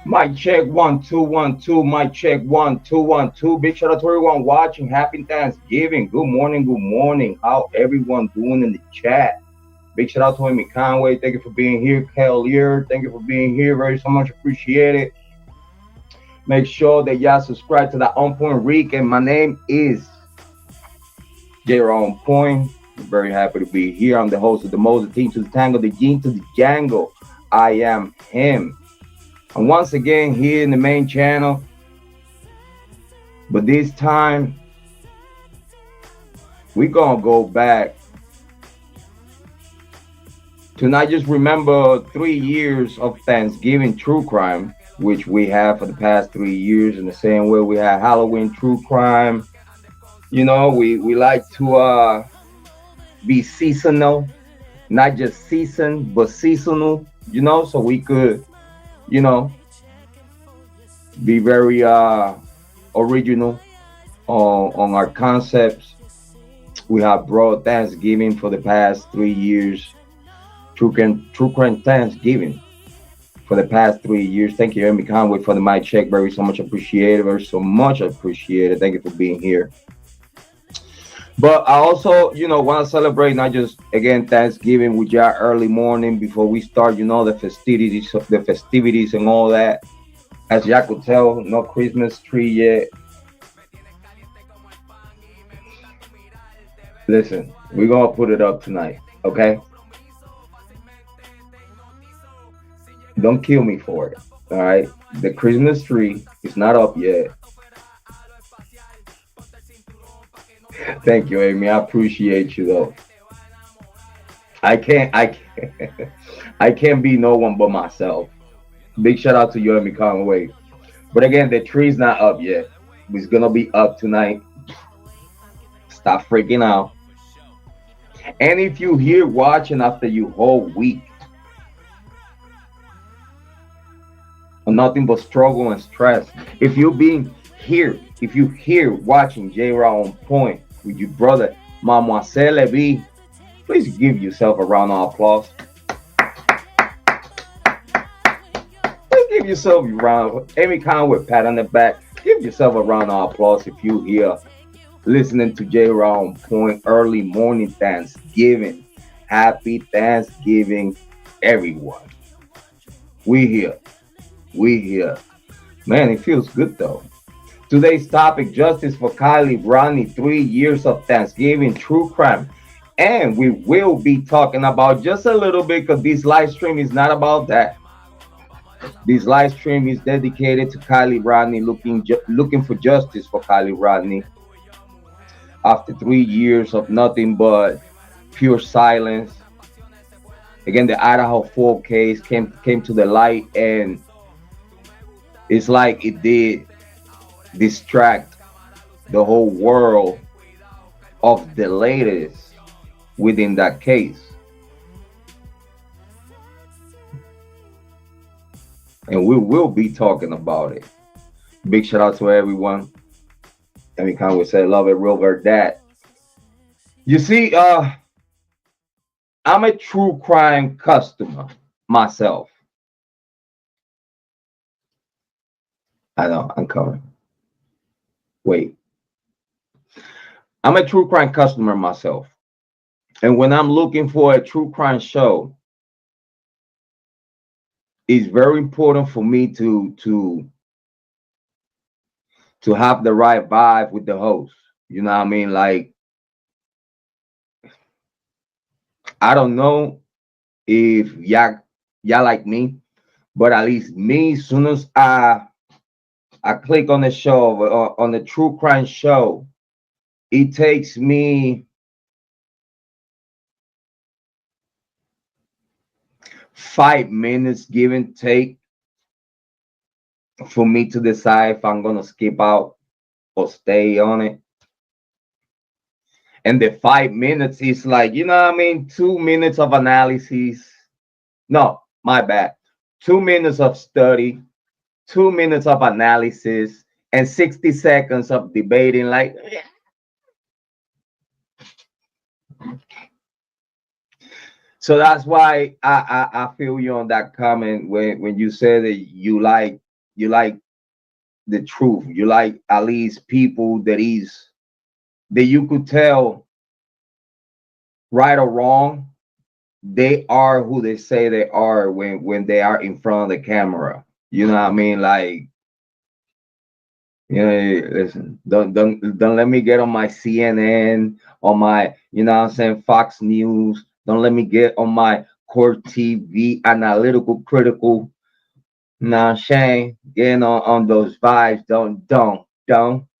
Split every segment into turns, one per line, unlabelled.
Mic check 1 2 1 2. Mic check 1 2 1 2. Big shout out to everyone watching. Happy Thanksgiving. Good morning. Good morning. How everyone doing in the chat? Big shout out to Amy Conway. Thank you for being here. KIELY, thank you for being here. Very so much appreciated. Make sure that y'all subscribe to the On Point Reek. And my name is Jrod On Point. I'm very happy to be here. I'm the host of the Moses Team to the Tango, the Gene to the Django. I am him. And once again, here in the main channel, but this time we're gonna go back to not just remember 3 years of Thanksgiving true crime, which we have for the past 3 years, in the same way we had Halloween true crime. You know, we like to be seasonal, not just season, but seasonal. You know, so we could, you know, be very original on our concepts. We have brought Thanksgiving for the past 3 years. True crime Thanksgiving for the past 3 years. Thank you, Amy Conway, for the mic check. Very so much appreciated. Very so much appreciated. Thank you for being here. But I also, want to celebrate not just again Thanksgiving with y'all early morning before we start. The festivities and all that. As y'all could tell, no Christmas tree yet. Listen, we're gonna put it up tonight, okay? Don't kill me for it. All right. The Christmas tree is not up yet. Thank you, Amy. I appreciate you though. I can't I can't be no one but myself. Big shout out to you, Amy Conway. But again, the tree's not up yet. It's gonna be up tonight. Stop freaking out. And if you here watching after you whole week or nothing but struggle and stress, if you here watching Jrod On Point with your brother Mademoiselle Levy, please give yourself a round of applause. Please give yourself a round. Amy Conway, pat on the back. Give yourself a round of applause if you here listening to Jrod On Point early morning Thanksgiving. Happy Thanksgiving, everyone. We here. We here. Man, it feels good though. Today's topic, justice for KIELY RODNI, 3 years of Thanksgiving true crime. And we will be talking about just a little bit because this live stream is not about that. This live stream is dedicated to KIELY RODNI, looking for justice for KIELY RODNI after 3 years of nothing but pure silence. Again, the Idaho 4 case came to the light, and it's like it did distract the whole world of the latest within that case. And we will be talking about it. Big shout out to everyone. Amy Conway said, love it, real very that. You see, I'm a true crime customer myself. I know, I'm coming. Wait. I'm a true crime customer myself. And when I'm looking for a true crime show, it's very important for me to have the right vibe with the host. You know what I mean? Like, I don't know if y'all like me, but at least me, as soon as I click on the show, on the true crime show, it takes me 5 minutes, give and take, for me to decide if I'm gonna skip out or stay on it. And the 5 minutes is like, 2 minutes of analysis. No, my bad. 2 minutes of study, 2 minutes of analysis, and 60 seconds of debating. Like, so that's why I feel you on that comment when you said that you like you like the truth. You like at least people that you could tell right or wrong. They are who they say they are when they are in front of the camera. You know what I mean? Like, you know, listen, don't let me get on my CNN, on my, you know what I'm saying, Fox News. Don't let me get on my Court TV analytical critical. Nah, Shane, getting on those vibes. Don't,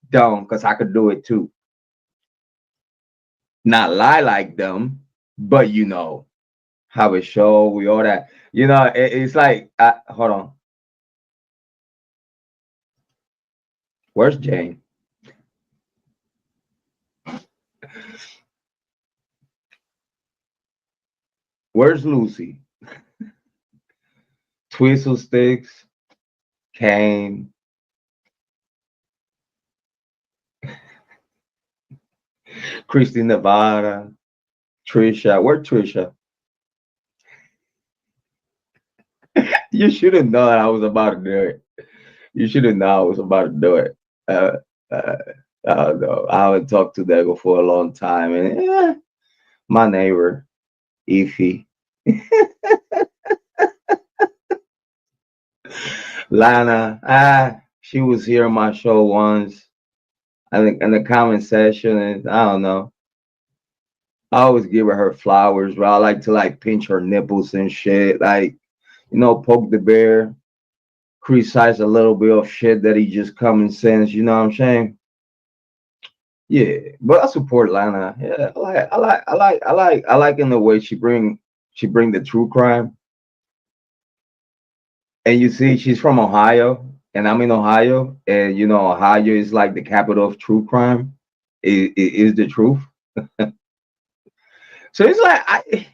because I could do it too. Not lie like them, but you know, have a show, we all that. You know, it's like, hold on, where's Jane? Where's Lucy? Twistle Sticks, Kane, Christy Nevada, Trisha. Where Trisha? You should have known I was about to do it. You should have known I was about to do it. Uh, uh, I don't know. I haven't talked to Dago for a long time, and my neighbor, Ify, Lana, she was here on my show once. I think in the comment section, and I don't know. I always give her flowers, but I like to like pinch her nipples and shit. Like, you know, poke the bear, criticize a little bit of shit that he just common sense. You know what I'm saying? Yeah, but I support Lana. Yeah, I like in the way she bring the true crime. And you see, she's from Ohio, and I'm in Ohio, and you know, Ohio is like the capital of true crime. It is the truth. So it's like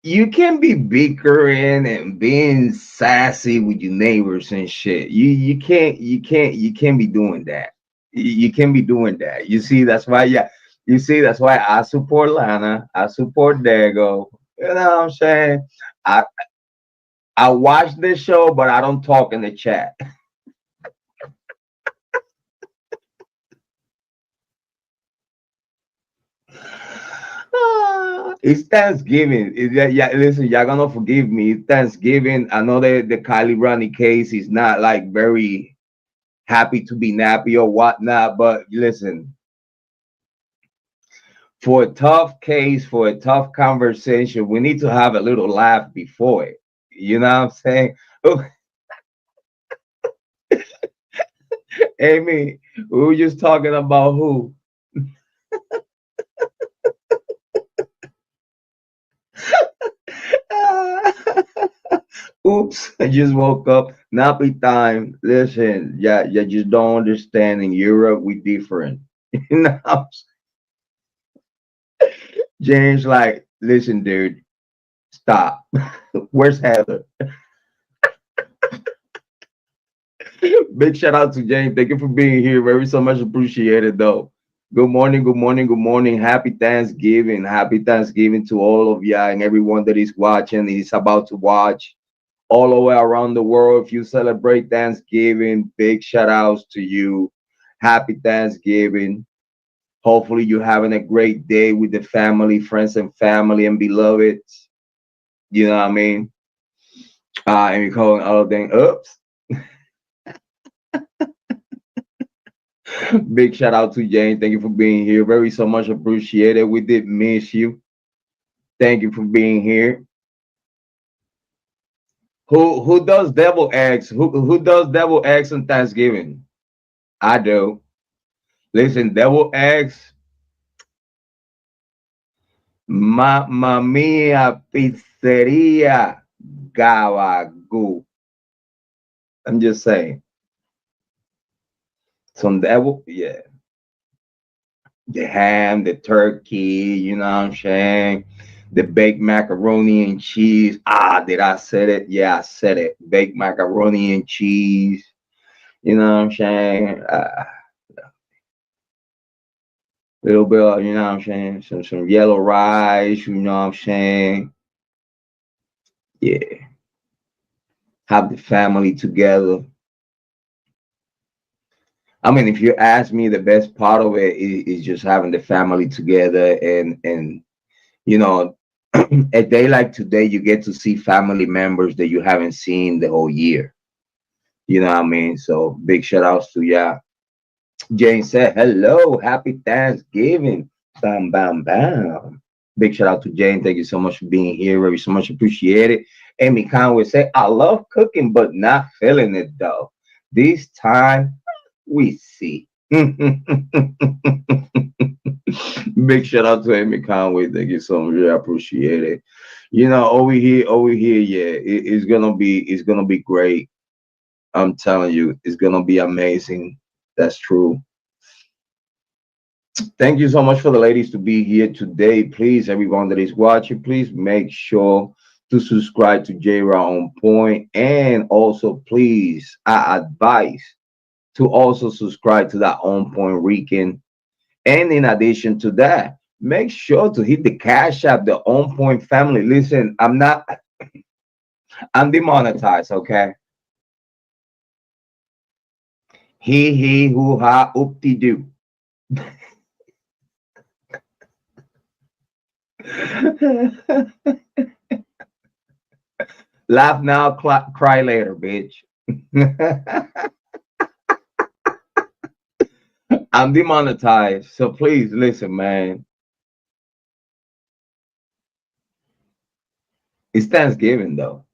you can be bickering and being sassy with your neighbors and shit. You can't be doing that. You can't be doing that. You see, that's why yeah. You see, that's why I support Lana. I support Dago. You know what I'm saying? I I watch this show, but I don't talk in the chat. It's Thanksgiving. Yeah, listen, y'all gonna forgive me. It's Thanksgiving. I know that the Kylie Rodney case is not like very happy to be nappy or whatnot, but listen, for a tough case, for a tough conversation, we need to have a little laugh before it. You know what I'm saying? Amy, we were just talking about who? Oops, I just woke up. Nappy time. Listen, yeah, you just don't understand. In Europe, we different. You know, James, like, listen, dude, stop. Where's Heather? Big shout out to James. Thank you for being here. Very so much appreciated, though. Good morning, good morning, good morning. Happy Thanksgiving. Happy Thanksgiving to all of y'all and everyone that is watching, is about to watch all the way around the world. If you celebrate Thanksgiving, big shout outs to you. Happy Thanksgiving. Hopefully, you're having a great day with the family, friends, and family and beloveds. You know what I mean? And we calling all of them ups. Big shout out to Jane. Thank you for being here. Very so much appreciated. We did miss you. Thank you for being here. Who does devil eggs? Who does devil eggs on Thanksgiving? I do. Listen, devil eggs, mamma mia, pizzeria, gabagoo. I'm just saying. Some devil, yeah. The ham, the turkey, you know what I'm saying? The baked macaroni and cheese. Did I said it? Yeah, I said it. Baked macaroni and cheese. You know what I'm saying? Little bit of, you know what I'm saying? Some yellow rice, you know what I'm saying? Yeah. have the family together. I mean, if you ask me, the best part of it is just having the family together, and you know, a day like today, you get to see family members that you haven't seen the whole year. You know what I mean? So big shout outs to ya. Jane said, hello, happy Thanksgiving. Bam, bam, bam. Big shout out to Jane. Thank you so much for being here. Very so much appreciated. Amy Conway said, I love cooking, but not feeling it though. This time we see. Big shout out to Amy Conway. Thank you so much. I appreciate it. You know, over here, yeah, it's gonna be great. I'm telling you, it's gonna be amazing. That's true. Thank you so much for the ladies to be here today. Please, everyone that is watching, please make sure to subscribe to Jrod on Point, and also please, I advise to also subscribe to that On Point Weekend. And in addition to that, make sure to hit the cash app, the On Point family. Listen, I'm demonetized, okay? He, hoo, ha, oop de doo. Laugh now, cry later, bitch. I'm demonetized, so please listen, man. It's Thanksgiving though.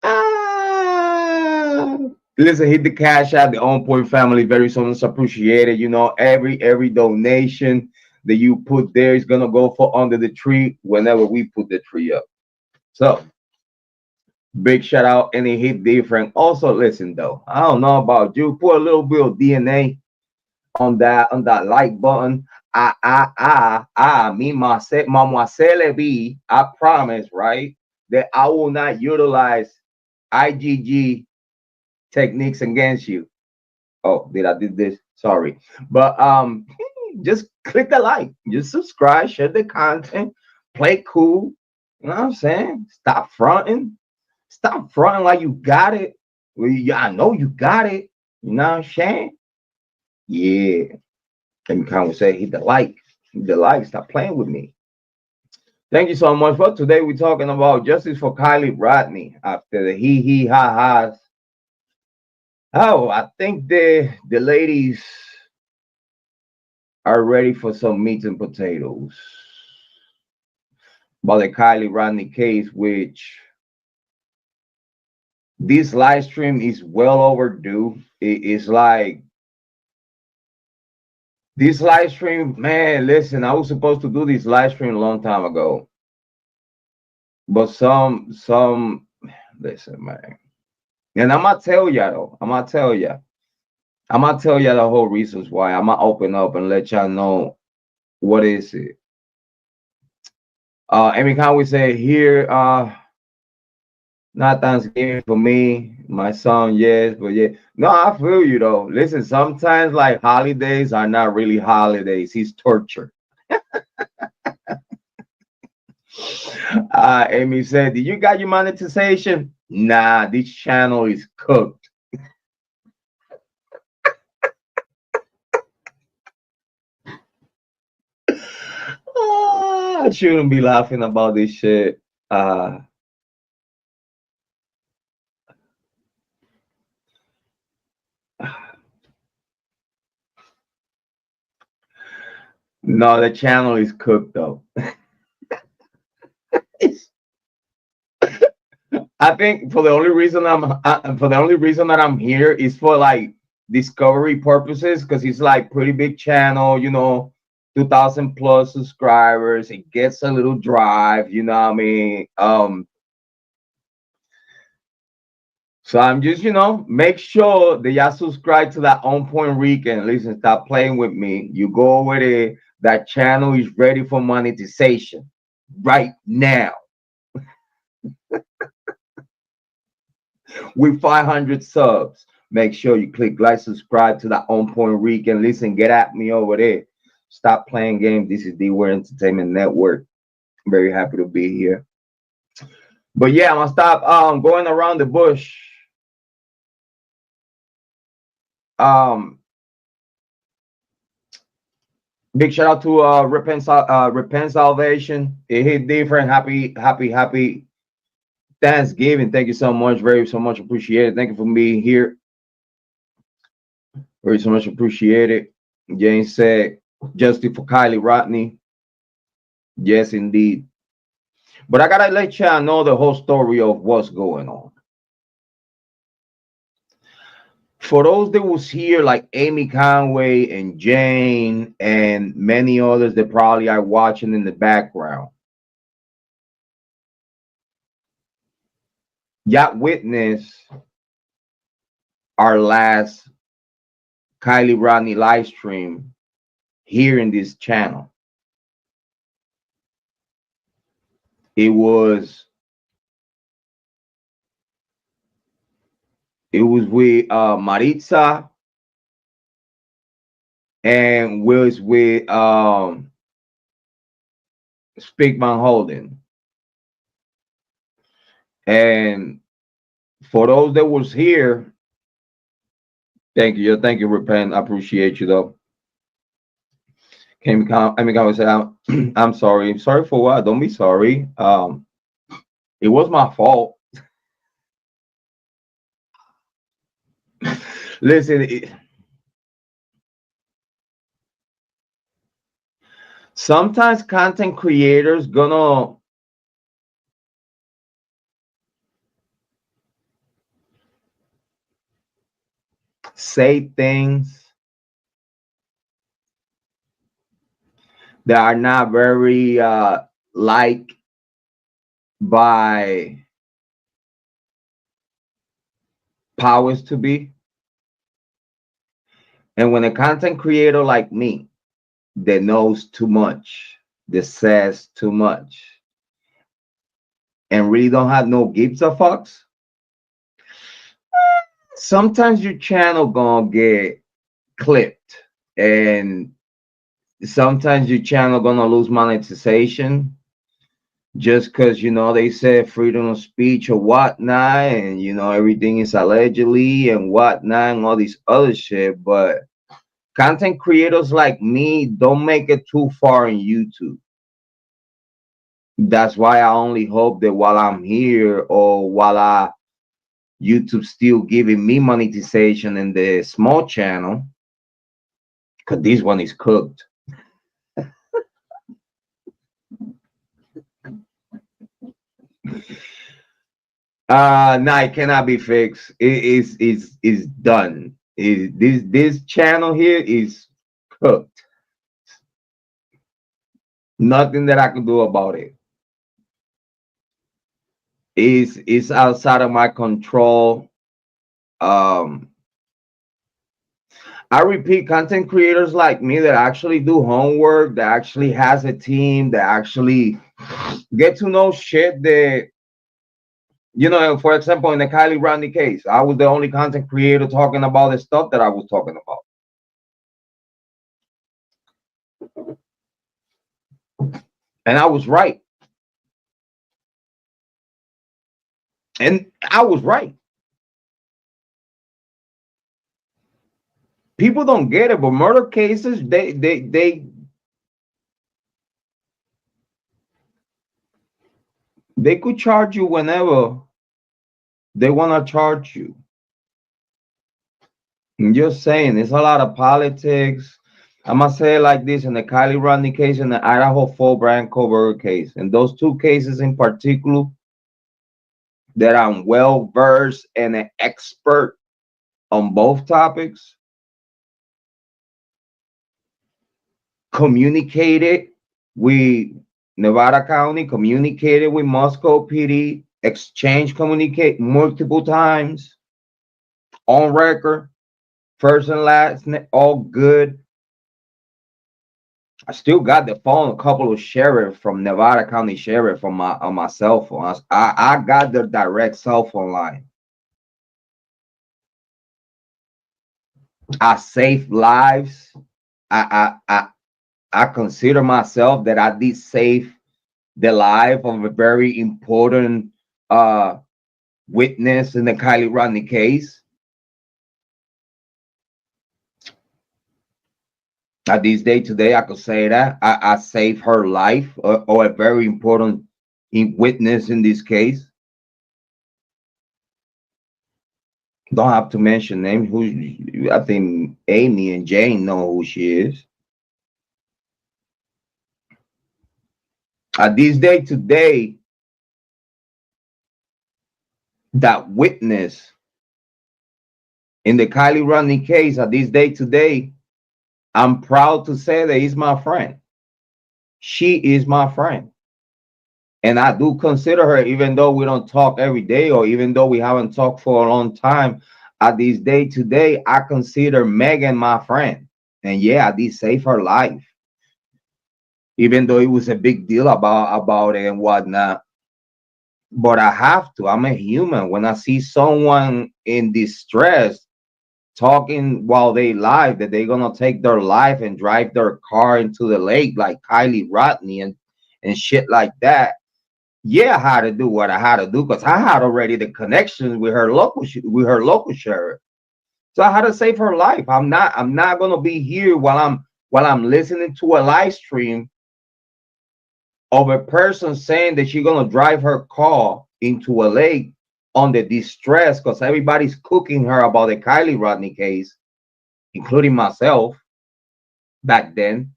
Ah, listen, hit the cash out, the On Point family. Very so much appreciated. You know, every donation that you put there is gonna go for under the tree whenever we put the tree up. So big shout out, and it hit different. Also, listen though, I don't know about you. Put a little bit of DNA on that like button. Me myself, mama be. I promise, right, that I will not utilize IGG techniques against you. Oh, did I did this? Sorry, but just click the like, just subscribe, share the content, play cool. You know what I'm saying? Stop fronting like you got it. Well, yeah, I know you got it. You know what I'm saying? Yeah. And kind of say, hit the like, stop playing with me. Thank you so much. But today we're talking about justice for KIELY Rodney after the he ha ha's. Oh, I think the ladies are ready for some meat and potatoes about the KIELY Rodney case, which this live stream is well overdue. It's like this live stream, man. Listen, I was supposed to do this live stream a long time ago, but listen, man. And I'm gonna tell y'all though. I'm gonna tell y'all. I'm gonna tell y'all the whole reasons why. I'm gonna open up and let y'all know what is it. Amy Conway said here, not Thanksgiving for me, my son, yes, but yeah. No, I feel you though. Listen, sometimes like holidays are not really holidays, it's torture. Amy said, did you got your monetization? Nah, this channel is cooked. I shouldn't be laughing about this shit. No, the channel is cooked though. I think for the only reason that I'm here is for like discovery purposes, because it's like pretty big channel, you know, 2,000 plus subscribers. It gets a little drive, you know what I mean? So I'm just, you know, make sure that y'all subscribe to that On Point Weekend. Listen, stop playing with me. You go over there. That channel is ready for monetization right now. With 500 subs, make sure you click like, subscribe to that On Point Weekend. Listen, get at me over there. Stop playing games. This is the Word Entertainment Network. I'm very happy to be here. But yeah, I'm gonna stop going around the bush. Big shout out to Repent Salvation. It hit different. Happy Thanksgiving. Thank you so much. Very so much appreciated. Thank you for being here. Very so much appreciated. James said, justice for KIELY Rodney. Yes, indeed. But I gotta let y'all know the whole story of what's going on. For those that was here, like Amy Conway and Jane and many others that probably are watching in the background, y'all witness our last KIELY Rodney live stream here in this channel. It was with Maritza, and was with Speakman Holden. And for those that was here, thank you, Repent. I appreciate you though. I mean, I say I'm sorry. I'm sorry for what? Don't be sorry. It was my fault. Listen, sometimes content creators gonna say things that are not very liked by powers to be. And when a content creator like me that knows too much, that says too much, and really don't have no gives a fucks, sometimes your channel gonna get clipped, and sometimes your channel gonna lose monetization just because, you know, they said freedom of speech or whatnot, and you know everything is allegedly and whatnot and all this other shit. But content creators like me don't make it too far in YouTube. That's why I only hope that while I'm here, or while YouTube still giving me monetization in the small channel, because this one is cooked. No, it cannot be fixed. It is done. This channel here is cooked. Nothing that I can do about it. It's outside of my control. I repeat, content creators like me that actually do homework, that actually has a team, that actually get to know shit that, you know, for example, in the KIELY Rodney case, I was the only content creator talking about the stuff that I was talking about. And I was right. And I was right. People don't get it, but murder cases, they could charge you whenever they want to charge you. I'm just saying, it's a lot of politics. I'm gonna say it like this: in the KIELY Rodney case and the Idaho Bryan Kohberger case, and those two cases in particular, that I'm well versed and an expert on both topics, communicated with Nevada County, communicated with Moscow PD, exchanged communicate multiple times on record, first and last, all good. I still got the phone, a couple of sheriff from Nevada County Sheriff on my cell phone. I got their direct cell phone line. I saved lives. I I consider myself that I did save the life of a very important witness in the Kiely Rodni case. At this day today, I could say that I saved her life, or a very important witness in this case. Don't have to mention names. Who, I think Amy and Jane know who she is. At this day today, that witness in the Kiely Rodni case, at this day today, I'm proud to say that he's my friend. She is my friend. And I do consider her, even though we don't talk every day, or even though we haven't talked for a long time, at this day today, I consider Meghan my friend. And yeah, I did save her life, even though it was a big deal about it and whatnot. But I have to. I'm a human. When I see someone in distress talking while they live that they're gonna take their life and drive their car into the lake like Kiely Rodni and shit like that, yeah, I had to do what I had to do because I had already the connections with her local sheriff. So I had to save her life. I'm not gonna be here while I'm listening to a live stream of a person saying that she's gonna drive her car into a lake on the distress because everybody's cooking her about the Kiely Rodni case, including myself back then.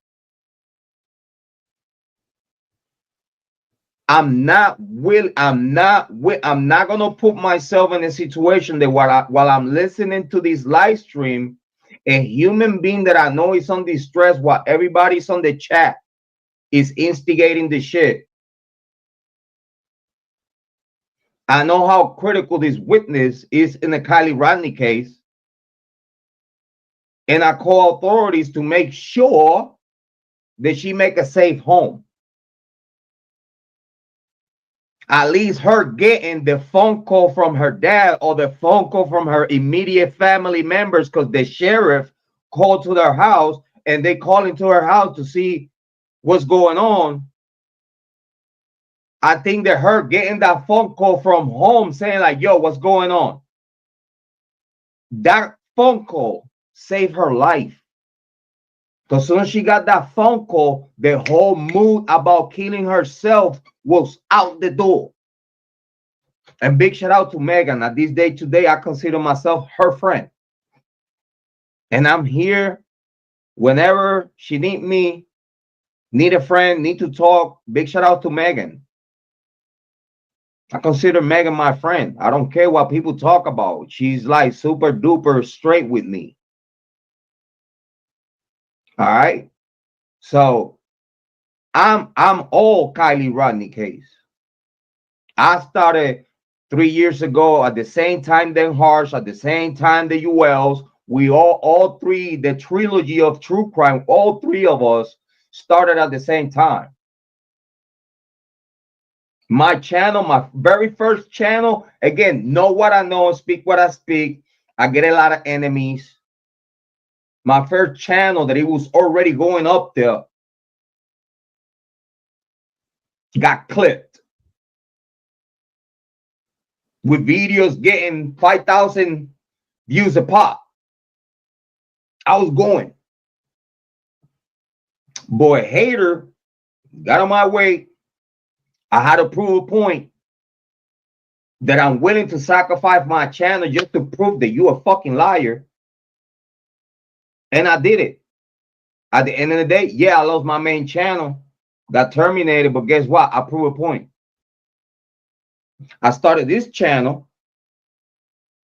I'm not gonna put myself in a situation that while I'm listening to this live stream, a human being that I know is on distress while everybody's on the chat is instigating the shit. I know how critical this witness is in the Kiely Rodni case, and I call authorities to make sure that she make a safe home. At least her getting the phone call from her dad or the phone call from her immediate family members, because the sheriff called to their house and they call into her house to see what's going on. I think that her getting that phone call from home saying like, yo, what's going on? That phone call saved her life. Because as soon as she got that phone call, the whole mood about killing herself was out the door. And big shout out to Meghan. At this day today, I consider myself her friend. And I'm here whenever she need me, need a friend, need to talk. Big shout out to Meghan. I consider Meghan my friend. I don't care what people talk about. She's like super duper straight with me. All right. So I'm all Kiely Rodni case. I started 3 years ago at the same time than Harsh, at the same time the ULs. We all three, the trilogy of true crime, all three of us started at the same time. My channel, my very first channel, again, know what I know and speak what I speak. I get a lot of enemies. My first channel that it was already going up there got clipped with videos getting 5,000 views a pop. I was going. Boy, hater got on my way. I had to prove a point that I'm willing to sacrifice my channel just to prove that you're a fucking liar. And I did it. At the end of the day, yeah, I lost my main channel, got terminated, but guess what? I proved a point. I started this channel,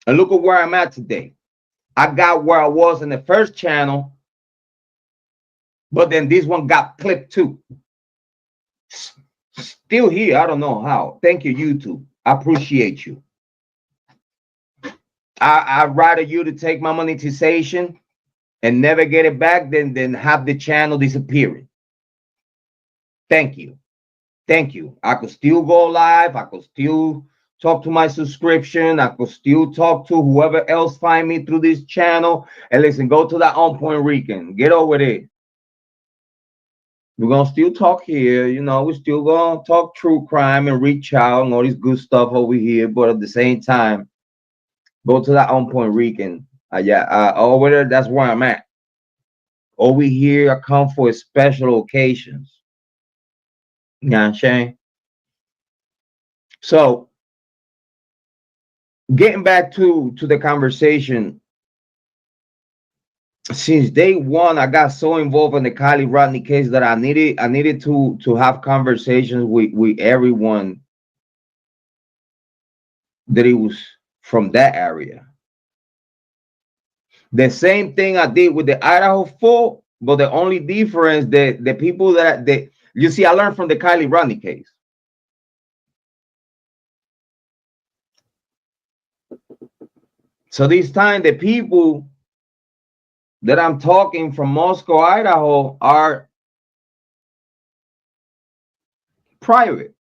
and look at where I'm at today. I got where I was in the first channel, but then this one got clipped too. Still here, I don't know how. Thank you, YouTube. I appreciate you. I'd rather you to take my monetization and never get it back than have the channel disappearing. Thank you. Thank you. I could still go live. I could still talk to my subscription. I could still talk to whoever else find me through this channel. And listen, go to that On Point Rican. Get over there. We're gonna still talk here, you know, we're still gonna talk true crime and reach out and all this good stuff over here, but at the same time, go to that on point Rican. Yeah, over there, that's where I'm at. Over here, I come for special occasions. You know what I'm saying? So getting back to the conversation, since day one, I got so involved in the KIELY Rodney case that I needed to have conversations with everyone that it was from that area. The same thing I did with the Idaho 4, but the only difference that the people that you see, I learned from the KIELY Rodney case. So this time, the people that I'm talking from Moscow, Idaho, are private,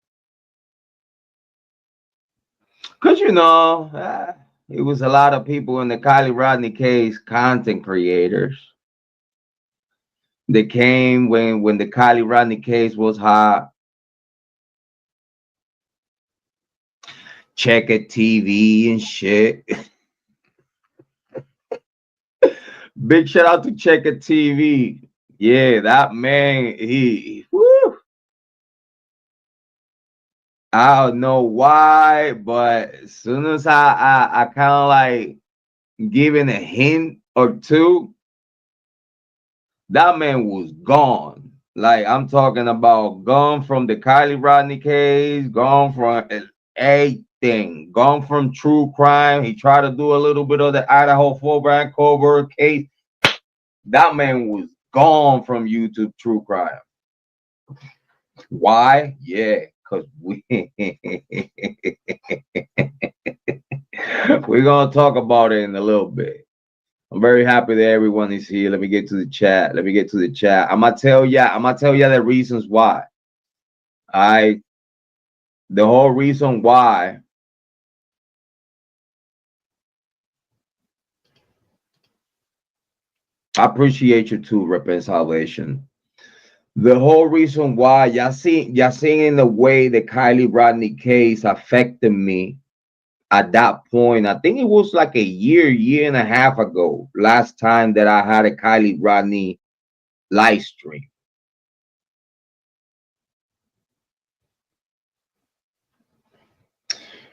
because it was a lot of people in the KIELY Rodney case, content creators. They came when the KIELY Rodney case was hot. Check it TV and shit. Big shout out to Check It TV. Yeah, that man, he woo. I don't know why, but as soon as I kind of like giving a hint or two, that man was gone. Like, I'm talking about gone from the KIELY Rodney case, gone from everything, gone from true crime. He tried to do a little bit of the Idaho 4 Bryan Kohberger case. That man was gone from YouTube true crime. Why? Yeah, because we're gonna talk about it in a little bit. I'm very happy that everyone is here. Let me get to the chat. I'm gonna tell ya the reasons why. I The whole reason why. I appreciate you too, Repent Salvation. The whole reason why y'all seeing the way the KIELY Rodney case affected me at that point. I think it was like a year and a half ago, last time that I had a KIELY Rodney live stream.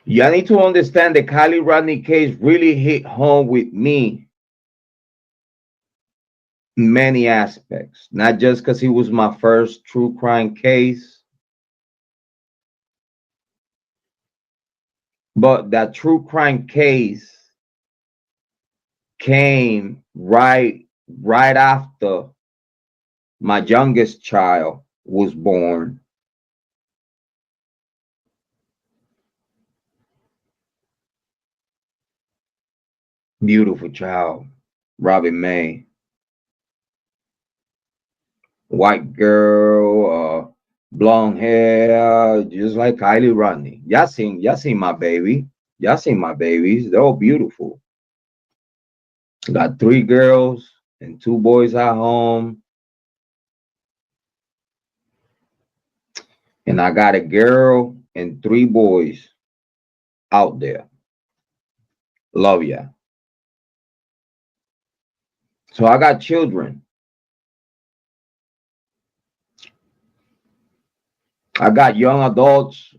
Y'all need to understand the KIELY Rodney case really hit home with me in many aspects, not just because it was my first true crime case, but that true crime case came right after my youngest child was born. Beautiful child, Robin May. White girl, blonde hair, just like KIELY Rodney. Y'all seen my baby. Y'all seen my babies. They're all beautiful. Got 3 girls and 2 boys at home. And I got a girl and 3 boys out there. Love ya. So I got children. I got young adults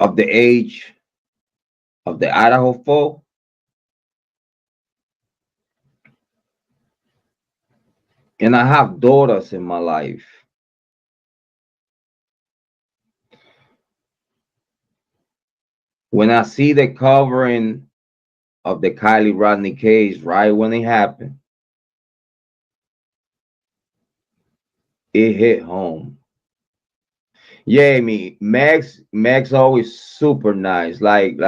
of the age of the Idaho 4. And I have daughters in my life. When I see the covering of the KIELY Rodney case right when it happened, it hit home. Yeah, Meg's always super nice. Like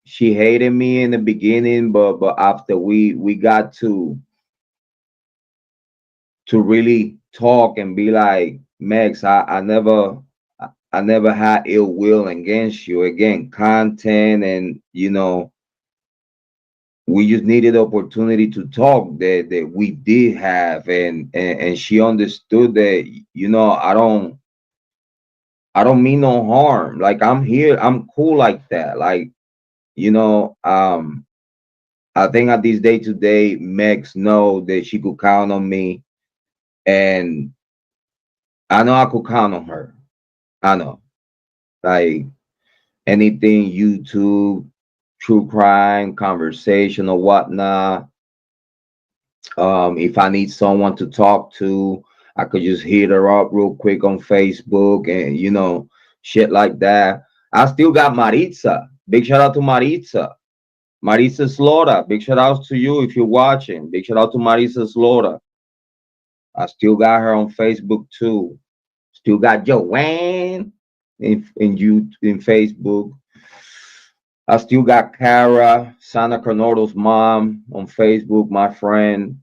she hated me in the beginning, but after we got to really talk and be like, Megs, I never had ill will against you. Again, content and we just needed opportunity to talk that we did have, and she understood that, I don't mean no harm. Like, I'm here, I'm cool like that. Like, you know, I think at this day to day, Mex know that she could count on me, and I know I could count on her. I know, like, anything YouTube, true crime, conversation or whatnot. If I need someone to talk to, I could just hit her up real quick on Facebook, and shit like that. I still got Maritza. Big shout out to Maritza. Maritza Slaughter. Big shout out to you if you're watching. Big shout out to Maritza Slaughter. I still got her on Facebook too. Still got Joanne in Facebook. I still got Cara, Santa Cornodo's mom on Facebook, my friend.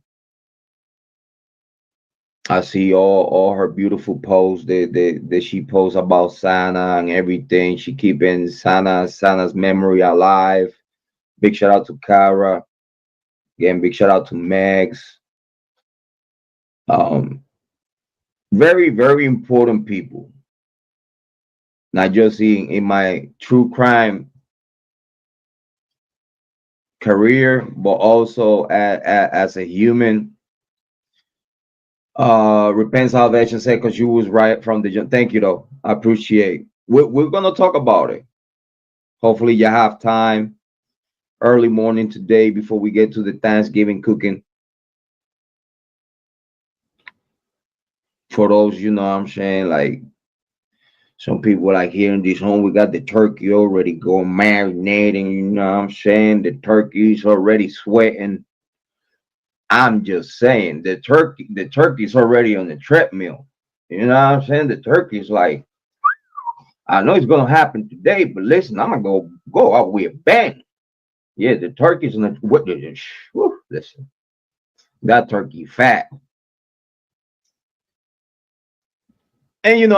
I see all her beautiful posts that she posts about Santa and everything. She keeping Santa's memory alive. Big shout out to Cara. Again, big shout out to Megs. Um, very, very important people. Not just in my true crime career, but also as a human. Repent Salvation said, because you was right from the jump. Thank you though. I appreciate. We're gonna talk about it. Hopefully you have time early morning today before we get to the Thanksgiving cooking. For those, I'm saying, like, some people like here in this home, we got the turkey already going marinating, I'm saying? The turkey's already sweating. I'm just saying the turkey's already on the treadmill. You know what I'm saying? The turkey's like, I know it's gonna happen today, but listen, I'm gonna go out with a bang. Yeah, the turkey's on the what the listen, that turkey fat. And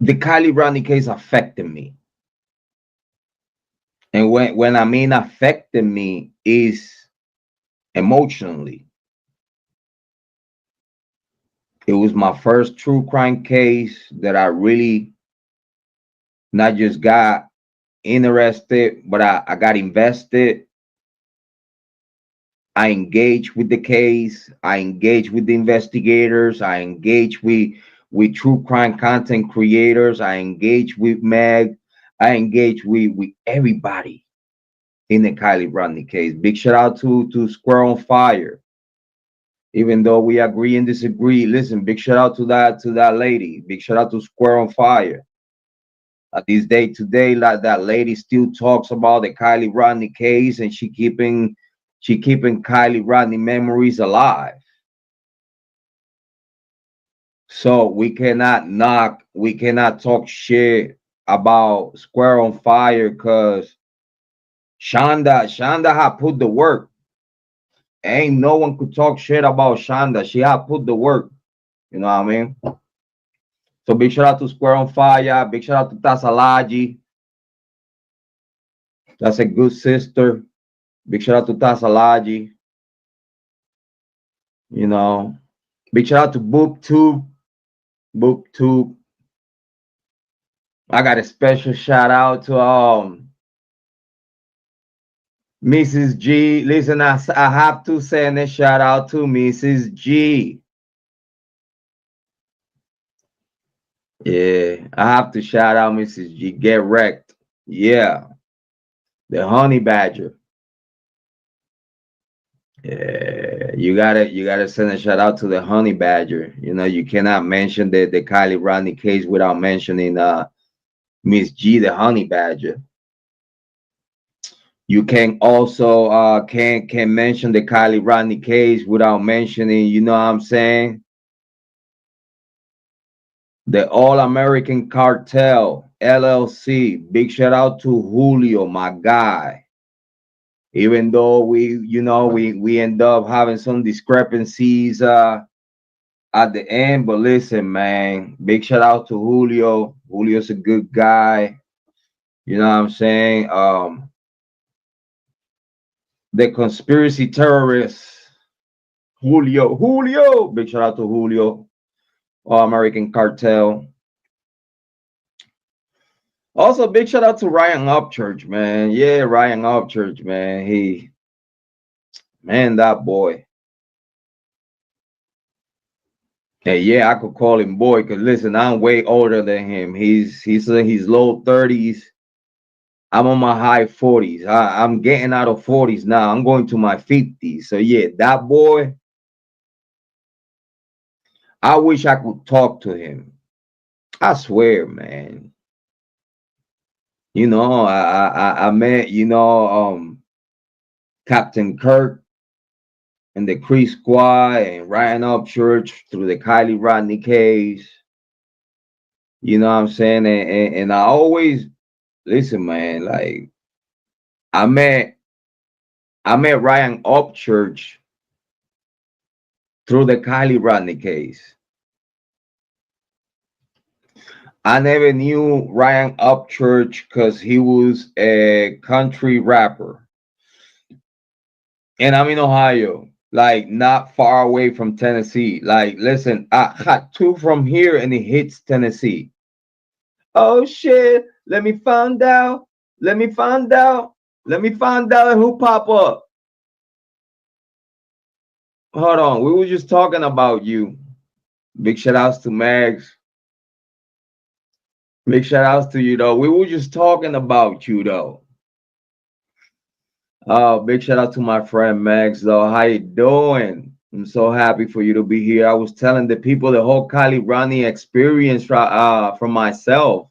the Kylie Rodney case affected me. And when I mean affected me is emotionally. It was my first true crime case that I really not just got interested, but I got invested. I engaged with the case. I engaged with the investigators. I engaged with true crime content creators. I engaged with Meg. I engaged with everybody in the Kylie Rodney case. Big shout out to Square on Fire. Even though we agree and disagree, listen, big shout out to that lady. Big shout out to Square on Fire. At this day today, like, that lady still talks about the Kylie Rodney case, and she keeping Kylie Rodney memories alive. So we cannot talk shit about Square on Fire, because Shonda had put the work. Ain't no one could talk shit about Shonda. She had put the work. You know what I mean? So big shout out to Square on Fire. Big shout out to Tasalaji. That's a good sister. Big shout out to Tasalaji. You know, big shout out to BookTube. BookTube. I got a special shout out to Mrs. G. Listen, I have to send a shout out to Mrs. G. Yeah, I have to shout out Mrs. G. Get wrecked. Yeah, the honey badger. Yeah, you gotta send a shout out to the honey badger. You cannot mention the Kylie Rodney case without mentioning Miss G, the honey badger. You can also can mention the Kylie Rodney case without mentioning, you know what I'm saying, the All American Cartel LLC. Big shout out to Julio, my guy. Even though we end up having some discrepancies at the end. But listen, man, big shout out to Julio. Julio's a good guy. You know what I'm saying? The conspiracy terrorists, Julio. Big shout out to Julio, All American Cartel. Also, big shout out to Ryan Upchurch, man. Yeah, Ryan Upchurch, man. Man, that boy. Hey, yeah, I could call him boy, because listen, I'm way older than him. He's in his low 30s. I'm on my high 40s. I'm getting out of 40s now. I'm going to my 50s. So yeah, that boy, I wish I could talk to him. I swear, man. I met, Captain Kirk and the Cree Squad and Ryan Upchurch through the KIELY Rodney case. You know what I'm saying? And I always listen, man, like I met Ryan Upchurch through the KIELY Rodney case. I never knew Ryan Upchurch because he was a country rapper. And I'm in Ohio, like not far away from Tennessee. Like, listen, I had two from here and it hits Tennessee. Oh shit, let me find out. Let me find out. Let me find out who pop up. Hold on, we were just talking about you. Big shout outs to Mags. Big shout outs to you though. We were just talking about you though. Big shout out to my friend Max though. How you doing? I'm so happy for you to be here. I was telling the people the whole KIELY Rodney experience from myself.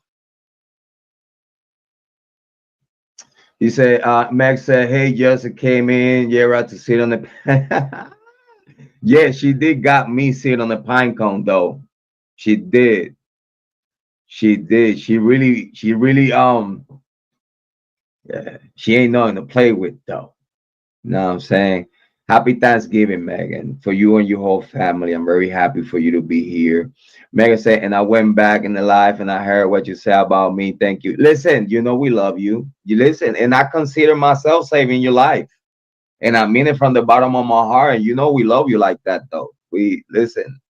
He said, Max said, hey, Jessica came in, Jrod to sit on the yeah, she did got me sit on the pine cone though. She did. She did. She really yeah, she ain't nothing to play with though. You know what I'm saying? Happy Thanksgiving, Megan, for you and your whole family. I'm very happy for you to be here. Megan said, and I went back in the life and I heard what you say about me. Thank you. Listen, we love you. You listen, and I consider myself saving your life. And I mean it from the bottom of my heart. And we love you like that, though. We listen,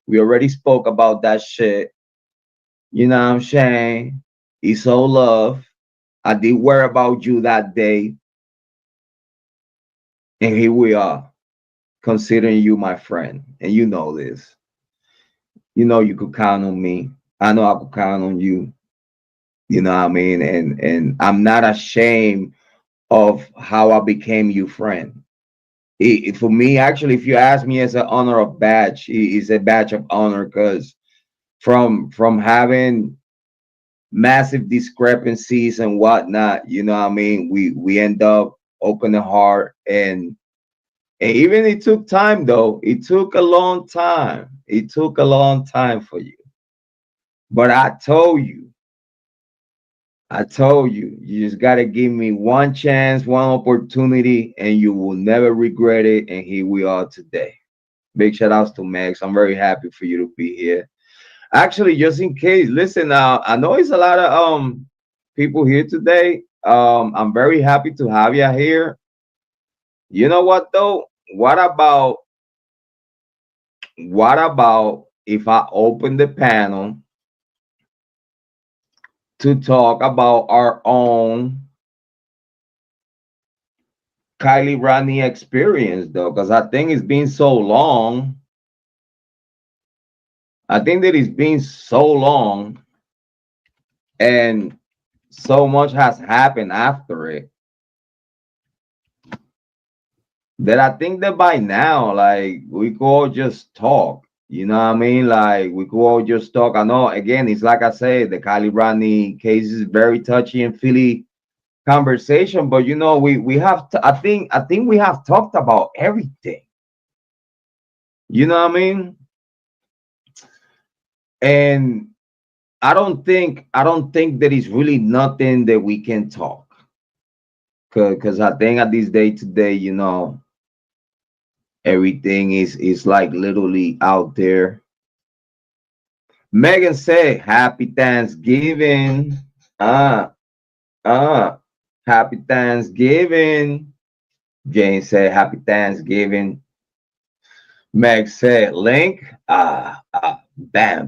we already spoke about that shit. You know what I'm saying? It's all love. I did worry about you that day. And here we are, considering you my friend. And you know this. You know you could count on me. I know I could count on you. You know what I mean? And I'm not ashamed of how I became your friend. For me, actually, if you ask me, as an honor of badge, it's a badge of honor, because from having massive discrepancies and whatnot, you know what I mean, we end up open the heart, and even it took time though. It took a long time. It took a long time for you. But I told you, you just got to give me one chance, one opportunity, and you will never regret it. And here we are today. Big shout outs to Max. I'm very happy for you to be here. Actually, just in case, listen, I know it's a lot of people here today. I'm very happy to have you here. You know what though? What about if I open the panel to talk about our own KIELY Rodney experience though? Because I think it's been so long. I think that it's been so long and so much has happened after it, that I think that by now, like, we could all just talk. You know what I mean? Like, we could all just talk. I know, again, it's like I said, the KIELY Rodney case is very touchy and feely conversation, but we have to, I think we have talked about everything. You know what I mean? And I don't think that it's really nothing that we can talk. Cause I think at this day today, Everything is like literally out there. Meghan said, "Happy Thanksgiving." Uh, Happy Thanksgiving. Jane said, "Happy Thanksgiving." Meg said, "Link." Bam,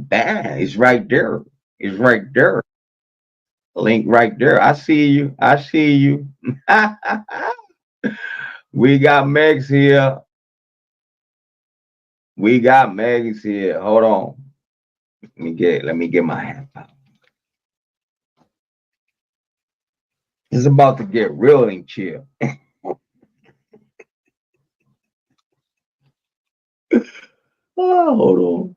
bam. It's right there. It's right there. Link right there. I see you. I see you. We got Megs here. We got Megs here. Hold on. Let me get my hand out. It's about to get real and chill. Oh, hold on.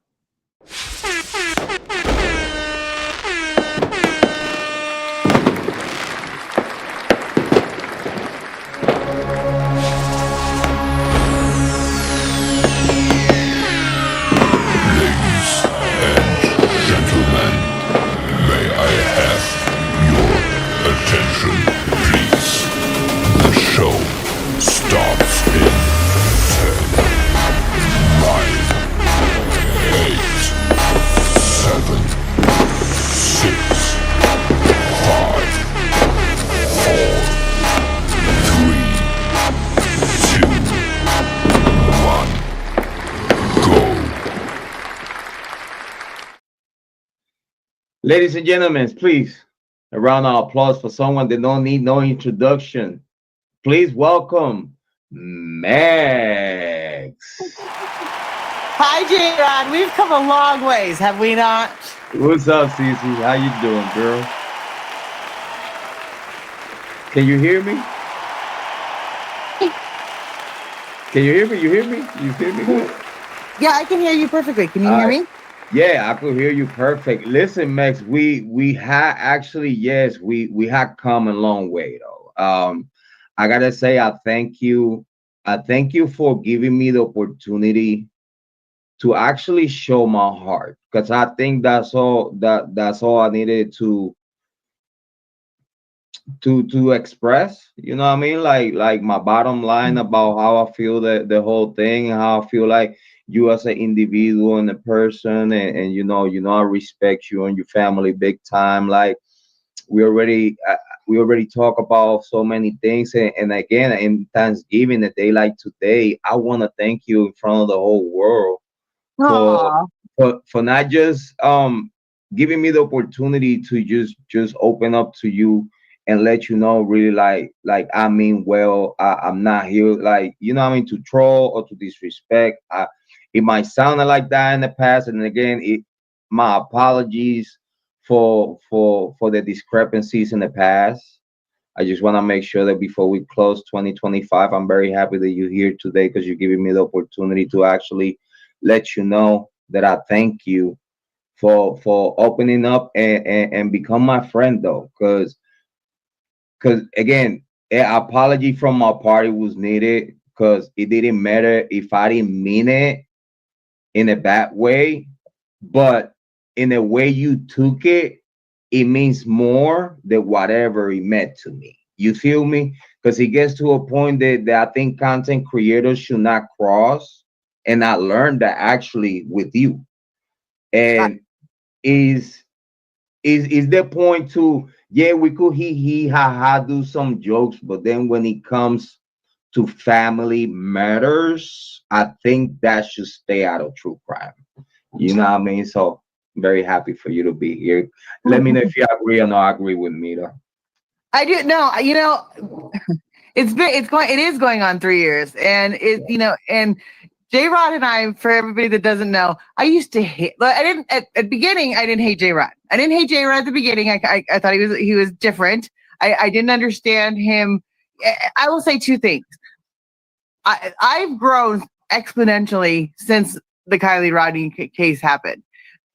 Gentlemen, may I have your attention, please? The show starts in 10, 9, 8, 7, 6, 5, 4, 3, 2, 1, go.
Ladies and gentlemen, please, a round of applause for someone that don't need no introduction. Please welcome Max.
Hi, Jrod. We've come a long ways, have we not?
What's up, Cece? How you doing, girl? Can you hear me? Can you hear me? You hear me? You hear me?
Yeah, I can hear you perfectly. Can you hear me?
Yeah, I could hear you perfect. Listen, Max, we had actually, yes, we had come a long way though. I gotta say, I thank you. I thank you for giving me the opportunity to actually show my heart, because I think that's all I needed to express. You know what I mean? Like my bottom line about how I feel, the whole thing, and how I feel like you as an individual and a person, and I respect you and your family big time. Like we already we already talk about so many things, and again, in Thanksgiving, a day like today, I want to thank you in front of the whole world for
Aw.
for not just giving me the opportunity to just open up to you and let you know, really, like I mean, well, I'm not here, like, what I mean, to troll or to disrespect. It might sound like that in the past, and again, my apologies for the discrepancies in the past. I just want to make sure that before we close 2025, I'm very happy that you're here today, because you're giving me the opportunity to actually let you know that I thank you for opening up and become my friend, though, because again, an apology from my party was needed, because it didn't matter if I didn't mean it in a bad way, but in a way you took it, it means more than whatever it meant to me. You feel me? Because it gets to a point that I think content creators should not cross, and I learned that actually with you. And is is the point to, yeah, we could he ha ha do some jokes, but then when it comes to family matters, I think that should stay out of true crime. You know what I mean? So very happy for you to be here. Let me know if you agree or not agree with me, though.
I do. No, it is going on 3 years, and and Jrod and I, for everybody that doesn't know, I used to hate. I didn't at beginning. I didn't hate Jrod. I didn't hate Jrod at the beginning. I thought he was different. I didn't understand him. I will say two things. I've grown exponentially since the Kylie Rodney case happened.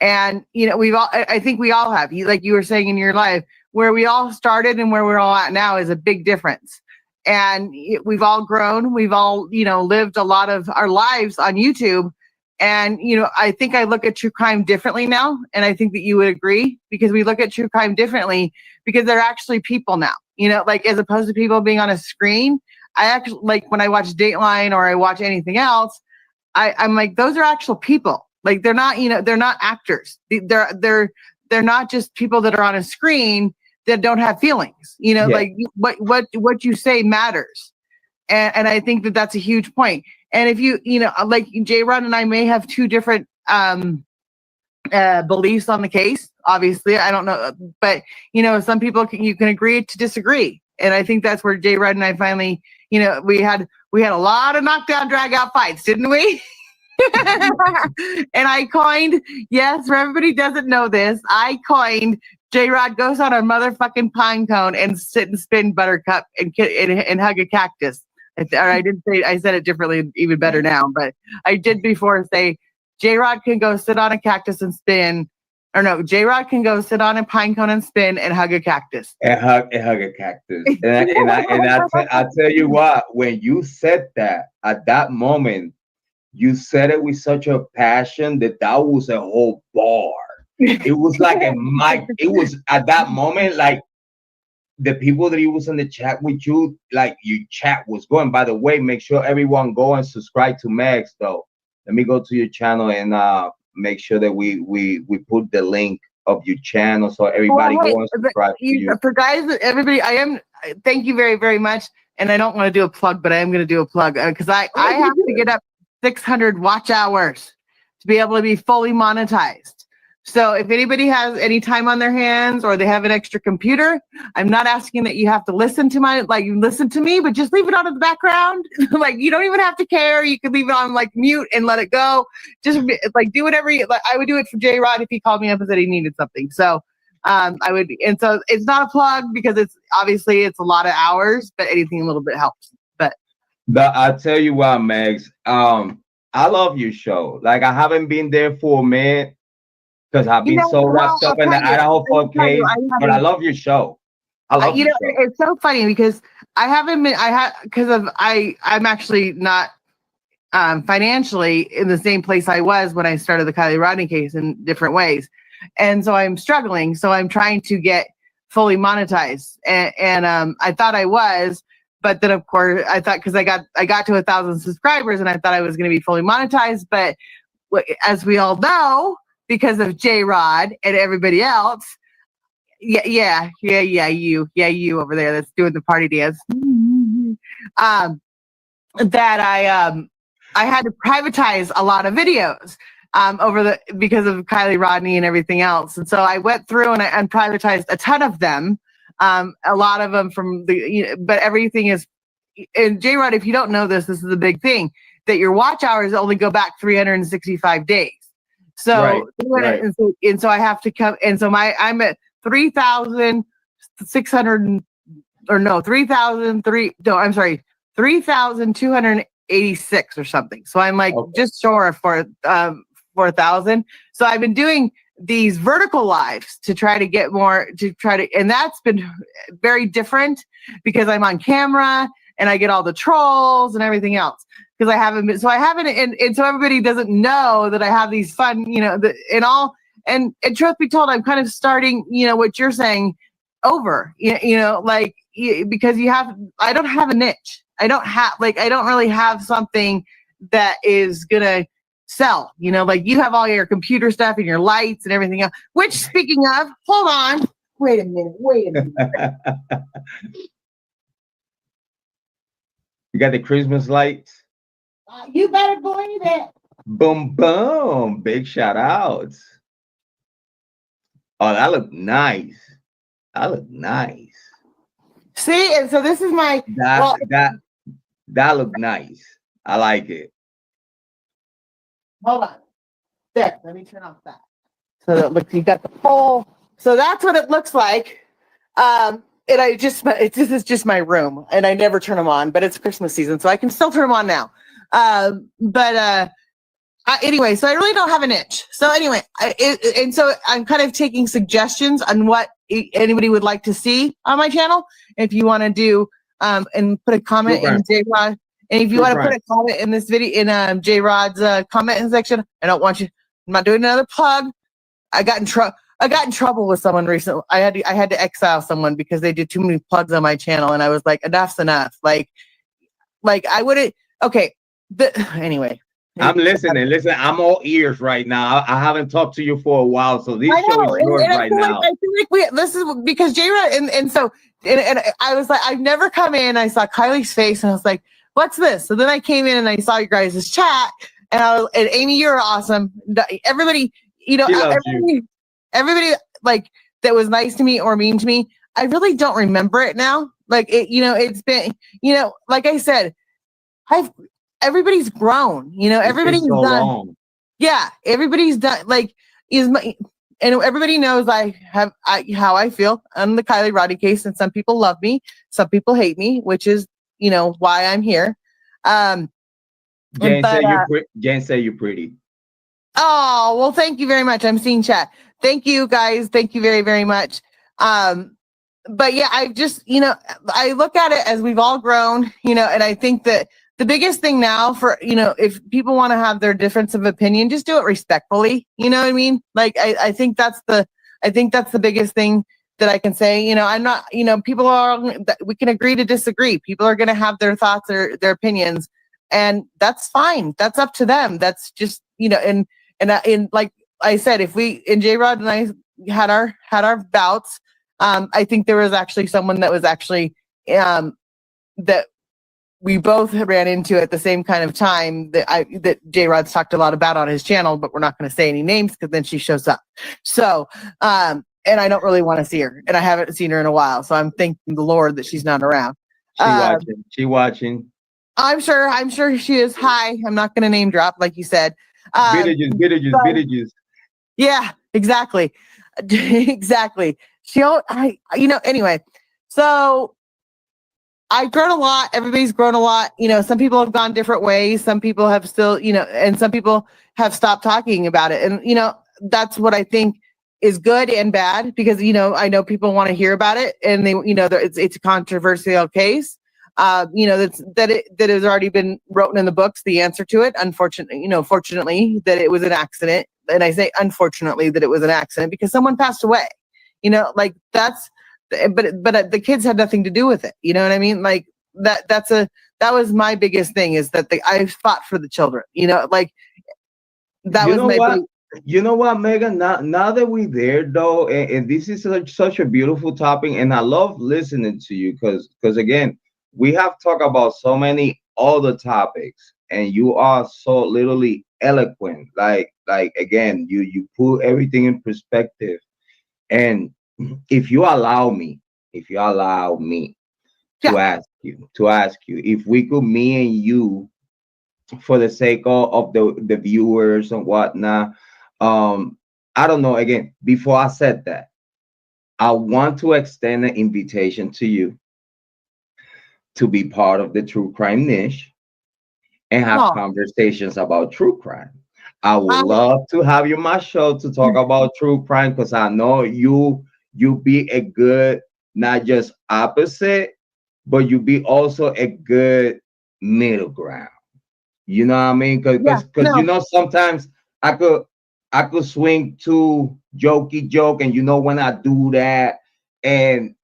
And, I think we all have. Like you were saying in your life, where we all started and where we're all at now is a big difference. And we've all grown. We've all, lived a lot of our lives on YouTube. And, I think I look at true crime differently now. And I think that you would agree, because we look at true crime differently because they're actually people now, like as opposed to people being on a screen. I actually like when I watch Dateline or I watch anything else, I'm like, those are actual people. Like they're not, they're not actors. They're not just people that are on a screen that don't have feelings. Like what you say matters. And I think that that's a huge point. And if like Jrod and I may have two different beliefs on the case. Obviously, I don't know, but some people you can agree to disagree. And I think that's where Jrod and I finally, we had a lot of knockdown, drag out fights, didn't we? And I coined, yes, for everybody doesn't know this, I coined Jrod goes on a motherfucking pine cone and sit and spin buttercup and hug a cactus. I didn't say, I said it differently, even better now, but I did before say Jrod can go sit on a cactus and spin, or no, Jrod can go sit on a pine cone and spin and hug a cactus.
And hug a cactus. I tell you what, when you said that, at that moment, you said it with such a passion that was a whole bar. It was like a mic. It was at that moment, like the people that he was in the chat with you, like your chat was going. By the way, make sure everyone go and subscribe to Megs though. Let me go to your channel and make sure that we put the link of your channel so everybody go and subscribe to you.
For guys, everybody, thank you very, very much. And I don't want to do a plug, but I am going to do a plug because I have to get up 600 watch hours to be able to be fully monetized. So if anybody has any time on their hands or they have an extra computer, I'm not asking that you have to listen to me, but just leave it on in the background. Like you don't even have to care. You could leave it on like mute and let it go. Just like do whatever I would do it for Jrod if he called me up and said he needed something. So I would, and so it's not a plug because it's a lot of hours, but anything a little bit helps. But
I tell you what, Megs, I love your show. Like I haven't been there for a minute because I've been so wrapped up in the Idaho Fun case, but I love your show. I love your show.
It's so funny because I'm actually not financially in the same place I was when I started the KIELY Rodney case in different ways. And so I'm struggling. So I'm trying to get fully monetized. And I thought I was, but then of course I thought, because I got to 1,000 subscribers and I thought I was going to be fully monetized. But as we all know, because of Jrod and everybody else, you over there that's doing the party dance, that I had to privatize a lot of videos because of KIELY Rodney and everything else. And so I went through and I unprivatized a ton of them, a lot of them from but everything is, and Jrod, if you don't know this is the big thing, that your watch hours only go back 365 days. So, right. And so I have to come, and so I'm at 3,286 or something. So I'm like just short for 4,000. So I've been doing these vertical lives to try to get more, and that's been very different because I'm on camera and I get all the trolls and everything else. Because I haven't, and so everybody doesn't know that I have these fun, and truth be told, I'm kind of starting, what you're saying over, because I don't have a niche. I don't really have something that is gonna sell, like you have all your computer stuff and your lights and everything else, which speaking of, hold on, wait a minute.
You got the Christmas lights?
You better believe it.
Boom, boom. Big shout outs. Oh, that looked nice.
See, and so this is my
that looked nice. I like it.
Hold on. There, let me turn off that. So that looks, you got the pole. So that's what it looks like. And this is just my room, and I never turn them on, but it's Christmas season, so I can still turn them on now. Anyway, so I really don't have an itch. So anyway, and so I'm kind of taking suggestions on what anybody would like to see on my channel. If you want to do, and put a comment in Jrod, and if you want to put a comment in this video, in Jrod's comment section, I'm not doing another plug. I got in trouble with someone recently. I had to exile someone because they did too many plugs on my channel, and I was like, enough's enough. Like, like I wouldn't. Okay, anyway.
I'm listening. Listen, I'm all ears right now. I haven't talked to you for a while, so this
I
show
know,
is yours
and
right now.
I feel like this is because Jrod and so and I was like, I've never come in. I saw Kylie's face, and I was like, "What's this?" So then I came in and I saw you guys' chat, and Amy, you're awesome. Everybody,
She loves you.
everybody like that was nice to me or mean to me. I really don't remember it now. Like it, it's been, like I said, everybody's grown.
It's been
Everybody's
so
done.
long.
Yeah, everybody's done. Like and everybody knows how I feel on the Kylie Rodney case, and some people love me, some people hate me, which is why I'm here.
Jane say you're pretty.
Oh, well, thank you very much. I'm seeing chat. Thank you guys. Thank you very, very much. But yeah, I just, I look at it as we've all grown, and I think that the biggest thing now for, if people want to have their difference of opinion, just do it respectfully. You know what I mean? Like, I think that's the biggest thing that I can say. I'm not, people we can agree to disagree. People are going to have their thoughts or their opinions, and that's fine. That's up to them. That's just, and like I said, if Jrod and I had our bouts, I think there was actually someone that was actually that we both ran into at the same kind of time that Jrod's talked a lot about on his channel, but we're not going to say any names because then she shows up. So, and I don't really want to see her, and I haven't seen her in a while. So I'm thanking the Lord that she's not around.
She watching.
I'm sure she is. Hi, I'm not going to name drop like you said.
Villages.
Yeah, exactly. Exactly. Anyway, so I've grown a lot. Everybody's grown a lot. Some people have gone different ways. Some people have still, and some people have stopped talking about it. And, that's what I think is good and bad because, I know people want to hear about it and they, it's a controversial case. That has already been written in the books, the answer to it. Fortunately that it was an accident. And I say, unfortunately, that it was an accident because someone passed away, like that's, but the kids had nothing to do with it. You know what I mean? Like that was my biggest thing is that I fought for the children, like that was my
You know what, Megan? Now that we're there, though, and this is such a beautiful topic, and I love listening to you because again, we have talked about so many other topics, and you are so literally eloquent. Like again, you put everything in perspective. And if you allow me to ask you, if we could, me and you, for the sake of the viewers and whatnot, I don't know. Again, before I said that, I want to extend an invitation to you to be part of the true crime niche and have conversations about true crime. I would love to have you on my show to talk about true crime because I know you be a good, not just opposite, but you be also a good middle ground. You know what I mean? Because sometimes I could swing to jokey joke, and when I do that, and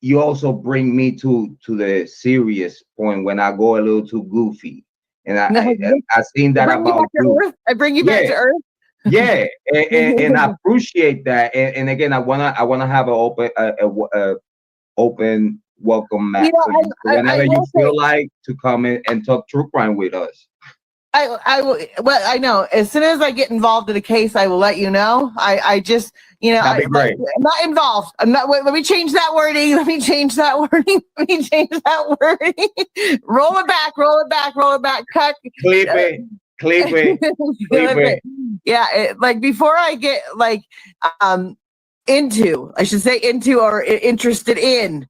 you also bring me to the serious point when I go a little too goofy. And I seen that about you.
I bring you back to earth.
Yeah, and I appreciate that. And again, I wanna have an open welcome mat whenever you feel like to come in and talk true crime with us.
I will. Well, I know. As soon as I get involved in a case, I will let you know. I just,
That'd be great.
I'm not involved. I'm not. Let me change that wording. Let me change that wording. Roll it back. Cut.
Clip it.
Yeah. Like before I get into, I should say into or interested in.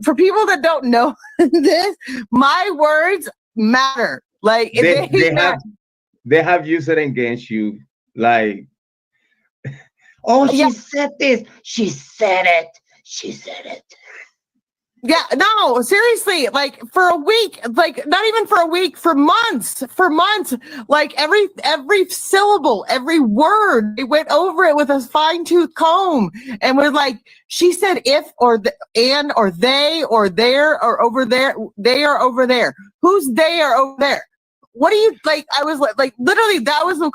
For people that don't know this, my words matter. Like
they have used it against you. Like, oh, she said this. She said it.
Yeah, no, seriously, like for a week, like not even for a week, for months, like every syllable, every word, they went over it with a fine tooth comb, and we're like, she said if or and or they or there or over there, they are over there. Who's they are over there? What do you like? I was like literally, that was the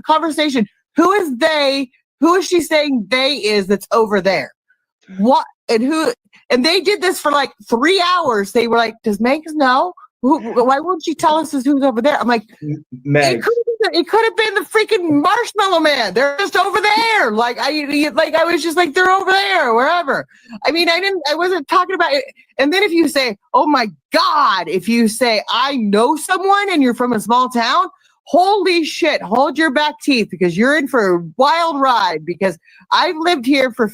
conversation. Who is they? Who is she saying they is that's over there? What and who? And they did this for like 3 hours. They were like, does Megs know? Why won't she tell us who's over there? I'm like,
Meg,
it could have been the freaking Marshmallow Man. They're just over there. Like I was just like, they're over there, wherever. I mean, I wasn't talking about it. And then if you say, oh my God, if you say, I know someone and you're from a small town, holy shit, hold your back teeth because you're in for a wild ride because I lived here for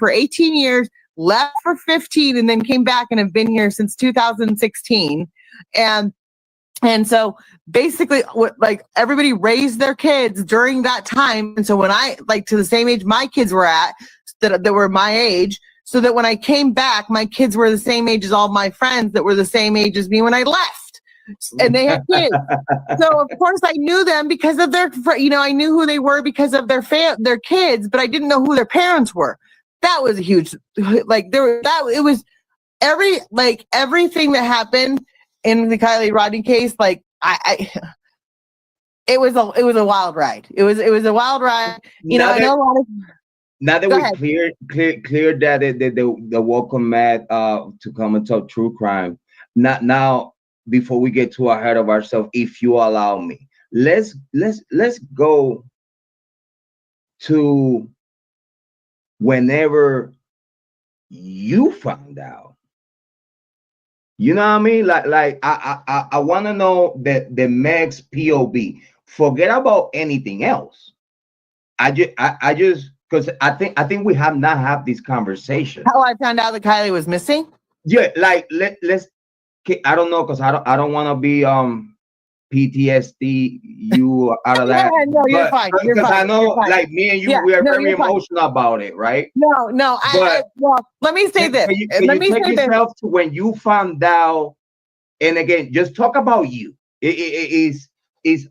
18 years. Left for 15 and then came back and have been here since 2016. And so basically what like everybody raised their kids during that time. And so when I like to the same age my kids were at that were my age, so that when I came back, my kids were the same age as all my friends that were the same age as me when I left. And they had kids. So of course I knew them because of their, I knew who they were because of their kids, but I didn't know who their parents were. That was a huge, it was everything that happened in the KIELY Rodney case. Like it was a wild ride. It was a wild ride. I know a lot of.
Now that we clear that the welcome mat to come and talk true crime. Now before we get too ahead of ourselves, if you allow me, let's go to whenever you found out. You know what I mean? Like I want to know the Meg's POV. Forget about anything else. I just because I think we have not had this conversation.
How I found out that Kylie was missing?
Yeah, like let's I don't know because I don't want to be PTSD you out of that.
Yeah, no, you're fine.
Because I know, like me and you, we are very emotional about it, right?
No. Well, let me say this.
Let me take yourself to when you found out, and again, just talk about you. It's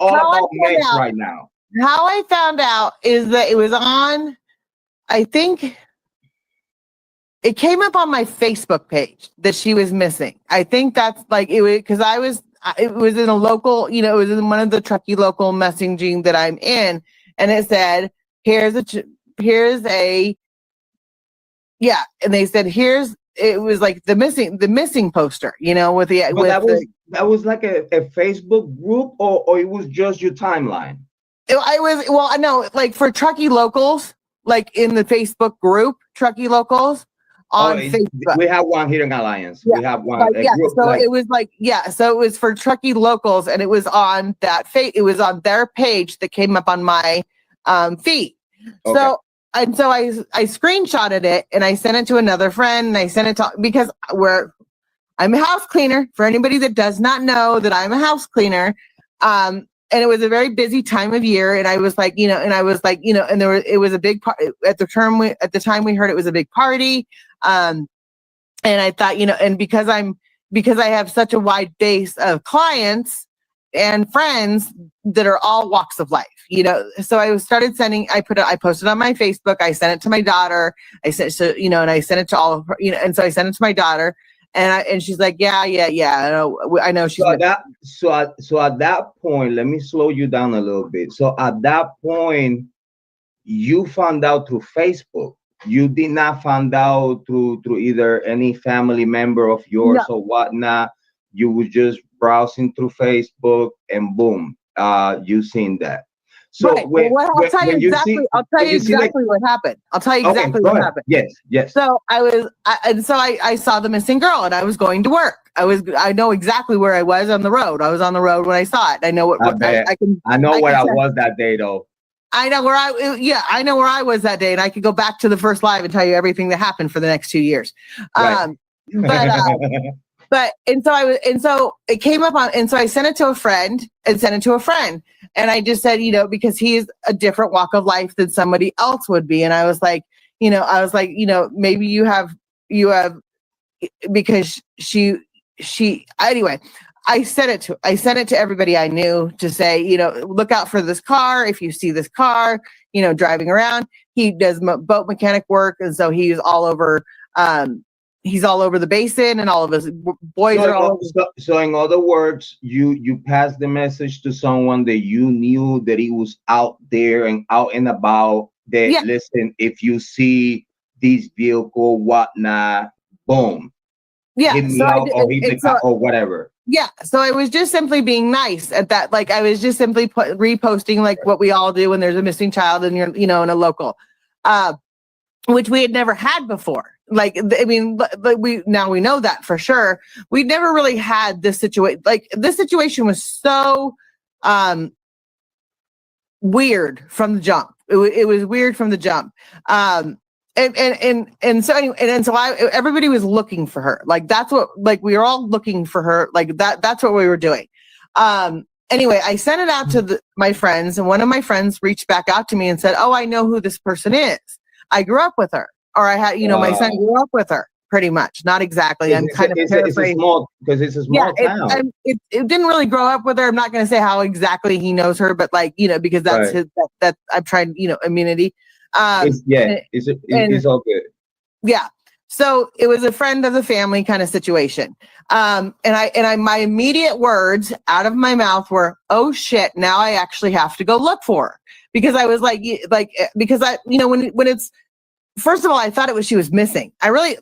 all about Megs right now.
How I found out is that it was on. I think it came up on my Facebook page that she was missing. I think that's like it was because it was in a local, it was in one of the Truckee local messaging that I'm in. And it said, and they said, it was like the missing poster, with the,
that was like a Facebook group or it was just your timeline.
I know, like for Truckee locals, like in the Facebook group, Truckee locals, on Facebook.
We have one here in Alliance. Yeah. We have one.
So it was for Truckee locals, and it was on that it was on their page that came up on my feed. Okay. So I screenshotted it and I sent it to another friend, and I sent it to because I'm a house cleaner. For anybody that does not know that I'm a house cleaner, and it was a very busy time of year, and I was like, and it was a big part at the time we heard it was a big party. And I thought, and because I have such a wide base of clients and friends that are all walks of life, so I started sending, I posted on my Facebook, I sent it to my daughter, and I sent it to all of her, and so I sent it to my daughter, and she's like, yeah, I know she's
so at that point, let me slow you down a little bit. So at that point, you found out through Facebook. You did not find out through either any family member of yours or whatnot. You were just browsing through Facebook, and boom, you seen that. So
I'll tell you exactly what happened. I'll tell you exactly what happened.
Yes.
So I saw the missing girl, and I was going to work. I know exactly where I was on the road. I was on the road when I saw it. I know what
I know where I was that day though.
I know where I was that day, and I could go back to the first live and tell you everything that happened for the next 2 years. Right. So it came up on, and so I sent it to a friend, and I just said, because he's a different walk of life than somebody else would be, and I was like, maybe you have because she anyway, I sent it to everybody I knew to say, look out for this car. If you see this car, driving around, he does boat mechanic work. And so he's all over the basin, and all of his boys are all over.
So in other words, you passed the message to someone that you knew that he was out there and out and about, that listen, if you see this vehicle, whatnot, boom.
Yeah.
Hit me out or hit the car or whatever.
Yeah. So I was just simply being nice at that. Like, I was just simply reposting like what we all do when there's a missing child and you're, in a local, which we had never had before. Like, I mean, we know that for sure. We never really had this situation. Like, this situation was so weird from the jump. It was weird from the jump. And so anyway, and so everybody was looking for her. Like, that's what, like, we were all looking for her. Like that's what we were doing. Anyway, I sent it out to my friends, and one of my friends reached back out to me and said, "Oh, I know who this person is. I grew up with her." Or I had, my son grew up with her, pretty much. Not exactly. I'm kind of paraphrasing.
Because it's a small town.
It didn't really grow up with her. I'm not going to say how exactly he knows her, but like, because that's his, that I've tried, immunity.
It's all good.
Yeah. So it was a friend of the family kind of situation. And my immediate words out of my mouth were, "Oh shit, now I actually have to go look for her." Because I was because when it's, first of all, I thought she was missing. I really,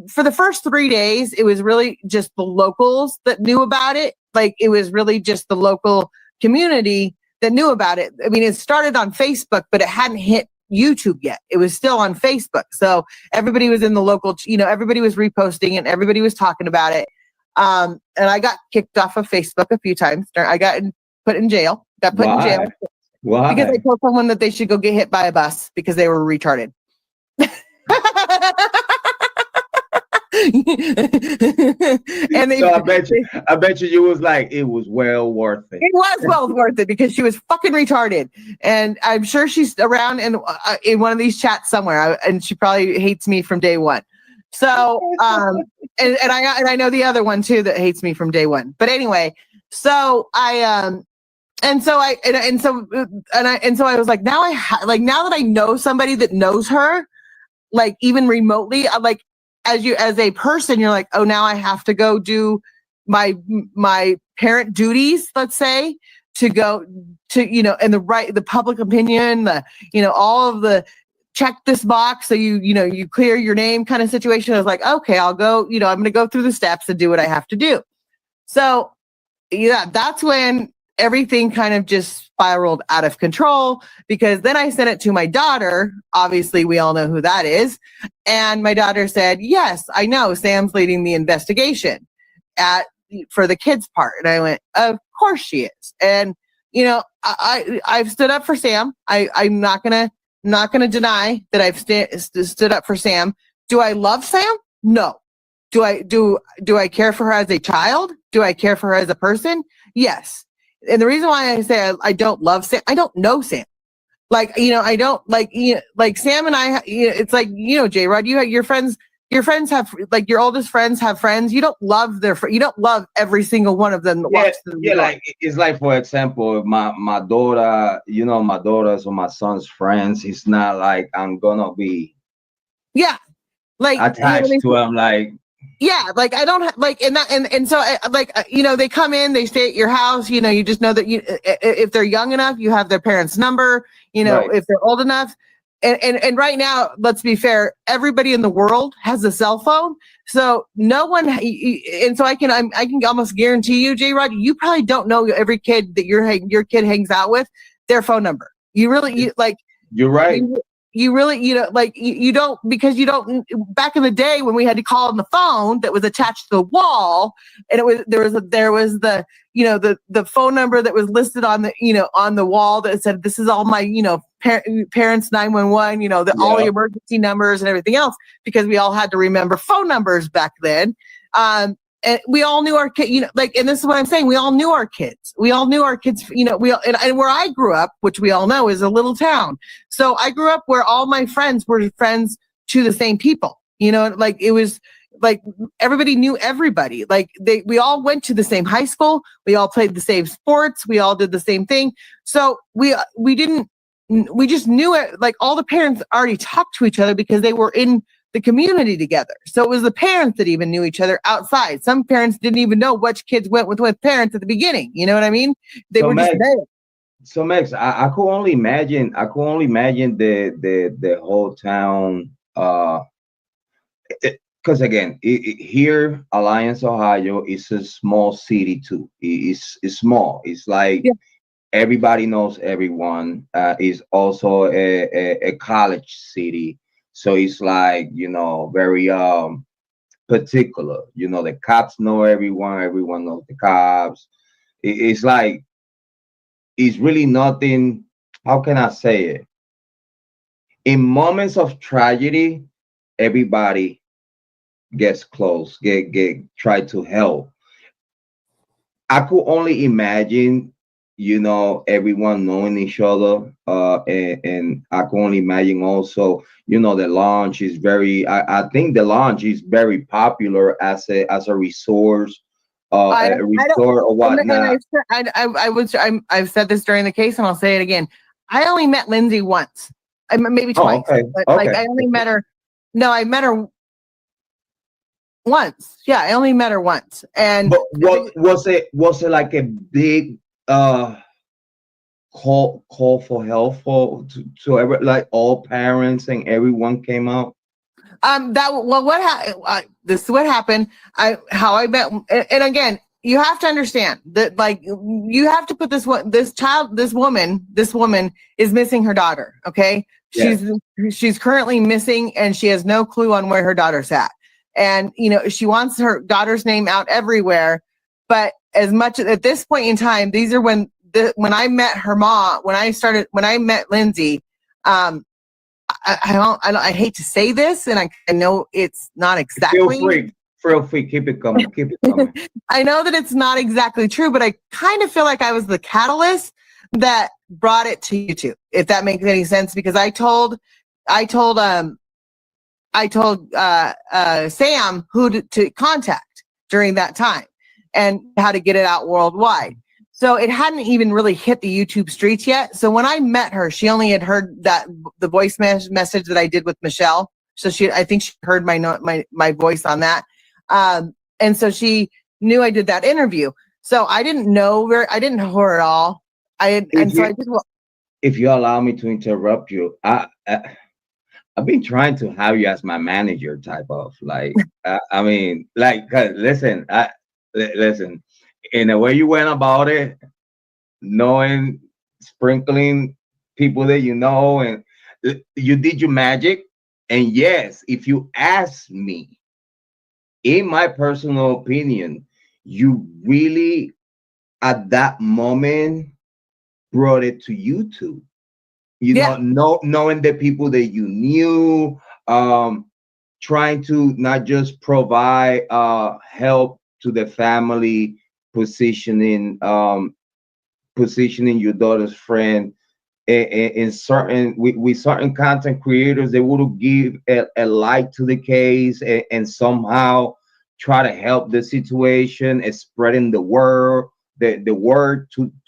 for the first 3 days, it was really just the locals that knew about it. Like, it was really just the local community that knew about it. I mean, it started on Facebook, but it hadn't hit YouTube yet. It was still on Facebook. So everybody was in the local, everybody was reposting it. Everybody was talking about it. And I got kicked off of Facebook a few times. I got put in jail. Got put in jail.
Why?
Because I told someone that they should go get hit by a bus because they were retarded. And
so I bet you was like, it was well worth it.
It was well worth it because she was fucking retarded, and I'm sure she's around in one of these chats somewhere, and she probably hates me from day one. So and I know the other one too that hates me from day one. But anyway, so I was like, now now that I know somebody that knows her, like even remotely, like as a person, you're like, oh, now I have to go do my parent duties, let's say, to go to, and the public opinion, all of the check this box. So you clear your name kind of situation. I was like, okay, I'll go, I'm going to go through the steps and do what I have to do. So yeah, that's when everything kind of just spiraled out of control, because then I sent it to my daughter. Obviously, we all know who that is. And my daughter said, "Yes, I know. Sam's leading the investigation for the kids part." And I went, "Of course she is." And, I've stood up for Sam. I'm not going to deny that I've stood up for Sam. Do I love Sam? No. Do I care for her as a child? Do I care for her as a person? Yes. And the reason why I say I don't love Sam, I don't know Sam. Like, I don't like Sam and I, it's like, Jrod, you have your friends have, like, your oldest friends have friends. You don't love you don't love every single one of them.
Like, it's like, for example, my daughter, my daughter's or my son's friends. It's not like I'm gonna be attached to them. Like,
yeah, like I don't and so they come in, they stay at your house. You just know that if they're young enough, you have their parents' number. Right. If they're old enough, and right now, let's be fair, everybody in the world has a cell phone, so no one. And so I can almost guarantee you, Jrod, you probably don't know every kid that your kid hangs out with, their phone number. You're right. You really, you don't, because you don't, back in the day when we had to call on the phone that was attached to the wall, and there was the phone number that was listed on the wall that said, this is all my, parents 911, all the emergency numbers and everything else, because we all had to remember phone numbers back then. And we all knew our kid, and this is what I'm saying. We all knew our kids. And where I grew up, which we all know is a little town. So I grew up where all my friends were friends to the same people, it was, like everybody knew everybody. Like we all went to the same high school. We all played the same sports. We all did the same thing. So we just knew it. Like all the parents already talked to each other because they were in the community together. So it was the parents that even knew each other outside. Some parents didn't even know which kids went with parents at the beginning. You know what I mean? They were just there.
So Max, I could only imagine. I could only imagine the whole town. Because again, here, Alliance, Ohio, is a small city too. It's small. It's like everybody knows everyone. It's also a college city, so it's like, you know, very particular. You know, the cops know everyone. Everyone knows the cops. It's like, it's really nothing. How can I say it? In moments of tragedy, everybody gets close, get try to help. I could only imagine, you know, everyone knowing each other, and I can only imagine also, you know, the launch is very. I think the launch is very popular as a resource, a resort or whatnot.
I've said this during the case, and I'll say it again. I only met Lindsay once, maybe twice.
Okay.
But
Okay.
like I only met her. No, I met her once. Yeah, I only met her once. And
But what was it? Was it like a big call for help to every, like all parents and everyone came out?
This is what happened. How I met, and again, you have to understand that, like, you have to put this woman is missing her daughter. Okay, she's currently missing, and she has no clue on where her daughter's at. And you know, she wants her daughter's name out everywhere. But as much at this point in time, these are when I met her mom, when I met Lindsay. I hate to say this, and I know it's not exactly.
Feel free. Keep it coming. Keep it coming.
I know that it's not exactly true, but I kind of feel like I was the catalyst that brought it to YouTube, if that makes any sense. Because I told Sam who to contact during that time and how to get it out worldwide. So it hadn't even really hit the YouTube streets yet. So when I met her, she only had heard the voice message that I did with Michelle. So I think she heard my voice on that. And so she knew I did that interview. So I didn't know her at all.
If you allow me to interrupt you, I've been trying to have you as my manager, type of like. I mean, like, 'cause listen, listen. In the way you went about it, knowing, sprinkling people that you know, and you did your magic. And yes, if you ask me, in my personal opinion, you really, at that moment, brought it to YouTube. You know, knowing the people that you knew, trying to not just provide help to the family, positioning your daughter's friend in certain with certain content creators. They would give a light to the case, and somehow try to help the situation and spreading the word to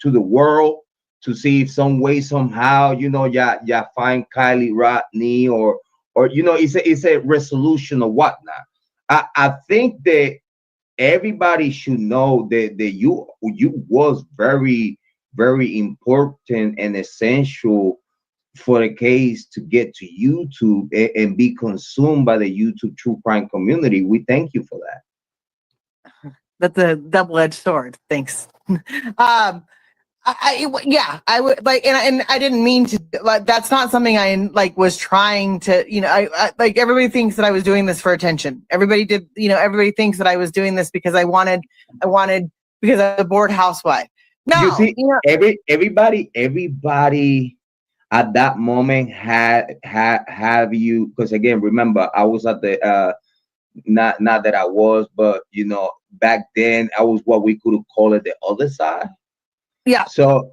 the world, to see if some way, somehow, you know, find KIELY Rodnி, or you know, it's a resolution or whatnot. I think that everybody should know that you was very, very important and essential for the case to get to YouTube and be consumed by the YouTube true crime community. We thank you for that.
That's a double-edged sword. Thanks. I would like, and I didn't mean to, like, that's not something I like was trying to, you know, I like, everybody thinks that I was doing this for attention. Everybody thinks that I was doing this because I wanted because I'm a bored housewife. No,
you see, everybody at that moment have you, because again, remember, I was at the not that I was, but you know, back then I was what we could call it the other side.
Yeah.
So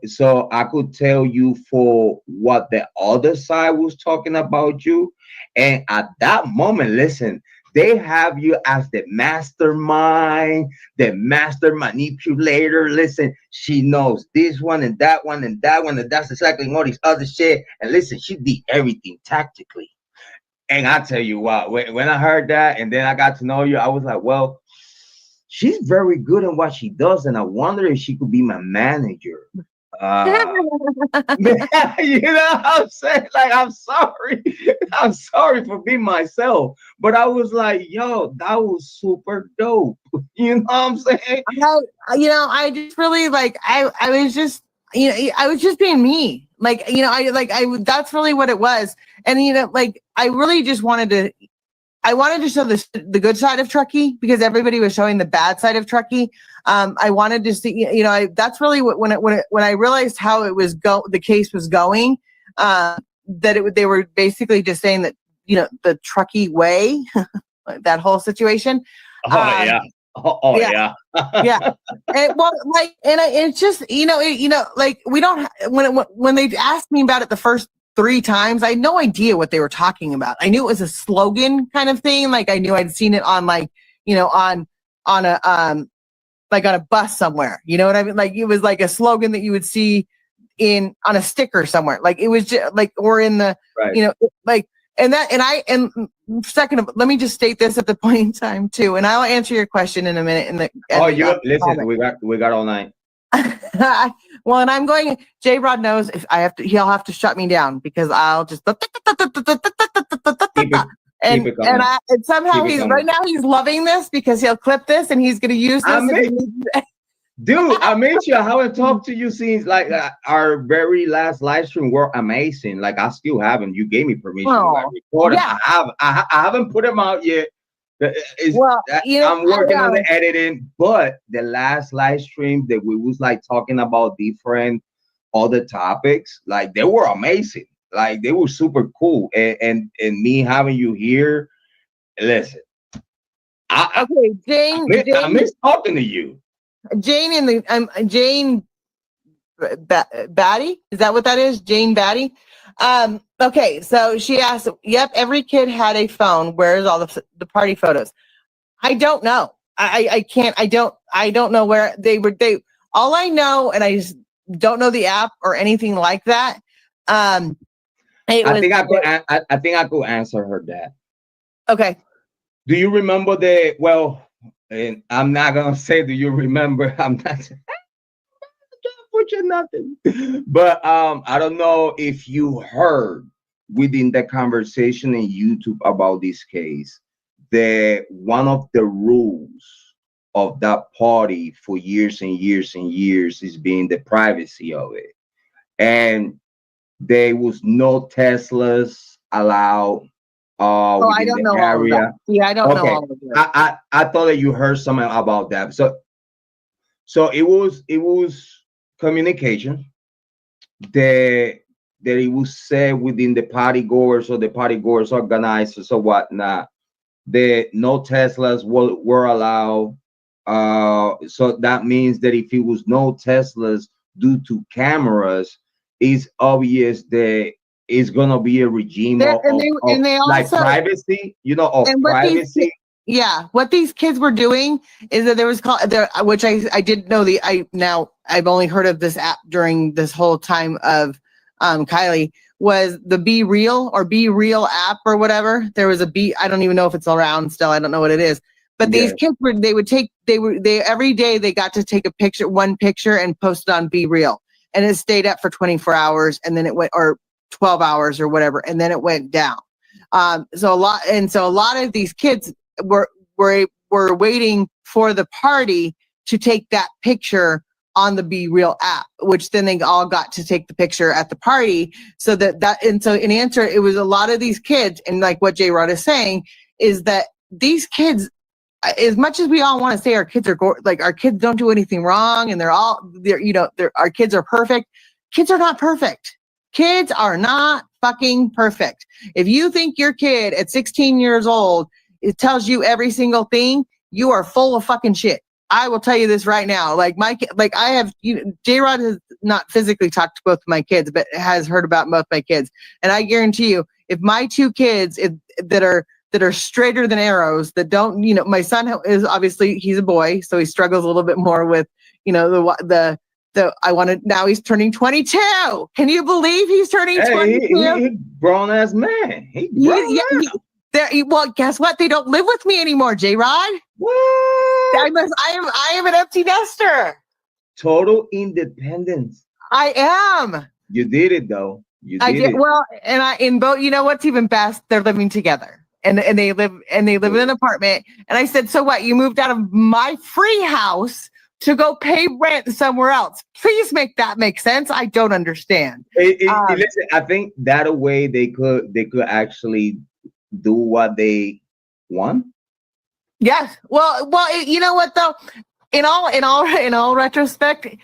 I could tell you for what the other side was talking about you. And at that moment, listen, they have you as the mastermind, the master manipulator. Listen, she knows this one and that one and that one, and that's exactly all this other shit. And listen, she did everything tactically. And I tell you what, when I heard that and then I got to know you, I was like, well, she's very good at what she does, and I wonder if she could be my manager. You know what I'm saying? Like, I'm sorry for being myself, but I was like, yo, that was super dope. You know what I'm saying?
I just really like, I was just, I was just being me. Like, that's really what it was. And, like, I really just wanted to show the good side of Truckee, because everybody was showing the bad side of Truckee. I wanted to see, that's really what, when I realized how it was the case was going, they were basically just saying that, the Truckee way, that whole situation.
Yeah. Yeah.
Yeah. And, well, like, and it's just, like, we don't, when they asked me about it the first 3 times, I had no idea what they were talking about. I knew it was a slogan kind of thing. Like, I knew I'd seen it on, like, on a, like on a bus somewhere, you know what I mean? Like, it was like a slogan that you would see on a sticker somewhere. Like, it was just like, or in the,
right.
Like, second, let me just state this at the point in time too. And I'll answer your question in a minute.
Listen, we got all night.
Well, and I'm going, Jrod knows if he'll have to shut me down, because I'll just and somehow right now he's loving this, because he'll clip this and he's going to use this.
Dude, I made sure I haven't talked to you since like our very last live stream were amazing. Like, I still haven't. You gave me permission to record them. I haven't put them out yet. I'm working on the editing, but the last live stream that we was like talking about different other topics, like, they were amazing. Like, they were super cool. And me having you here, listen.
Jane,
I miss talking to you.
Jane Jane Batty, is that what that is? Jane Batty. Okay, so she asked, yep, every kid had a phone. Where's all the party photos? I don't know. I don't know where they were. All I know, and I just don't know the app or anything like that. I
think I could answer her that.
Okay.
Do you remember and I'm not gonna say, do you remember? I'm not put you nothing. But I don't know if you heard within the conversation in YouTube about this case, that one of the rules of that party for years and years and years is being the privacy of it. And there was no Teslas allowed
I don't know all of that. Yeah, I don't know all of that.
I thought that you heard something about that. So it was communication that it was said within the party goers or the party goers organizers or whatnot, that no Teslas were allowed. So that means that if it was no Teslas due to cameras, it's obvious that it's gonna be a regime of like privacy, of privacy.
What these kids were doing is that there was which I didn't know I've only heard of this app during this whole time of KIELY, was the Be Real app or whatever. There was I don't even know if it's around still. I don't know what it is. But these kids every day they got to take one picture and post it on Be Real, and it stayed up for 24 hours, and then it went, or 12 hours or whatever, and then it went down. So a lot of these kids were waiting for the party to take that picture on the Be Real app, which then they all got to take the picture at the party. So in answer, it was a lot of these kids, and like what Jrod is saying is that these kids, as much as we all want to say our kids are our kids don't do anything wrong, and our kids are perfect. Kids are not perfect. Kids are not fucking perfect. If you think your kid at 16 years old, it tells you every single thing, you are full of fucking shit. I will tell you this right now. Like I have, Jrod has not physically talked to both of my kids, but has heard about both my kids. And I guarantee you, if my 2 kids that are that are straighter than arrows, that don't, my son is obviously, he's a boy, so he struggles a little bit more with, now he's turning 22. Can you believe he's turning 22?
He grown ass man. He grown
well, guess what? They don't live with me anymore, Jrod.
What?
I am an empty nester.
Total independence.
I am.
You did it though.
I did. Well, and in both, what's even best? They're living together, and they live in an apartment. And I said, so what? You moved out of my free house to go pay rent somewhere else. Please make that make sense. I don't understand.
Listen, I think that way they could actually do what they want.
Yes. Well, you know what though? In all retrospect,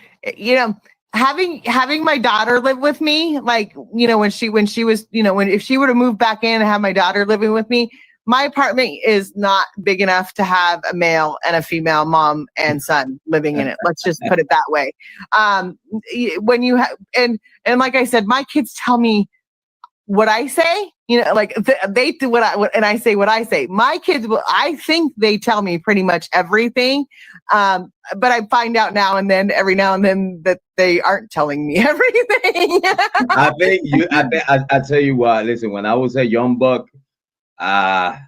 having my daughter live with me, like, when she was, if she were to move back in and have my daughter living with me, my apartment is not big enough to have a male and a female mom and son living in it. Let's just put it that way. When you have, and like I said, my kids tell me what I say, like they do and I say what I say. My kids, I think they tell me pretty much everything. But I find out every now and then that they aren't telling me everything.
I tell you what, listen, when I was a young buck, I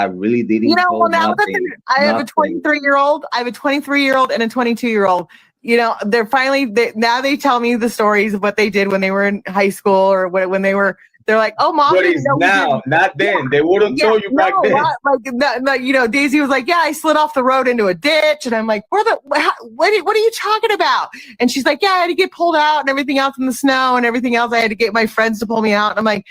really didn't know nothing.
I have a 23-year-old, and a 22-year-old. They're finally, now they tell me the stories of what they did when they were in high school or when they were, they're like, oh, mom.
But it's now, not then. Yeah, they wouldn't tell you back then.
Daisy was like, yeah, I slid off the road into a ditch. And I'm like, what are you talking about? And she's like, yeah, I had to get pulled out and everything else in the snow and everything else. I had to get my friends to pull me out. And I'm like,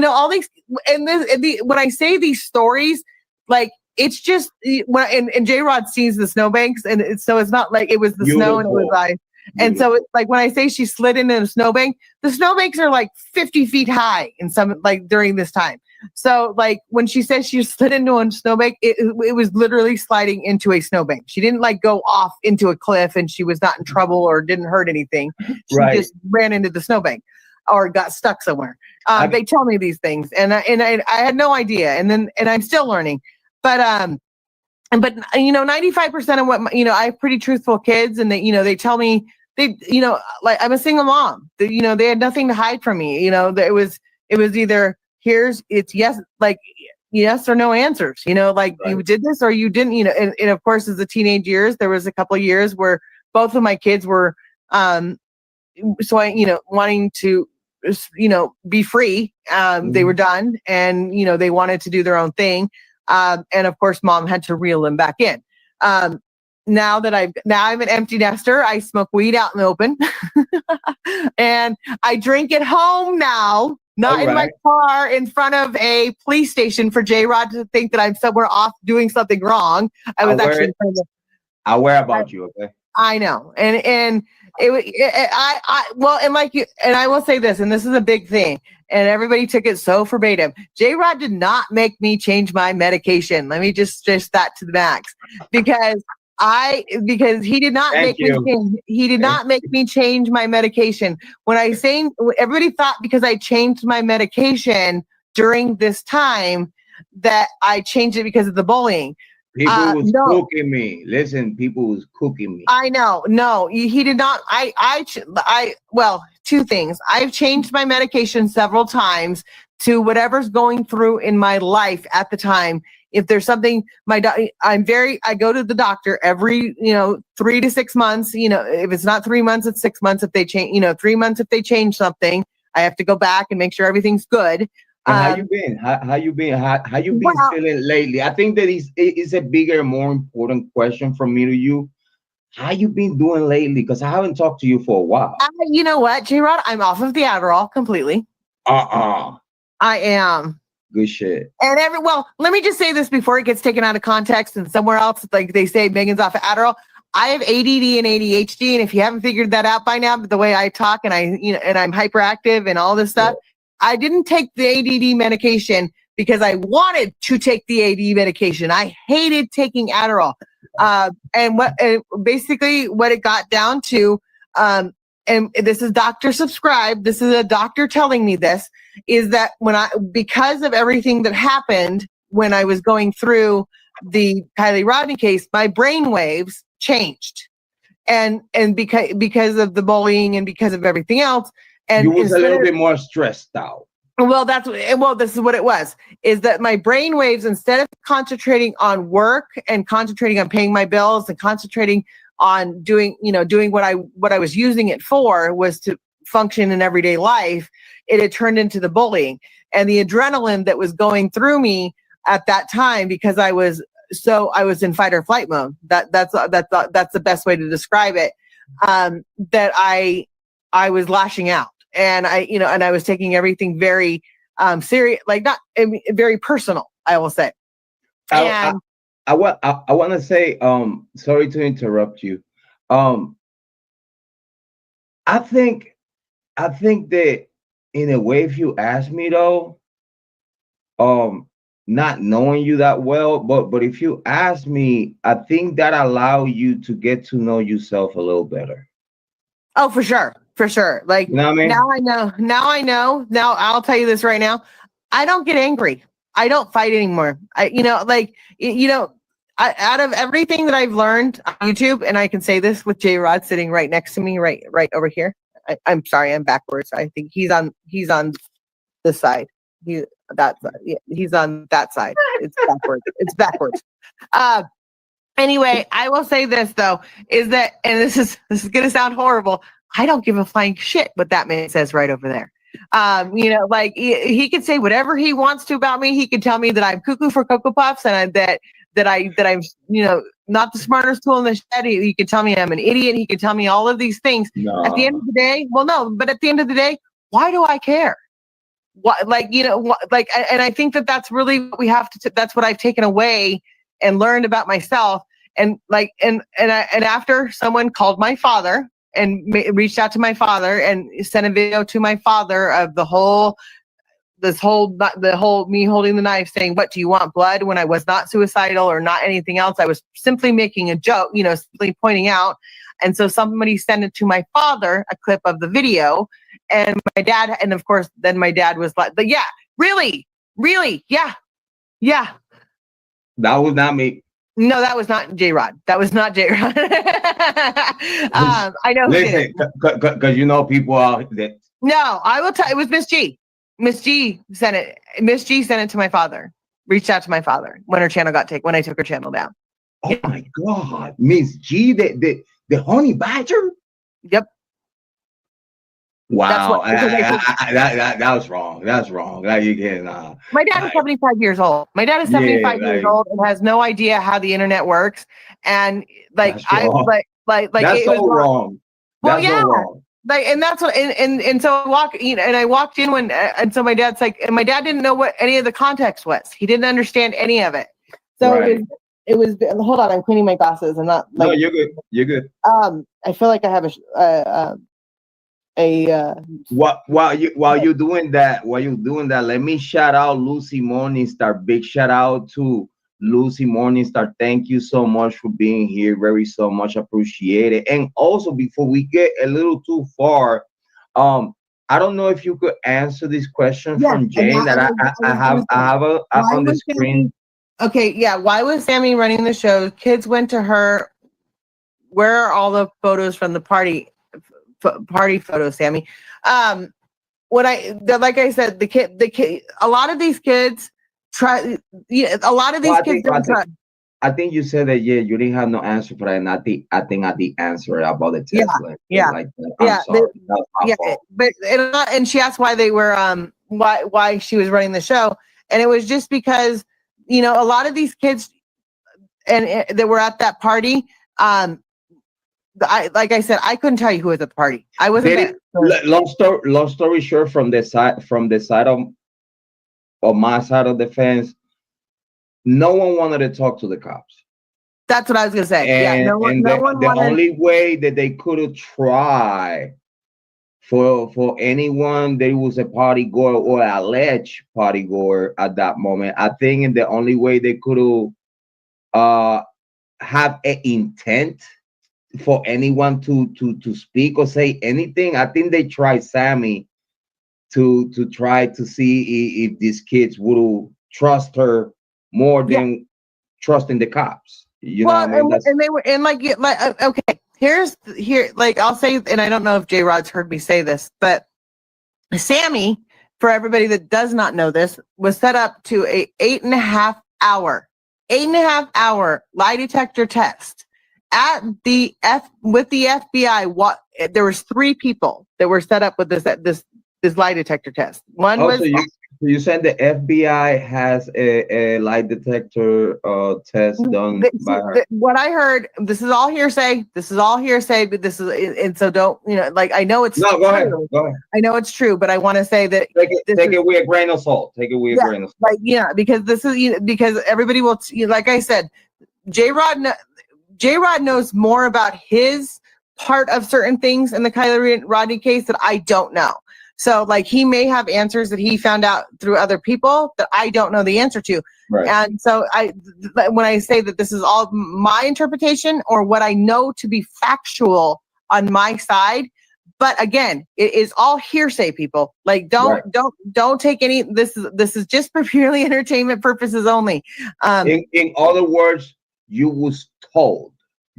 all these, when I say these stories, like, it's just, and Jrod sees the snowbanks, and so it's not like it was the snow and it was ice. And so it's like when I say she slid into a snowbank, the snowbanks are like 50 feet high in some, like during this time. So like when she says she slid into a snowbank, it was literally sliding into a snowbank. She didn't like go off into a cliff and she was not in trouble or didn't hurt anything. She just ran into the snowbank or got stuck somewhere. They tell me these things, and I had no idea. And I'm still learning, but 95% of what, I have pretty truthful kids, and they tell me, like I'm a single mom. They had nothing to hide from me. It was either it's yes, like yes or no answers. Like you did this or you didn't. And of course, as the teenage years, there was a couple of years where both of my kids were, so I, wanting to, be free. They were done, and they wanted to do their own thing. And of course, mom had to reel them back in. Now I'm an empty nester. I smoke weed out in the open, and I drink at home now, not in my car in front of a police station for Jrod to think that I'm somewhere off doing something wrong. I was actually.
I'll worry about you. Okay.
I know, and I will say this, and this is a big thing, and everybody took it so verbatim. Jrod did not make me change my medication. Let me just stress that to the max, because he did not make me change my medication. When I say, everybody thought because I changed my medication during this time that I changed it because of the bullying.
People was cooking me. Listen, people was cooking me.
I know. No, he did not. Well, two things. I've changed my medication several times to whatever's going through in my life at the time. If there's something, I go to the doctor every, 3 to 6 months. If it's not 3 months, it's 6 months. If they change, 3 months, if they change something, I have to go back and make sure everything's good.
How you been? How you been? How you been feeling lately? I think that is a bigger, more important question from me to you. How you been doing lately? Because I haven't talked to you for a while.
You know what, Jrod? I'm off of the Adderall completely. I am.
Good shit.
And let me just say this before it gets taken out of context and somewhere else, like they say Megan's off of Adderall. I have ADD and ADHD, and if you haven't figured that out by now, but the way I talk and and I'm hyperactive and all this stuff. I didn't take the ADD medication because I wanted to take the ADD medication. I hated taking Adderall. And basically what it got down to, and this is doctor subscribed, this is a doctor telling me this, is that because of everything that happened when I was going through the KIELY Rodney case, my brain waves changed. And because of the bullying and because of everything else. And
you was a little bit more stressed out.
Well, this is what it was, is that my brain waves, instead of concentrating on work and concentrating on paying my bills and concentrating on doing what I was using it for, was to function in everyday life, it had turned into the bullying and the adrenaline that was going through me at that time, because I was in fight or flight mode. That's the best way to describe it. That I was lashing out, and I was taking everything very serious, very personal, I will say.
I want to say, sorry to interrupt you. I think that, in a way, if you ask me though, not knowing you that well, but if you ask me, I think that allow you to get to know yourself a little better.
Oh, for sure. Like,
you know what I mean?
Now I know. Now I'll tell you this right now. I don't get angry. I don't fight anymore. Out of everything that I've learned on YouTube, and I can say this with Jrod sitting right next to me, right over here. I'm sorry, I'm backwards. I think he's on this side. He's on that side. It's backwards. It's backwards. Anyway, I will say this though, is that, and this is gonna sound horrible, I don't give a flying shit what that man says right over there. He can say whatever he wants to about me. He can tell me that I'm cuckoo for Cocoa Puffs, and that I'm not the smartest tool in the shed. He can tell me I'm an idiot. He can tell me all of these things.
No.
At the end of the day, but at the end of the day, why do I care? And I think that's really what we have to. That's what I've taken away and learned about myself. And after someone called my father and reached out to my father and sent a video to my father of the whole me holding the knife, saying, "What do you want, blood?" When I was not suicidal or not anything else. I was simply making a joke, simply pointing out. And so somebody sent it to my father, a clip of the video, and my dad, and of course, then my dad was like, "But yeah, really, yeah."
That was not me.
No, that was not Jrod. That was not Jrod. I know.
Listen, because people are that.
No, I will tell. It was Miss G. Miss G sent it. Miss G sent it to my father. Reached out to my father when her channel got taken. When I took her channel down.
Oh my God, Miss G, the honey badger.
Yep.
Wow, that was wrong. That's wrong. You can.
My dad is 75 years old. My dad is 75 years old and has no idea how the internet works. And that's
so wrong.
Well, yeah. So wrong. And that's what, and so I walked in when, and so my dad's like, and my dad didn't know what any of the context was. He didn't understand any of it. So right. It was, hold on, I'm cleaning my glasses. I'm not
no, you're good. You're good.
I feel like I have
while you're doing that, let me shout out Lucy Morningstar. Big shout out to Lucy Morningstar. Thank you so much for being here. Very so much appreciated. And also, before we get a little too far, I don't know if you could answer this question from Jane that I have on the screen.
Okay, yeah. Why was Sammy running the show? Kids went to her. Where are all the photos from the party photos, Sammy? Like I said, the kid, a lot of these kids try. Yeah, a lot of these kids don't try.
I think you said that. Yeah, you didn't have no answer for that, and I think I did answer about the Tesla.
Yeah,
like that.
And she asked why they were why she was running the show, and it was just because a lot of these kids that were at that party. Like I said, I couldn't tell you who was at the party. I wasn't there.
Long story short, from the side of my side of the fence, no one wanted to talk to the cops.
That's what I was gonna say.
And, the only way that they could have tried for anyone that was a party goer or alleged party goer at that moment, I think the only way they could have an intent for anyone to speak or say anything, I think they tried Sammy to try to see if these kids would trust her more than trusting the cops. You know what I mean?
And they were, and like, okay, here, like, I'll say, and I don't know if Jrod's heard me say this, but Sammy, for everybody that does not know this, was set up to a 8.5 hour lie detector test at with the FBI. There was 3 people that were set up with this lie detector test. One was.
So you said the FBI has a lie detector test done by her.
What I heard, this is all hearsay. But this is, and so don't, like, I know it's
no. Go ahead.
I know it's true, but I want to say that
take it with a grain of salt. Take it with a grain of salt.
Like, because this is because everybody will, like I said, Jrod knows more about his part of certain things in the KIELY Rodney case that I don't know. So, like, he may have answers that he found out through other people that I don't know the answer to.
Right.
And so when I say that this is all my interpretation or what I know to be factual on my side, but again, it is all hearsay, people. Like, don't take any, this is just for purely entertainment purposes only.
In other words, you was told.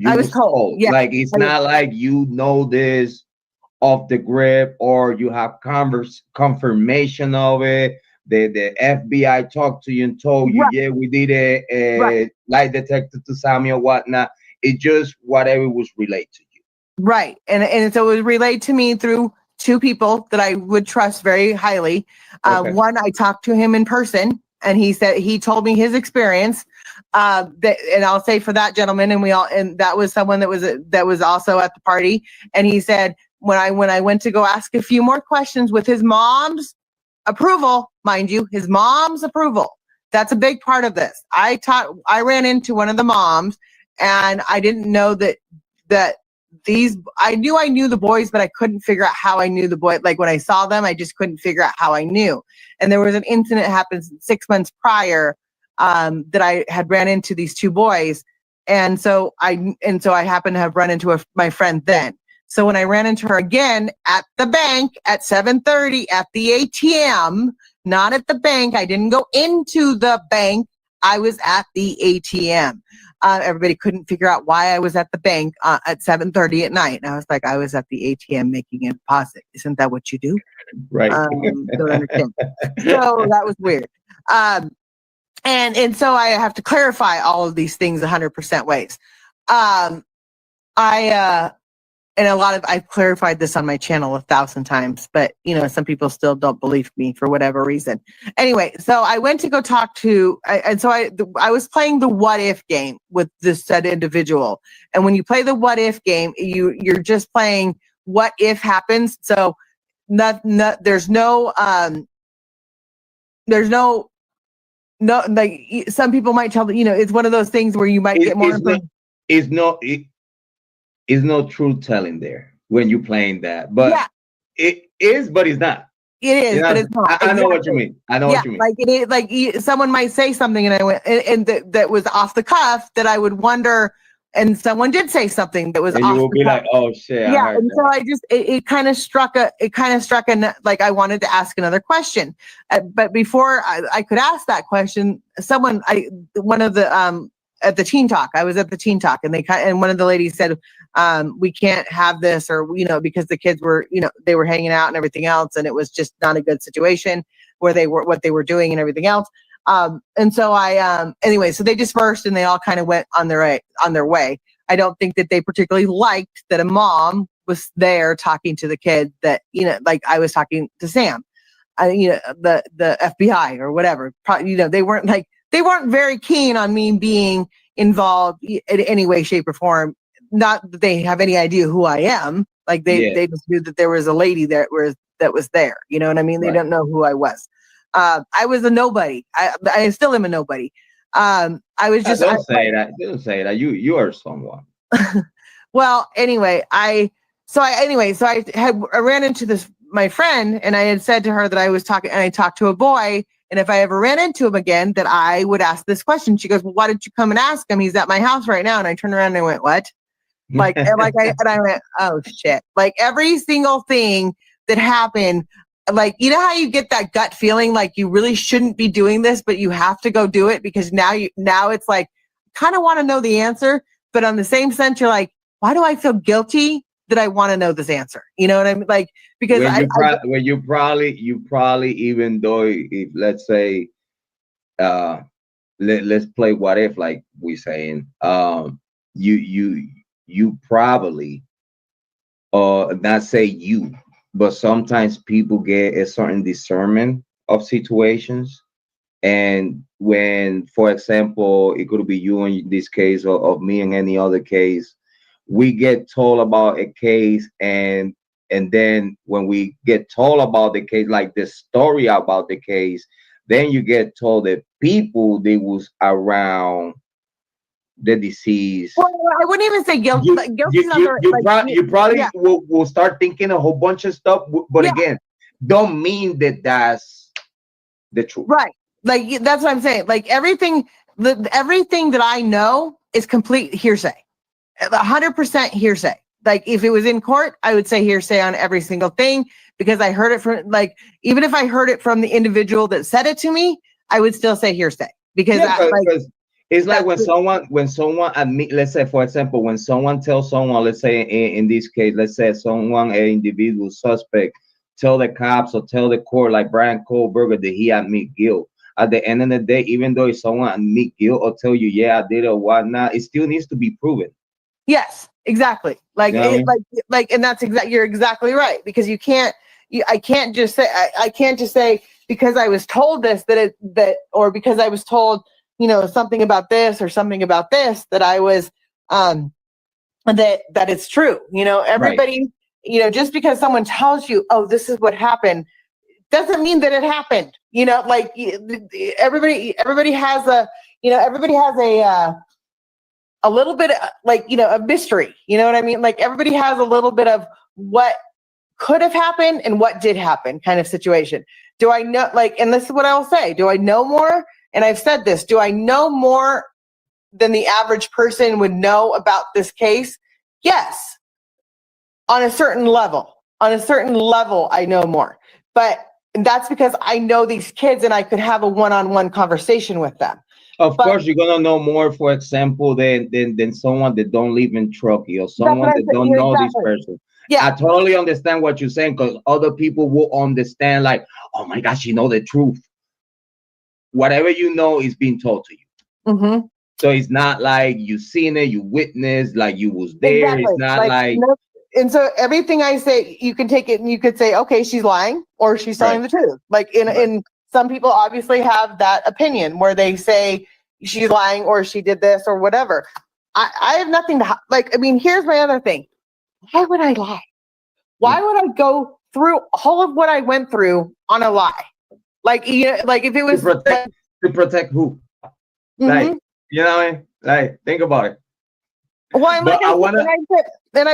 I was told. Yeah.
Like, it's not like you know this off the grip, or you have confirmation of it. The FBI talked to you and told you, yeah, we did a lie detector to Sammy or whatnot. It's just whatever was relayed to you.
Right. And so it was relayed to me through 2 people that I would trust very highly. One, I talked to him in person, and he told me his experience. And I'll say for that gentleman, and that was someone that was also at the party. And he said, when I went to go ask a few more questions with his mom's approval, mind you, his mom's approval. That's a big part of this. I ran into one of the moms, and I didn't know that I knew the boys, but I couldn't figure out how I knew the boy. Like, when I saw them, I just couldn't figure out how I knew. And there was an incident happened 6 months prior that I had ran into these 2 boys. And so I happened to have run into my friend then. So when I ran into her again at the bank at 7:30 at the ATM, not at the bank. I didn't go into the bank. I was at the ATM. Everybody couldn't figure out why I was at the bank at 7:30 at night. And I was like, I was at the ATM making a deposit. Isn't that what you do?
Right.
Don't understand. So that was weird. And so I have to clarify all of these things 100% ways. I've clarified this on my channel 1,000 times, but some people still don't believe me for whatever reason. Anyway, so I went to go talk to, I was playing the what if game with this said individual. And when you play the what if game, you're just playing what if happens. So there's no, like, some people might tell that, it's one of those things where you might get more.
It's no truth telling there when you're playing that, but it is, but it's not.
It is, but it's not.
I know what you mean. I know what you mean.
Like, it is, like, someone might say something, and I went, and that was off the cuff, that I would wonder. And someone did say something that was off the cuff. And you will be
like, oh shit.
Yeah, and so I just it kind of struck like I wanted to ask another question, but before I could ask that question, one of the at the teen talk, I was at the teen talk, and one of the ladies said, we can't have this, or, because the kids were, they were hanging out and everything else. And it was just not a good situation what they were doing and everything else. And so anyway, so they dispersed and they all kind of went on their way. I don't think that they particularly liked that a mom was there talking to the kid that, like I was talking to Sam, the FBI or whatever. They weren't very keen on me being involved in any way, shape, or form. Not that they have any idea who I am. Like, they just knew that there was a lady that was there. You know what I mean? They don't know who I was. I was a nobody. I still am a nobody. I was just.
Don't say that. Don't say that. You are someone.
Well, anyway, I ran into my friend, and I had said to her that I was talking, and I talked to a boy. And if I ever ran into him again, that I would ask this question. She goes, well, why didn't you come and ask him? He's at my house right now. And I turned around and I went, what? I went, oh shit. Like, every single thing that happened, like, you know how you get that gut feeling like you really shouldn't be doing this, but you have to go do it because now it's like, kind of want to know the answer, but on the same sense, you're like, why do I feel guilty that I want to know this answer? You know what I mean? Like, because
you probably, even though if let's say, let's play what if, like we saying, you probably, not say you, but sometimes people get a certain discernment of situations. And when, for example, it could be you in this case, or of me in any other case, we get told about a case, and then when we get told about the case, like the story about the case, then you get told that people that was around the disease.
Well, I wouldn't even say guilt.
You probably will start thinking a whole bunch of stuff, but again, don't mean that that's the truth.
Right. Like, that's what I'm saying. Like, everything that I know is complete hearsay, 100% hearsay. Like, if it was in court, I would say hearsay on every single thing, because I heard it from, like, even if I heard it from the individual that said it to me, I would still say hearsay, because
it's like when someone admit, let's say, for example, when someone tells someone, let's say in this case, let's say someone, an individual suspect, tell the cops or tell the court, like Bryan Kohberger, that he admit guilt. At the end of the day, even though if someone admit guilt or tell you, yeah, I did it or whatnot, it still needs to be proven.
Yes, exactly. Like,
you know
and that's you're exactly right, because I can't just say because I was told this or because I was told, something about this or something about this, that I was, that it's true. Everybody, right. Just because someone tells you, oh, this is what happened, doesn't mean that it happened. Like, everybody has a little bit of, like, a mystery. You know what I mean? Like, everybody has a little bit of what could have happened and what did happen kind of situation. Do I know, like, and this is what I will say, do I know more? And I've said this, do I know more than the average person would know about this case? Yes. On a certain level, I know more. But that's because I know these kids and I could have a one-on-one conversation with them.
Of course, you're gonna know more, for example, than someone that don't live in Truckee, or someone that don't know this person. Yeah, I totally understand what you're saying, because other people will understand, like, oh my gosh, you know the truth. Whatever you know is being told to you. Mm-hmm. So it's not like you seen it, you witnessed, like you was there. Exactly. It's not like
and so everything I say, you can take it and you could say, okay, she's lying or she's telling the truth. Like, in some people obviously have that opinion where they say she's lying or she did this or whatever. I have nothing to like. I mean, here's my other thing. Why would I lie? Why would I go through all of what I went through on a lie? Like, like if it was
to protect who? Mm-hmm. Like, you know what I mean? Like, think about it.
Well, I've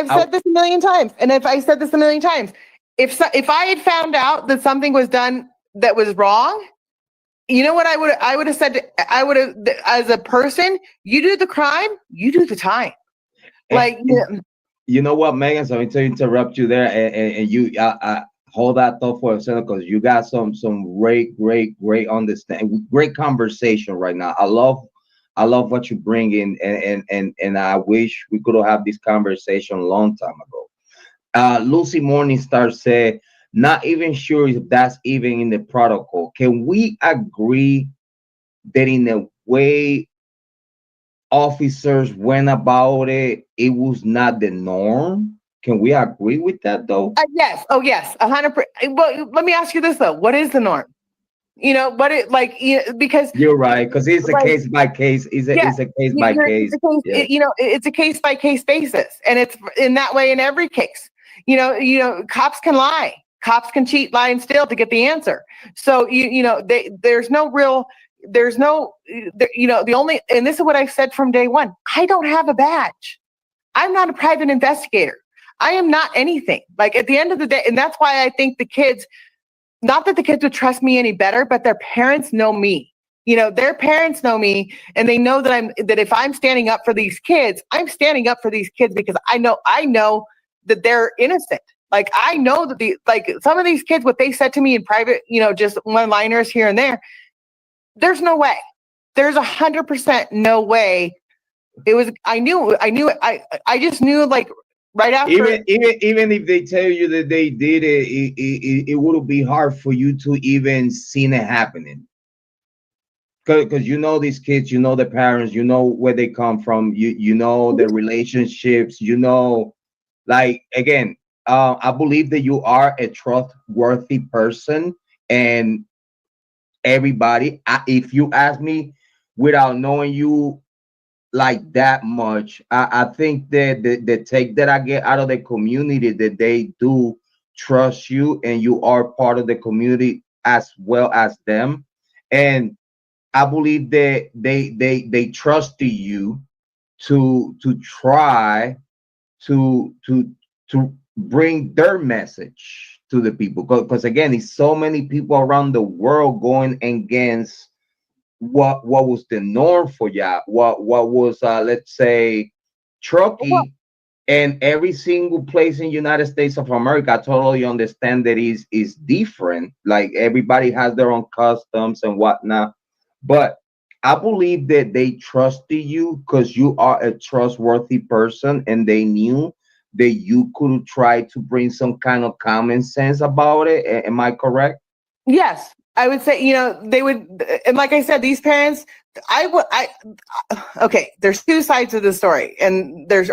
said this a million times, and if I said this a million times, if I had found out that something was done that was wrong, you know what I would have said? As a person, you do the crime, you do the time. Like,
you know what, Meghan? So to interrupt you there, and you hold that thought for a second, because you got some great understanding, great conversation right now. I love what you bring in, and I wish we could have this conversation a long time ago. Lucy Morningstar said, not even sure if that's even in the protocol. Can we agree that in a way officers went about it, it was not the norm? Can we agree with that, though?
Yes. Oh, yes. 100%. Well, let me ask you this, though. What is the norm? Because
you're right, because it's a case by case. It's a case by case.
It's a case by case basis, and it's in that way in every case. Cops can lie, cops can cheat, lie, and steal to get the answer. So there's the only, and this is what I've said from day one. I don't have a badge. I'm not a private investigator. I am not anything. Like, at the end of the day, and that's why I think the kids. Not that the kids would trust me any better, but their parents know me. Their parents know me, and they know that if I'm standing up for these kids, I'm standing up for these kids because I know that they're innocent. Like, I know that some of these kids, what they said to me in private, just one-liners here and there, there's no way. There's 100% no way. It was, I just knew, like, right after.
Even if they tell you that they did it would be hard for you to even see it happening. Because these kids, the parents, where they come from, the relationships, like, again, I believe that you are a trustworthy person, and everybody, if you ask me, without knowing you like that much, I think that the take that I get out of the community, that they do trust you and you are part of the community as well as them. And I believe that they trusted you to try to bring their message to the people, because again, it's so many people around the world going against what was the norm for y'all, what was let's say Truckee, and every single place in United States of America. I totally understand that is different, like everybody has their own customs and whatnot, but I believe that they trusted you because you are a trustworthy person, and they knew that you could try to bring some kind of common sense about it. Am I correct?
Yes, I would say, they would, and like I said, these parents, okay, there's two sides of the story, and there's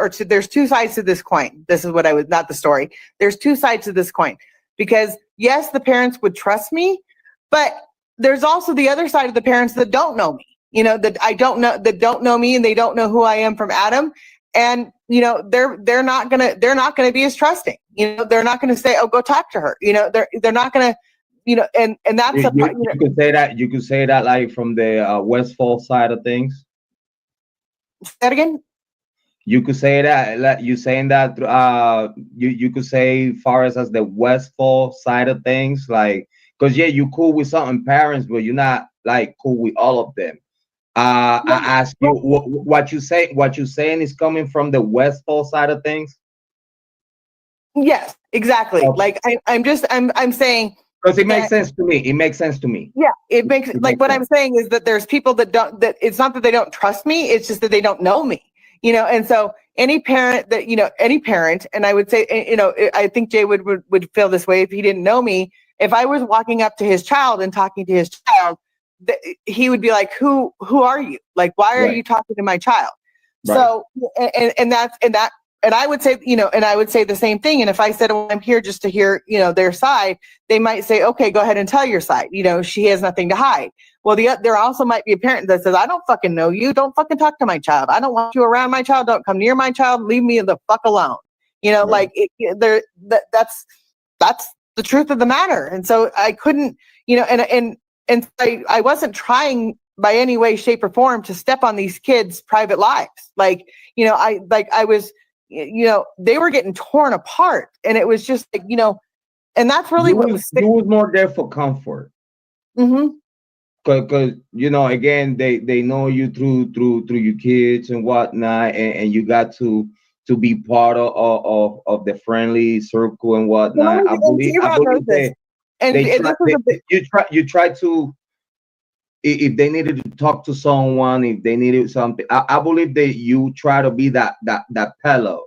two sides to this coin. This is what not the story. There's two sides to this coin, because yes, the parents would trust me, but there's also the other side of the parents that don't know me, that don't know me, and they don't know who I am from Adam. And, they're not gonna be as trusting, they're not gonna say, oh, go talk to her. They're not gonna, and that's
you could say that. You could say that, like, from the Westfall side of things.
Say that again.
You could say that, like, you saying that. You could say far as the Westfall side of things, like, because you cool with certain parents, but you're not like cool with all of them. I ask you, what you say. What you saying is coming from the Westfall side of things.
Yes, exactly.
Okay.
Like I'm saying.
Because it makes sense to me. It makes sense to me.
Yeah, it makes what I'm saying is that there's people that it's not that they don't trust me, it's just that they don't know me, and so any parent that, any parent, and I would say, I think Jay would feel this way if he didn't know me. If I was walking up to his child and talking to his child, he would be like, who are you? Like, why are you talking to my child? Right. So, and I would say, and I would say the same thing. And if I said, well, I'm here just to hear, their side, they might say, okay, go ahead and tell your side. She has nothing to hide. Well, there also might be a parent that says, I don't fucking know you. Don't fucking talk to my child. I don't want you around my child. Don't come near my child. Leave me the fuck alone. Right. Like that's the truth of the matter. And so I couldn't, and I wasn't trying by any way, shape, or form to step on these kids' private lives. Like, I was, they were getting torn apart, and it was just like, and that's really what was.
You was more there for comfort.
Mm-hmm.
Because again, they know you through your kids and whatnot, and you got to be part of the friendly circle and whatnot. I believe you try to. If they needed to talk to someone, if they needed something, I believe that you try to be that pillow.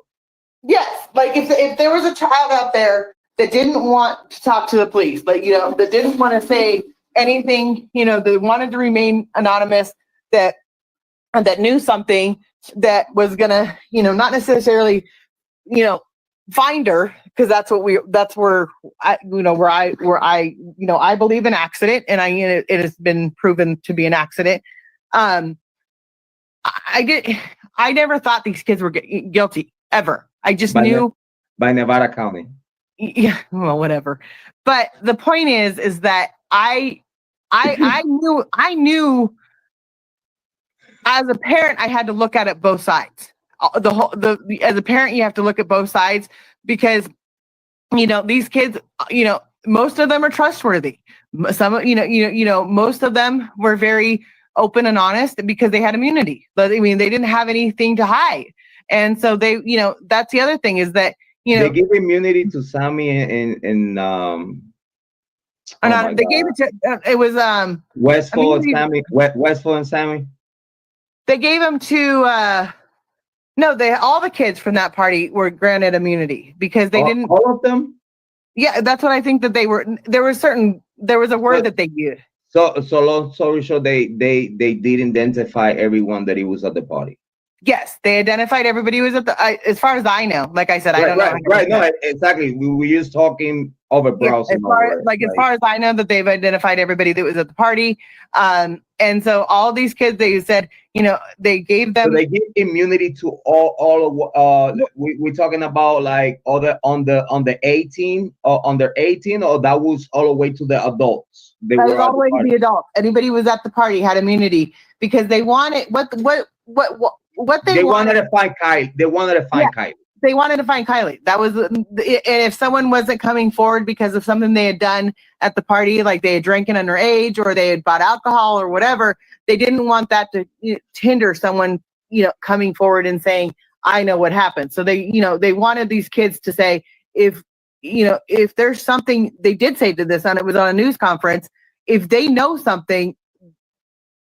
Yes, like if there was a child out there that didn't want to talk to the police, like, that didn't want to say anything, that wanted to remain anonymous, that knew something that was gonna, not necessarily, find her, because that's where I believe in accident, and it has been proven to be an accident. I never thought these kids were guilty ever. I just knew
by Nevada County.
Yeah, well, whatever. But the point is that I knew as a parent, I had to look at it both sides. As a parent, you have to look at both sides, because these kids, most of them are trustworthy. Some, most of them were very open and honest because they had immunity. But I mean, they didn't have anything to hide. And so they, that's the other thing, is that, You
They
know,
give immunity to Sammy and
or
oh
not,
my
they gave
God,
it to it was
Westfall and
immunity.
Sammy, Westfall and Sammy.
They gave them to no, they all the kids from that party were granted immunity because they didn't.
All of them.
Yeah, that's what I think that they were. There was a word that they used.
So long story short, they did identify everyone that he was at the party.
Yes, they identified everybody who was at the. As far as I know, like I said, I don't know.
Right. No, exactly. We were just talking over
Yeah,
browsing
as far
over it.
as far as I know, that they've identified everybody that was at the party, and so all these kids, they said, they gave them.
So they give immunity to all of we're talking about like other on the 18 or under 18, or that was all the way to the adults. They
That
were
was all
at
the
the
way to
party.
the adults. Anybody who was at the party had immunity because they wanted what
They wanted to find Kylie. They wanted to find Kylie.
They wanted to find Kylie. That was, and if someone wasn't coming forward because of something they had done at the party, like they had drinking underage or they had bought alcohol or whatever, they didn't want that to hinder someone, coming forward and saying, I know what happened. So they wanted these kids to say, if there's something, they did say to this, and it was on a news conference, if they know something,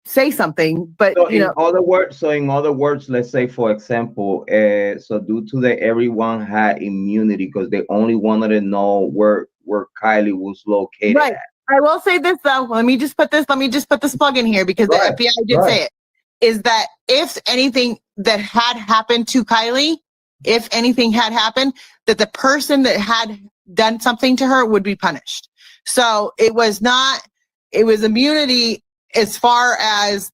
say something. But
so in other words, let's say for example, so due to that everyone had immunity because they only wanted to know where Kylie was located
right.
at.
I will say this though. Let me just put this plug in here because the FBI did say it. Is that if anything that had happened to Kylie, if anything had happened, that the person that had done something to her would be punished. So it was immunity as far as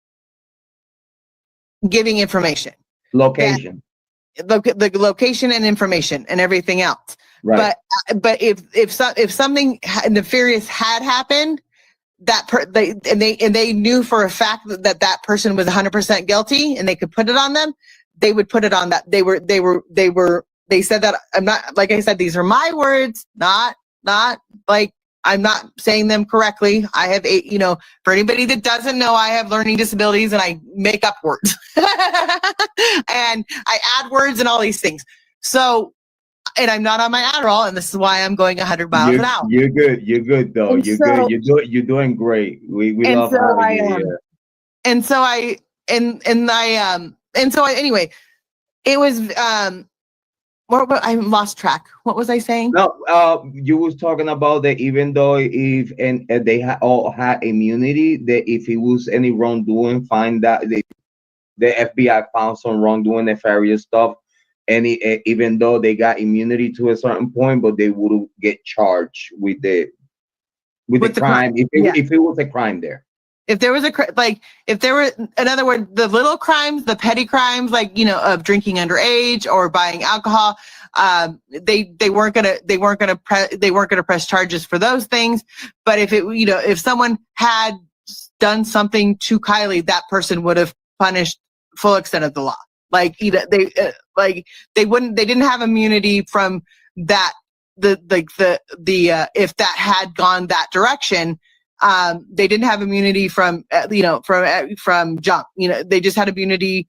giving information,
Location.
the location and information and everything else.
Right.
But if something nefarious had happened, they knew for a fact that person was 100% guilty and they could put it on them, they would put it on that. They said that, I'm not, like I said, these are my words, not like, I'm not saying them correctly. I have for anybody that doesn't know, I have learning disabilities and I make up words and I add words and all these things. So, and I'm not on my Adderall, and this is why I'm going 100 miles an hour.
You're good though. You're good. You're doing great. We love having you here.
And so anyway, it was I lost track. What was I saying?
No, you was talking about that even though if they all had immunity, that if it was any wrongdoing, find that the FBI found some wrongdoing, nefarious stuff, and even though they got immunity to a certain point, but they would get charged with the crime if it was a crime there.
If there was if there were, in other words, the little crimes, the petty crimes, like, of drinking underage or buying alcohol, they weren't gonna press charges for those things. But if someone had done something to Kylie, that person would have punished full extent of the law. Like, they didn't have immunity from that. If that had gone that direction. They didn't have immunity from junk. They just had immunity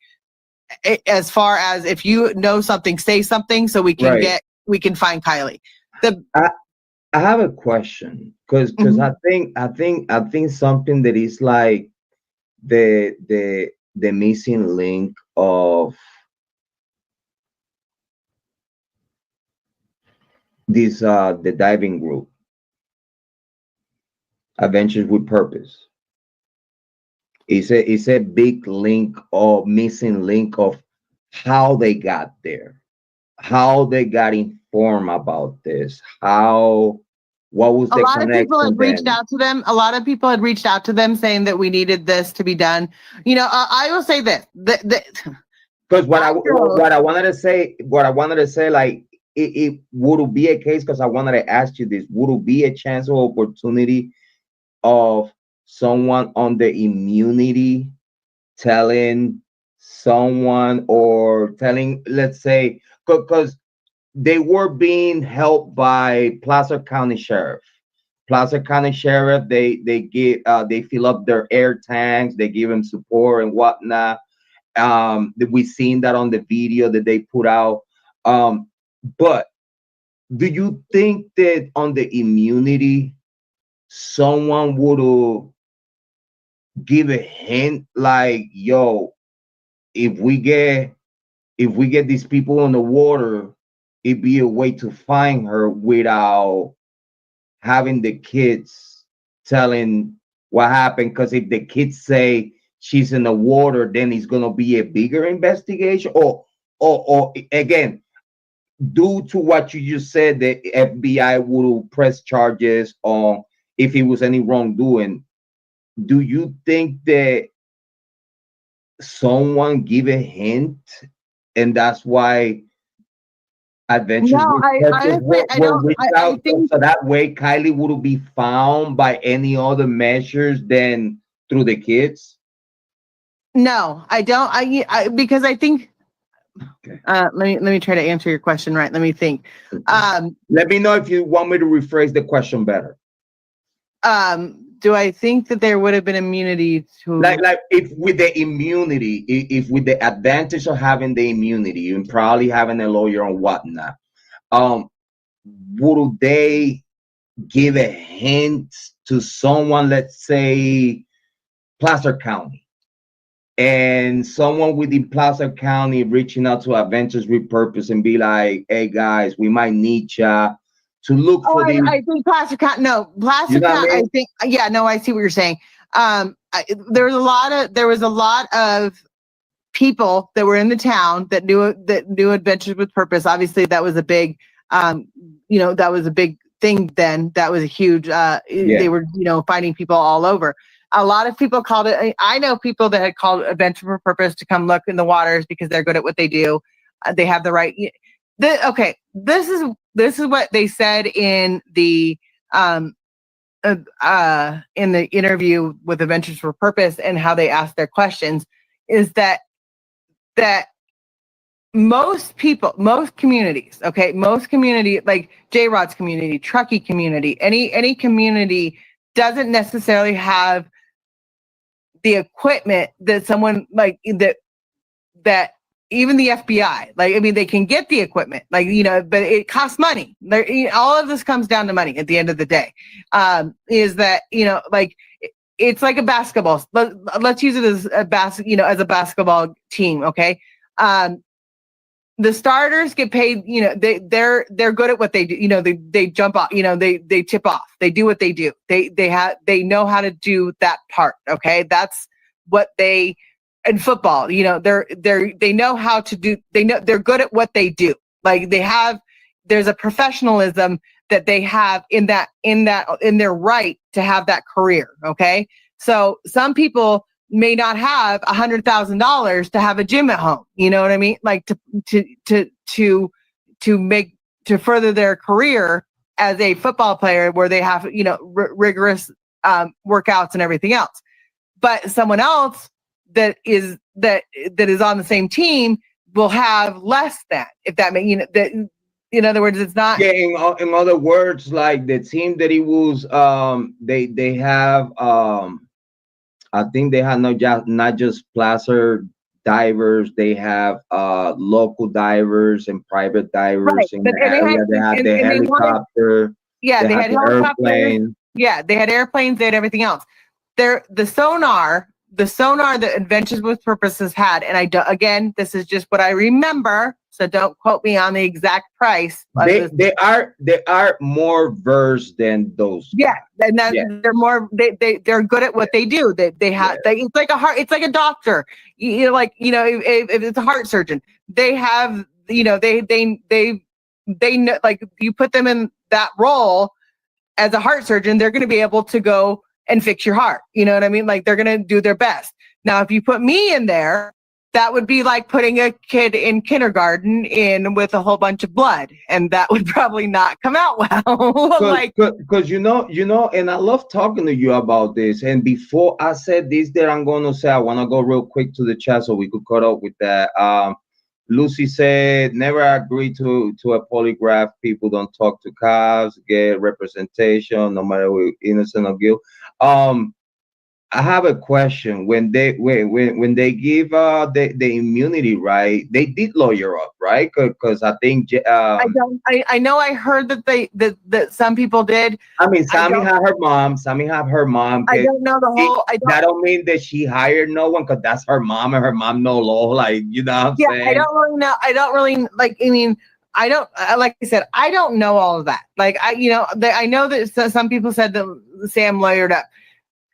as far as if you know something, say something, so we can find Kylie.
I have a question because I think something that is like the missing link of this the diving group. Adventures with Purpose. It's a big link or missing link of how they got there, how they got informed about this, what was the connection.
A lot of people had reached out to them. A lot of people had reached out to them saying that we needed this to be done. I will say this,
because what I wanted to say, like it would be a case, because I wanted to ask you this: would it be a chance or opportunity of someone on the immunity telling someone, or telling, let's say, because they were being helped by Placer County Sheriff. They give they fill up their air tanks, they give them support and whatnot. We've seen that on the video that they put out. But do you think that on the immunity, someone would give a hint like, yo, if we get these people on the water, it'd be a way to find her without having the kids telling what happened? Because if the kids say she's in the water, then it's gonna be a bigger investigation. Or again, due to what you just said, the FBI would press charges on if it was any wrongdoing. Do you think that someone give a hint, and that's why Adventures
No,
with
I
Purpose
honestly, I
were
don't.
reached
I
out,
think
so that way Kylie would be found by any other measures than through the kids?
no, I don't. Because I think.
Okay.
Let me try to answer your question right. Let me think.
Let me know if you want me to rephrase the question better.
Do I think that there would have been immunity to
Like if with the immunity, if with the advantage of having the immunity and probably having a lawyer and whatnot, um, would they give a hint to someone, let's say Placer County, and someone within Placer County reaching out to Adventures with Purpose and be like, hey guys, we might need ya to look for these.
I think plaster count. No, plaster
You know what
count.
I
I
mean?
think. Yeah, no, I see what you're saying. There was a lot of people that were in the town that knew Adventures with Purpose. Obviously, that was a big, that was a big thing then. That was a huge. They were, finding people all over. A lot of people called it. I know people that had called Adventure for Purpose to come look in the waters because they're good at what they do. They have the right. Okay, this is what they said in the interview with Adventures for Purpose and how they asked their questions is that most people, most communities, most community like Jrod's community, Truckee community, any community doesn't necessarily have the equipment that someone like that even the FBI, they can get the equipment, but it costs money. All of this comes down to money at the end of the day. Is that, it's like a basketball. Let's use it as as a basketball team. Okay. The starters get paid, they're good at what they do. They jump off, they tip off, they do what they do. They know how to do that part. Okay. That's what they, in football, they know how to do, they're good at what they do. There's a professionalism that they have in their right to have that career. Okay. So some people may not have $100,000 to have a gym at home. You know what I mean? Like to further their career as a football player where they have, rigorous workouts and everything else. But someone else that is on the same team will have less than, if that makes, that, in other words, it's not.
Yeah, in other words, like the team that he was, they have, I think they have not just placer divers, they have local divers and private divers
Right.
in the area. They had the helicopter.
They had
the airplane.
Yeah, they had airplanes, they had everything else. The sonar that Adventures with Purpose has had, and again, this is just what I remember, so don't quote me on the exact price.
They are more versed than those.
Yeah, and they're more they're good at what they do. They have it's like a doctor. If it's a heart surgeon, they have they know, like, you put them in that role as a heart surgeon, they're going to be able to go and fix your heart. You know what I mean? Like, they're going to do their best. Now, if you put me in there, that would be like putting a kid in kindergarten in with a whole bunch of blood, and that would probably not come out well.
Because and I love talking to you about this. And before I said this, that I'm going to say, I want to go real quick to the chat so we could cut up with that. Lucy said, never agree to a polygraph. People don't talk to cops, get representation, no matter if innocent or guilty. I have a question. When they give the immunity, right? They did lawyer up, right? Because I think
I don't. I know. I heard that that some people did.
I mean,
I
Sammy
don't.
had her mom. Sammy had her mom.
I don't know the whole. I don't.
That don't mean that she hired no one, because that's her mom, and her mom know law. Like, you know what I'm
Yeah, I
saying?
don't really know. I don't really like. I mean, I don't. Like I said, I don't know all of that. Like I know that some people said that Sam lawyered up.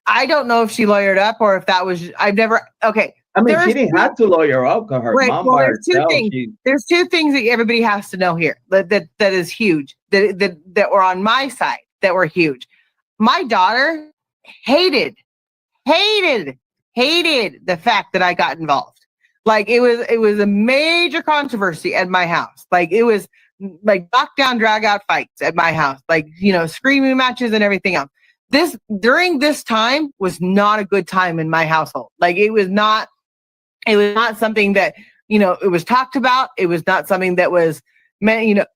I don't know if she lawyered up or if that was. I've never. Okay.
I mean, she
There's
didn't have to lawyer up because her
Right.
mom
Well,
by
there's two
herself.
things. There's two things that everybody has to know here that is huge. That were on my side that were huge. My daughter hated, hated, hated the fact that I got involved. Like it was a major controversy at my house. Like it was like knockdown, drag out fights at my house. Like screaming matches and everything else. During this time was not a good time in my household. Like it was not something that, it was talked about. It was not something that was meant,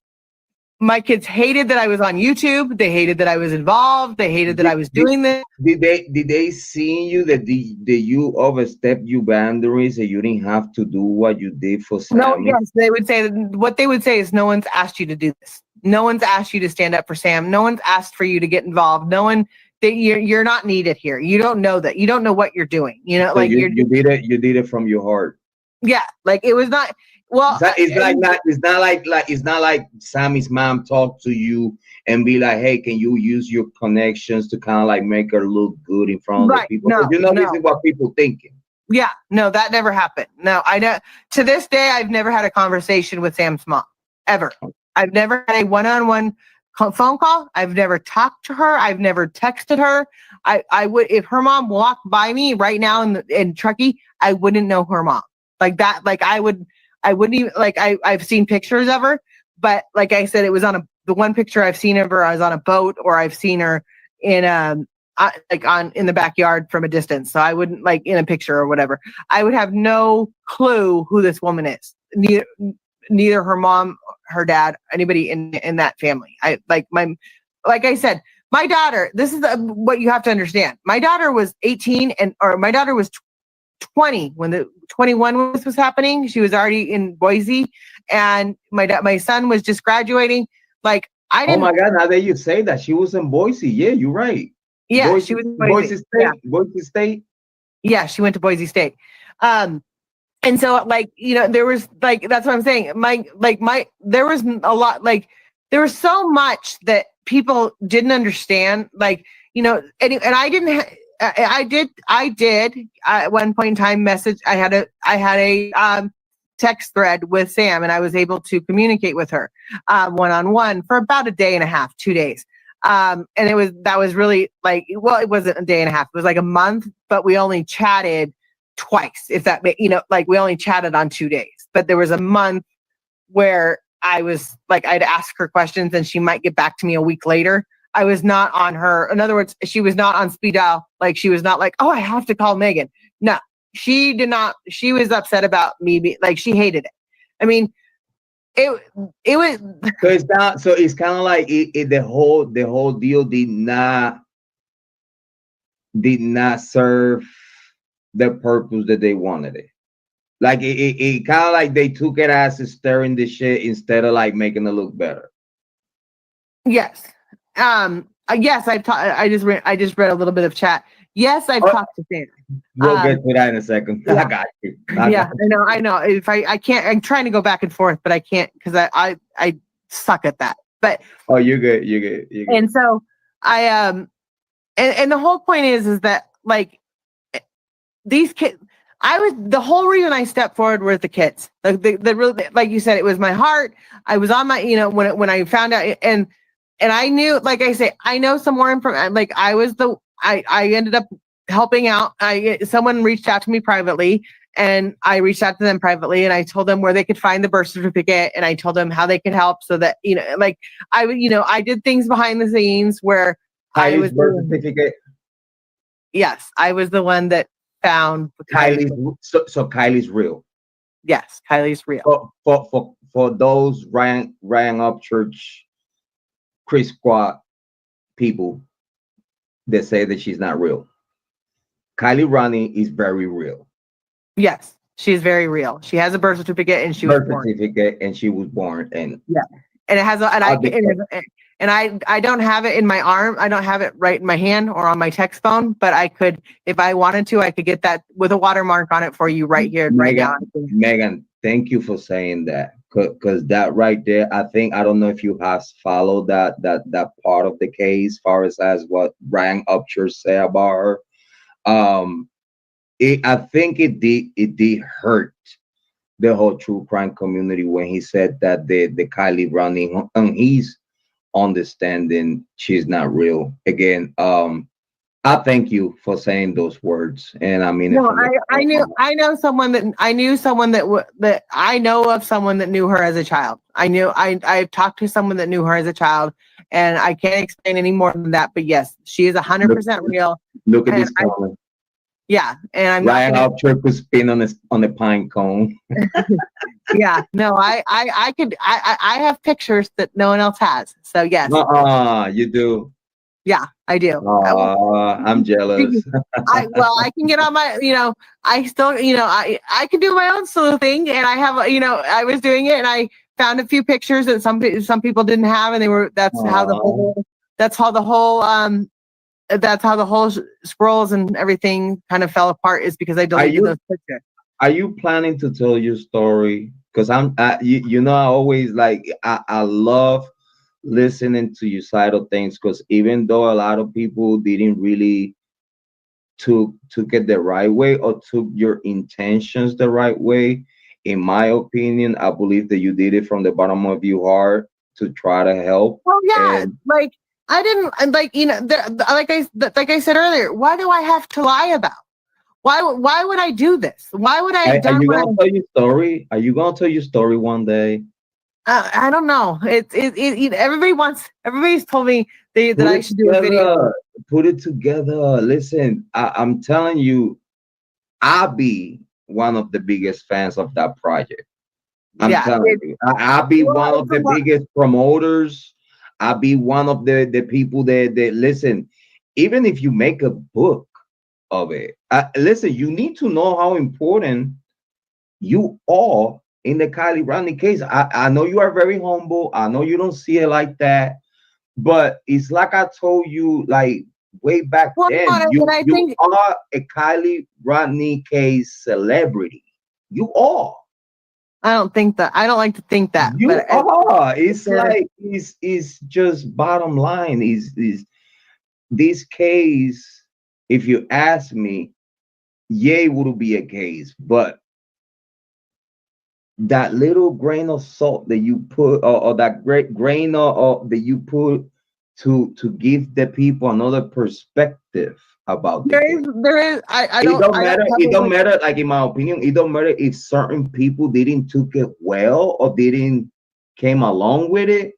my kids hated that I was on YouTube. They hated that I was involved. They hated that I was doing this.
Did they see you that you overstepped your boundaries and you didn't have to do what you did for Sammy?
No, yes, they would say what they would say is no one's asked you to do this. No one's asked you to stand up for Sam. No one's asked for you to get involved. No one that you're not needed here. You don't know that. You don't know what you're doing.
So
like
you did it. You did it from your heart.
Yeah, like it was not. Well,
it's not like Sammy's mom talked to you and be like, "Hey, can you use your connections to kind of like make her look good in front of the people?"
No,
this is what people thinking.
Yeah, no, that never happened. No, I know. To this day, I've never had a conversation with Sam's mom ever. I've never had a one-on-one phone call. I've never talked to her. I've never texted her. I would, if her mom walked by me right now in Truckee, I wouldn't know her mom like that. Like I wouldn't even like I've seen pictures of her, but like I said, it was on the one picture I've seen of her. I was on a boat, or I've seen her in in the backyard from a distance. So I wouldn't like in a picture or whatever. I would have no clue who this woman is. Neither her mom, her dad, anybody in that family. Like I said, my daughter, this is what you have to understand. My daughter was 18 or my daughter was 20 when the 21 was happening. She was already in Boise, and my son was just graduating. Like I didn't.
Oh my God! Now that you say that, she was in Boise. Yeah, you're right.
Yeah,
Boise,
she was in
Boise State.
Yeah.
Boise State.
Yeah, she went to Boise State. And so there was that's what I'm saying. There was a lot, there was so much that people didn't understand. And I didn't. I did at one point in time message. I had a text thread with Sam, and I was able to communicate with her one-on-one for about a day and a half, 2 days. And that was really it wasn't a day and a half. It was like a month, but we only chatted twice, if that, we only chatted on 2 days, but there was a month where I was I'd ask her questions and she might get back to me a week later. I was not on her. In other words, she was not on speed dial. She was not like, oh, I have to call Meghan. No, she did not. She was upset about me. She hated it. I mean, it was.
So it's kind of like the whole deal did not serve the purpose that they wanted it. It kind of like they took it as stirring the shit instead of making it look better.
Yes. Yes, I just read a little bit of chat. Yes, I've talked to Sam.
We'll get to that in a second. Yeah. I got you.
I know. If I can't, I'm trying to go back and forth, but I can't because I suck at that. But
you're good. You're good.
And so and the whole point is that these kids. The whole reason I stepped forward with the kids. The real, like you said, it was my heart. I was on my, when I found out and I knew, like I say, I know some more information. I ended up helping out. Someone reached out to me privately, and I reached out to them privately, and I told them where they could find the birth certificate, and I told them how they could help so that, I did things behind the scenes where I was
birth certificate.
Yes, I was the one that found
Kylie's. So Kylie's real.
Yes, Kylie's real.
For those Ryan Upchurch, Chris Squad people that say that she's not real. Kylie Rodney is very real.
Yes, she's very real. She has a birth certificate and she was
Birth
born.
certificate, and she was born. And
Yeah, and it has a, and I
I'll be-
and I don't have it in my arm. I don't have it right in my hand or on my text phone, but I could, if I wanted to, I could get that with a watermark on it for you right here, right now.
Megan, thank you for saying that, because that right there, I think, I don't know if you have followed that part of the case, far as what Bryan Upchurch said about her. I think it did hurt the whole true crime community when he said that the Kylie Rodney, and he's understanding she's not real. Again, I thank you for saying those words, and I mean it
No,
from the
I knew someone that I know of someone that knew her as a child. I talked to someone that knew her as a child, and I can't explain any more than that. But yes, she is 100% real.
Look at
And
this comment.
Yeah, and I'm
Ryan
not
Upchurch could spin on the pine cone.
yeah, no, I have pictures that no one else has. So yes,
You do.
yeah, I do.
I'm jealous.
I can get on my, I still, I can do my own sleuthing, and I have, I was doing it, and I found a few pictures that some people didn't have, and they were, that's how the whole scrolls and everything kind of fell apart, is because I deleted those pictures.
Are you planning to tell your story? Because I always I love listening to your side of things, because even though a lot of people didn't really took it the right way, or took your intentions the right way, in my opinion, I believe that you did it from the bottom of your heart to try to help.
Well, yeah, I didn't like I said earlier. Why do I have to lie about? Why would I do this? Why would I?
Are you gonna tell your story? Are you gonna tell your story one day?
I don't know. Everybody's told me that I should do a video.
Put it together. Listen, I'm telling you, I'll be one of the biggest fans of that project. I'm telling you, I'll be one of the biggest promoters. I'll be one of the people that listen. Even if you make a book of it, listen, you need to know how important you are in the Kylie Rodney case. I know you are very humble. I know you don't see it like that, but it's like I told you, like way back then. You are a Kylie Rodney case celebrity. You are.
I don't think that. I don't like to think that.
You are. It's like it's just bottom line. Is this case? If you ask me, it would be a case, but that little grain of salt that you put, or that great grain of that you put to give the people another perspective about
there is
it don't matter, like, in my opinion, it don't matter if certain people didn't took it well or didn't came along with it,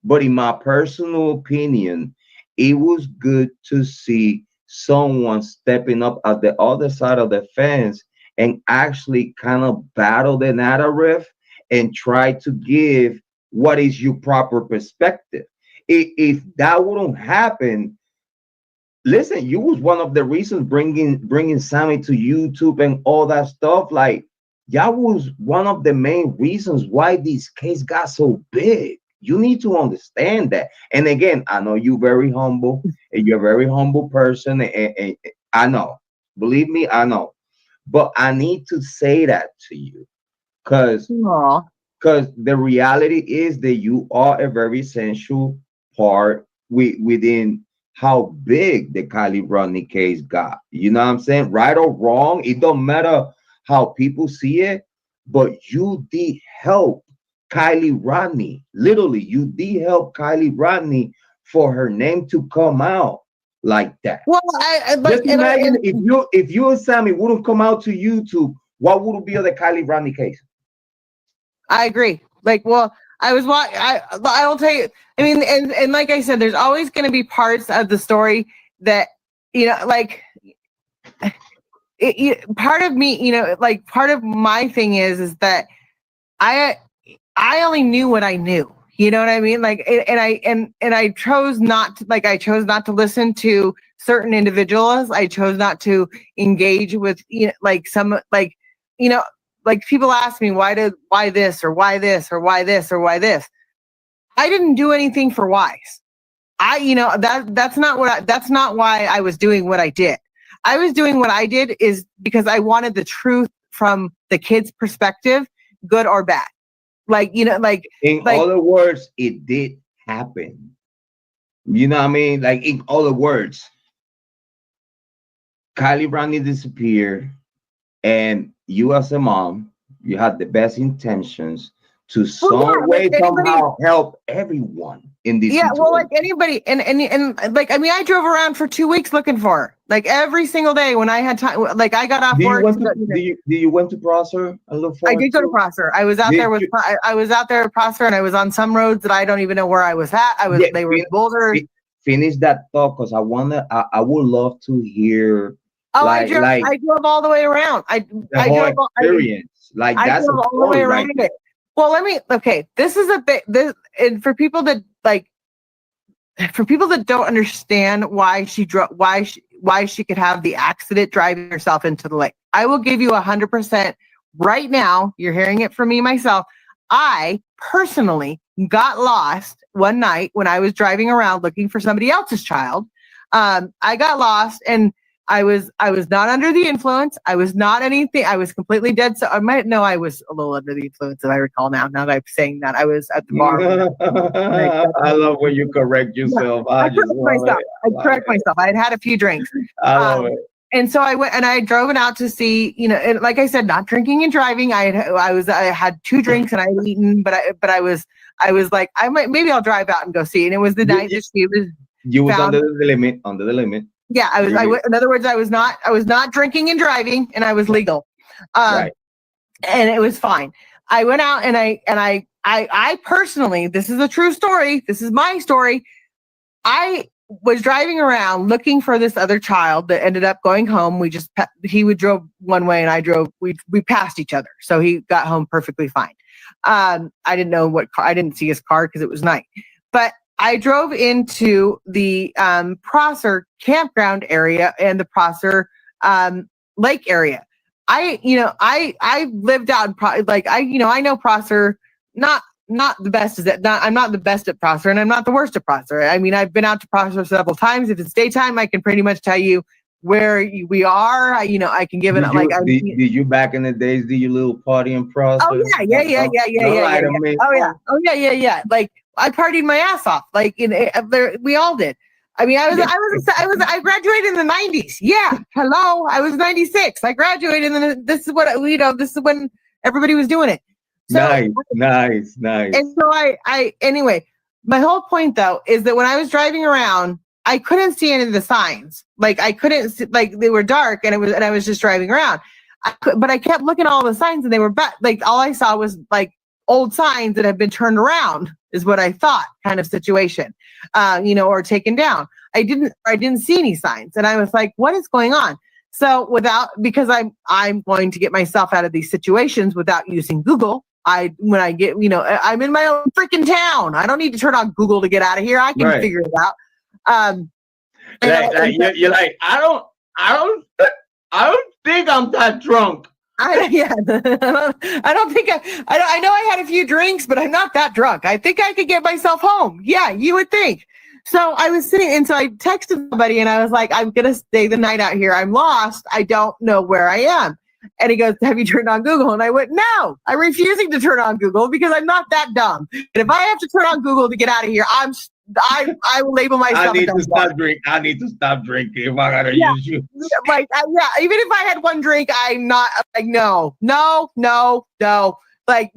but in my personal opinion, it was good to see someone stepping up at the other side of the fence and actually kind of battle the narrative and try to give what is your proper perspective. If that wouldn't happen, listen, you was one of the reasons bringing Sammy to YouTube and all that stuff. Like, that was one of the main reasons why this case got so big. You need to understand that. And again, I know you're very humble, and you're a very humble person, and I know, believe me, I know. But I need to say that to you, because the reality is that you are a very essential part within how big the Kylie Rodney case got. You know what I'm saying? Right or wrong, it don't matter how people see it, but you did help Kylie Rodney. Literally, you did help Kylie Rodney for her name to come out like that.
Well,
just imagine if you and Sammy wouldn't come out to YouTube, what would be of the Kylie Rodney case?
I agree. Like, well, I will tell you. I mean, and like I said, there's always going to be parts of the story that, like, part of me, like, part of my thing is that I only knew what I knew. You know what I mean? Like, and I chose not to, I chose not to listen to certain individuals. I chose not to engage with, like people ask me why this or why this or why this or why this. I didn't do anything for whys. That's not why I was doing what I did. I was doing what I did is because I wanted the truth from the kid's perspective, good or bad.
In other words, it did happen. You know what I mean? Like, in other words, KIELY Rodney disappeared, and you as a mom, you had the best intentions to somehow help everyone in this situation.
Well, like anybody, and like, I mean, I drove around for 2 weeks looking for her, like every single day when I had time. Like, I got off work.
Did you went to Prosser and look for?
I did go to Prosser. I was out there with Prosser, and I was on some roads that I don't even know where I was at. They were Boulder.
Finish that thought, because I would love to hear.
Oh, I drove all the way around. I drove all the way around it. Well, this is a bit, and for people that don't understand why she could have the accident driving herself into the lake. I will give you 100% right now. You're hearing it from me myself. I personally got lost one night when I was driving around looking for somebody else's child. I got lost, and I was not under the influence. I was not anything. I was completely dead. So I was a little under the influence, if I recall now. Now that I'm saying that, I was at the bar.
I love when you correct yourself.
Yeah, I correct myself. I had a few drinks.
I love it.
And so I went and I drove it out to see, and like I said, not drinking and driving. I had 2 drinks and I had eaten, but I was like, maybe I'll drive out and go see. And it was the night that she was.
You was under the limit.
Yeah, I was. In other words, I was not drinking and driving, and I was legal,
right.
And it was fine. I went out and I personally, this is a true story. This is my story. I was driving around looking for this other child that ended up going home. He would drove one way and I drove. We passed each other, so he got home perfectly fine. I didn't know what car. I didn't see his car because it was night, but. I drove into the Prosser campground area and the Prosser lake area. I lived out I know Prosser, not the best I'm not the best at Prosser, and I'm not the worst at Prosser. I mean, I've been out to Prosser several times. If it's daytime, I can pretty much tell you where we are. I can give it
did you back in the days do your little party in Prosser?
Oh yeah. Oh yeah. Like, I partied my ass off. Like, we all did. I mean, I graduated in the 90s. Yeah. Hello. I was 96. I graduated, and this is this is when everybody was doing it. So,
nice.
And so anyway, my whole point though, is that when I was driving around, I couldn't see any of the signs. Like, I couldn't see, like, they were dark, and I was just driving around. But I kept looking at all the signs, and they were like, all I saw was like old signs that had been turned around, is what I thought, kind of situation, or taken down. I didn't see any signs, and I was like, what is going on? So because I'm going to get myself out of these situations without using Google. When I get, I'm in my own freaking town. I don't need to turn on Google to get out of here. I can figure it out.
You're like, I don't think I'm that drunk.
I don't think I know I had a few drinks, but I'm not that drunk. I think I could get myself home. Yeah, you would think. So I was sitting, and so I texted somebody, and I was like, I'm going to stay the night out here. I'm lost. I don't know where I am. And he goes, have you turned on Google? And I went, no, I'm refusing to turn on Google because I'm not that dumb. And if I have to turn on Google to get out of here, I will label myself.
I need to stop drinking if I gotta use you.
Like, even if I had one drink, I'm not like, no. Like,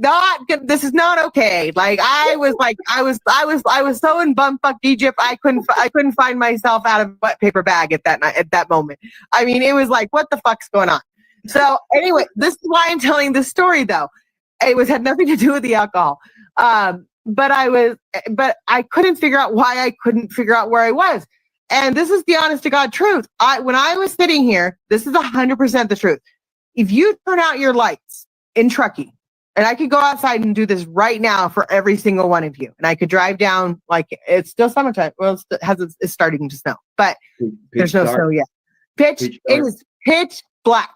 this is not okay. Like, I was so in bumfuck Egypt, I couldn't find myself out of a wet paper bag at that moment. I mean, it was like, what the fuck's going on? So anyway, this is why I'm telling this story though. It had nothing to do with the alcohol. But I couldn't figure out why I couldn't figure out where I was. And this is the honest to God truth. When I was sitting here, this is 100% the truth. If you turn out your lights in Truckee, And I could go outside and do this right now for every single one of you. And I could drive down, like, it's still summertime. Well, it's starting to snow, but there's no snow yet. It is pitch black.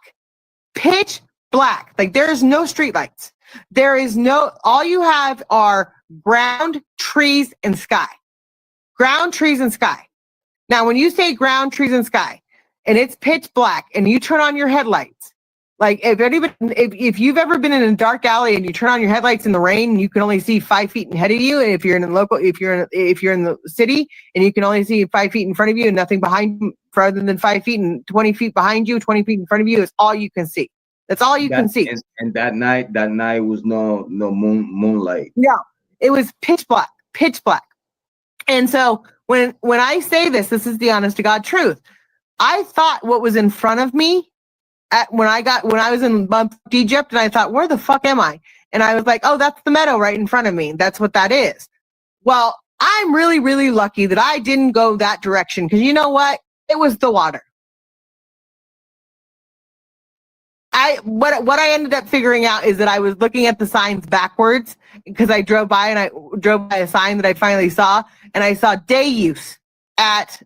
Pitch black. Like, there is no streetlights. There is no, all you have are ground, trees, and sky. Ground, trees, and sky. Now, when you say ground, trees, and sky, and it's pitch black, and you turn on your headlights, like if you've ever been in a dark alley and you turn on your headlights in the rain, and you can only see 5 feet ahead of you, and if you're in the city and you can only see 5 feet in front of you and nothing behind you, further than 5 feet, and 20 feet behind you, 20 feet in front of you is all you can see. That's all you can see.
And that night was no moonlight.
No, it was pitch black. And so when I say this is the honest to God truth. I thought what was in front of me when I was in Egypt, and I thought, where the fuck am I? And I was like, oh, that's the meadow right in front of me. That's what that is. Well, I'm really, really lucky that I didn't go that direction, because you know what? It was the water. What I ended up figuring out is that I was looking at the signs backwards, because I drove by a sign that I finally saw, and I saw day use at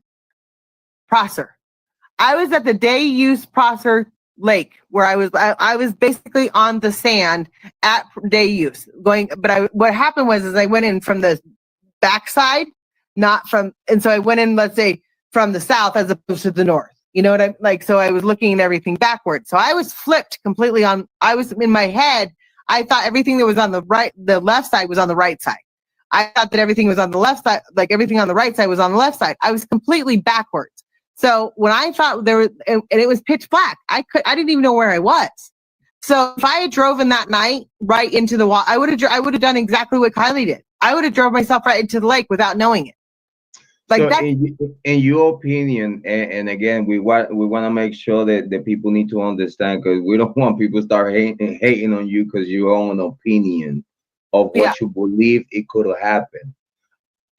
Prosser. I was at the day use Prosser Lake, where I was basically on the sand at day use what happened was I went in from the backside, and so I went in, let's say, from the south as opposed to the north. You know what I'm like? So I was looking at everything backwards. So I was flipped completely I was in my head. I thought everything that was on the left side was on the right side. I thought that everything was on the left side, like everything on the right side was on the left side. I was completely backwards. So when I thought and it was pitch black, I didn't even know where I was. So if I had driven that night right into the wall, I would have done exactly what Kylie did. I would have drove myself right into the lake without knowing it. Like, so that.
In your opinion, and again, we want to make sure that the people need to understand, because we don't want people to start hating on you because your own opinion of what you believe it could have happened.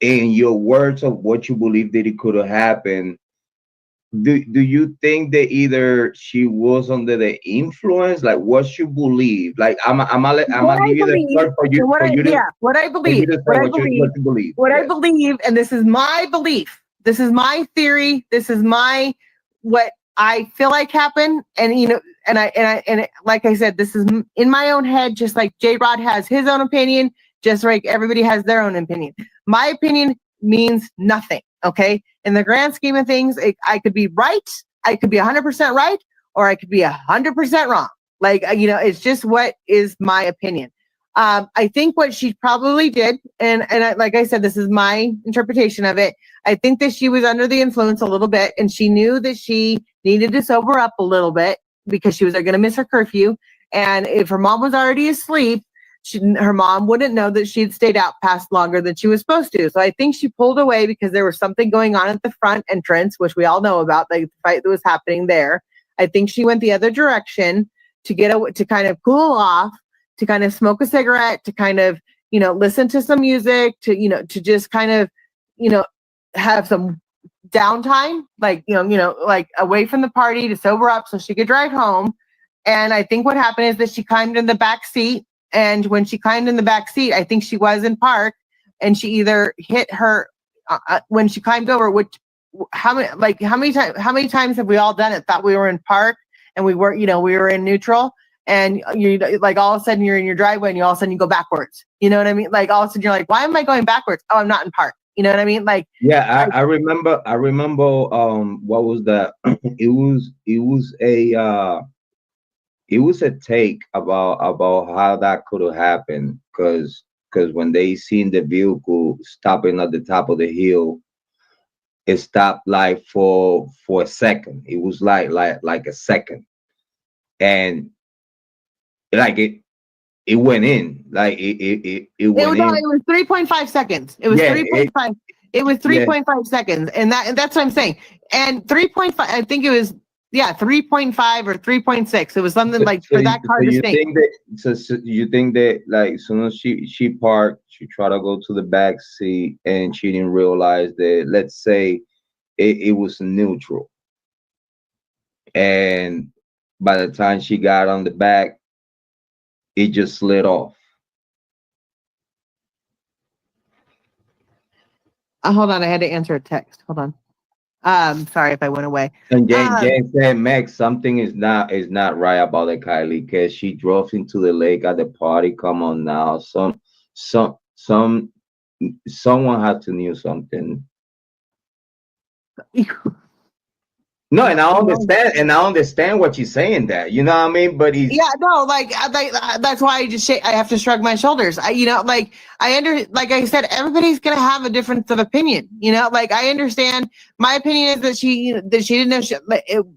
In your words of what you believe that it could have happened, do you think that either she was under the influence, like what you believe? Like I'm gonna give you the start for you. What I
believe, and this is my belief. This is my theory. This is what I feel like happened. And and like I said, this is in my own head, just like Jrod has his own opinion, just like everybody has their own opinion. My opinion means nothing. Okay. In the grand scheme of things, I could be right. I could be 100% right, or I could be 100% wrong. Like, it's just what is my opinion. I think what she probably did, and like I said, this is my interpretation of it. I think that she was under the influence a little bit, and she knew that she needed to sober up a little bit because she was going to miss her curfew. And if her mom was already asleep, her mom wouldn't know that she'd stayed out past longer than she was supposed to. So I think she pulled away because there was something going on at the front entrance, which we all know about, like the fight that was happening there. I think she went the other direction to kind of cool off, to kind of smoke a cigarette, to kind of, listen to some music, to just kind of, have some downtime, like, like away from the party, to sober up so she could drive home. And I think what happened is that she climbed in the back seat. And when she climbed in the back seat, I think she was in park, and she either hit her when she climbed over. How many times have we all done it? Thought we were in park and we were in neutral, and you like all of a sudden you're in your driveway and all of a sudden you go backwards. You know what I mean? Like all of a sudden you're like, why am I going backwards? Oh, I'm not in park. You know what I mean? Like,
yeah, I remember. What was that? It was a take about how that could have happened, because when they seen the vehicle stopping at the top of the hill, it stopped like for a second. It was like a second, and like it went in, like it went in.
It was 3.5 seconds. It was 3.5. It was 3.5 seconds, and that's what I'm saying. And 3.5, I think it was. Yeah, 3.5 or 3.6. It was something like for that car to stay.
So you think that, like, as soon as she parked, she tried to go to the back seat, and she didn't realize that, let's say, it was neutral. And by the time she got on the back, it just slid off.
Hold on, I had to answer a text. Hold on. Sorry if I went away.
And Jane said, Meg, something is not right about the Kylie because she drove into the lake at the party. Come on now, someone had to knew something. No, and I understand what you're saying. That you know what I mean, but he's
that's why I have to shrug my shoulders. Like I said, everybody's gonna have a difference of opinion. I understand. My opinion is that she didn't know.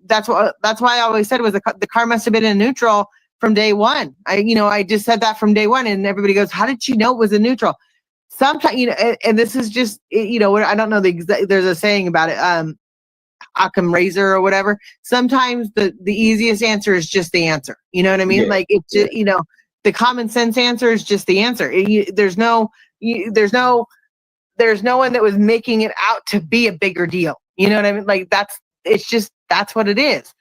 That's why I always said the car must have been in neutral from day one. I just said that from day one, and everybody goes, "How did she know it was in neutral?" Sometimes, and this is just, I don't know there's a saying about it. Occam razor or whatever. Sometimes the easiest answer is just the answer. You know what I mean?
Yeah.
Like it's just, the common sense answer is just the answer. There's no one that was making it out to be a bigger deal. You know what I mean? Like that's what it is.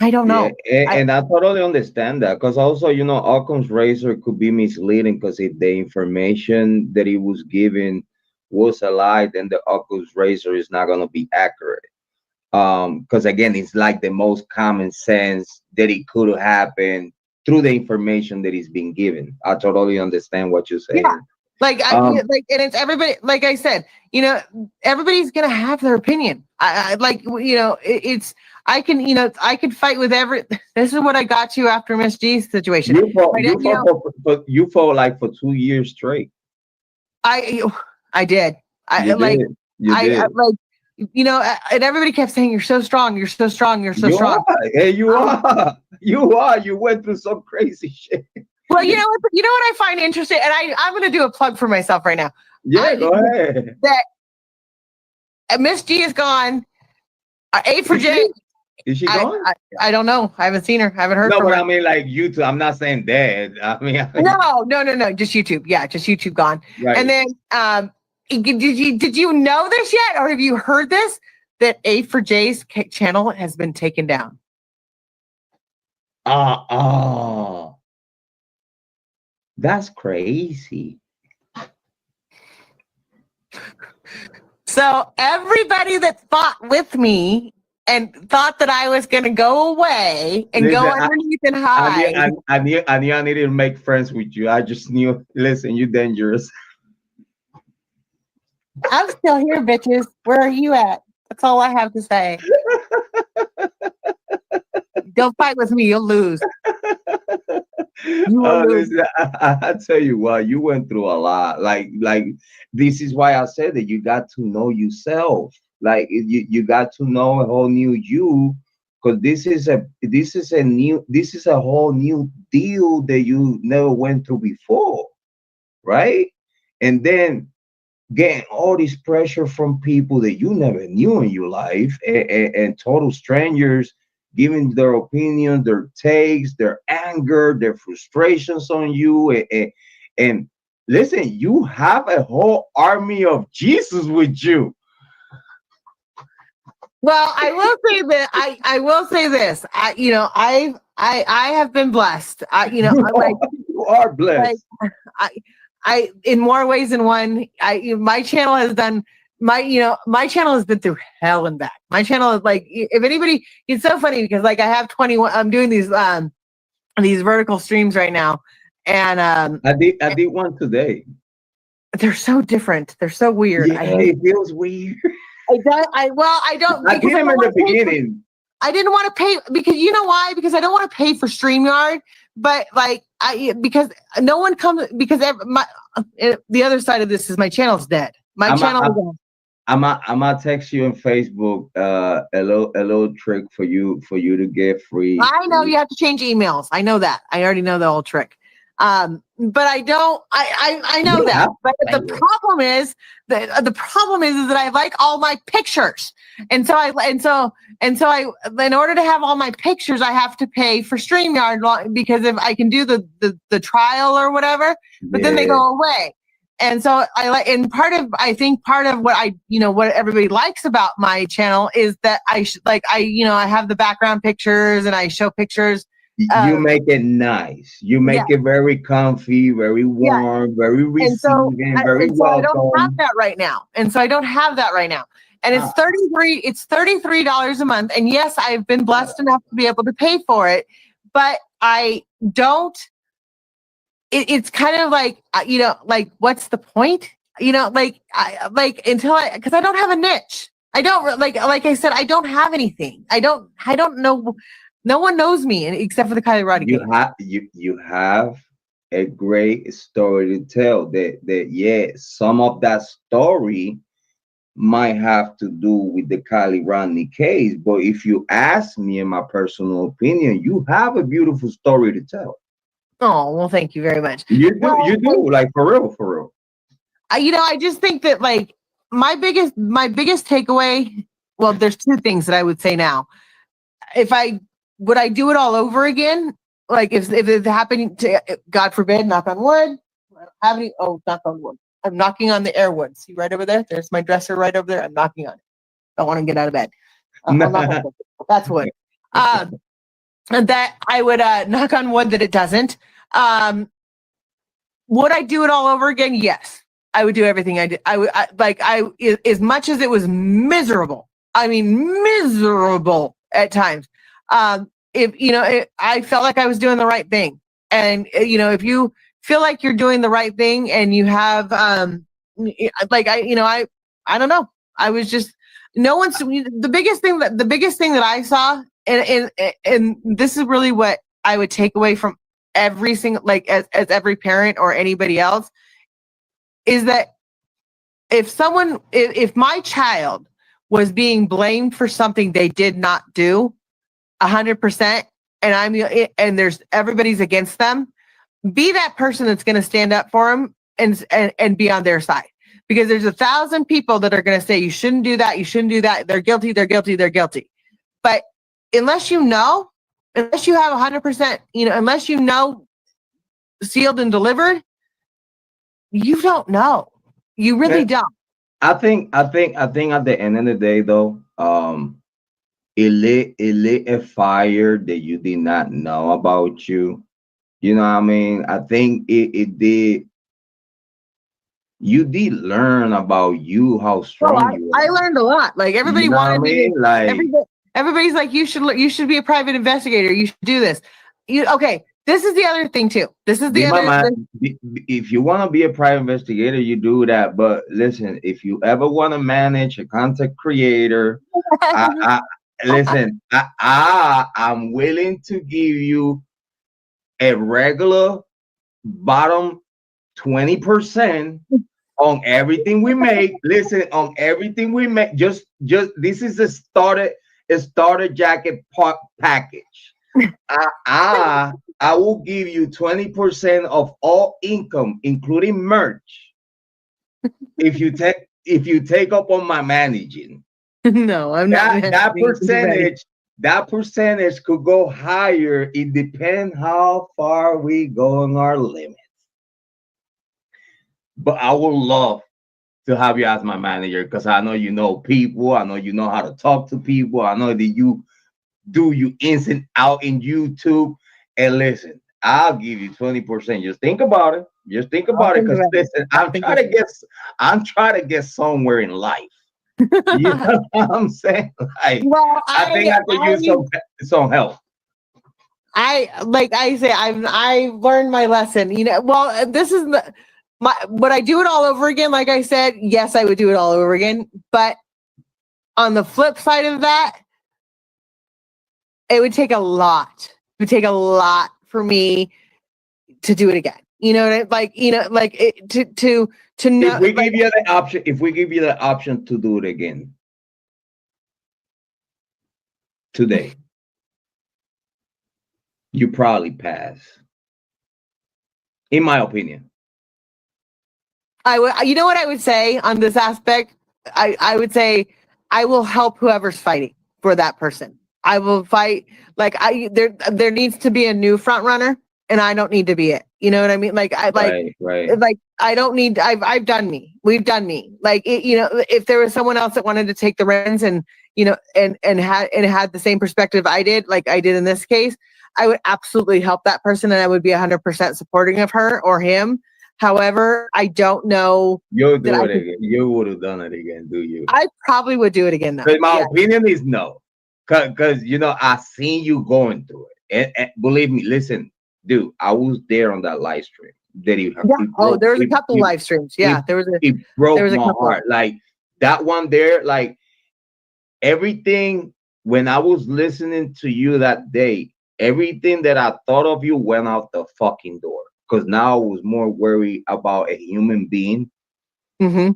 I don't know.
And I totally understand that because also, Occam's razor could be misleading because if the information that he was given was a lie, then the Occam's razor is not going to be accurate. Because again, it's like the most common sense that it could have happened through the information that is being given. I totally understand what you're saying.
Yeah. And it's everybody, like I said, everybody's gonna have their opinion. I can fight with this is what I got to after Miss G's situation.
You fought like for 2 years straight.
I did.
You did.
And everybody kept saying, "You're so strong. You're so strong. You're so strong."
Hey, you are. You went through some crazy shit.
Well, you know what I find interesting, and I'm going to do a plug for myself right now.
Yeah, go ahead.
That Miss G is gone. A for J.
Is she gone?
I don't know. I haven't seen her. I haven't heard from her.
No, but I mean, like YouTube. I'm not saying dead. I mean,
no. Just YouTube. Yeah, just YouTube gone. Right. And then, did you know this yet, or have you heard this? That A for J's channel has been taken down.
That's crazy.
So everybody that fought with me and thought that I was going to go away and go underneath and hide.
I knew I needed to make friends with you. I just knew, listen, you're dangerous.
I'm still here, bitches. Where are you at? That's all I have to say. Don't fight with me. You'll lose.
Listen, I tell you what, you went through a lot. Like this is why I said that you got to know yourself. Like you got to know a whole new you, because this is a whole new deal that you never went through before, right? And then getting all this pressure from people that you never knew in your life, and total strangers giving their opinions, their takes, their anger, their frustrations on you. And listen, you have a whole army of Jesus with you.
Well, I will say that I will say this. I have been blessed.
You are blessed.
I in more ways than one. My channel has done. My channel has been through hell and back. My channel is like, if anybody, it's so funny because like I have 21, I'm doing these vertical streams right now. And
I did one today.
They're so different. They're so weird.
Yeah, it feels weird.
I don't.
I did them in the beginning.
I didn't want to pay because you know why? Because I don't want to pay for StreamYard. But because no one comes, because the other side of this is my channel's dead. My channel.
I'm gonna text you on Facebook a little trick for you to get free.
I know you have to change emails. I know that. I already know the old trick. But I don't. I know that. But the problem is that I like all my pictures, and so in order to have all my pictures, I have to pay for StreamYard because if I can do the trial or whatever, but then they go away. And so I think part of what what everybody likes about my channel is that I have the background pictures and I show pictures
You make it nice. You make
Yeah,
it very comfy, very
yeah.
warm, very
And so,
receiving, very
and so I don't have
welcome.
that right now. And so I don't have that right now. And
Ah,
it's $33 a month. And yes, I've been blessed enough to be able to pay for it, but I don't, it's kind of like, like, what's the point? Because I don't have a niche. I don't like I said, I don't have anything. I don't know. No one knows me except for the Kylie Rodney case.
you have a great story to tell. That yeah, some of that story might have to do with the Kylie Rodney case, but if you ask me, in my personal opinion, you have a beautiful story to tell.
Oh, well, thank you very much.
You do, like for real, for real.
I just think that like my biggest takeaway, well, there's two things that I would say now. Would I do it all over again? Like if it's happening to, God forbid, knock on wood. I don't have any, knock on wood. I'm knocking on the air wood. See right over there? There's my dresser right over there. I'm knocking on it. I want to get out of bed. I'll knock on wood. That's wood. And that I would knock on wood that it doesn't. Would I do it all over again? Yes. I would do everything I did. As much as it was miserable. I mean, miserable at times. I felt like I was doing the right thing. And, if you feel like you're doing the right thing and you have, I don't know. I was just, the biggest thing that I saw, and this is really what I would take away from every single, like as every parent or anybody else, is that if my child was being blamed for something they did not do 100%, and there's everybody's against them, be that person that's going to stand up for them and be on their side, because there's 1,000 people that are going to say you shouldn't do that, you shouldn't do that, they're guilty, they're guilty, they're guilty. But unless you have 100%, unless you know sealed and delivered, you don't know. You really don't.
I think at the end of the day, though, it lit a fire that you did not know about you. You know what I mean? I think it did. You did learn about you, how strong you are.
I learned a lot. Like everybody wanted me. Like everybody's like, you should be a private investigator. You should do this. Okay. This is the other thing too. This is the other.
If you want to be a private investigator, you do that. But listen, if you ever want to manage a content creator, I'm willing to give you a regular bottom 20% on everything we make. Listen, on everything we make. Just this is a starter jacket package. I will give you 20% of all income, including merch, if you take up on my managing.
No, I'm not.
That percentage could go higher. It depends how far we go on our limits. But I would love to have you as my manager, because I know you know people. I know you know how to talk to people. I know that you ins and out in YouTube. And listen, I'll give you 20%. Just think about it. Just think about it. Because listen, I'm trying to get somewhere in life. You know what I'm saying? Like, well, I think I could use some help.
I've learned my lesson. Well, this is would I do it all over again? Like I said, yes, I would do it all over again. But on the flip side of that, it would take a lot. It would take a lot for me to do it again. To know.
If we give you the option to do it again today, you probably pass. In my opinion.
You know what I would say on this aspect? I would say I will help whoever's fighting for that person. I will fight. Like there needs to be a new front runner, and I don't need to be it. You know what I mean? Like right. Like I don't need. I've done me. We've done me. Like if there was someone else that wanted to take the reins and and had the same perspective I did, like I did in this case, I would absolutely help that person, and I would be 100% supporting of her or him. However, I don't know.
You'll do it again. You would have done it again, do you?
I probably would do it again though.
But my opinion is no, because I seen you going through it, and believe me, listen, dude, I was there on that live stream. That
there was a couple live streams. Yeah,
it broke my heart. Like that one there, like everything. When I was listening to you that day, everything that I thought of you went out the fucking door. Because now I was more worried about a human being than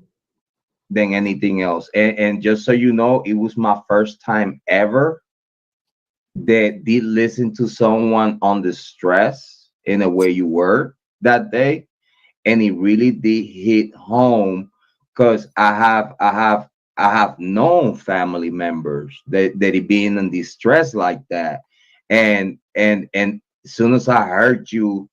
anything else. And just so you know, it was my first time ever that did listen to someone on the stress in the way you were that day. And it really did hit home because I have known family members that it being in distress like that. And as soon as I heard you,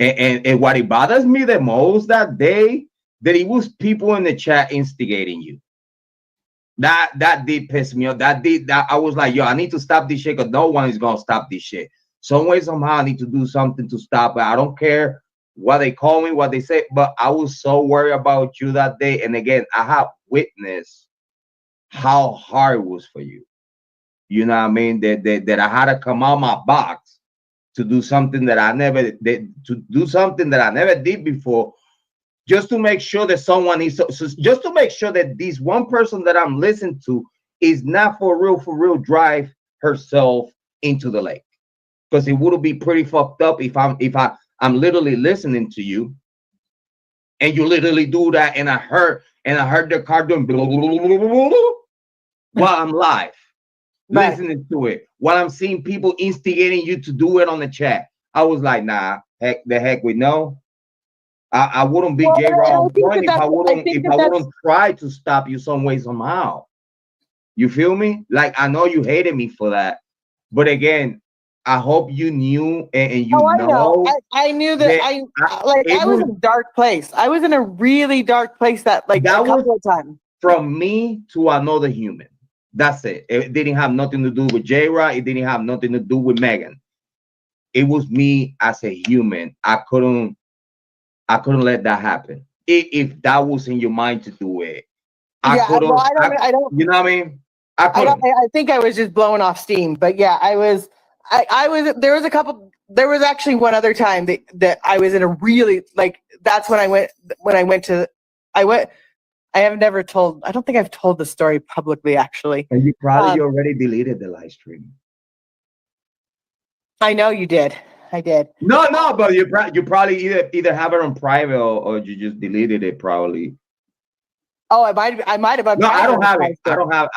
and what it bothers me the most that day, that it was people in the chat instigating you. That did piss me off. That I was like, yo, I need to stop this shit because no one is gonna stop this shit. Some way, somehow, I need to do something to stop it. I don't care what they call me, what they say, but I was so worried about you that day. And again, I have witnessed how hard it was for you. You know what I mean? That I had to come out my box to do something that I never did, before, just to make sure that someone is just to make sure that this one person that I'm listening to is not for real drive herself into the lake, because it would be pretty fucked up if I'm literally listening to you and you literally do that, and I heard the car doing blah, blah, blah, blah, blah, blah, while I'm live. Listening to it while I'm seeing people instigating you to do it on the chat. I was like, nah, heck with no. I wouldn't be Jrod Point if I wouldn't try to stop you some way, somehow. You feel me? Like, I know you hated me for that, but again, I hope you knew and you know.
I knew that I was in a dark place. I was in a really dark place that a couple of times.
From me to another human. That's it. It didn't have nothing to do with Jrod. It didn't have nothing to do with Meghan. It was me as a human. I couldn't let that happen. If that was in your mind to do it, I don't. You know what I mean?
I think I was just blowing off steam. But yeah, I was. There was actually one other time that I was in a really that's when I went I don't think I've told the story publicly, actually.
And you probably already deleted the live stream.
I know you did. I did.
No, but you probably either have it on private or you just deleted it, probably.
Oh, I might have.
No, I don't have it. I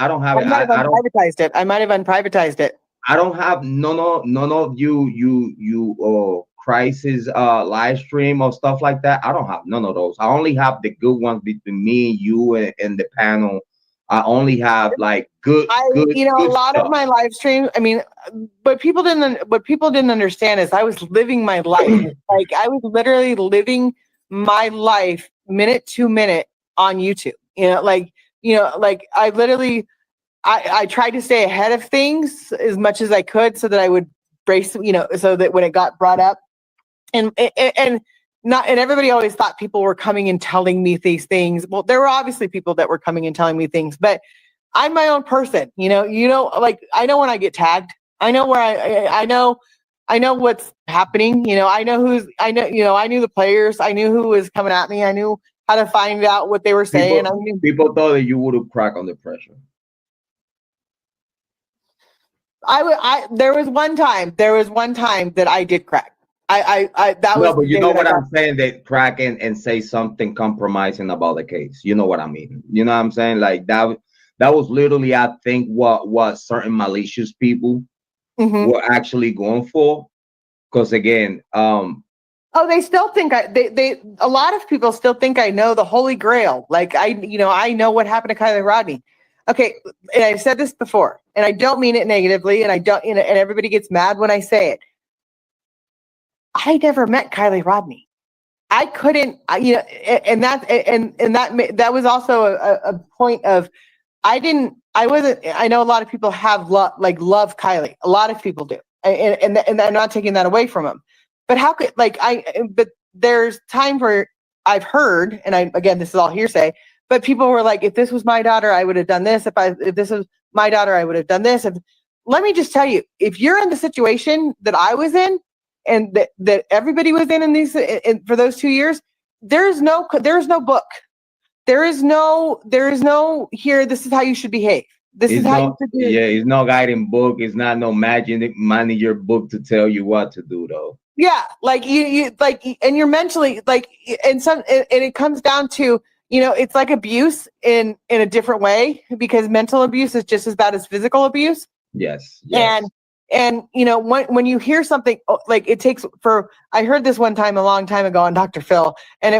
don't have it.
I might have unprivatized it.
I don't have none of you crisis live stream or stuff like that. I don't have none of those. I only have the good ones between me and you and the panel. I only have good.
A lot of my live streams. I mean, what people didn't understand is I was living my life. I was literally living my life minute to minute on YouTube. I literally. I tried to stay ahead of things as much as I could so that I would brace, so that when it got brought up, and everybody always thought people were coming and telling me these things. Well, there were obviously people that were coming and telling me things, but I'm my own person. I know when I get tagged. I know where I know what's happening. I knew the players. I knew who was coming at me. I knew how to find out what they were saying.
People thought that you would have cracked under pressure.
There was one time that I did crack.
But you know what I'm saying? That crack and say something compromising about the case. You know what I mean? You know what I'm saying? Like that was literally, I think, what certain malicious people were actually going for. Because again,
they still think a lot of people still think I know the Holy Grail. I know what happened to KIELY Rodney. Okay, and I've said this before, and I don't mean it negatively, and and everybody gets mad when I say it. I never met KIELY Rodney. I couldn't, and that was also a point of, I know a lot of people have love KIELY. A lot of people do. and I'm not taking that away from him. But how could but there's times where I've heard, and again, this is all hearsay, but people were like, if this was my daughter, I would have done this. If this was my daughter, I would have done this. Let me just tell you, if you're in the situation that I was in, and that everybody was in for those 2 years, there's no book. There is no here, this is how you should behave. This is how you should do.
Yeah, it's no guiding book. It's not no magic manager book to tell you what to do, though.
Yeah, like you and you're mentally and it comes down to, it's like abuse in a different way, because mental abuse is just as bad as physical abuse.
Yes.
And when you hear something like I heard this one time a long time ago on Dr. Phil, and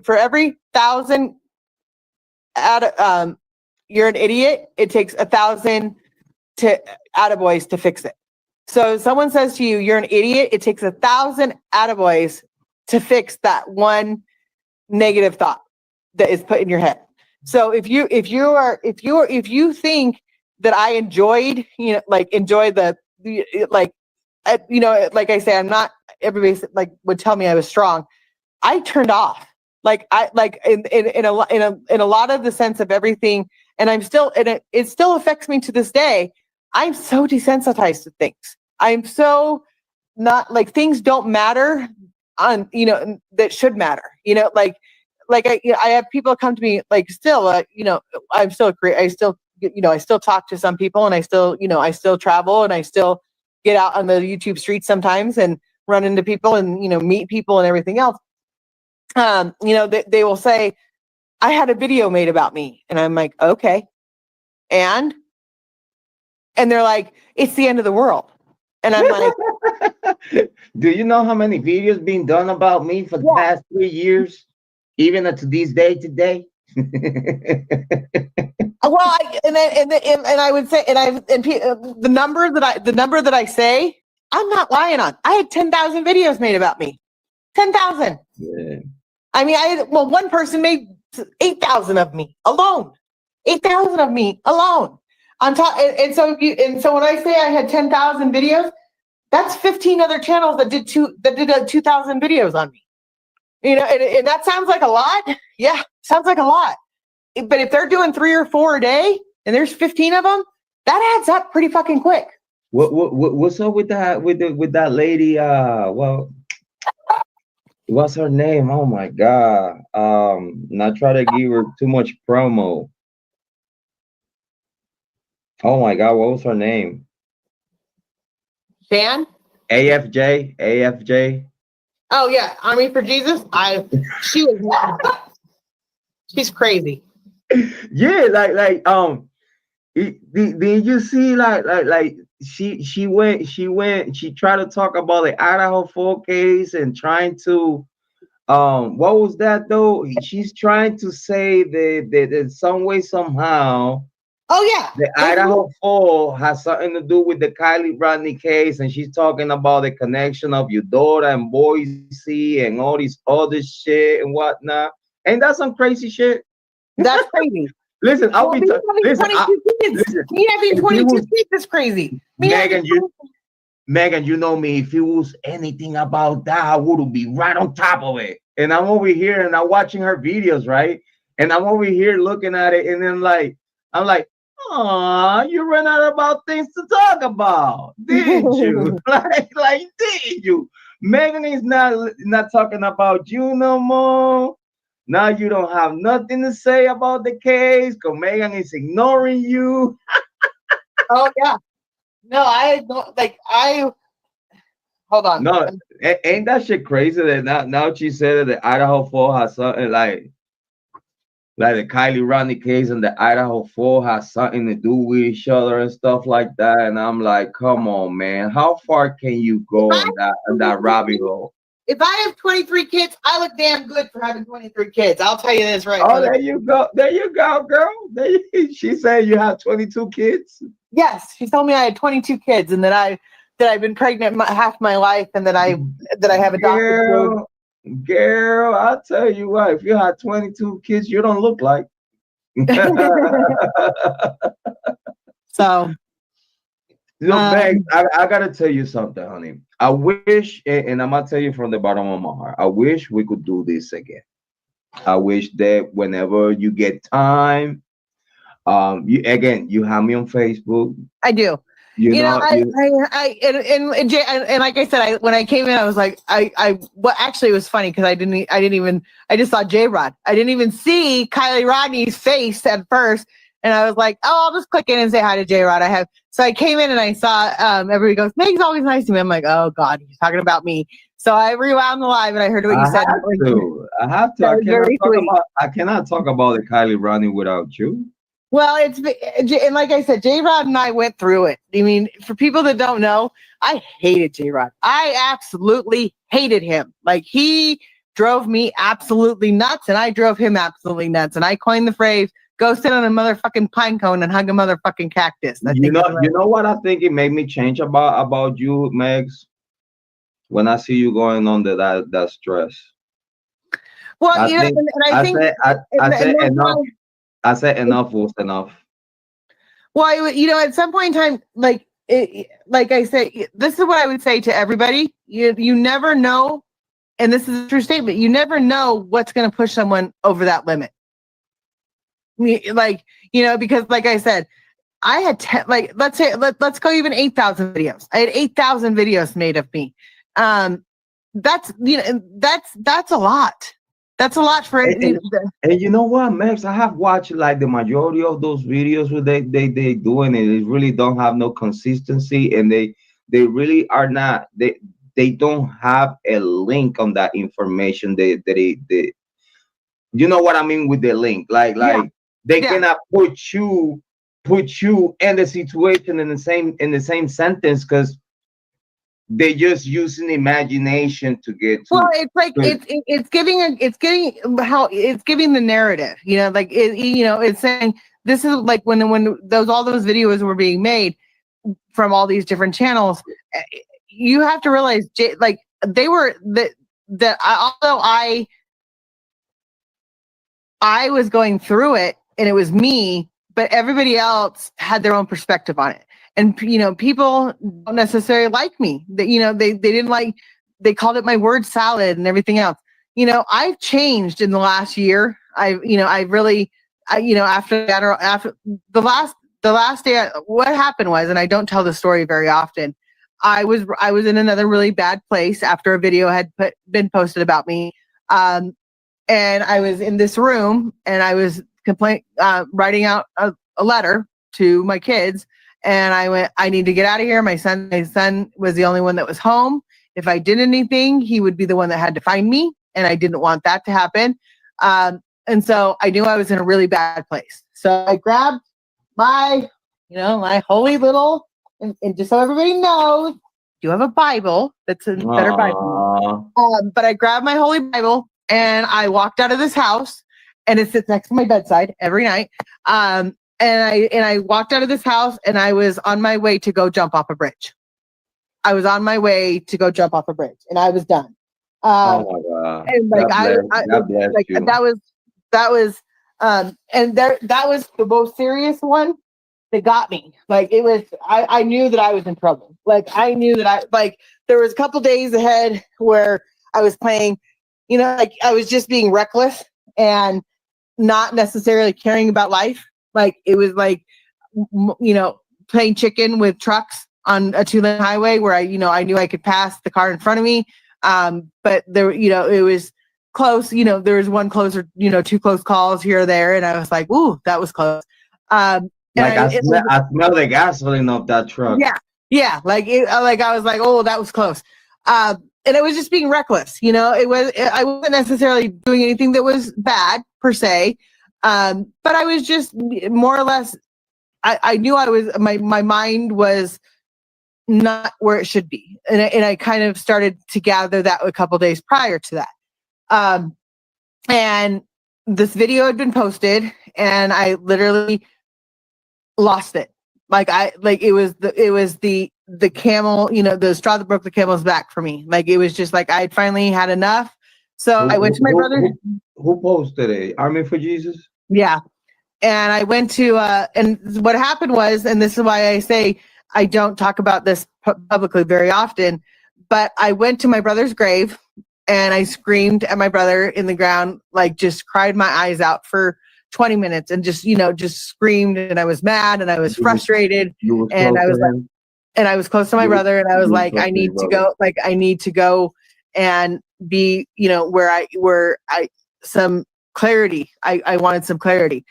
for every 1,000 you're an idiot, it takes 1,000 attaboys to fix it. So if someone says to you, you're an idiot, it takes 1,000 attaboys to fix that one negative thought that is put in your head. So if you think that I enjoyed, like I say, I'm not, everybody would tell me I was strong. I turned off. In a lot of the sense of everything, and I'm still, and it still affects me to this day. I'm so desensitized to things. I'm so not things don't matter on, that should matter. I have people come to me still, I'm still great. I still talk to some people, and I still travel, and I still get out on the YouTube streets sometimes and run into people and, meet people and everything else. They will say, I had a video made about me. And I'm like, okay. And they're like, it's the end of the world. And I'm like,
do you know how many videos being done about me for the past 3 years? Even to this day today?
Well, I would say, the number that I say, I'm not lying on. I had 10,000 videos made about me. 10,000.
Yeah.
I mean, one person made 8,000 of me alone. 8,000 of me alone. On top, and so when I say I had 10,000 videos, that's 15 other channels that did 2,000 videos on me. And that sounds like a lot. Yeah, sounds like a lot. But if they're doing 3 or 4 a day, and there's 15 of them, that adds up pretty fucking quick.
What's up with that that lady? What's her name? Oh my God. Not try to give her too much promo. Oh my God, what was her name?
Dan?
AFJ.
Oh yeah, Army for Jesus. She's crazy.
Yeah, did you see she tried to talk about the Idaho 4 case and trying to what was that though? She's trying to say that in some way, somehow, the Idaho 4 has something to do with the KIELY Rodnni case, and she's talking about the connection of your daughter and Boise and all this other shit and whatnot. Ain't that some crazy shit?
That's crazy.
Listen, I'll be listen.
Me having 22 kids is crazy.
Meghan, you know me. If it was anything about that, I would be right on top of it. And I'm over here and I'm watching her videos, right? And I'm over here looking at it, and then I'm like, oh, you ran out about things to talk about, did you? Did you? Meghan is not talking about you no more. Now you don't have nothing to say about the case because Meghan is ignoring you.
Oh yeah. No, hold on.
No, ain't that shit crazy that now she said that the Idaho 4 has something like the KIELY Rodnni case and the Idaho 4 has something to do with each other and stuff like that. And I'm like, come on, man. How far can you go on that rabbit hole?
If I have 23 kids, I look damn good for having 23 kids. I'll tell you this right
now. Oh, there you go. There you go, girl. She said you have 22 kids?
Yes. She told me I had 22 kids and that I've been pregnant half my life and that I have adopted.
Girl, I'll tell you what, if you had 22 kids, you don't look like.
So
Look, Meg,
Um,
I gotta tell you something, honey. I wish, and I'm gonna tell you from the bottom of my heart, I wish we could do this again. I wish that whenever you get time, you again, you have me on Facebook.
I do.
You
You know,
know, you
and like I said, when I came in, I was like, well, actually, it was funny because I didn't even, I just saw Jrod. I didn't even see KIELY Rodni's face at first, and I was like, oh, I'll just click in and say hi to Jrod. So I came in and I saw everybody goes, Meg's always nice to me. I'm like, oh God, he's talking about me. So I rewound the live and I heard what you
I
said.
have to. I have to.
That was very sweet.
I cannot talk about the Kylie Ronnie without you.
Well, and like I said, Jrod and I went through it. I mean, for people that don't know, I hated Jrod. I absolutely hated him. Like he drove me absolutely nuts, and I drove him absolutely nuts. And I coined the phrase "Go sit on a motherfucking pine cone and hug a motherfucking cactus." I think
You know what I think it made me change about you, Megs, when I see you going under that stress.
Well,
I
you know,
think
and I think,
I said
that's
enough.
why,
I said enough was enough.
well, you know, at some point in time, like I said, this is what I would say to everybody: you never know, and this is a true statement. You never know what's going to push someone over that limit. Like, you know, because like I said, I had let's say let's go even 8,000 videos. I had 8,000 videos made of me. That's, you know, that's a lot. That's a lot for
And you know what, Max? I have watched like the majority of those videos where they doing it. They really don't have no consistency, and they really are not. They don't have a link on that information. They you know what I mean with the link?
yeah,
They
yeah.
cannot put you in the situation in the same sentence because they just using imagination to get
Well,
to.
it's like it's giving the narrative, you know, like you know, it's saying this is like when all those videos were being made from all these different channels. You have to realize, like they were that although I was going through it and it was me, but everybody else had their own perspective on it. And, you know, people don't necessarily like me. That, you know, they didn't like, they called it my word salad and everything else. You know, I've changed in the last year. You know, after that, or after the last day, what happened was, and I don't tell the story very often, I was in another really bad place after a video had been posted about me. And I was in this room and I was writing out a letter to my kids. And I went, I need to get out of here. My son was the only one that was home. If I did anything, he would be the one that had to find me. And I didn't want that to happen. And so I knew I was in a really bad place. So I grabbed my holy little, and just so everybody knows, do have a Bible that's a better Bible. But I grabbed my holy Bible and I walked out of this house, and it sits next to my bedside every night. And I walked out of this house and I was on my way to go jump off a bridge. I was on my way to go jump off a bridge, and I was done.
Oh my God!
And like
God bless
like
you.
that was and that was the most serious one that got me. Like it was, I knew that I was in trouble. Like I knew that there was a couple days ahead where I was playing, you know, like I was just being reckless and not necessarily caring about life. Like it was like, you know, playing chicken with trucks on a 2-lane highway where I knew I could pass the car in front of me. But there, you know, it was close, you know, there was one closer, you know, 2 close calls here or there. And I was like, ooh, that was close.
Like I smell the gasoline of that truck.
Yeah. Yeah. Like I was like, oh, that was close. And it was just being reckless. You know, I wasn't necessarily doing anything that was bad per se. But I was just more or less, I knew my mind was not where it should be. And I kind of started to gather that a couple days prior to that. And this video had been posted and I literally lost it. It was the camel, you know, the straw that broke the camel's back for me. Like, it was just like, I had finally had enough. So I went to my brother.
Who posted it? Army for Jesus?
Yeah. And I went to, and what happened was, and this is why I say, I don't talk about this publicly very often, but I went to my brother's grave and I screamed at my brother in the ground, like just cried my eyes out for 20 minutes and just, just screamed, and I was mad and I was frustrated, and I was like, and I was close to my brother, and I was like, I need to go and be, where I some clarity. I wanted some clarity.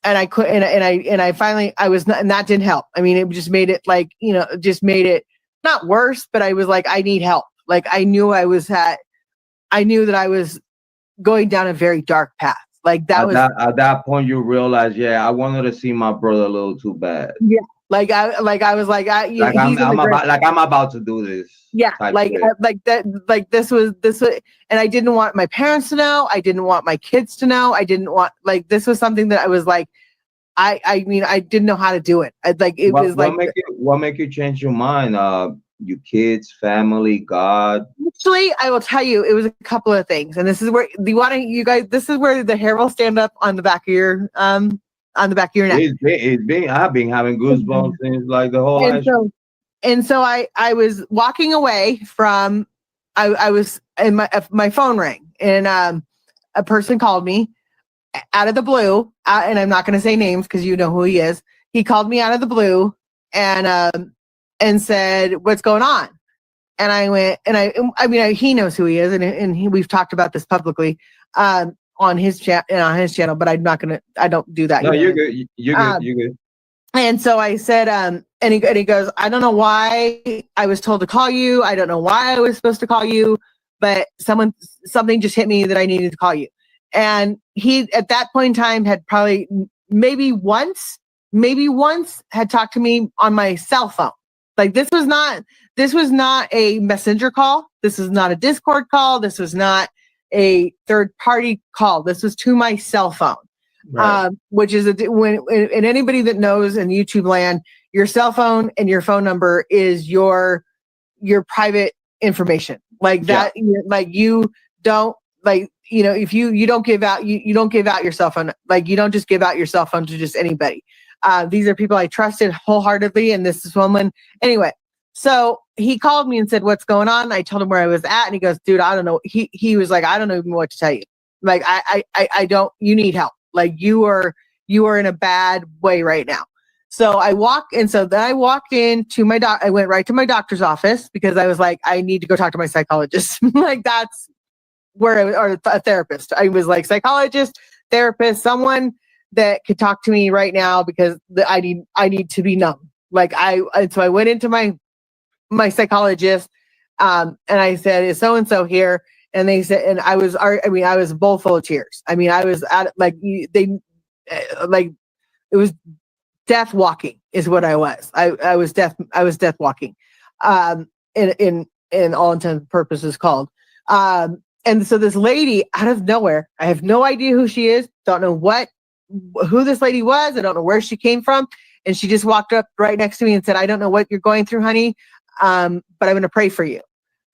And I could, and I finally, I was not, and that didn't help. I mean, it just made it like, just made it not worse, but I was like, I need help. Like I knew that I was going down a very dark path. Like that
at that point you realized, yeah, I wanted to see my brother a little too bad.
Yeah. I'm
about to do this.
Yeah. This was, and I didn't want my parents to know. I didn't want my kids to know. I didn't want, this was something that I was like, I mean, I didn't know how to do it.
What make you change your mind? Your kids, family, God.
Actually, I will tell you, it was a couple of things. And this is where this is where the hair will stand up on the back of your, on the back of your neck.
I've been having goosebumps since like the whole.
And so I was walking away from, I was, and my phone rang, and a person called me out of the blue, and I'm not going to say names because you know who he is. He called me out of the blue and said, "What's going on?" And I went, and I mean, he knows who he is, and we've talked about this publicly on his channel, but I don't do that.
No, you're good. You're good. You're good.
And so I said, and he goes, "I don't know why I was told to call you. I don't know why I was supposed to call you, but something just hit me that I needed to call you." And he, at that point in time, had probably maybe once had talked to me on my cell phone. Like this was not a messenger call. This is not a Discord call. This was not a third party call. This was to my cell phone. Right. Which is and anybody that knows in YouTube land, your cell phone and your phone number is your private information. Like that, like you don't, like, if you don't give out, you don't give out your cell phone. Like you don't just give out your cell phone to just anybody. These are people I trusted wholeheartedly, and this is woman. Anyway, so he called me and said, "What's going on?" I told him where I was at, and he goes, "Dude, I don't know." He was like, "I don't even know what to tell you. Like, I don't. You need help. Like you are in a bad way right now." So then I walked into my I went right to my doctor's office because I was like, I need to go talk to my psychologist. Like that's where or a therapist. I was like, psychologist, therapist, someone that could talk to me right now because I need to be numb. Like so I went into my psychologist, and I said, "Is so and so here?" And they said, and I was bowl full of tears. I mean, I was at it was death walking is what I was. I was death walking, in all intents and purposes called. And so this lady out of nowhere, I have no idea who she is. Don't know who this lady was. I don't know where she came from. And she just walked up right next to me and said, "I don't know what you're going through, honey. But I'm going to pray for you."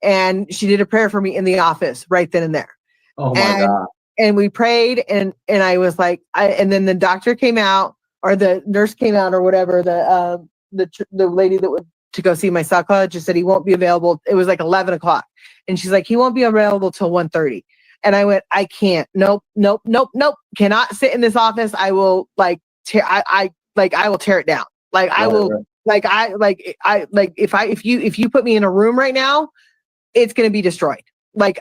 And she did a prayer for me in the office right then and there.
Oh my God.
And we prayed, and I was like, and then the doctor came out, or the nurse came out, or whatever. The lady that would to go see my psychologist said he won't be available. It was like 11 o'clock. And she's like, "He won't be available till 1:30. And I went, "I can't. Nope. Cannot sit in this office. I will I will tear it down. Like I will, if you put me in a room right now, it's going to be destroyed. The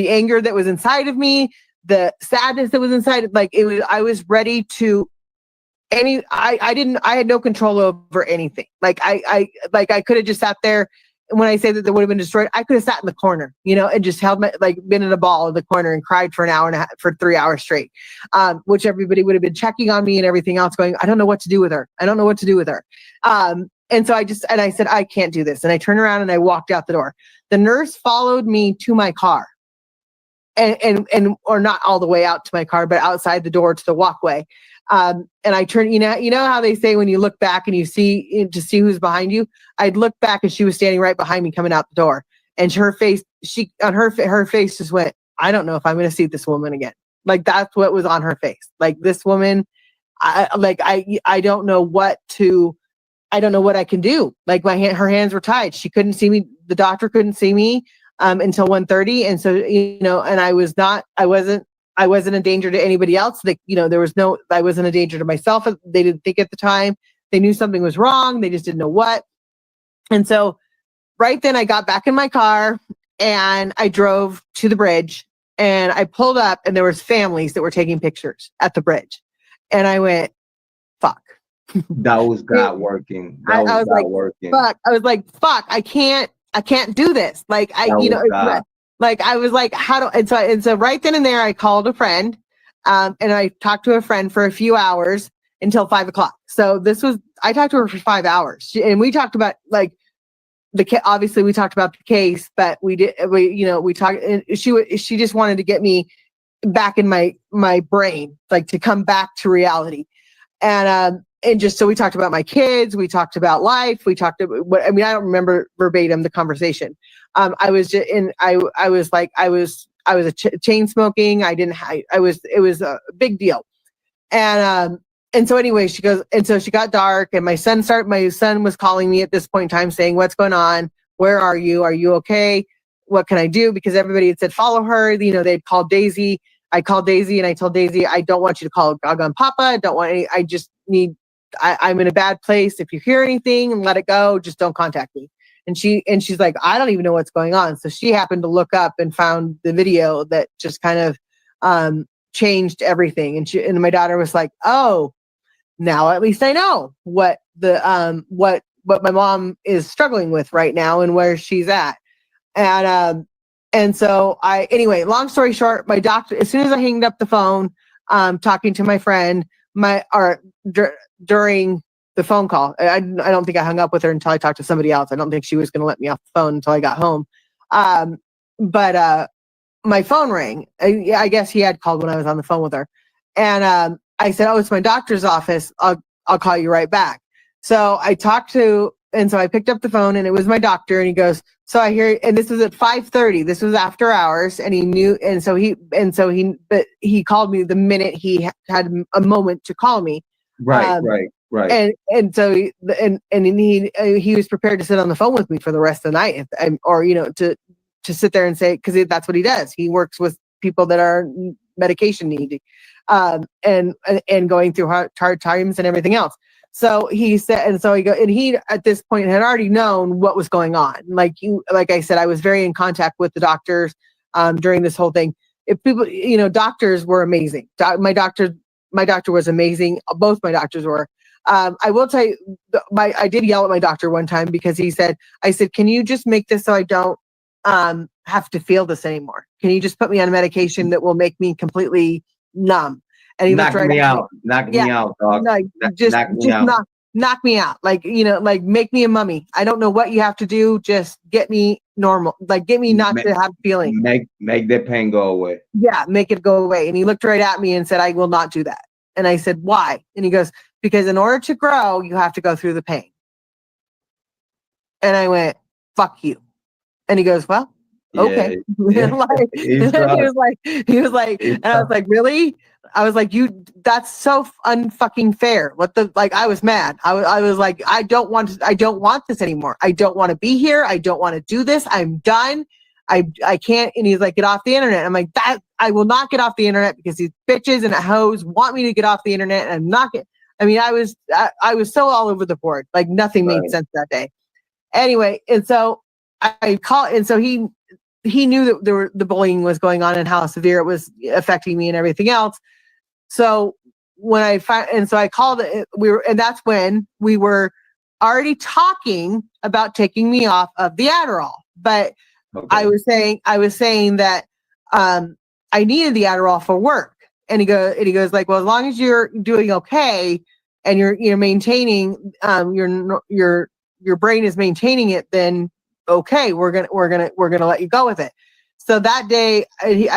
anger that was inside of me, the sadness that was inside, I was ready to I had no control over anything. I could have just sat there. When I say that they would have been destroyed, I could have sat in the corner, and just held been in a ball in the corner and cried for an hour and a half, for 3 hours straight, which everybody would have been checking on me and everything else going, "I don't know what to do with her. I don't know what to do with her." And so I said, "I can't do this." And I turned around and I walked out the door. The nurse followed me to my car and or not all the way out to my car, but outside the door to the walkway. And I turned, you know how they say when you look back and you see to see who's behind you, I'd look back and she was standing right behind me coming out the door, and her face just went, "I don't know if I'm going to see this woman again." Like that's what was on her face. Like this woman, I don't know what to I don't know what I can do. Like her hands were tied. She couldn't see me. The doctor couldn't see me until 1:30. And so, and I wasn't a danger to anybody else. Like, I wasn't a danger to myself. They didn't think at the time. They knew something was wrong. They just didn't know what. And so right then I got back in my car and I drove to the bridge and I pulled up and there was families that were taking pictures at the bridge. And I went, fuck.
That was God working. I was
like,
working.
Fuck. I was like, fuck, I can't do this. Like like I was like, and so right then and there I called a friend, and I talked to a friend for a few hours until 5:00. So I talked to her for 5 hours and we talked about like obviously we talked about the case, but we talked, and she just wanted to get me back in my brain, like to come back to reality. And just, so we talked about my kids, we talked about life, we talked about I don't remember verbatim the conversation. I was chain smoking. It was a big deal. And so anyway, she goes, and so she got dark and my son was calling me at this point in time saying, what's going on? Where are you? Are you okay? What can I do? Because everybody had said, follow her. They'd called Daisy. I called Daisy and I told Daisy, I don't want you to call Gaga and Papa. I don't want any, I just need, I'm in a bad place. If you hear anything and let it go, just don't contact me. And she's like, I don't even know what's going on. So she happened to look up and found the video that just kind of changed everything. And my daughter was like, oh, now at least I know what what my mom is struggling with right now and where she's at. And so anyway, long story short, my doctor, as soon as I hanged up the phone, talking to my friend, during the phone call, I don't think I hung up with her until I talked to somebody else. I don't think she was going to let me off the phone until I got home. But my phone rang. I guess he had called when I was on the phone with her. And I said, oh, it's my doctor's office. I'll call you right back. So I picked up the phone and it was my doctor and he goes, so I hear, and this was at 5:30, this was after hours and he knew. But he called me the minute he had a moment to call me.
Right.
And so he was prepared to sit on the phone with me for the rest of the night to sit there and say, because that's what he does. He works with people that are medication needing, and going through hard times and everything else. So he said, and he at this point had already known what was going on. Like I said, I was very in contact with the doctors during this whole thing. If people, doctors were amazing. My doctor was amazing. Both my doctors were. I will tell you, I did yell at my doctor one time because I said, can you just make this so I don't have to feel this anymore? Can you just put me on a medication that will make me completely numb? And he
knock me out, dog.
Like, knock me out. Like, make me a mummy. I don't know what you have to do. Just get me normal. Like, get me not to have feeling.
Make that pain go away.
Yeah, make it go away. And he looked right at me and said, I will not do that. And I said, why? And he goes, because in order to grow, you have to go through the pain. And I went, fuck you. And he goes, well, okay. Yeah. He was like, and I was like, really? I was like, that's so unfucking fair. I was mad. I was like, I don't want this anymore. I don't want to be here. I don't want to do this. I'm done. I can't. And he's like, get off the internet. I'm like, that I will not get off the internet because these bitches and hoes want me to get off the internet. And I'm not getting, I was so all over the board. Like nothing made sense that day. Anyway. And so I called, and so he knew that the bullying was going on and how severe it was affecting me and everything else. So when I called it, and that's when we were already talking about taking me off of the Adderall. But okay. I was saying that I needed the Adderall for work. And he goes like, well, as long as you're doing okay and you're maintaining your brain is maintaining it, then okay, we're gonna let you go with it. So that day he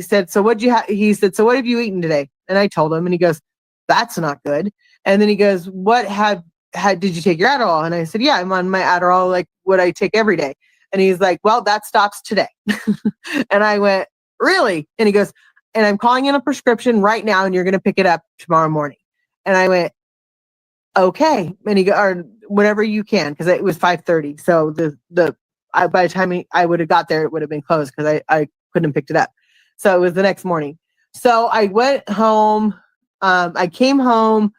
said, so what have you eaten today? And I told him, and he goes, that's not good. And then he goes, did you take your Adderall? And I said, yeah, I'm on my Adderall, like what I take every day. And he's like, well, that stops today. And I went, really? And he goes, and I'm calling in a prescription right now and you're going to pick it up tomorrow morning. And I went, okay. And whenever you can, because it was 5:30. So by the time I would have got there, it would have been closed because I couldn't have picked it up. So it was the next morning. So I went home. I came home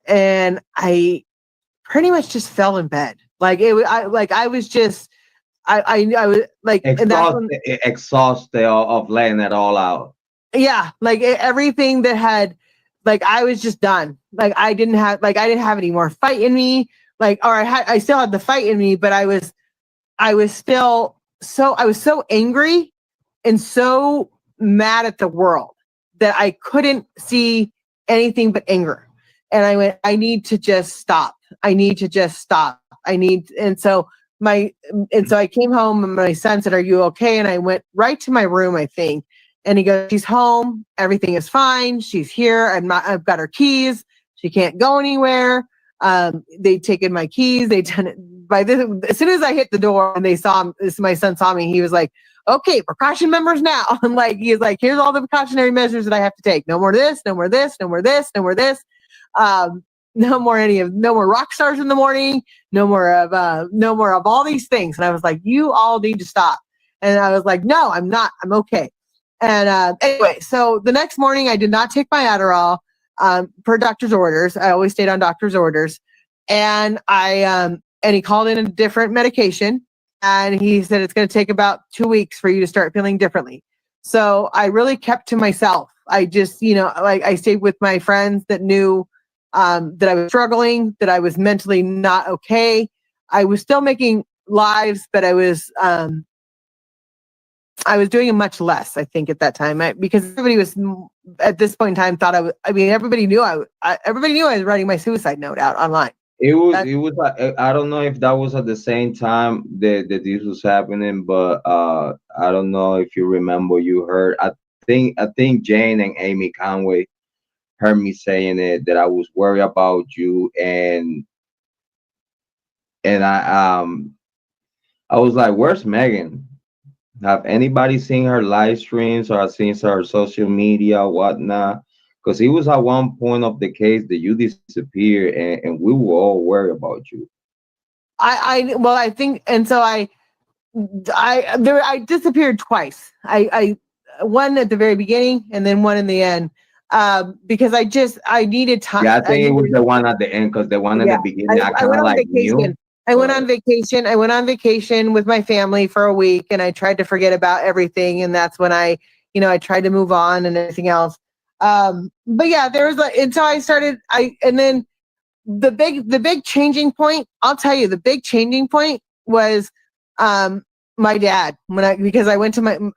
and I pretty much just fell in bed. Like I was just, I was like, and that's when,
Exhausted of laying it all out.
yeah, like everything that had, like, I was just done. Like I didn't have any more fight in me. Like, or I still had the fight in me, but I was still I was so angry and so mad at the world that I couldn't see anything but anger. And I went, I need to just stop. And so I came home and my son said, "Are you okay?" And I went right to my room, I think. And he goes, "She's home. Everything is fine. She's here. I've got her keys. She can't go anywhere. They'd taken my keys. They'd done it by this. As soon as I hit the door and my son saw me, he was like, "Okay, precaution members now." I'm like, he's like, "Here's all the precautionary measures that I have to take. No more this, no more this, no more this, no more this. No more rock stars in the morning. No more of all these things." And I was like, "You all need to stop." And I was like, "No, I'm not. I'm okay." And anyway, so the next morning I did not take my Adderall per doctor's orders. I always stayed on doctor's orders. And and he called in a different medication. And he said, "It's going to take about 2 weeks for you to start feeling differently." So I really kept to myself. I just, I stayed with my friends that knew that I was struggling, that I was mentally not okay. I was still making lives, but I was doing it much less, I think, at that time, because everybody was at this point in time thought everybody knew I was writing my suicide note out online.
It was I don't know if that was at the same time that this was happening, but I don't know if you remember. You heard, I think Jane and Amy Conway heard me saying it, that I was worried about you, and I was like, "Where's Meghan? Have anybody seen her live streams or seen her social media or whatnot?" Because it was at one point of the case that you disappeared, and we were all worried about you.
I think, and so I disappeared twice. I one at the very beginning and then one in the end, because I needed time.
Yeah, I think it was the one at the end, because the one at the beginning I kind of like knew.
I went on vacation with my family for a week, and I tried to forget about everything. And that's when I tried to move on and everything else. But yeah, there was and so I started, and then the big changing point, I'll tell you, the big changing point was, my dad, because I went to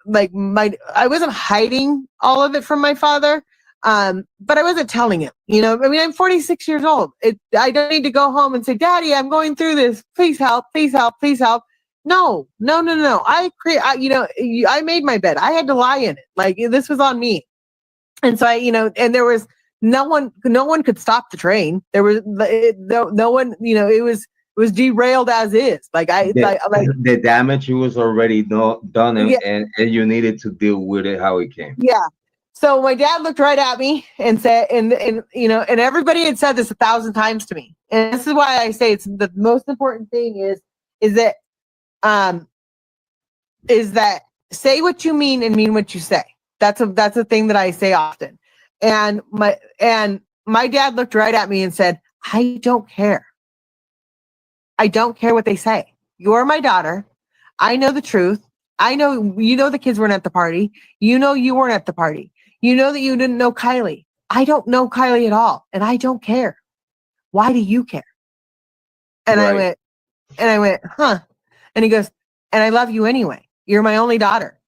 I wasn't hiding all of it from my father. But I wasn't telling him, I'm 46 years old. I don't need to go home and say, "Daddy, I'm going through this. Please help, please help, please help." No. I made my bed. I had to lie in it. Like, this was on me. And so and there was no one could stop the train. There was no one, it was derailed as is.
The damage was already done, and you needed to deal with it how it came.
Yeah. So my dad looked right at me and said, and everybody had said this 1,000 times to me. And this is why I say it's the most important thing is that say what you mean and mean what you say. That's a thing that I say often. And my dad looked right at me and said, "I don't care. I don't care what they say. You're my daughter. I know the truth. I know, the kids weren't at the party. You weren't at the party. You know that you didn't know Kylie. I don't know Kylie at all. And I don't care. Why do you care?" And right. I went, "Huh." And he goes, "And I love you anyway. You're my only daughter.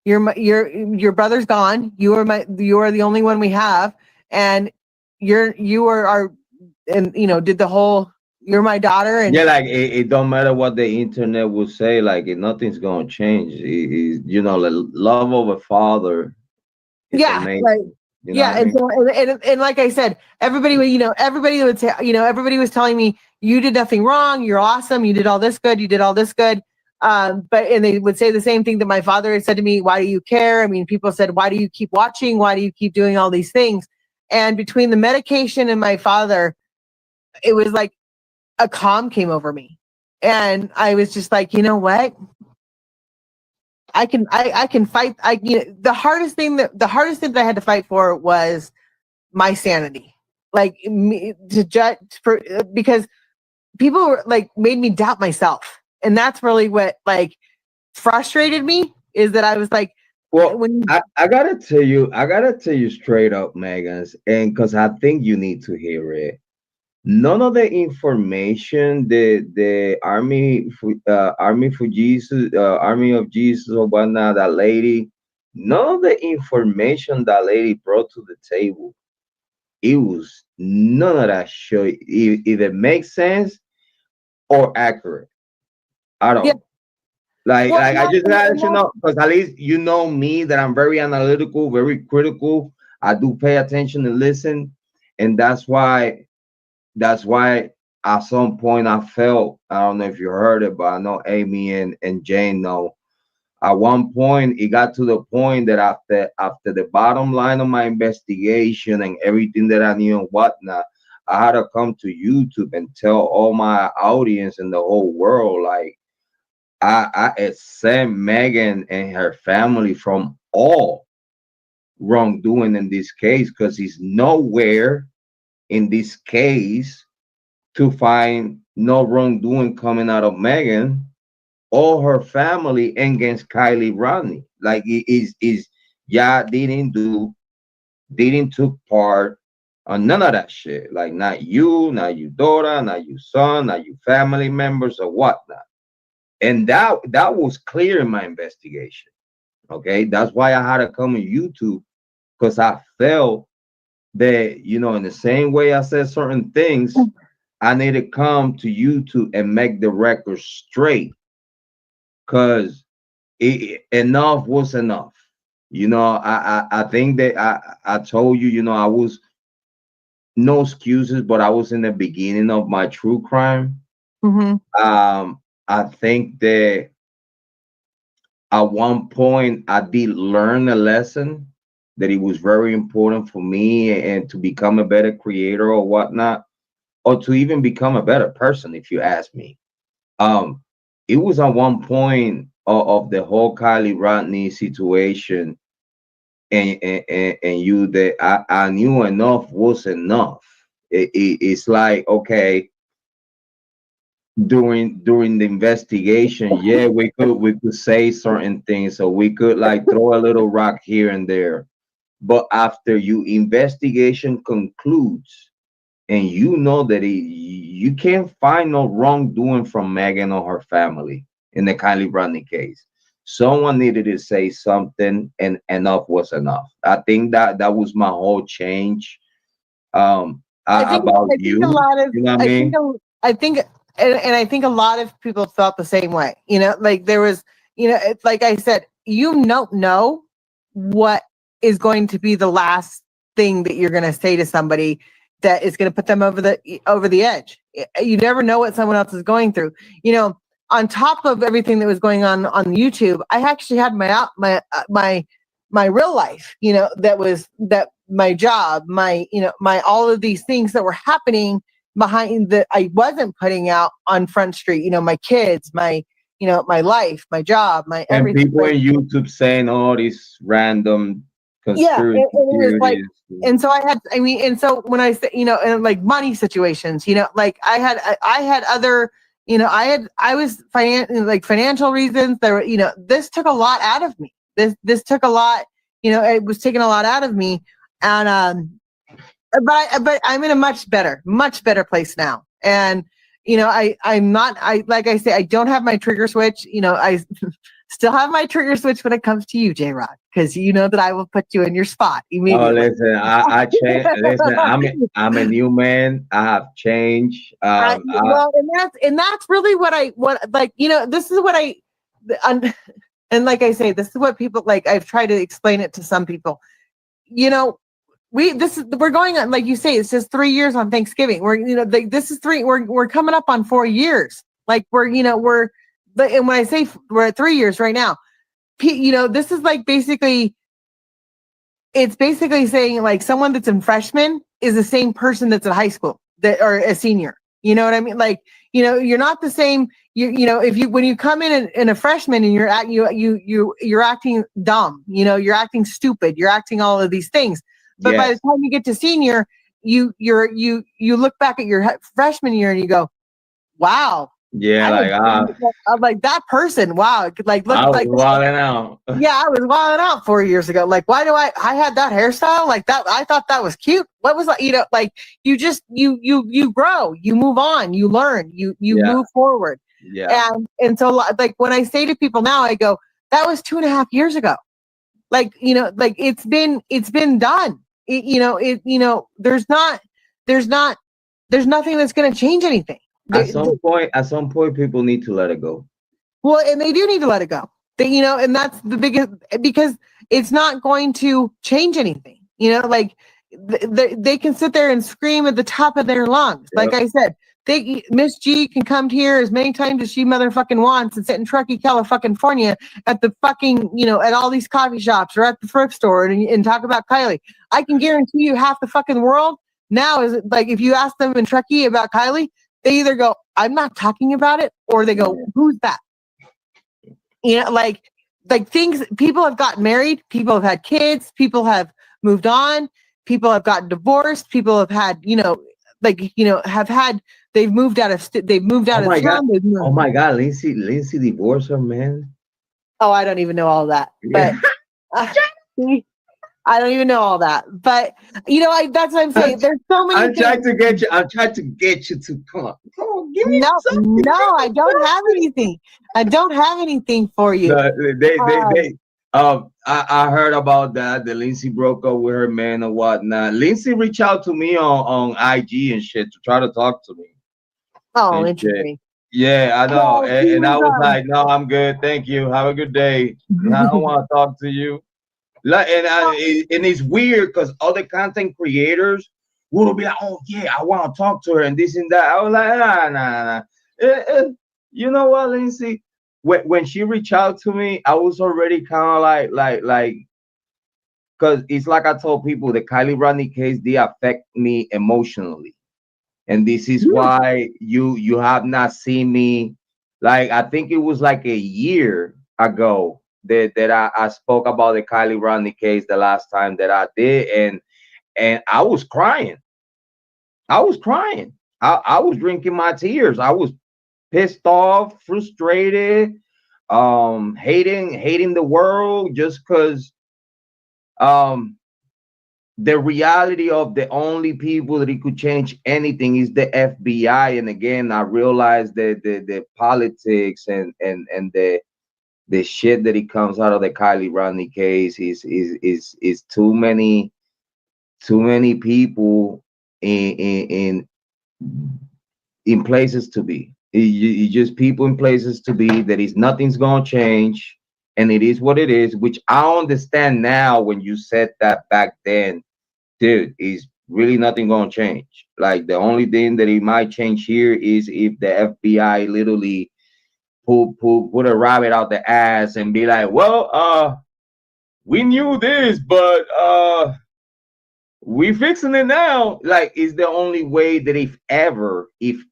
Your brother's gone. You are the only one we have. And you are our," and did the whole, "You're my daughter." And
yeah, like it don't matter what the internet will say, like nothing's gonna change. The love of a father.
Yeah,
amazing.
And like I said, everybody would say, everybody was telling me, "You did nothing wrong. You're awesome. You did all this good. You did all this good." And they would say the same thing that my father had said to me. "Why do you care?" I mean, people said, "Why do you keep watching? Why do you keep doing all these things?" And between the medication and my father, it was like a calm came over me, and I was just like, you know what? I can fight. The hardest thing that I had to fight for was my sanity, like me to judge because people were like made me doubt myself, and that's really what like frustrated me, is that I was like,
Well,
when
I gotta tell you straight up, Megans, and because I think you need to hear it. None of the information the Army for Jesus, Army of Jesus or whatnot, that lady, none of the information that lady brought to the table, it was none of that show either makes sense or accurate at
yeah,
all. Like,
well,
I just gotta let you know, because at least you know me, that I'm very analytical, very critical. I do pay attention and listen, and that's why at some point I felt, I don't know if you heard it, but I know Amy and Jane know. At one point, it got to the point that after the bottom line of my investigation and everything that I knew and whatnot, I had to come to YouTube and tell all my audience and the whole world, like, I exempt Meghan and her family from all wrongdoing in this case, because it's nowhere in this case to find no wrongdoing coming out of Meghan or her family against KIELY Rodney. Like, it is yeah, didn't took part on none of that shit. Like, not you, not your daughter, not your son, not your family members or whatnot. And that was clear in my investigation. Okay, that's why I had to come on YouTube, because I felt that, in the same way I said certain things, I need to come to YouTube and make the record straight, because enough was enough. I think that I told you, I was, no excuses, but I was in the beginning of my true crime.
mhm.
I think that at one point I did learn a lesson, that it was very important for me and to become a better creator or whatnot, or to even become a better person, if you ask me. um it was at one point of the whole KIELY Rodney situation, and you, that I knew enough was enough. It's like, okay, during the investigation, yeah, we could say certain things, so we could like throw a little rock here and there, but after you investigation concludes, and you know that you can't find no wrongdoing from Meghan or her family in the KIELY Rodney case, someone needed to say something, and enough was enough. I think that was my whole change, about
I think a
you.
lot of
You know what I
I think
mean?
I think and I think a lot of people felt the same way. Like there was, it's like I said, you don't know what is going to be the last thing that you're going to say to somebody that is going to put them over the edge. You never know what someone else is going through. On top of everything that was going on YouTube, I actually had my real life, that my job, my all of these things that were happening behind that I wasn't putting out on Front Street, my kids, my life, my job, my
And
everything.
people in YouTube saying all these random
Yeah.
conspiracy
And it was like,
theories.
and so and so when I say, and like money situations, like I had other, I was financial reasons. There were, this took a lot out of me. This took a lot, it was taking a lot out of me. And, but I'm in a much better place now. And, I'm not, like I say, I don't have my trigger switch. I still have my trigger switch when it comes to you, Jrod, because you know that I will put you in your spot
Oh,
immediately.
listen, I changed. Listen, I'm a new man. I have changed.
Well, and that's really what like, this is what and like I say, this is what people like. I've tried to explain it to some people. We're going on, like you say, it's just 3 years on Thanksgiving. This is we're coming up on 4 years. Like and when I say we're at 3 years right now, this is like it's basically saying like someone that's in freshman is the same person that's in high school or a senior. You know what I mean? Like, you're not the same. When you come in a freshman and you're acting dumb, you're acting stupid, you're acting all of these things. But by the time you get to senior, you look back at your freshman year and you go, wow.
Yeah,
I'm like that person. Wow. Like, look,
I was
like
wilding out.
yeah, I was wilding out 4 years ago. Like, why do I had that hairstyle like that? I thought that was cute. What was that? Like you just, you grow, you move on, you learn, you move forward.
Yeah.
And so like when I say to people now, I go, that was 2.5 years ago. Like, like it's been done. There's nothing that's going to change anything.
At some point, people need to let it go.
Well, and they do need to let it go. And that's the biggest, because it's not going to change anything. Like they can sit there and scream at the top of their lungs. Yep. Like I said, Miss G can come here as many times as she motherfucking wants and sit in Truckee, California at the fucking, at all these coffee shops or at the thrift store and talk about Kylie. I can guarantee you half the fucking world now is like, if you ask them in Truckee about Kylie, they either go, I'm not talking about it, or they go, who's that? Like things, people have gotten married, people have had kids, people have moved on, people have gotten divorced, people have had, they've moved out of town.
Oh my God, Lindsay divorced her man.
Oh, I don't even know all that, but I don't even know all that, but that's what I'm saying. There's so many.
I'm trying to get you to come on, give me something.
No, I don't have anything. I don't have anything for you.
I heard about that. The Lindsay broke up with her man or whatnot. Lindsay reached out to me on IG and shit to try to talk to me.
Oh, interesting.
Yeah, I know. And I was like, no, I'm good. Thank you. Have a good day. I don't want to talk to you. Like, and it's weird because other content creators will be like, oh yeah, I want to talk to her and this and that. I was like, nah. You know what, Lindsay? When she reached out to me, I was already kind of like, because it's like I told people, the Kylie Rodney case, they affect me emotionally, and this is why you have not seen me. Like, I think it was like a year ago that I spoke about the Kylie Rodney case the last time that I did, and I was crying. I was drinking my tears. I was pissed off, frustrated, hating the world just because the reality of the only people that it could change anything is the FBI. And again, I realized that the politics and the shit that it comes out of the Kylie Rodney case is too many people in places to be. You just people in places to be. That is, nothing's gonna change, and it is what it is. Which I understand now. When you said that back then, dude, is really nothing gonna change. Like, the only thing that it might change here is if the FBI literally put a rabbit out the ass and be like, well, we knew this, but we fixing it now. Like, is the only way that if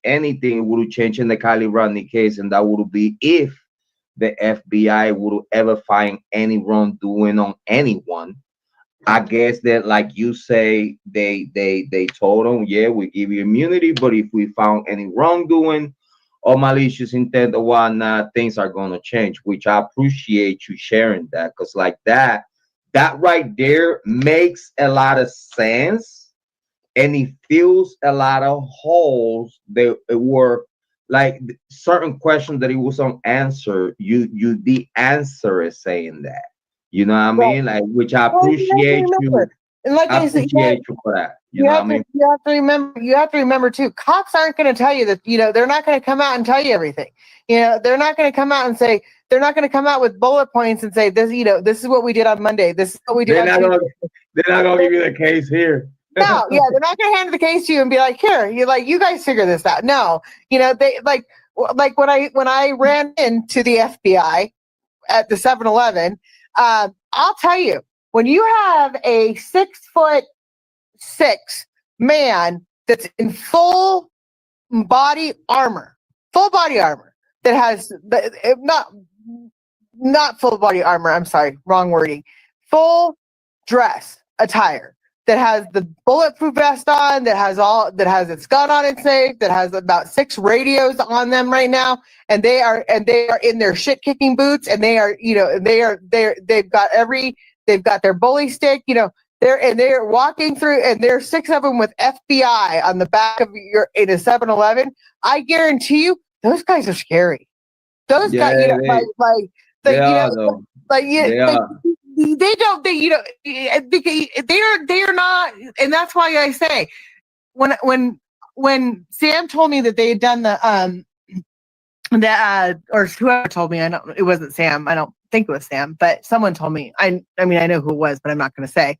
anything would change in the Kylie Rodney case, and that would be if the FBI would ever find any wrongdoing on anyone. I guess that, like you say, they told them, yeah, we give you immunity, but if we found any wrongdoing or malicious intent or whatnot, things are gonna change. Which I appreciate you sharing that, because like that right there makes a lot of sense, and it fills a lot of holes that were like certain questions that it was unanswered. You the answer is saying that. You know what I mean? Like, which I appreciate you.
And like I said,
appreciate you for that. You know what I mean?
You have to remember too, cops aren't going to tell you that, they're not going to come out and tell you everything. They're not going to come out and say, they're not going to come out with bullet points and say, this is what we did on Monday. This is what we did. They're not going
to give you the case here.
No, yeah, they're not going to hand the case to you and be like, here, you guys figure this out. No, they like when I ran into the FBI at the 7-Eleven, I'll tell you, when you have a 6'6" man that's in full body armor, full body armor that has not full body armor. I'm sorry, wrong wording. Full dress attire that has the bulletproof vest on, that has its gun on its safe, that has about 6 radios on them right now, and they are in their shit kicking boots, and they are, they've got their bully stick, they're walking through, and there's 6 of them with FBI on the back of in a 7-Eleven. I guarantee you, those guys are scary. Those guys, they are. They don't, they are not, and that's why I say, when Sam told me that they had done or whoever told me, it wasn't Sam, I don't think it was Sam, but someone told me, I mean, I know who it was, but I'm not going to say,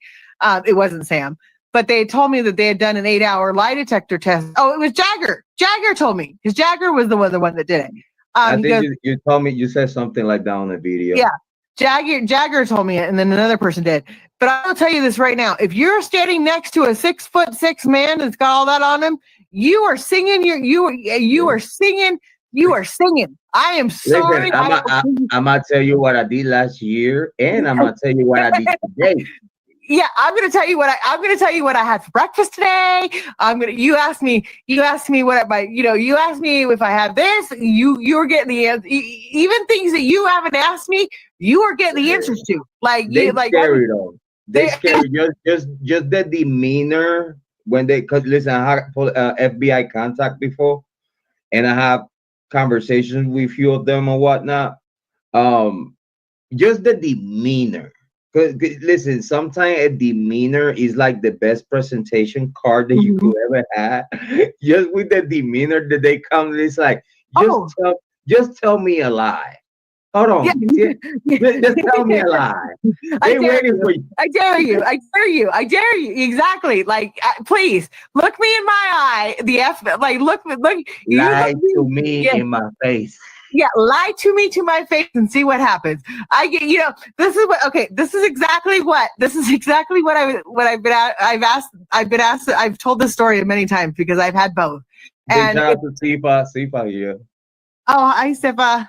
it wasn't Sam, but they told me that they had done an 8-hour lie detector test. Oh, it was Jagger. Jagger told me, because Jagger was the one that did it.
I think you told me, you said something like that on the video.
Yeah. Jagger told me it, and then another person did. But I will tell you this right now: if you're standing next to a 6'6" man that's got all that on him, you are singing. You are singing. You are singing. I am sorry.
Listen, I'm gonna tell you what I did last year, and I'm gonna tell you what I did today.
Yeah, I'm gonna tell you what I had for breakfast today. You asked me what you asked me if I had this. You're getting the answer. Even things that you haven't asked me, you are getting the answers to.
Scary though. They scary. Just the demeanor when cause listen, I had FBI contact before, and I have conversations with a few of them or whatnot. Just the demeanor. Because listen, sometimes a demeanor is like the best presentation card that you could ever have. Just with the demeanor that they come, it's like just tell me a lie. Hold on, just tell me a lie. They waiting for you.
I dare you. Exactly. Like, please look me in my eye. Look.
Lie to me in my face.
Yeah, lie to me to my face and see what happens. This is exactly what I've told this story many times because I've had both.
Big shout out to Sifa here.
Oh, hi Sifa.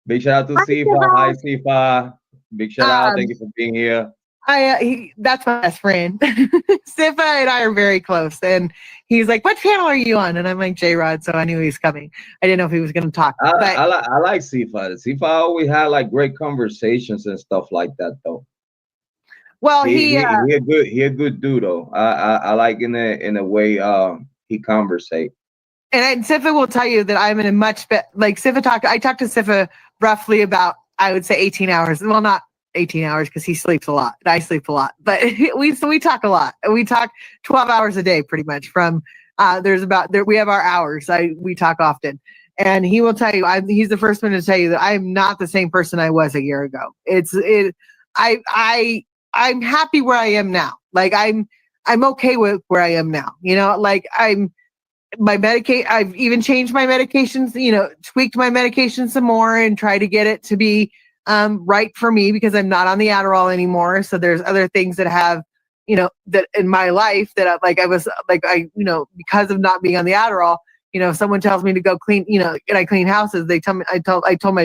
Big shout out to Sifa. Hi Sifa. Big shout out. Thank you for being here.
That's my best friend. Sifa and I are very close, and he's like, "What channel are you on?" And I'm like, Jrod, so I knew he was coming. I didn't know if he was going to talk.
I like Sifa. Sifa always had like great conversations and stuff like that, though.
Well,
he a good dude though. I like in a way he conversate.
And Sifa will tell you that I'm in a much better, like Sifa I talked to Sifa roughly about, I would say 18 hours. Well, not 18 hours because he sleeps a lot. I sleep a lot, but we talk a lot. We talk 12 hours a day pretty much from, we have our hours. We talk often, and he will tell you, he's the first one to tell you that I'm not the same person I was a year ago. I'm happy where I am now. Like I'm okay with where I am now. Like I've even changed my medications, tweaked my medication some more and try to get it to be right for me because I'm not on the Adderall anymore. So there's other things that have, that in my life that because of not being on the Adderall, if someone tells me to go clean, and I clean houses, I told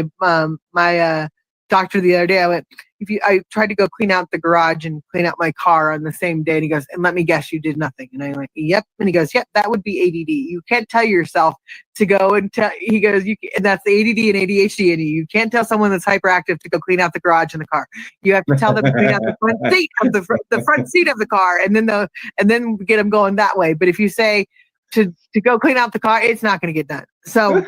my doctor the other day, I went, I tried to go clean out the garage and clean out my car on the same day. And he goes, and let me guess, you did nothing. And I'm like, yep. And he goes, yep, that would be ADD. You can't tell yourself to go and tell, he goes, and that's the ADD and ADHD in you. You can't tell someone that's hyperactive to go clean out the garage in the car. You have to tell them to clean out the front seat of the front seat of the car and then get them going that way. But if you say to go clean out the car, it's not going to get done. So,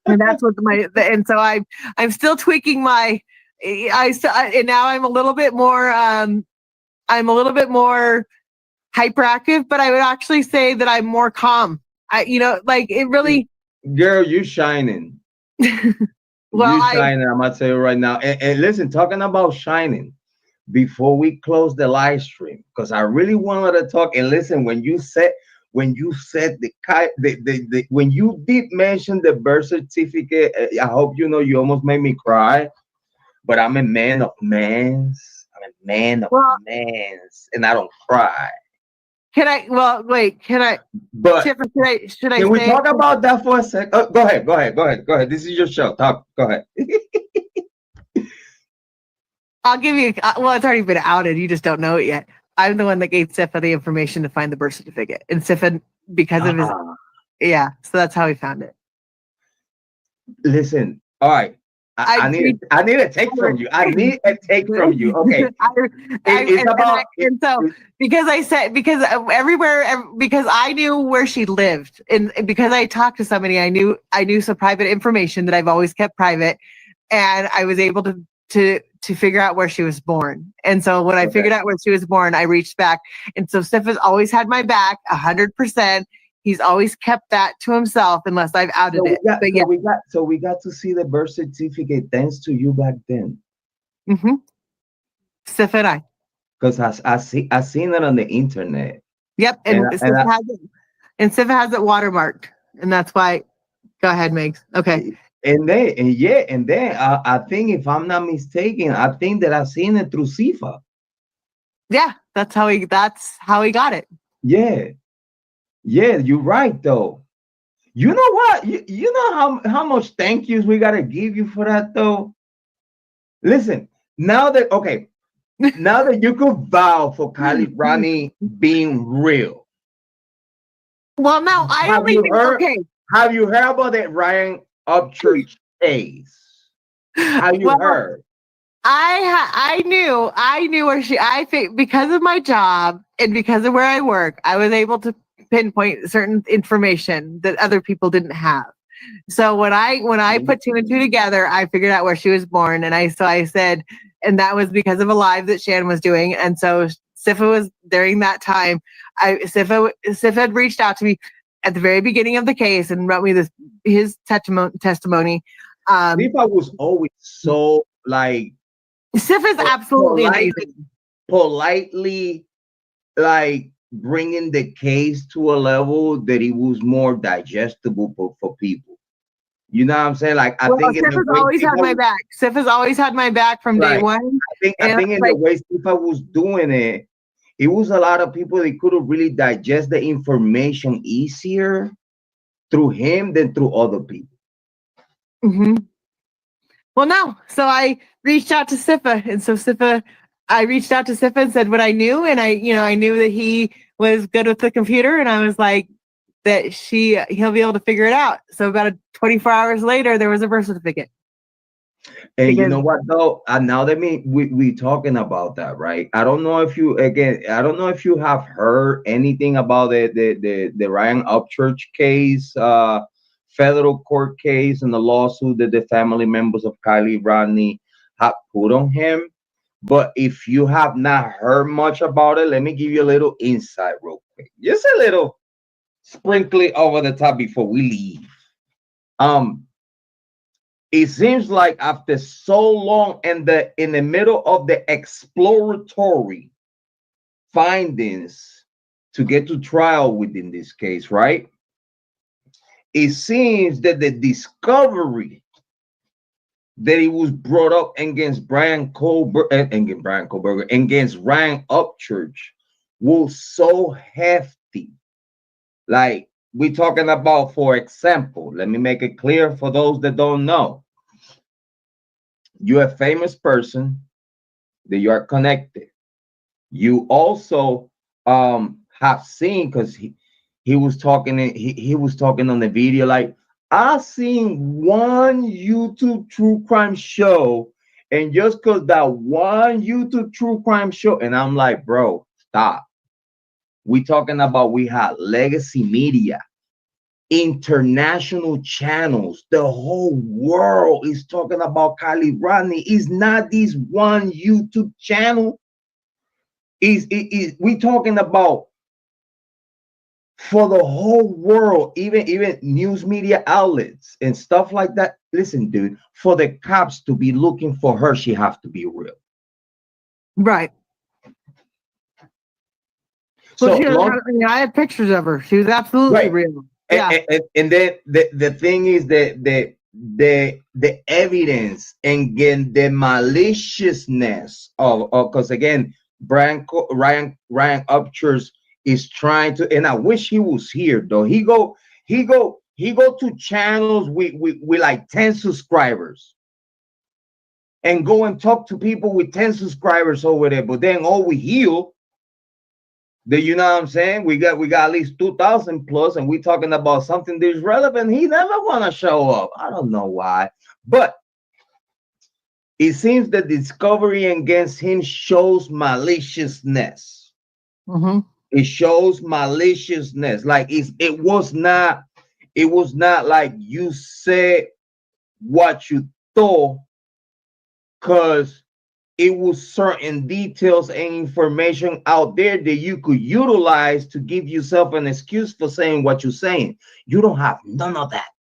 and that's what and so I'm still tweaking my, and now I'm a little bit more hyperactive, but I would actually say that I'm more calm. It really.
Girl, you shining.
Well,
you shining. I'm gonna tell you right now. And listen, talking about shining, before we close the live stream, because I really wanted to talk. And listen, when you said when you did mention the birth certificate, I hope you know you almost made me cry. But I'm a man of mans. I'm a man of mans, and I don't cry.
Can I? Well, wait. Can I?
But
Chipper, should I
can we
say?
talk about that for a sec? Go ahead. This is your show. Talk. Go ahead.
I'll give you. Well, it's already been outed. You just don't know it yet. I'm the one that gave Sifa the information to find the birth certificate, and Sifa, because of his, yeah. So that's how he found it.
Listen. All right. I need a take from you. I need a take from you. Okay.
Because I knew where she lived, and because I talked to somebody, I knew some private information that I've always kept private, and I was able to figure out where she was born. And so when I figured out where she was born, I reached back, and so Sifa's always had my back 100%. He's always kept that to himself unless I've outed it.
We got to see the birth certificate thanks to you back then.
Mm-hmm. Sif and I.
Because I seen it on the internet.
Yep, and Sif has it watermarked, and that's why. Go ahead, Megs. Okay.
And then I think, if I'm not mistaken, I think that I seen it through Sifa.
Yeah, that's how he got it.
Yeah, you're right though. You know what? You know how much thank yous we gotta give you for that though. Listen, now that you could vow for KIELY Rodni being real.
Well, no, I only think okay.
Have you heard about that Ryan Upchurch case? Have you heard?
I knew where I think, because of my job and because of where I work, I was able to pinpoint certain information that other people didn't have. So when I put two and two together, I figured out where she was born, and I said, and that was because of a live that Shan was doing, and so Sifa was during that time. Sifa had reached out to me at the very beginning of the case and wrote me his testimony.
Sifa was always so like.
Sifa's absolutely amazing.
Politely, like, bringing the case to a level that it was more digestible for people. You know what I'm saying? Like, I think
Sifa's always had my back. Sifa's always had my back from day one.
I think in the way Sifa was doing it, it was a lot of people that could have really digest the information easier through him than through other people.
Mm-hmm. Well, no. So I reached out to Sifa, and I reached out to Sifa and said what I knew, and I knew that he was good with the computer, and I was like that he'll be able to figure it out. So about 24 hours later, there was a birth certificate.
And you know what though? Now that we talking about that, right? I don't know if you have heard anything about the Ryan Upchurch case, federal court case, and the lawsuit that the family members of KIELY Rodni have put on him. But if you have not heard much about it, let me give you a little insight real quick. Just a little sprinkly over the top before we leave. It seems like after so long in the middle of the exploratory findings to get to trial within this case, right? It seems that the discovery that it was brought up against Ryan Upchurch was so hefty. Like, we're talking about, for example, let me make it clear for those that don't know. You're a famous person that you are connected. You also have seen, because he was talking on the video, like, I seen one YouTube true crime show, and just because that one YouTube true crime show, and I'm like, bro, stop. We talking about, we had legacy media, international channels, the whole world is talking about KIELY Rodni. It's not this one YouTube channel. We talking about for the whole world, even news media outlets and stuff like that. Listen, dude, for the cops to be looking for her, she have to be real.
Right. So I had pictures of her. She was absolutely real. Yeah.
And then the thing is that the evidence and again the maliciousness of because again Ryan Upchurch is trying to, and I wish he was here though. He go to channels with like 10 subscribers and go and talk to people with 10 subscribers over there. But then all we hear, that, you know what I'm saying? We got at least 2,000 plus, and we talking about something that's relevant. He never want to show up. I don't know why, but it seems the discovery against him shows maliciousness.
Mm-hmm.
It shows maliciousness. Like it was not like you said what you thought, because it was certain details and information out there that you could utilize to give yourself an excuse for saying what you're saying. You don't have none of that,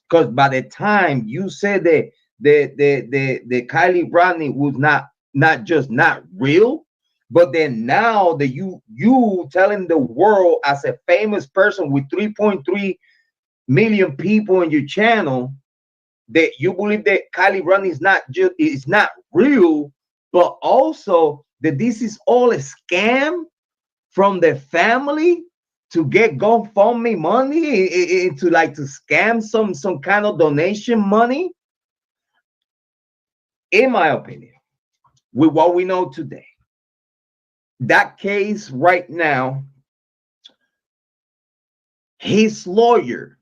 because by the time you said that the KIELY Rodney was not just not real, but then now that you telling the world as a famous person with 3.3 million people in your channel that you believe that KIELY Rodney is not real, but also that this is all a scam from the family to get GoFundMe money, to scam some kind of donation money. In my opinion, with what we know today, that case right now, his lawyer,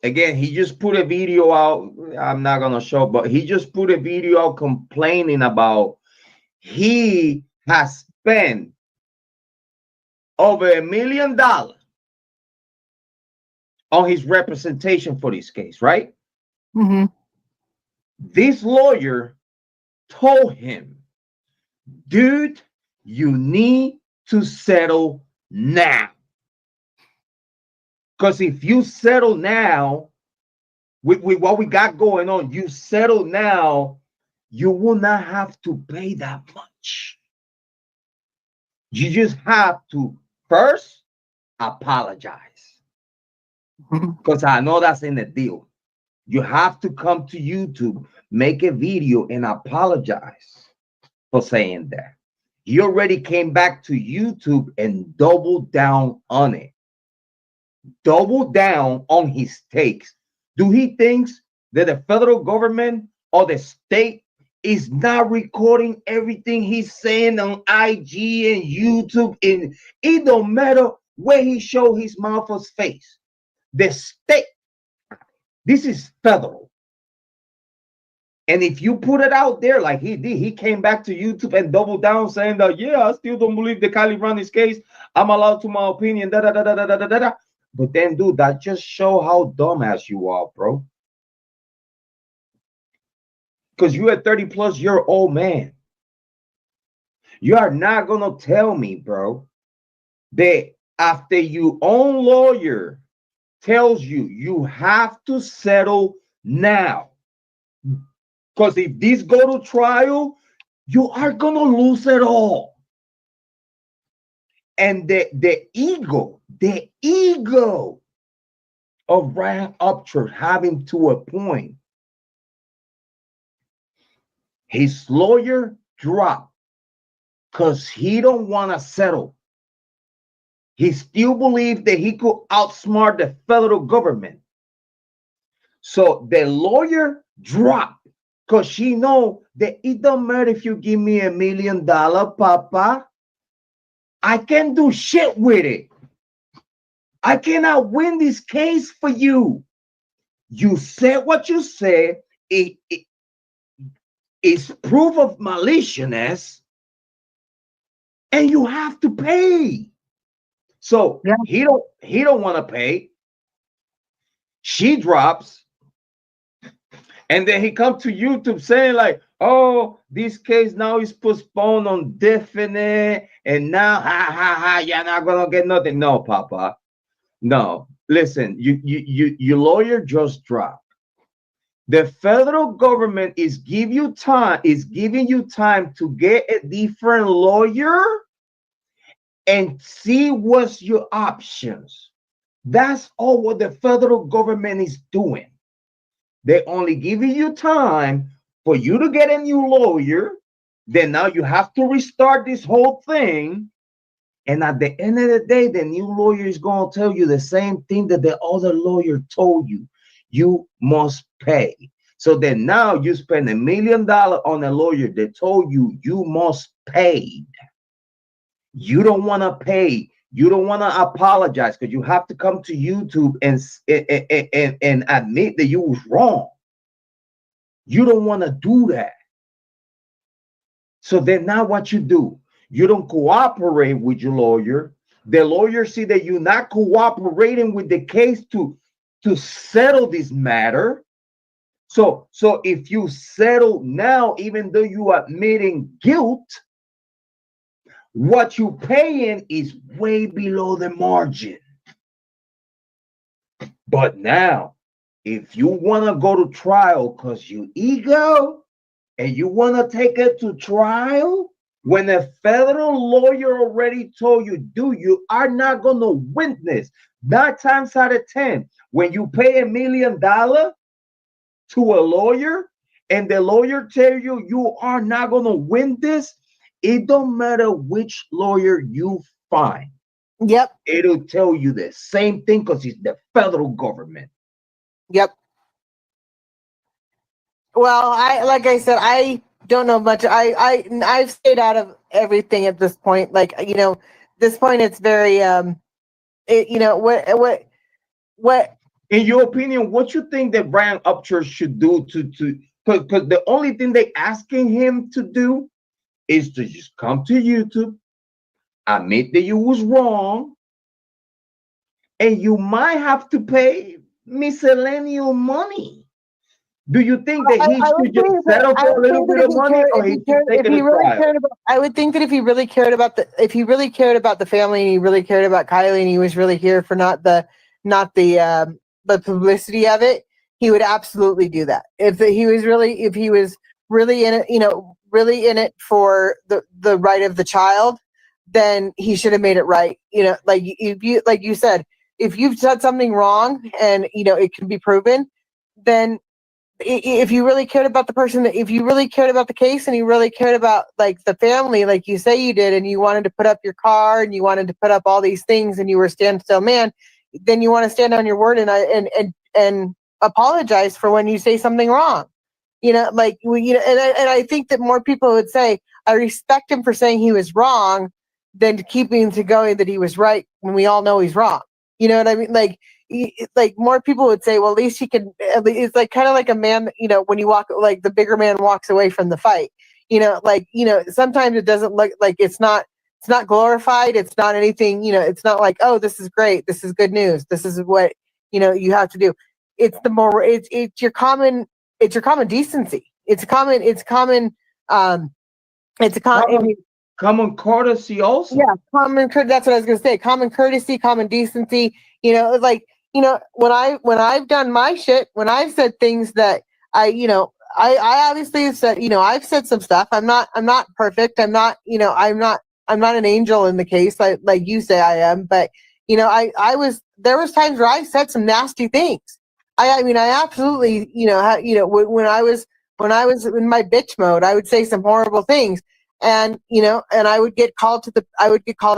again, he just put a video out. I'm not gonna show, but he just put a video out complaining about he has spent over $1 million on his representation for this case, right?
Mm-hmm.
This lawyer told him, dude, you need to settle now. Because if you settle now, with what we got going on, you settle now, you will not have to pay that much. You just have to first apologize. Because I know that's in the deal. You have to come to YouTube, make a video, and apologize for saying that. He already came back to YouTube and doubled down on it. Double down on his takes. Do he thinks that the federal government or the state is not recording everything he's saying on IG and YouTube? And it don't matter where he show his mouth or face. The state, this is federal. And if you put it out there like he did, he came back to YouTube and doubled down saying that, yeah, I still don't believe the KIELY Rodney's case. I'm allowed to my opinion. Da, da, da, da, da, da, da, da. But then, dude, that just show how dumbass you are, bro. Because you're a 30-plus-year-old man. You are not going to tell me, bro, that after your own lawyer tells you you have to settle now. Because if this go to trial, you are going to lose it all. And the ego of Bryan Upchurch having to a point, his lawyer dropped because he don't want to settle. He still believes that he could outsmart the federal government. So the lawyer dropped because she know that it don't matter if you give me $1 million, Papa. I can't do shit with it. I cannot win this case for you. You said what you said. It's proof of maliciousness, and you have to pay. So yeah. he don't want to pay. She drops, and then he comes to YouTube saying like, oh, this case now is postponed on definite, and now you're not gonna get nothing. No, Papa. No. Listen, your lawyer just dropped. The federal government is giving you time to get a different lawyer and see what's your options. That's all what the federal government is doing. They only giving you time for you to get a new lawyer. Then now you have to restart this whole thing. And at the end of the day, the new lawyer is going to tell you the same thing that the other lawyer told you. You must pay. So then now you spend $1 million on a lawyer that told you you must pay. You don't want to pay. You don't want to apologize because you have to come to YouTube and admit that you was wrong. You don't want to do that. So then now what you do, you don't cooperate with your lawyer. The lawyer see that you're not cooperating with the case to settle this matter. So if you settle now, even though you are admitting guilt, what you paying is way below the margin. But now, if you want to go to trial because you ego and you want to take it to trial, when a federal lawyer already told you, dude, you are not going to win this. 9 times out of 10, when you pay $1 million to a lawyer and the lawyer tell you you are not going to win this, it don't matter which lawyer you find.
Yep.
It'll tell you the same thing because it's the federal government.
Yep. Well, like I said, I don't know much. I've stayed out of everything at this point. Like, this point it's very what
in your opinion, what you think that Bryan Upchurch should do to because the only thing they asking him to do is to just come to YouTube, admit that you was wrong, and you might have to pay miscellaneous money. Do you think that he should just settle for a little bit of money, or he should take it to trial?
I would think that if he really cared about the family, and he really cared about Kylie, and he was really here for not the publicity of it, he would absolutely do that. If he was really in it, really in it for the right of the child, then he should have made it right. Like you said, if you've said something wrong and it can be proven, then if you really cared about the person, if you really cared about the case and you really cared about like the family, like you say you did, and you wanted to put up your car and you wanted to put up all these things and you were a standstill man, then you want to stand on your word and apologize for when you say something wrong. And I think that more people would say, I respect him for saying he was wrong than keeping to going that he was right when we all know he's wrong. You know what I mean? Like more people would say, well, at least he can, it's like kind of like a man, when you walk, like the bigger man walks away from the fight, sometimes it doesn't look like it's not glorified. It's not anything, it's not like, oh, this is great. This is good news. This is what, you have to do. It's your common decency. It's common
courtesy also.
Yeah, that's what I was going to say. Common courtesy, common decency. When I've done my shit, when I've said things that I obviously have said, I've said some stuff. I'm not perfect. I'm not an angel in the case like you say I am. But there was times where I said some nasty things. I absolutely, when I was in my bitch mode, I would say some horrible things. And, and I would get called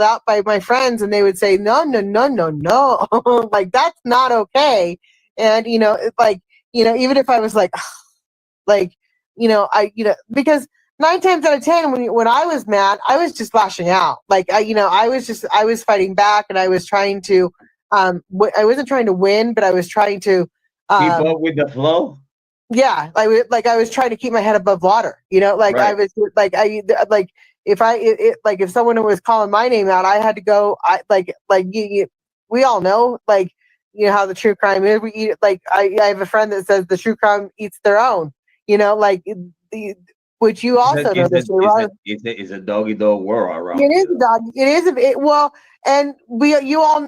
out by my friends and they would say, no, like, that's not okay. And, even if I was because 9 times out of 10, when I was mad, I was just lashing out. Like, I was fighting back and I was trying to, I wasn't trying to win, but I was trying to
keep up with the flow.
Yeah, I was trying to keep my head above water, right. I was if someone was calling my name out, I had to go. We all know, how the true crime is. We eat I have a friend that says the true crime eats their own. Which you also know.
It's a doggy dog world around.
It is a dog. It is well, and you all,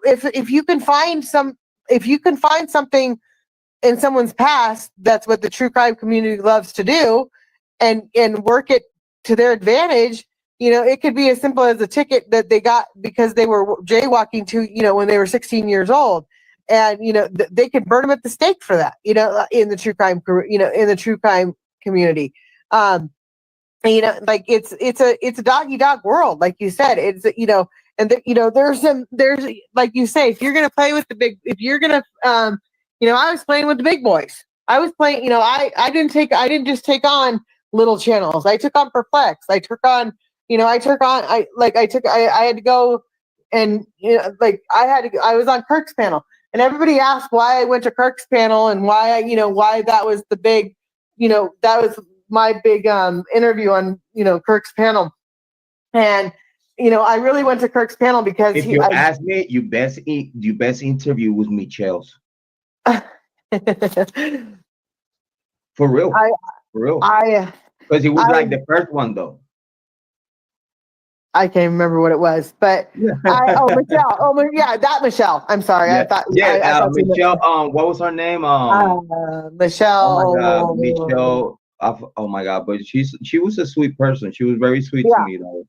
if you can find something in someone's past, that's what the true crime community loves to do, and work it to their advantage. It could be as simple as a ticket that they got because they were jaywalking when they were 16 years old, and they could burn them at the stake for that. In the true crime, in the true crime community, it's a dog eat dog world, like you said. It's And there's like you say, if you're gonna play with if you're gonna, I was playing with the big boys. I was playing, I didn't just take on little channels. I took on Perplex. I had to go and, I was on Kirk's panel, and everybody asked why I went to Kirk's panel and why that was the big, that was my big interview on, Kirk's panel. And, I really went to Kirk's panel because
if you ask me, you best interview with Michelle's. For real. Because it was like the first one though.
I can't remember what it was, but Michelle. Oh, yeah, that Michelle. I'm sorry.
Yeah.
I thought
Michelle. What was her name?
Michelle.
Oh my God, Michelle. Oh my God, but she was a sweet person. She was very sweet to me though.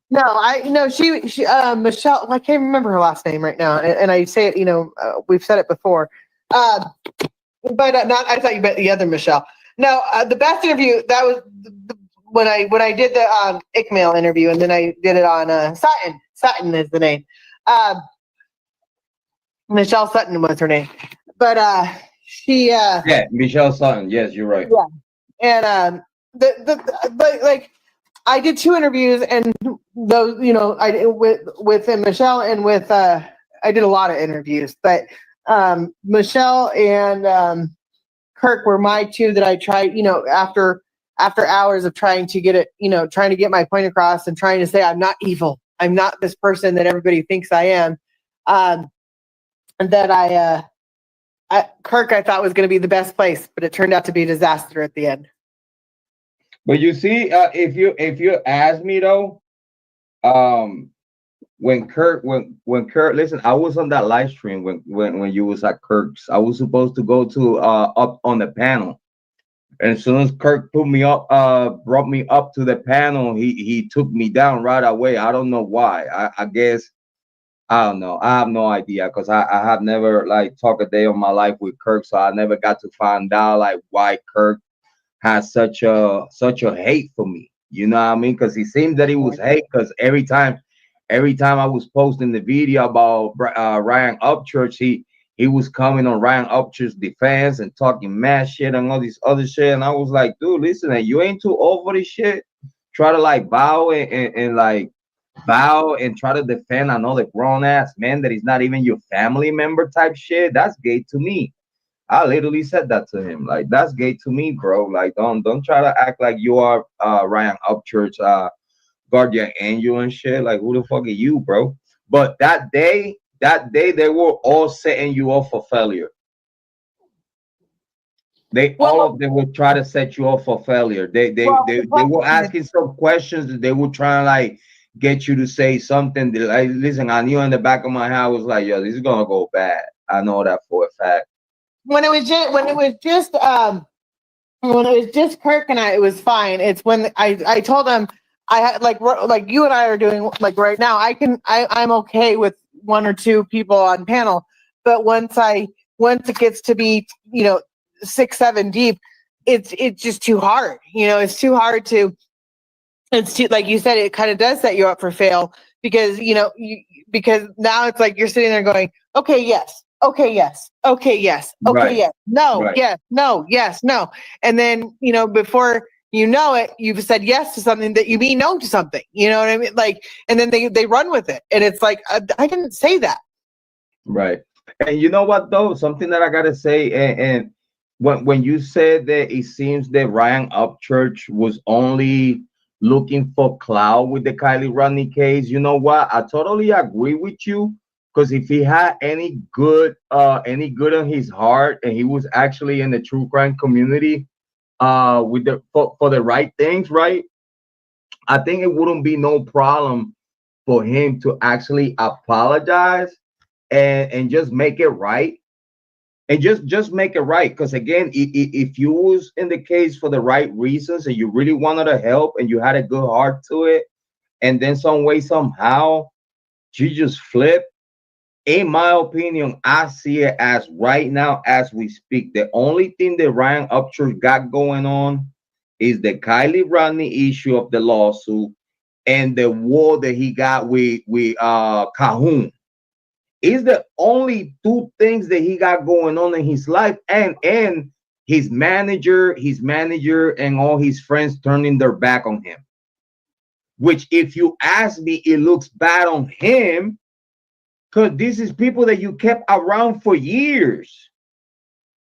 She Michelle. I can't remember her last name right now, and I say it. We've said it before, but not. I thought you meant the other Michelle. No, the best interview that was when I did the ICMail interview, and then I did it on Sutton. Sutton is the name. Michelle Sutton was her name, but she.
Yeah, Michelle Sutton. Yes, you're right.
Yeah. And like I did 2 interviews, and those, I did with Michelle and with I did a lot of interviews, but Michelle and Kirk were my 2 that I tried, after hours of trying to get it, trying to get my point across and trying to say I'm not evil, I'm not this person that everybody thinks I am, and that Kirk, I thought was going to be the best place, but it turned out to be a disaster at the end.
But you see, if you ask me though, when Kirk, listen, I was on that live stream when you was at Kirk's. I was supposed to go to up on the panel, and as soon as Kirk put me up, brought me up to the panel, he took me down right away. I don't know why. I guess. I don't know. I have no idea because I have never talked a day of my life with Kirk, so I never got to find out why Kirk has such a hate for me. You know what I mean? Because he seemed that he was hate because every time I was posting the video about Ryan Upchurch, he was coming on Ryan Upchurch's defense and talking mad shit and all this other shit, and I was like, dude, listen, you ain't too old for this shit. Try to bow and bow and try to defend another grown ass man that is not even your family member type shit. That's gay to me. I literally said that to him. That's gay to me, bro. Don't try to act like you are Ryan Upchurch, guardian angel and shit. Who the fuck are you, bro? But that day they were all setting you up for failure. All of them would try to set you up for failure. They were asking some questions that they were trying to get you to say something. Listen, I knew in the back of my head, I was like, yo, this is gonna go bad. I know that for a fact.
When it was just Kirk and I, it was fine. It's when I told him I had like you and I are doing right now. I'm okay with 1 or 2 people on panel, but once it gets to be 6, 7 deep, it's just too hard. It's too hard to. It's too, like you said, it kind of does set you up for fail because because now it's like you're sitting there going, okay, yes. Okay, yes. Okay, yes. Okay, right. Yes. No, right. Yes. No, yes, no. And then, before you know it, you've said yes to something that you mean no to something. You know what I mean? And then they run with it. And it's like, I didn't say that.
Right. And you know what, though? Something that I got to say, and when you said that it seems that Ryan Upchurch was only looking for clout with the KIELY Rodni case, you know what? I totally agree with you. Because if he had any good on his heart, and he was actually in the true crime community, with for the right things, right? I think it wouldn't be no problem for him to actually apologize and just make it right, and just make it right. Because again, if you was in the case for the right reasons and you really wanted to help and you had a good heart to it, and then some way somehow you just flip. In my opinion, I see it as right now, as we speak, the only thing that Ryan Upchurch got going on is the KIELY Rodni issue of the lawsuit and the war that he got with Cahoon. Is the only two things that he got going on in his life, and his manager, and all his friends turning their back on him. Which, if you ask me, it looks bad on him, because this is people that you kept around for years,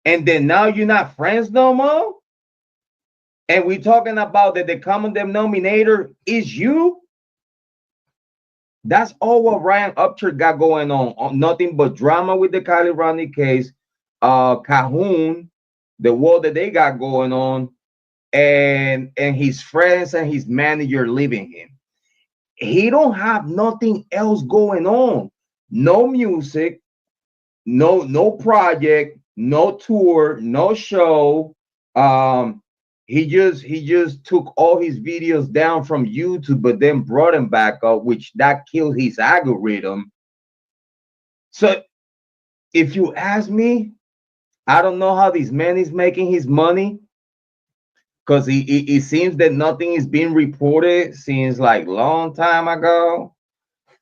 and then now you're not friends no more. And we're talking about that the common denominator is you. That's all what Ryan Upchurch got going on. Nothing but drama with the KIELY Rodnni case. Cahoon, the war that they got going on, and his friends and his manager leaving him. He don't have nothing else going on. No music, no project, no tour, no show. He just took all his videos down from YouTube, but then brought them back up, which that killed his algorithm. So if you ask me, I don't know how this man is making his money, because it seems that nothing is being reported since like long time ago.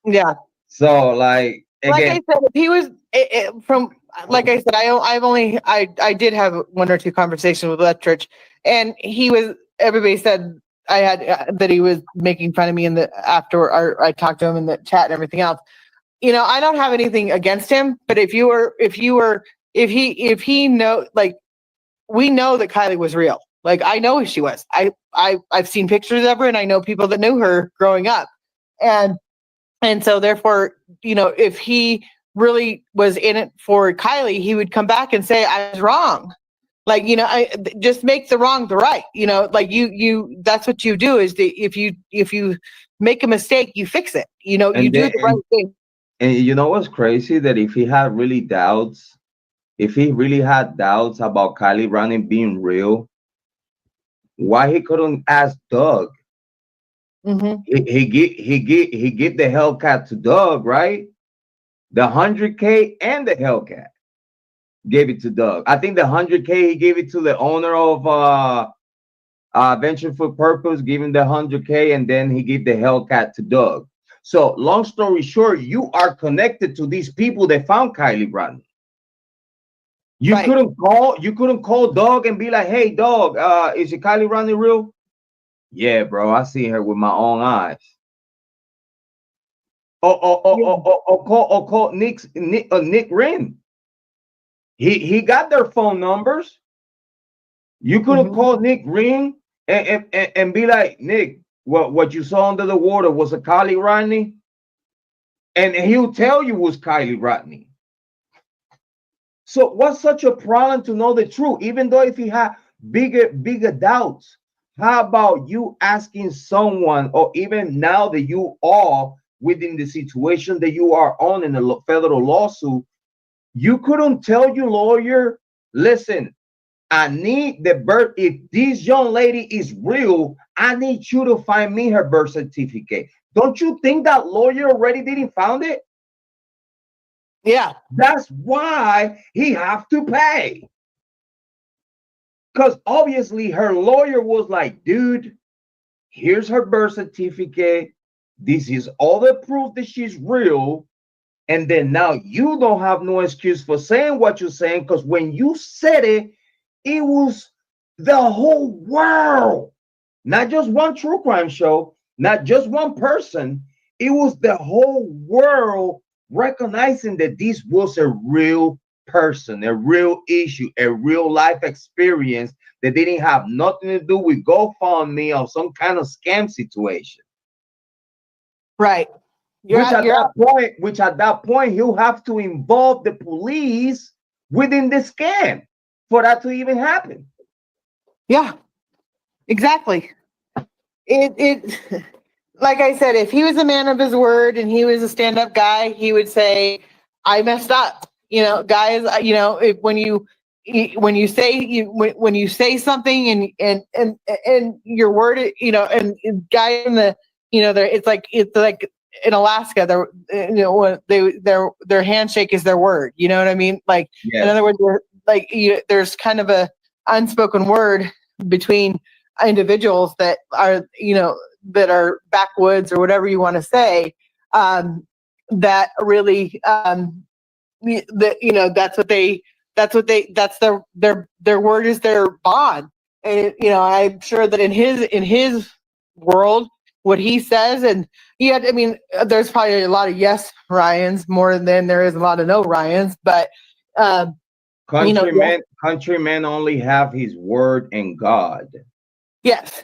Yeah.
So like again,
like I said, if he was from, like I said, I did have one or two conversations with Upchurch, and everybody said I had that he was making fun of me after I talked to him in the chat and everything else. I don't have anything against him, but if he know, like, we know that KIELY was real. Like, I know who she was. I've seen pictures of her, and I know people that knew her growing up, and so therefore, if he really was in it for KIELY, he would come back and say, I was wrong. Like, I just make the wrong the right. Like you that's what you do, is if you make a mistake, you fix it. You do the right thing.
And you know what's crazy? That if he really had doubts about KIELY Rodnni being real, why he couldn't ask Doug?
Mm-hmm.
He get the Hellcat to Doug, right? The 100K and the Hellcat gave it to Doug. I think the 100K he gave it to the owner of Venture for Purpose, giving the 100K, and then he gave the Hellcat to Doug. So long story short, you are connected to these people that found KIELY Rodnni. You
Right.
couldn't call Doug and be like, hey Dog, is your KIELY Rodnni real? Yeah, bro, I seen her with my own eyes. Or call Nick Wren. He got their phone numbers. You couldn't call Nick Wren and be like, Nick, what you saw under the water was a KIELY Rodnni, and he'll tell you was KIELY Rodnni. So what's such a problem to know the truth, even though if he had bigger doubts? How about you asking someone, or even now that you are within the situation that you are on in a federal lawsuit, you couldn't tell your lawyer, listen, I need the birth. If this young lady is real, I need you to find me her birth certificate. Don't you think that lawyer already didn't found it?
Yeah.
That's why he have to pay. Because obviously her lawyer was like, dude, here's her birth certificate. This is all the proof that she's real. And then now you don't have no excuse for saying what you're saying, because when you said it, it was the whole world. Not just one true crime show, not just one person. It was the whole world recognizing that this was a real person, a real issue, a real life experience that didn't have nothing to do with GoFundMe or some kind of scam situation.
Right.
Which at that point, he'll have to involve the police within the scam for that to even happen.
Yeah, exactly. It like I said, if he was a man of his word and he was a stand-up guy, he would say, I messed up. Guys, when you say something and your word, and guy in the, it's like in Alaska, their handshake is their word. You know what I mean? Like, yes. In other words, there's kind of a unspoken word between individuals that are, are backwoods or whatever you want to say, that really, that's their word is their bond. And, I'm sure that in his world, what he says, and there's probably a lot of yes Ryans more than there is a lot of no Ryans, but,
countrymen only have his word and God.
Yes.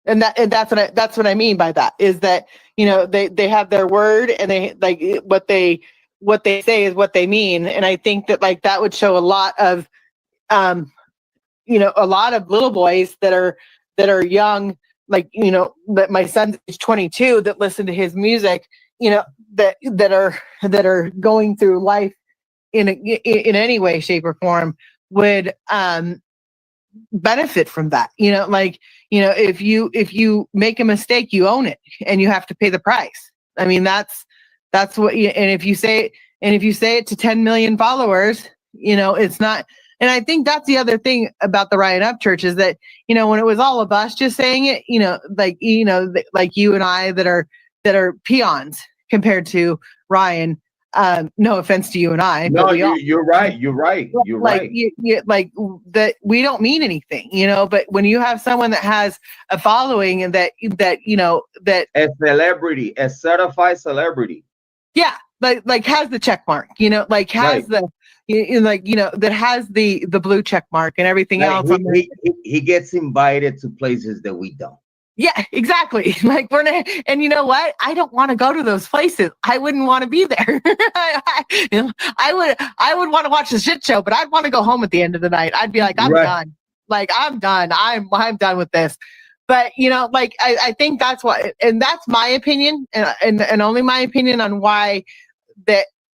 And that's what I mean by that, is that, they have their word, and they like what they say is what they mean. And I think that like that would show a lot of, a lot of little boys that are young, like, that my son's 22, that listen to his music, that are going through life in any way, shape, or form, would benefit from that. If you make a mistake, you own it, and you have to pay the price. I mean, that's what and if you say it to 10 million followers, it's not. And I think that's the other thing about the Ryan Upchurch, is that, when it was all of us just saying it, like you and I that are peons compared to Ryan. No offense to you and I.
No, you're right. You're right.
Like that, we don't mean anything, But when you have someone that has a following, and that
a celebrity, a certified celebrity,
yeah, like has the check mark, like has
right.
that has the blue check mark and everything else.
He gets invited to places that we don't.
Yeah, exactly. Like we're not, and you know what? I don't want to go to those places. I wouldn't want to be there. I would want to watch the shit show, but I'd want to go home at the end of the night. I'd be like, I'm done. Like I'm done. I'm done with this. But I think that's why, and that's my opinion, and only my opinion on why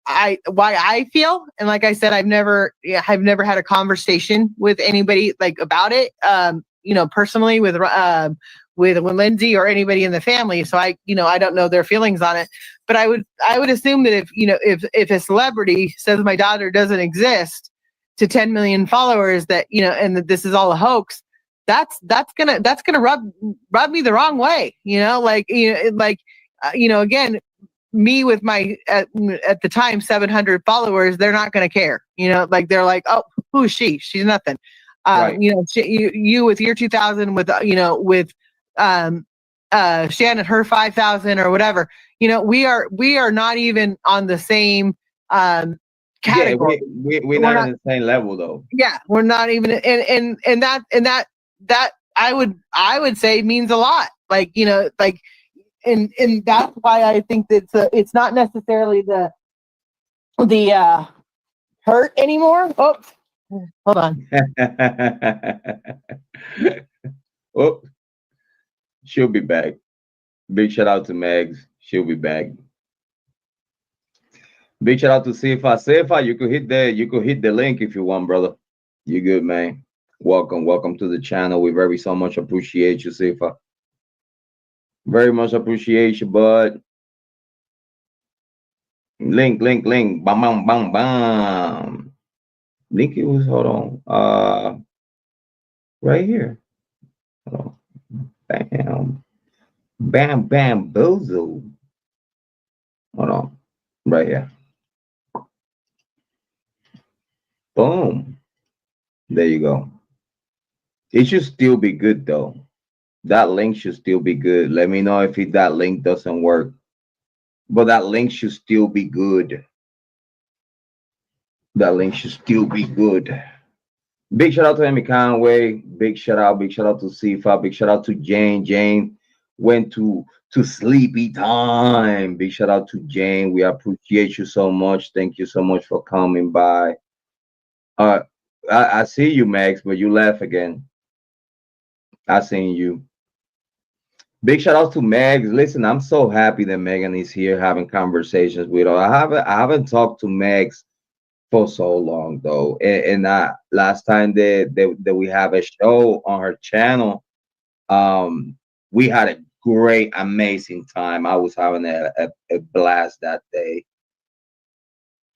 I feel. And like I said, I've never had a conversation with anybody like about it. Personally with Lindsay or anybody in the family. So I don't know their feelings on it, but I would assume that if a celebrity says my daughter doesn't exist to 10 million followers, that, and that this is all a hoax, that's gonna rub me the wrong way. Again, me with my, at the time, 700 followers, they're not going to care, they're like, oh, who is she? She's nothing.
Right.
You with your 2000, with Shannon, her 5,000 or whatever, we are not even on the same category.
Yeah, we're not on the same level though.
Yeah, we're not even, and that I would say means a lot. And that's why I think that it's not necessarily the hurt anymore. Oh, hold on.
Oh, she'll be back. Big shout out to Megs. She'll be back. Big shout out to Sifa. Sifa, you could hit the link if you want, brother. You good, man. Welcome to the channel. We so much appreciate you, Sifa. Very much appreciate you, bud. Link. Bam, bam, bam, bam. Link it was, hold on. Right here. Hold on. Bam. Bam, bozo. Hold on. Right here. Boom. There you go. It should still be good though. That link should still be good. Let me know if that link doesn't work. But that link should still be good. That link should still be good. Big shout out to Amy Conway. Big shout out to Sifa. Big shout out to Jane. Jane went to sleepy time. Big shout out to Jane. We appreciate you so much. Thank you so much for coming by. I see you, Max, but you left again. I seen you. Big shout out to Megs. Listen, I'm so happy that Meghan is here having conversations with her. I haven't talked to Megs for so long though, and last time that we have a show on her channel, we had a great, amazing time. I was having a blast that day.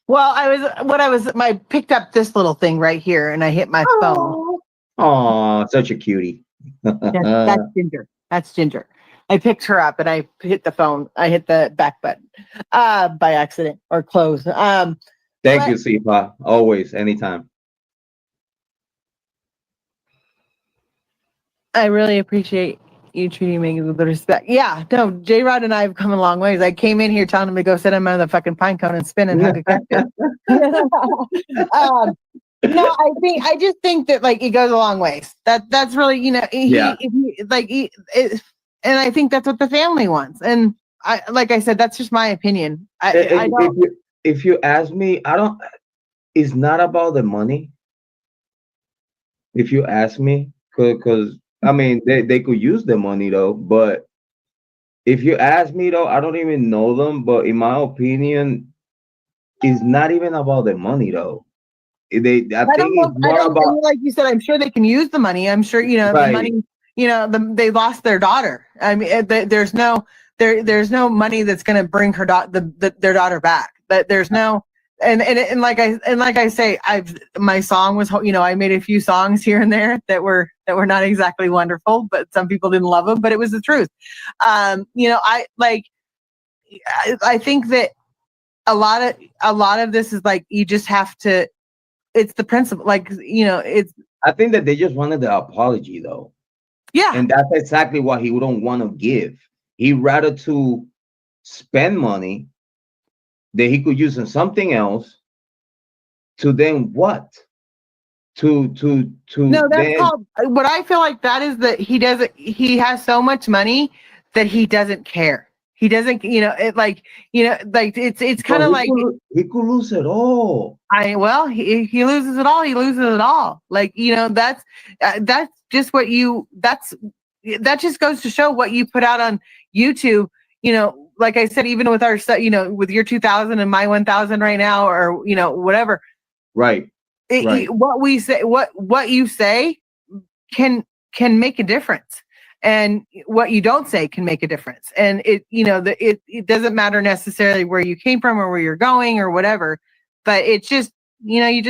Well, I picked up this little thing right here, and I hit my phone.
Oh, such a cutie.
That's Ginger. That's Ginger. I picked her up and I hit the phone. I hit the back button by accident or close.
Thank you, Sifa. Always, anytime.
I really appreciate you treating me with respect. Yeah, no, Jrod and I have come a long ways. I came in here telling him to go sit him on the fucking pine cone and spin and hug a cactus. No, I just think that like it goes a long ways. That's really, you know, and I think that's what the family wants. And like I said, that's just my opinion. I don't.
If you ask me, I don't. It's not about the money. If you ask me, because I mean, they could use the money though. But if you ask me though, I don't even know them. But in my opinion, it's not even about the money though. I think it's more about,
like you said, I'm sure they can use the money. I'm sure, you know,
right.
the money, you know, they lost their daughter. I mean, there's no money that's going to bring her their daughter back. But there's no, and like I say, my song was, you know, I made a few songs here and there that were not exactly wonderful, but some people didn't love them, but it was the truth. You know, I think that a lot of this is like, you just have to, it's the principle, like, you know,
I think that they just wanted the apology though.
Yeah.
And that's exactly what he wouldn't want to give. He'd rather to spend money that he could use on something else to then what? No,
that's called, what I feel like that is that he has so much money that he doesn't care. He doesn't, you know, it's kind of like
he could lose it all.
He loses it all. He loses it all. Like, you know, that's just that just goes to show what you put out on YouTube. You know, like I said, even with our, you know, with your 2000 and my 1000 right now, or, you know, whatever.
Right.
What we say, what you say can make a difference. And what you don't say can make a difference. And it, you know, it doesn't matter necessarily where you came from or where you're going or whatever, but it's just, you know, you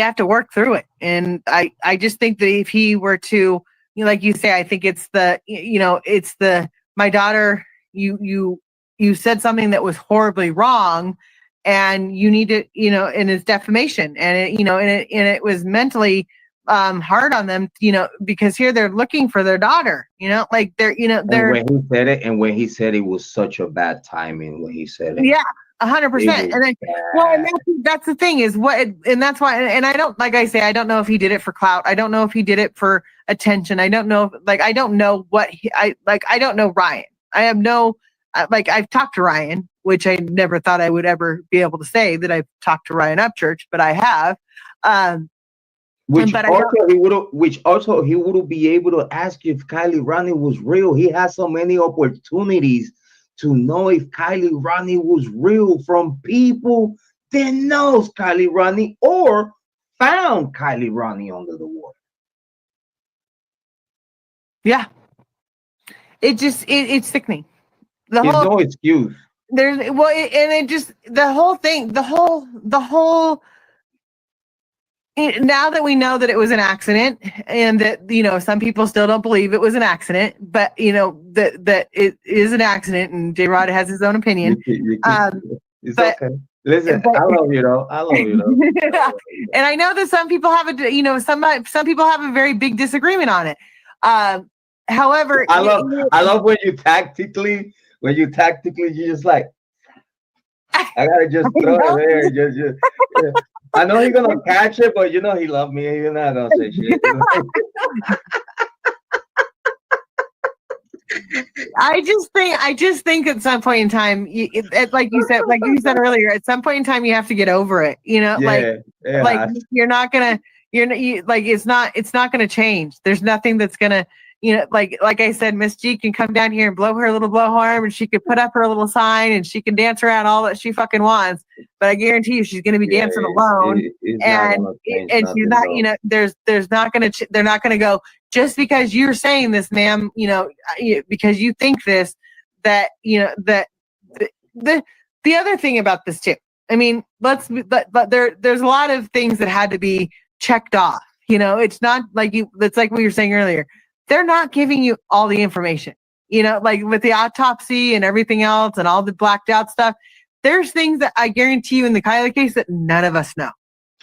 have to work through it. And I just think that if he were to, you know, like you say, I think it's my daughter, you said something that was horribly wrong, and you need to, you know, and it's defamation, and it, you know, and it was mentally hard on them, you know, because here they're looking for their daughter, you know, like they're
when he said it was such a bad timing when he said it.
Yeah, 100%. And then, and that's the thing is and that's why, and I don't, like I say, I don't know if he did it for clout. I don't know if he did it for attention. I don't know, I don't know I don't know Ryan. I have no, I've talked to Ryan, which I never thought I would ever be able to say that I've talked to Ryan Upchurch, but I have.
Which also he would be able to ask you if KIELY RODNI was real. He has so many opportunities to know if KIELY RODNI was real from people that knows KIELY RODNI or found KIELY RODNI under the water.
Yeah. It's sickening.
There's no excuse.
The whole thing, now that we know that it was an accident, and that, you know, some people still don't believe it was an accident, but, you know, that it is an accident, and Jrod has his own opinion.
It's okay. Listen, I love you though.
Yeah. And I know that some people have some people have a very big disagreement on it. However,
I love when you tactically you just like, I gotta just throw it there. Just I know he's gonna catch it, but you know he loved me. You're not gonna say shit.
I just think at some point in time, like you said earlier, at some point in time you have to get over it. You know, you're not gonna, it's not gonna change. There's nothing that's gonna, you know, like I said, Miss G can come down here and blow her little blowhorn, and she could put up her little sign, and she can dance around all that she fucking wants. But I guarantee you, she's going to be dancing alone, and she's not, you know, there's not going to, they're not going to go, just because you're saying this, ma'am, you know, because you think this, that, you know, that the other thing about this too, I mean, but there's a lot of things that had to be checked off. You know, it's not like it's like we were saying earlier. they're not giving you all the information. You know, like with the autopsy and everything else and all the blacked out stuff, there's things that I guarantee you in the Kylie case that none of us know.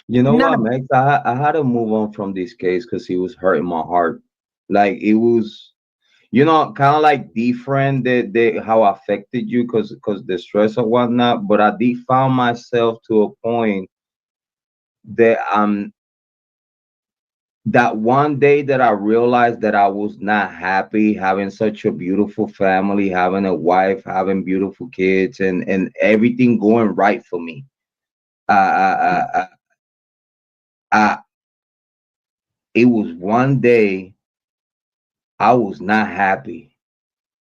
You know
None
what,
of us.
Max? I had to move on from this case because he was hurting my heart. Like it was, kind of like different that how affected you because the stress or whatnot. But I did found myself to a point that that one day that I realized that I was not happy having such a beautiful family, having a wife, having beautiful kids, and everything going right for me. I, I, I, I, it was one day I was not happy,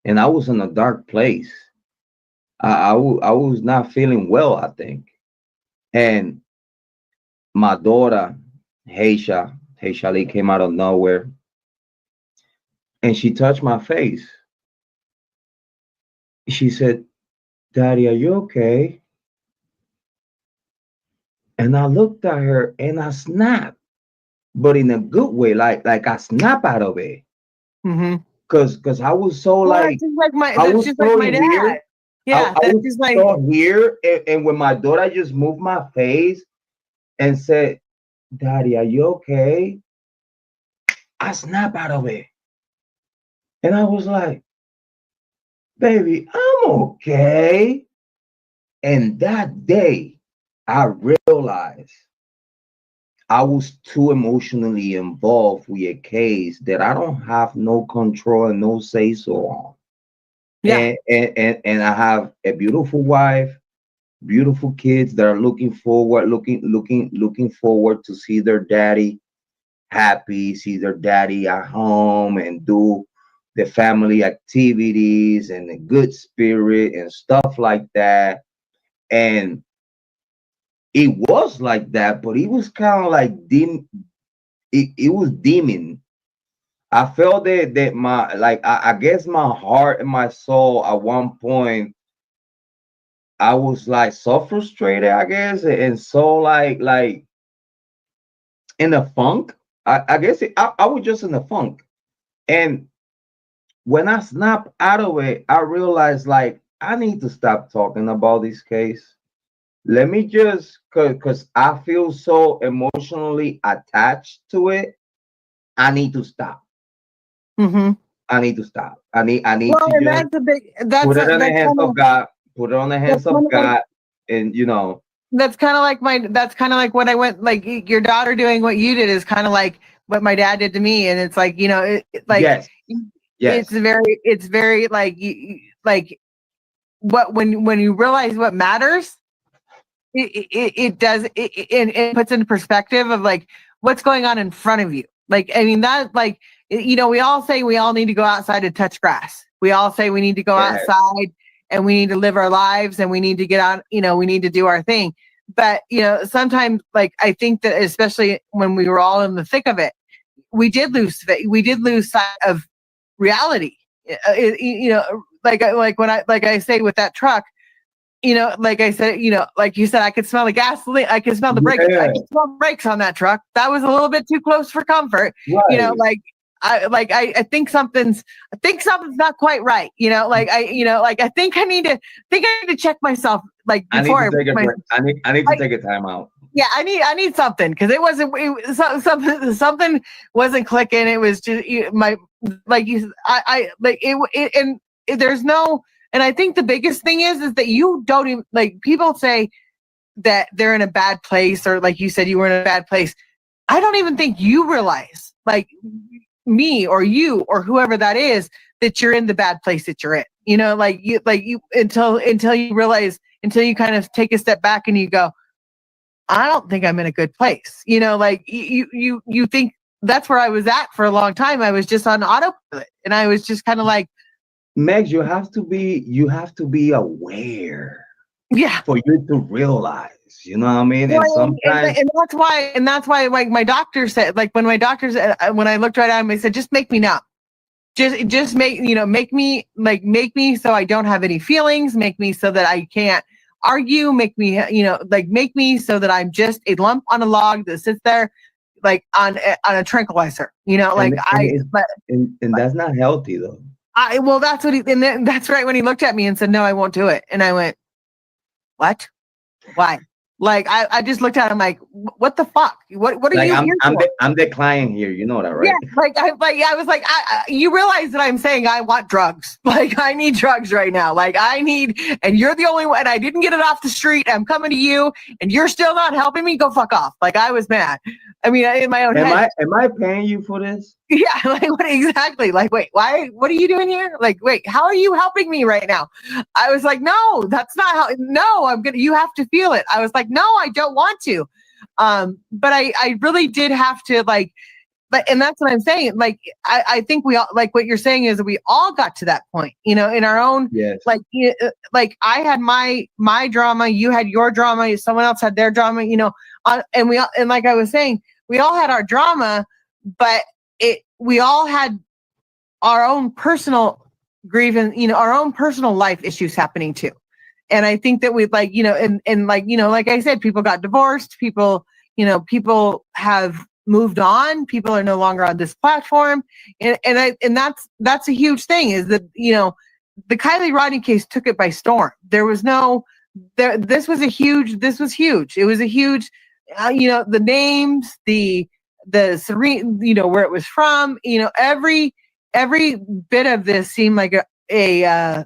and I was in a dark place. I was not feeling well, I think, and my daughter, Heisha Lee came out of nowhere, and she touched my face. She said, "Daddy, are you okay?" And I looked at her and I snapped, but in a good way, like I snap out of it.
Mm-hmm.
Cause I was so
Well,
like I
that's
was
just like
so
my dad.
here. I
Yeah, that's
was
just like,
so here, and when my daughter just moved my face and said, "Daddy, are you okay?" I snap out of it. And I was like, "Baby, I'm okay." And that day I realized I was too emotionally involved with a case that I don't have no control and no say so on.
yeah.
And I have a beautiful wife, beautiful kids that are looking forward to see their daddy happy, see their daddy at home and do the family activities and the good spirit and stuff like that. And it was like that, but it was kind of like it was dimming. I felt that my like I guess my heart and my soul at one point I was like so frustrated, I guess, and so like in a funk. I guess I was just in a funk. And when I snapped out of it, I realized like I need to stop talking about this case. Let me just cause I feel so emotionally attached to it. I need to stop.
Mm-hmm.
I need to stop. I need
Well,
to
and
just
that's a big,
put it in the
that's
hands
kind
of
of,
God. Put it on the
that's
hands of
kind of like,
God, and
that's kind of like that's kind of like what I went, like your daughter doing what you did is kind of like what my dad did to me. And it's like, like
yes, yes,
it's very like, like what, when you realize what matters, it does, it puts into perspective of like what's going on in front of you. Like, I mean, that like, we all say we all need to go outside and touch grass. We all say we need to go
yes.
outside and we need to live our lives and we need to get out, we need to do our thing. But, sometimes like, I think that especially when we were all in the thick of it, we did lose sight of reality. Like when like I say with that truck, like I said, like you said, I could smell the gasoline. I could smell the brakes. I
Yeah,
could smell the brakes on that truck. That was a little bit too close for comfort.
right.
Like I think something's not quite right. I think I need to check myself like
I need
before
to
I
take a
my,
break. I need to take a time out.
yeah, I need something because something wasn't clicking. It was just my, like you, I like it and there's no, and I think the biggest thing is that you don't even, like, people say that they're in a bad place, or like you said, you were in a bad place. I don't even think you realize, like me or you or whoever that is, that you're in the bad place that you're in. Like you until you realize, until you kind of take a step back and you go, I don't think I'm in a good place. Like you think that's where I was at for a long time. I was just on autopilot, and I was just kind of like,
Megs, you have to be aware
yeah.
for you to realize. You know what I mean? And
Well,
sometimes,
and that's why, like my doctor said, like when my doctors, when I looked right at him, they said, just make me numb. Just make me so I don't have any feelings. Make me so that I can't argue. Make me, like make me so that I'm just a lump on a log that sits there. on a tranquilizer,
and, and that's not healthy though.
Well, that's what and then that's right when he looked at me and said, "No, I won't do it." And I went, "What? Why?" Like I just looked at him like, "What the fuck? What are
like,
you here for?"
I'm the client here, you know that, right?
Yeah, I was like, you realize that I'm saying I want drugs. Like I need drugs right now. Like and you're the only one. And I didn't get it off the street. I'm coming to you, and you're still not helping me. Go fuck off. Like I was mad. I mean, in my own head.
Am I paying you for this?
Yeah, like what exactly? Like, wait, why? What are you doing here? Like, wait, how are you helping me right now? I was like, no, that's not how. No, you have to feel it. I was like, no, I don't want to. But I really did have to and that's what I'm saying. Like, I think we all, like what you're saying is that we all got to that point, in our own,
yes.
like I had my drama, you had your drama, someone else had their drama, and like I was saying, we all had our drama, but we all had our own personal grievance, our own personal life issues happening too. And I think that we like I said, people got divorced, people have moved on, people are no longer on this platform. And that's a huge thing, is that, the KIELY Rodney case took it by storm. This was huge. It was a huge, the names, the serene, where it was from, every bit of this seemed like a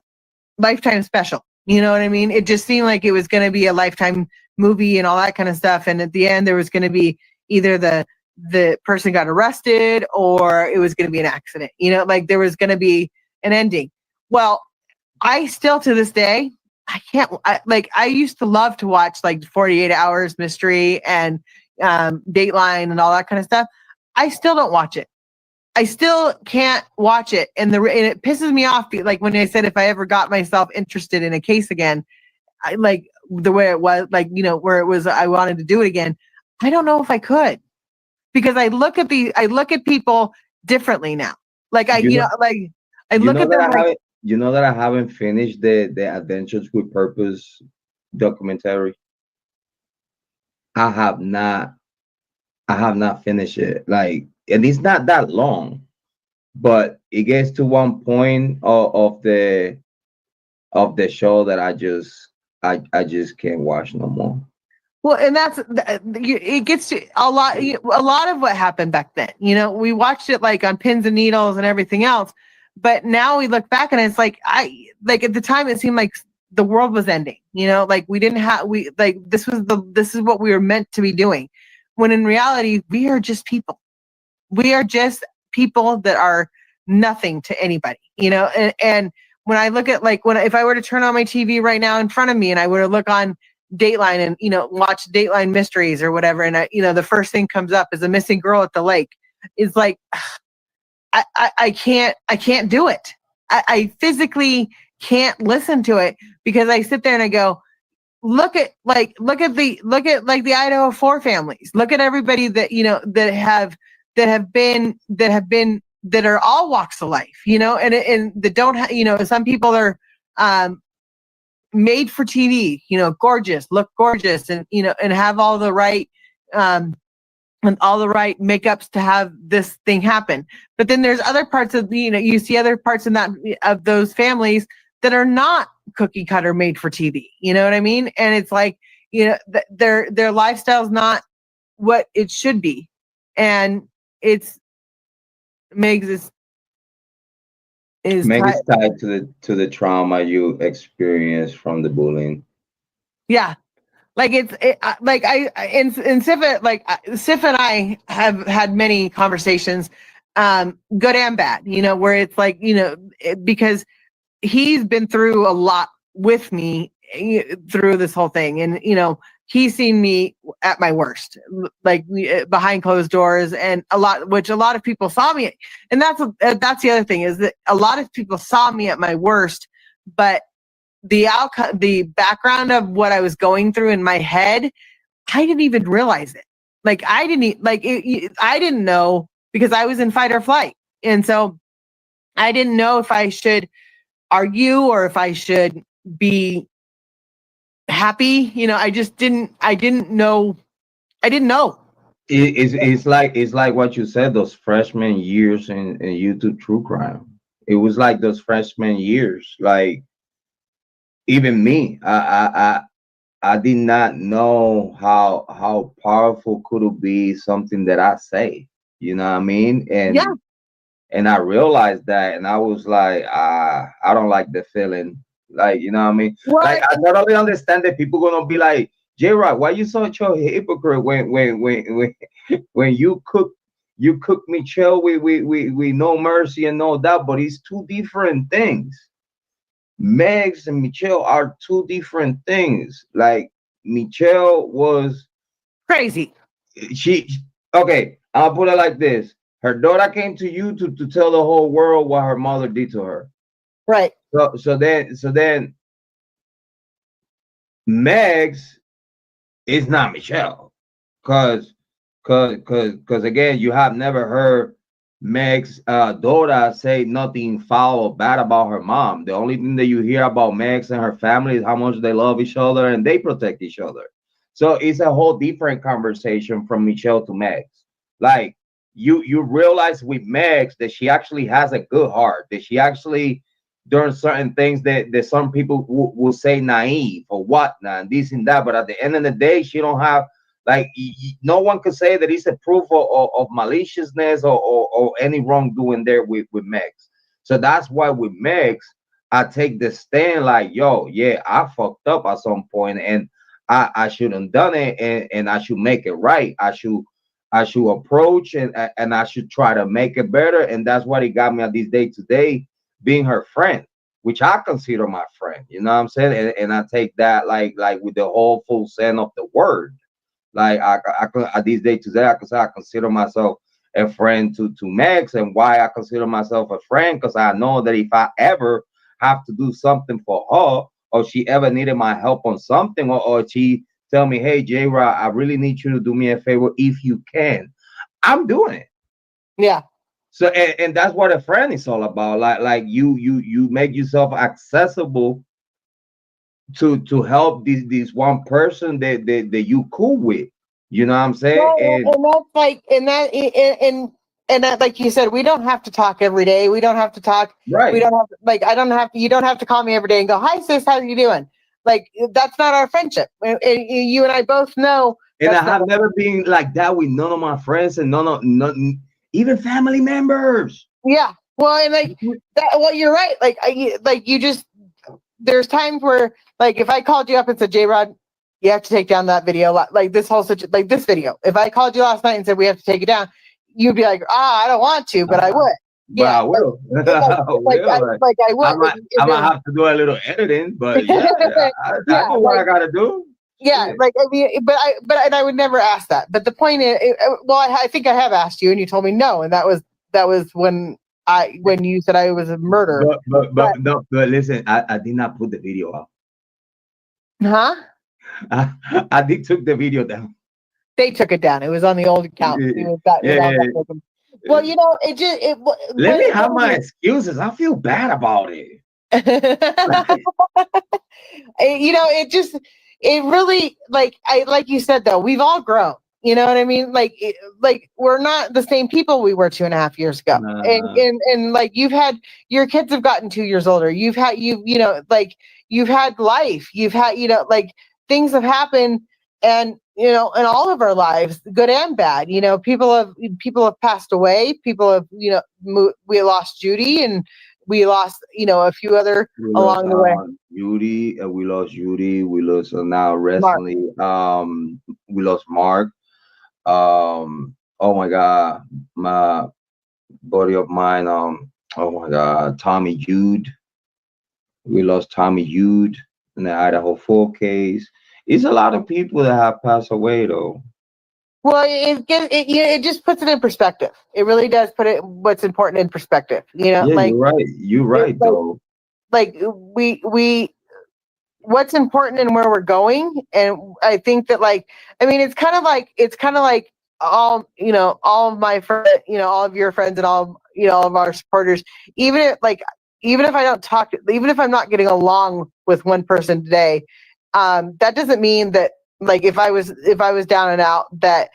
Lifetime special. You know what I mean? It just seemed like it was going to be a Lifetime movie and all that kind of stuff. And at the end, there was going to be either the person got arrested or it was going to be an accident. Like there was going to be an ending. Well, I still to this day, I used to love to watch like 48 Hours Mystery and Dateline and all that kind of stuff. I still don't watch it. I still can't watch it. And it pisses me off. Like when I said, if I ever got myself interested in a case again, I like the way it was, like, where it was, I wanted to do it again. I don't know if I could, because I look at people differently now. Like I look at them.
You know that I haven't finished the Adventures with Purpose documentary. I have not finished it. Like, and it's not that long, but it gets to one point of the show that I just can't watch no more.
Well, and it gets to a lot of what happened back then. We watched it like on pins and needles and everything else, but now we look back and it's like at the time it seemed like the world was ending. Like this is what we were meant to be doing, when in reality we are just people. We are just people that are nothing to anybody. And when I look at if I were to turn on my TV right now in front of me and I were to look on Dateline and watch Dateline Mysteries or whatever, and the first thing comes up is a missing girl at the lake, is like I can't do it. I physically can't listen to it, because I sit there and I go, look at the Idaho 4 families. Look at everybody that that are all walks of life, and that don't have, some people are made for TV, gorgeous, look gorgeous, and and have all the right and all the right makeups to have this thing happen. But then there's other parts of you see other parts of those families that are not cookie cutter made for TV. You know what I mean? And it's like, their lifestyle's not what it should be, and Meg's is
tied to the trauma you experienced from the bullying.
Yeah, like Sif and I have had many conversations, good and bad. Where it's like because he's been through a lot with me through this whole thing, and he's seen me at my worst, like behind closed doors, and which a lot of people saw me. And that's the other thing, is that a lot of people saw me at my worst, but the outcome, the background of what I was going through in my head, I didn't even realize it. Like I didn't know, because I was in fight or flight. And so I didn't know if I should argue or if I should be happy. I didn't know.
It's like what you said, those freshman years in YouTube true crime. It was like those freshman years. Like even me, I did not know how powerful could it be something that I say. You know what I mean?
Yeah.
And I realized that, and I was like, I don't like the feeling. Like, you know what I mean?
Well,
Like, I totally understand that people gonna be like, Jrod, why you such a hypocrite when you cook me chill with no mercy and no doubt, but it's two different things. Megs and Michelle are two different things. Like Michelle was
crazy.
she okay, I'll put it like this. Her daughter came to you to tell the whole world what her mother did to her.
Right.
So then Megs is not Michelle. Cause again, you have never heard Meg's daughter say nothing foul or bad about her mom. The only thing that you hear about Megs and her family is how much they love each other and they protect each other. So it's a whole different conversation from Michelle to Megs. Like you realize with Megs that she actually has a good heart, that she actually doing certain things that some people will say naive or whatnot, and this and that. But at the end of the day, she don't have like no one could say that it's a proof of maliciousness or any wrongdoing there with Megs. So that's why with Megs, I take the stand like, yo, yeah, I fucked up at some point and I shouldn't done it and I should make it right. I should approach and I should try to make it better. And that's what it got me at this day today, being her friend, which I consider my friend. You know what I'm saying? And I take that like with the whole full sense of the word. Like at this day today, I can say I consider myself a friend to Max, and why I consider myself a friend because I know that if I ever have to do something for her, or she ever needed my help on something, or she tell me, hey Jrod, I really need you to do me a favor if you can, I'm doing it.
Yeah.
So and that's what a friend is all about. Like you make yourself accessible to help this one person that you cool with. You know what I'm saying?
Well, and that's like, and that, like you said, we don't have to talk every day. We don't have to talk. We
Right.
don't have to, like, I don't have to, you don't have to call me every day and go, hi sis, how you doing? Like, that's not our friendship. And you and I both know
And I
that's not,
have never been like that with none of my friends and none even family members.
yeah. Well, and like that, well, you're right. Like you just, there's times where, like, if I called you up and said, Jrod, you have to take down that video, like this whole like this video. If I called you last night and said we have to take it down, you'd be like, I don't want to, but I would.
But
Yeah,
I will. I will.
like I would.
I might have to do a little editing, but yeah, I
Yeah,
know what I gotta do.
yeah,
Shit.
like I mean, and I would never ask that. But the point is, well, I think I have asked you, and you told me no, and that was when you said I was a murderer.
But no, but listen, I did not put the video up.
Huh?
I did took the video down.
They took it down. It was on the old account. It was that.
Yeah,
Well, you know, it just
let me have my excuses. I feel bad about it.
You know, it really, like you said though, we've all grown. You know what I mean? Like we're not the same people we were 2.5 years ago. And like your kids have gotten 2 years older. You've had you've had life. You've had like things have happened, and in all of our lives, good and bad. People have passed away. People have we lost Judy, and we lost a few other along the way.
Judy, we lost Judy. We lost now recently. We lost Mark. Oh my God, my buddy of mine. Oh my God, Tommy Jude. We lost Tommy Jude in the Idaho 4 case. It's a lot of people that have passed away though.
Well, it just puts it in perspective. It really does put what's important in perspective.
Yeah, you're right. You're right though.
Like we what's important and where we're going. And I think that it's kind of like all of my friends, all of your friends, and all of our supporters, even if I don't talk, even if I'm not getting along with one person today, that doesn't mean that if I was down and out, that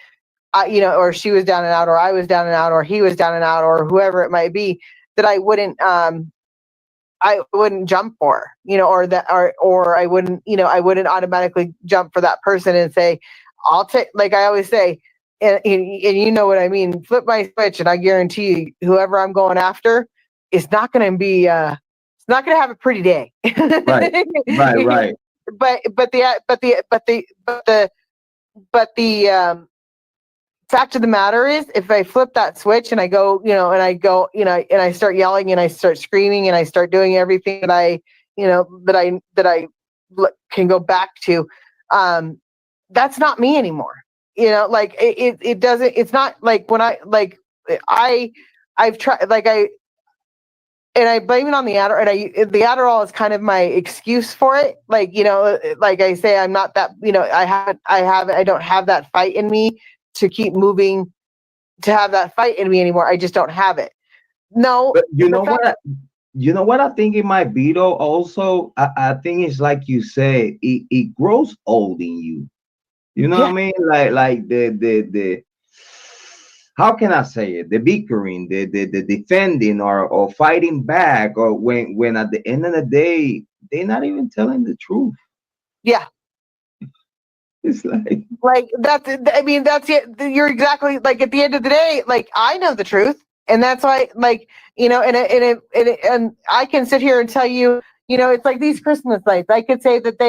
or she was down and out, or I was down and out, or he was down and out, or whoever it might be, that I wouldn't jump for, or that, or I wouldn't, I wouldn't automatically jump for that person and say, I'll take, like I always say, and you know what I mean, flip my switch, and I guarantee you, whoever I'm going after is not going to be, it's not going to have a pretty day.
Right. Right.
But the fact of the matter is, if I flip that switch and I go, and I start yelling and I start screaming and I start doing everything that I can go back to, that's not me anymore. Like it doesn't, it's not like when I've tried, and I blame it on the Adderall, and the Adderall is kind of my excuse for it. Like, like I say, I'm not that, I don't have that fight in me to keep moving, to have that fight in me anymore. I just don't have it. No.
But you know what I think it might be though. Also, I think it's like you say, it grows old in you. You know what I mean? Like the how can I say it? The bickering, the defending or fighting back, or when at the end of the day they're not even telling the truth.
Yeah.
It's
like that's, I mean, that's it. You're exactly, like, at the end of the day, like, I know the truth, and that's why, like, and I can sit here and tell you, it's like these Christmas lights. I could say that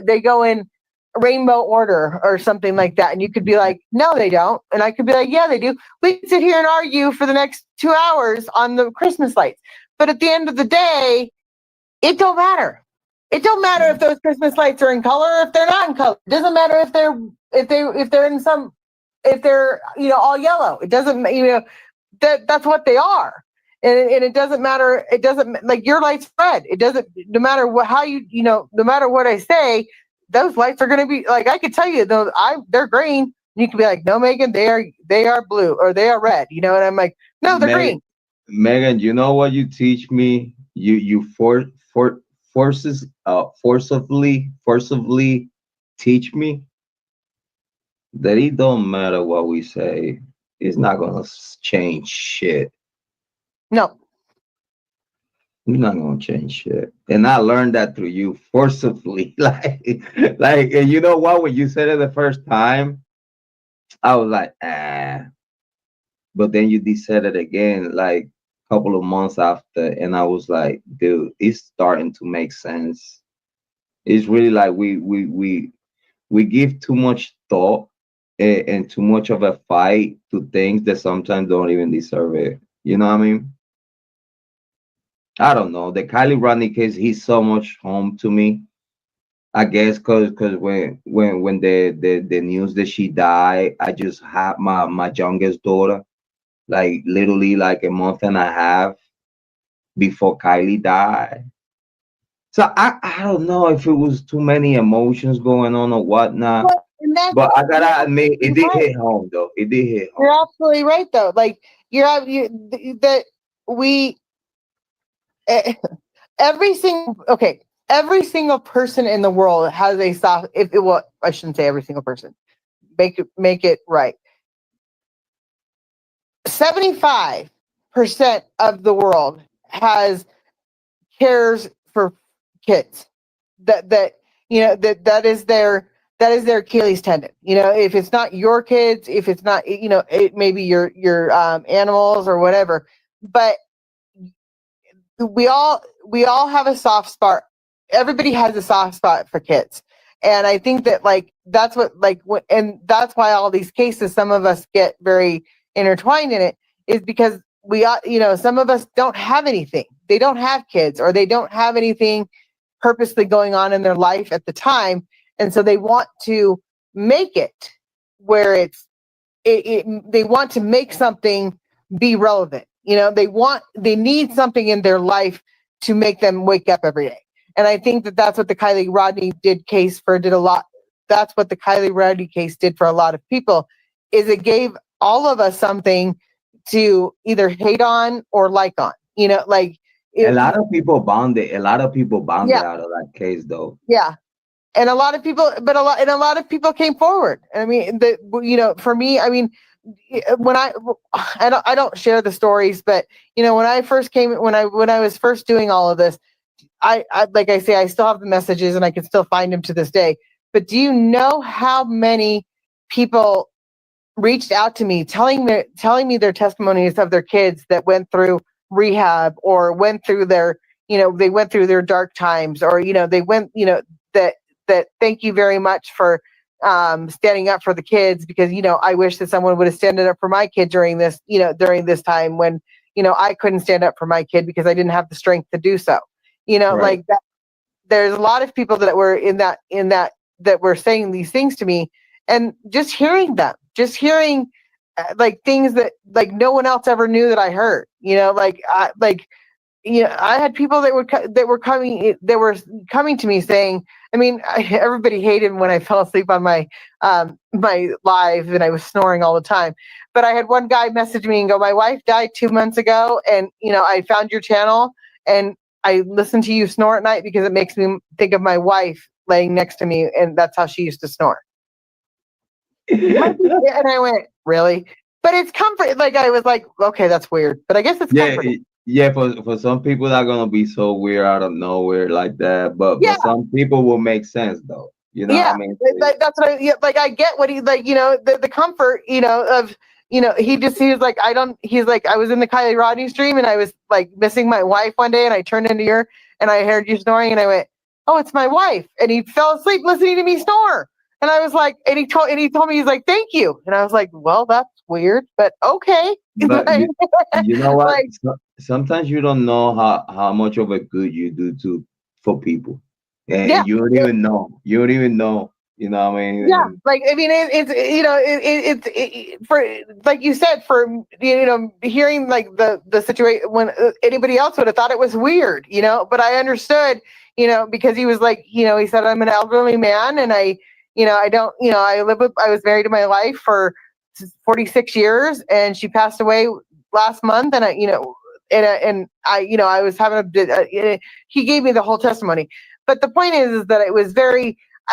they go in rainbow order or something like that, and you could be like, no, they don't, and I could be like, yeah, they do. We can sit here and argue for the next 2 hours on the Christmas lights, but at the end of the day, it don't matter. It don't matter if those Christmas lights are in color or if they're not in color. It doesn't matter if they're all yellow. It doesn't, that's what they are. And it doesn't matter. It doesn't, like, your light's red. It doesn't, no matter what, no matter what I say, those lights are going to be, like, I could tell you they're green. And you can be like, no, Megan, they are blue, or they are red, and I'm like, no, they're green.
Megan, you know what you teach me? You forcibly teach me that it don't matter what we say, it's not gonna change shit.
No,
it's not gonna change shit. And I learned that through you forcibly. like, and you know what? When you said it the first time, I was like, ah. But then you said it again, like, couple of months after, and I was like, dude, it's starting to make sense. It's really like we give too much thought and too much of a fight to things that sometimes don't even deserve it. You know what I mean? I don't know. The KIELY Rodney case, he's so much home to me. I guess because when the news that she died, I just had my youngest daughter, like, literally like a month and a half before KIELY died. So I don't know if it was too many emotions going on or whatnot. But I gotta admit, it did hit home though. It did hit home.
You're absolutely right though. Like, every single person in the world has a soft. Well, I shouldn't say every single person. Make it right. 75% of the world cares for kids. That is their Achilles tendon. If it's not your kids, if it's not, it may be your animals or whatever. But we all have a soft spot. Everybody has a soft spot for kids. And I think that, like, that's what, like, and that's why all these cases, some of us get very intertwined in it, is because some of us don't have anything. They don't have kids, or they don't have anything purposely going on in their life at the time. And so they want to make it where they want to make something be relevant. They need something in their life to make them wake up every day. And I think that that's what the KIELY Rodney did a lot. That's what the KIELY Rodney case did for a lot of people, is it gave all of us something to either hate on or like on. A lot of people bonded out of that case though. Yeah. and a lot of people, and a lot of people came forward. I mean, for me, I mean, when I don't share the stories, but when I first came, when I was first doing all of this, I like I say, I still have the messages and I can still find them to this day. But do you know how many people reached out to me telling me their testimonies of their kids that went through rehab or went through their, they went through their dark times, or they went, that thank you very much for standing up for the kids, because I wish that someone would have stood up for my kid during this time when I couldn't stand up for my kid because I didn't have the strength to do so.
Right.
Like that. There's a lot of people that were in that that were saying these things to me, and just hearing like things that like no one else ever knew that I heard. I had people that were coming to me saying, I mean, everybody hated when I fell asleep on my my live and I was snoring all the time. But I had one guy message me and go, my wife died 2 months ago, and I found your channel and I listen to you snore at night because it makes me think of my wife laying next to me, and that's how she used to snore. And I went, really? But it's comfort. Like I was like, okay, that's weird, but I guess it's comforting.
Yeah, for some people that are gonna be so weird out of nowhere like that, but some people will make sense though. What I mean?
That's what I get what he like. The comfort. Of he was like, he's like, I was in the KIELY Rodney stream and I was like missing my wife one day, and I turned into your and I heard you snoring, and I went, oh, it's my wife, and he fell asleep listening to me snore. And I was like, and he told me, he's like, thank you. And I was like, well, that's weird, but okay.
But you know what? Like, sometimes you don't know how much of a good you do for people, and you don't even know. You don't even know. You know what I mean?
Yeah, like I mean, it's for like you said, for hearing like the situation when anybody else would have thought it was weird, but I understood, because he was like, he said, I'm an elderly man, and I don't, I was married to my wife for 46 years, and she passed away last month, and I was having he gave me the whole testimony, but the point is that it was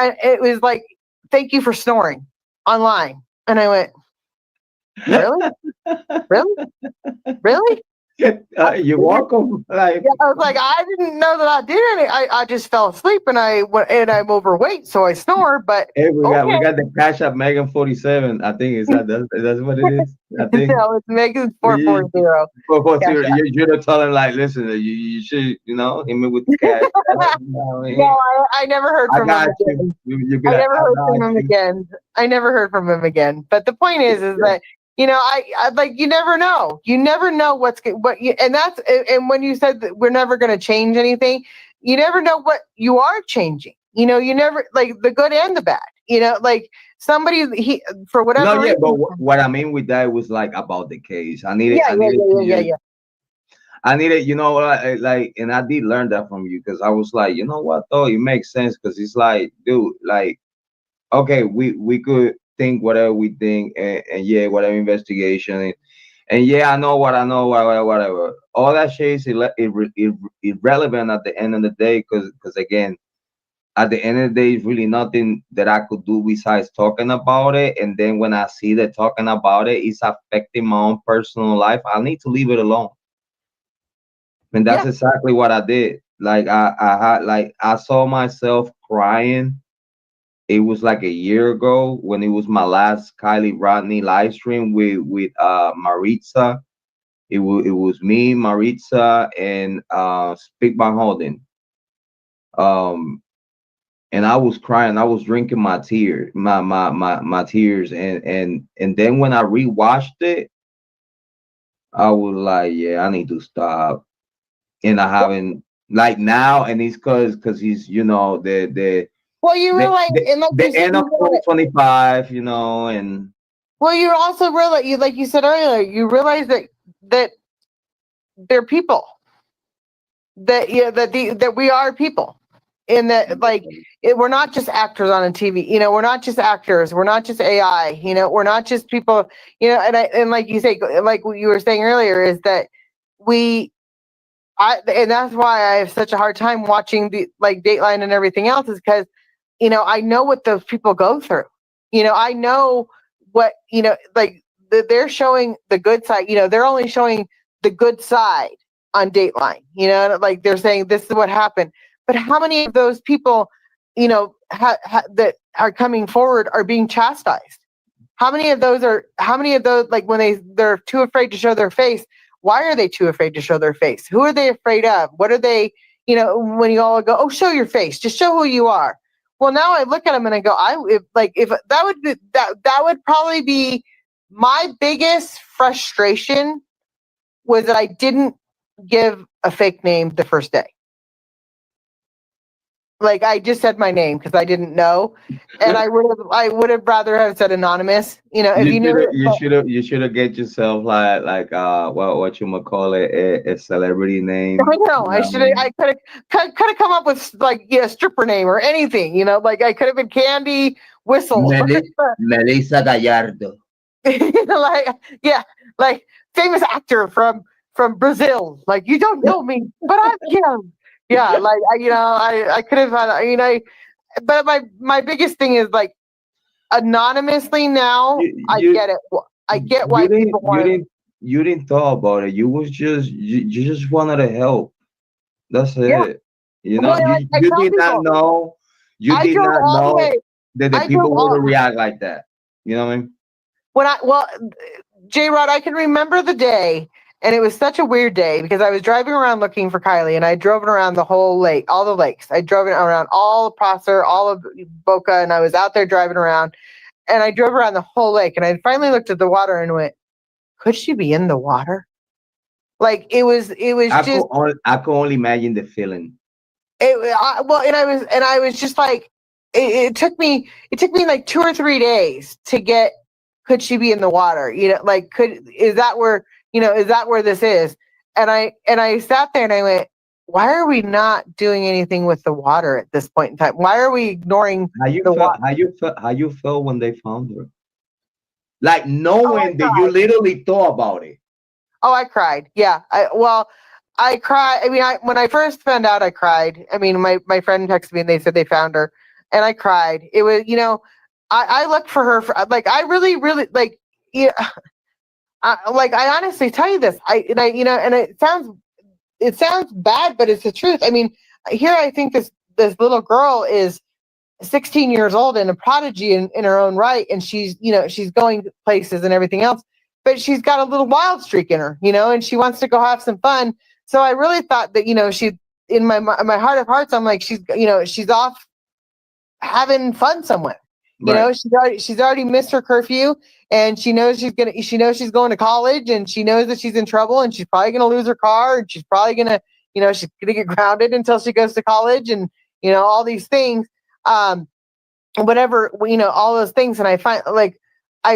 it was like, thank you for snoring online, and I went, really?
You're welcome. Like,
I was like, I didn't know that I did any. I just fell asleep, and I'm overweight, so I snore. But
hey, we got the Cash App Meghan 47. I think that's what it is. I think
no, it's Meghan 440.
440. You're telling like, listen, you should hit me with the cash.
No, I never heard from him again. I never heard from him again. I never heard from him again. But the point is that. I like, you never know. You never know and when you said that we're never going to change anything, you never know what you are changing. You never, like, the good and the bad. Like somebody for whatever reason.
But what I mean with that was like about the case. I needed. I needed, like, and I did learn that from you, because I was like, you know what, though, it makes sense, because it's like, dude, like, okay, we could think whatever we think, and whatever investigation, and I know what I know, whatever. All that shit is irrelevant at the end of the day, because again, at the end of the day, it's really nothing that I could do besides talking about it. And then when I see that talking about it is affecting my own personal life, I need to leave it alone. And that's exactly what I did. Like I saw myself crying. It was like a year ago when it was my last KIELY Rodney live stream with Maritza. It was me, Maritza, and Speak by Holden. And I was crying. I was drinking my tears, my tears, and then when I rewatched it, I was like, yeah, I need to stop. And I haven't, like, now, and it's because he's the
well, you realize, and like
the end of 2025, and
well, you also realize, like you said earlier, you realize that they're people, that we are people, and that, like, we're not just actors on a TV. We're not just actors. We're not just AI. We're not just people. And like you say, like what you were saying earlier, is that and that's why I have such a hard time watching the, like, Dateline and everything else, is because I know what those people go through. I know what, like they're showing the good side. They're only showing the good side on Dateline. Like they're saying this is what happened. But how many of those people, that are coming forward are being chastised? How many of those, like when they're too afraid to show their face? Why are they too afraid to show their face? Who are they afraid of? What are they, when you all go, oh, show your face, just show who you are. Well, now I look at them and I go, if that would be, that would probably be my biggest frustration, was that I didn't give a fake name the first day. Like I just said my name because I didn't know, and I would have rather have said anonymous. If you knew it,
you should have get yourself like what you might call it, a celebrity name.
I know.
You
I
know
should
what I
have.
mean?
I could have come up with like stripper name or anything. Like I could have been Candy Whistle.
Melissa Gallardo.
Like like famous actor from Brazil. Like you don't know me, but I'm him. Yeah, like I could have had. But my biggest thing is like anonymously now. I get it. I get why people want.
You didn't thought about it. You just wanted to help. That's
Yeah.
it.
Well, I
You
tell
did not
people,
know. You
I
did
drove
not
all the
know
way.
that the
I
people
drove all.
would react like that. You know what I mean?
Jrod, I can remember the day, and it was such a weird day because I was driving around looking for Kylie, and I drove it around the whole lake, all the lakes. I drove it around all of Prosser, all of Boca, and I was out there driving around, and I drove around the whole lake, and I finally looked at the water and went, could she be in the water? Like it was just.
I could only imagine the feeling.
And I was just like, it took me like 2 or 3 days to get, could she be in the water? Like, is that where this is? And I sat there and I went, why are we not doing anything with the water at this point in time? Why are we ignoring the water?
How you felt when they found her? Like knowing that you literally thought about it.
Oh, I cried. Yeah. I cried. I mean, when I first found out, I cried. I mean, my friend texted me and they said they found her, and I cried. It was, I looked for her. Like, I really, really, like, yeah. I honestly tell you this. And it sounds bad, but it's the truth. I mean, here I think this little girl is 16 years old and a prodigy in her own right, and she's going places and everything else, but she's got a little wild streak in her, and she wants to go have some fun. So I really thought that she, in my heart of hearts, I'm like, she's off having fun somewhere.
Right.
She's already missed her curfew, and she knows she's going to college, and she knows that she's in trouble, and she's probably going to lose her car, and she's probably going to she's going to get grounded until she goes to college, and all these things. Whatever, all those things. And I find like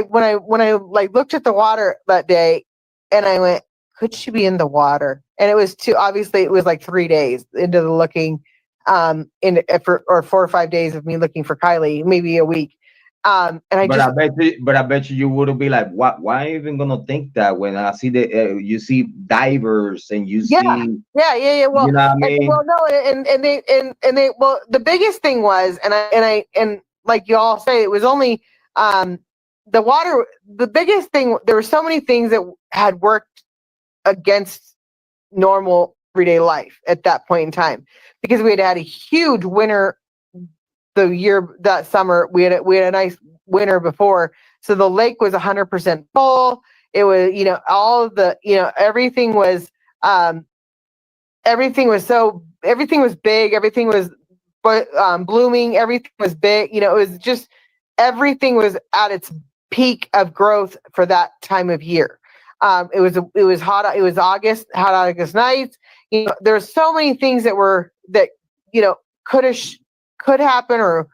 when I like looked at the water that day, and I went, could she be in the water? And it was obviously it was like 3 days into the looking, or 4 or 5 days of me looking for Kylie, maybe a week. And I
bet you would be like, why even gonna think that when I see you see divers and you see
Well,
you know what I mean?
Well, no, and they well, the biggest thing was, and like you all say, it was only the water. The biggest thing, there were so many things that had worked against normal everyday life at that point in time, because we had a huge winter that summer. We had a nice winter before, so the lake was 100% full. It was, all of the, everything was big, everything was blooming, everything was big. It was just, everything was at its peak of growth for that time of year. It was hot. It was hot August nights. There's so many things that could happen, or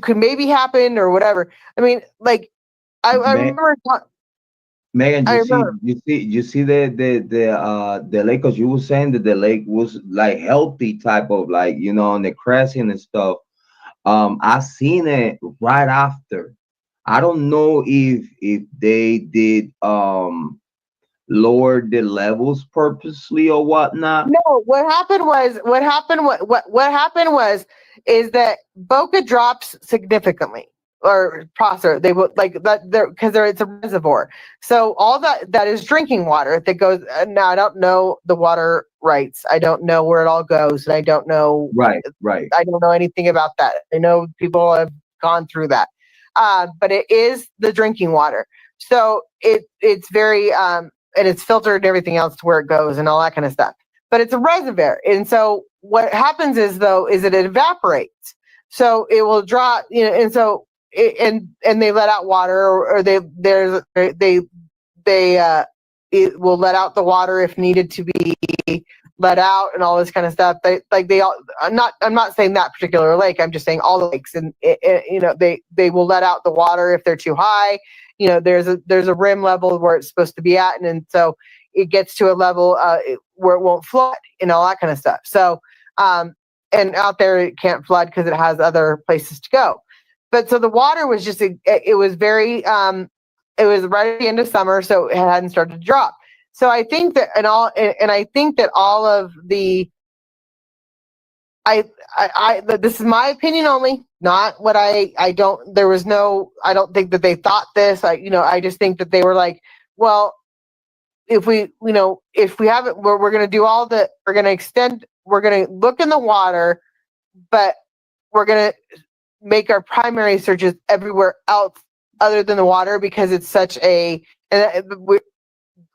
could maybe happen, or whatever. I mean, like I remember.
Megan, you see the lake, because you were saying that the lake was like healthy type of, like, on the crescent and stuff. I seen it right after. I don't know if they did lowered the levels purposely or whatnot?
No, what happened was is that Boca drops significantly, or Prosser. They will like that there because there it's a reservoir. So all that is drinking water that goes. Now I don't know the water rights. I don't know where it all goes, and I don't know.
Right, right.
I don't know anything about that. I know people have gone through that, but it is the drinking water. So it's very and it's filtered and everything else to where it goes and all that kind of stuff. But it's a reservoir, and so what happens is it evaporates. So it will draw, and so and they let out water, or it will let out the water if needed to be let out and all this kind of stuff. I'm not saying that particular lake. I'm just saying all the lakes, and they will let out the water if they're too high. There's a rim level where it's supposed to be at, and so it gets to a level where it won't flood and all that kind of stuff. So, and out there it can't flood because it has other places to go. But so the water was just, it was very, it was right at the end of summer, so it hadn't started to drop. So I think that, and I think that all of the, this is my opinion only, not what I don't think that they thought this. I just think that they were like, well, if we have it, we're going to do we're going to look in the water, but we're going to make our primary searches everywhere else other than the water, because it's such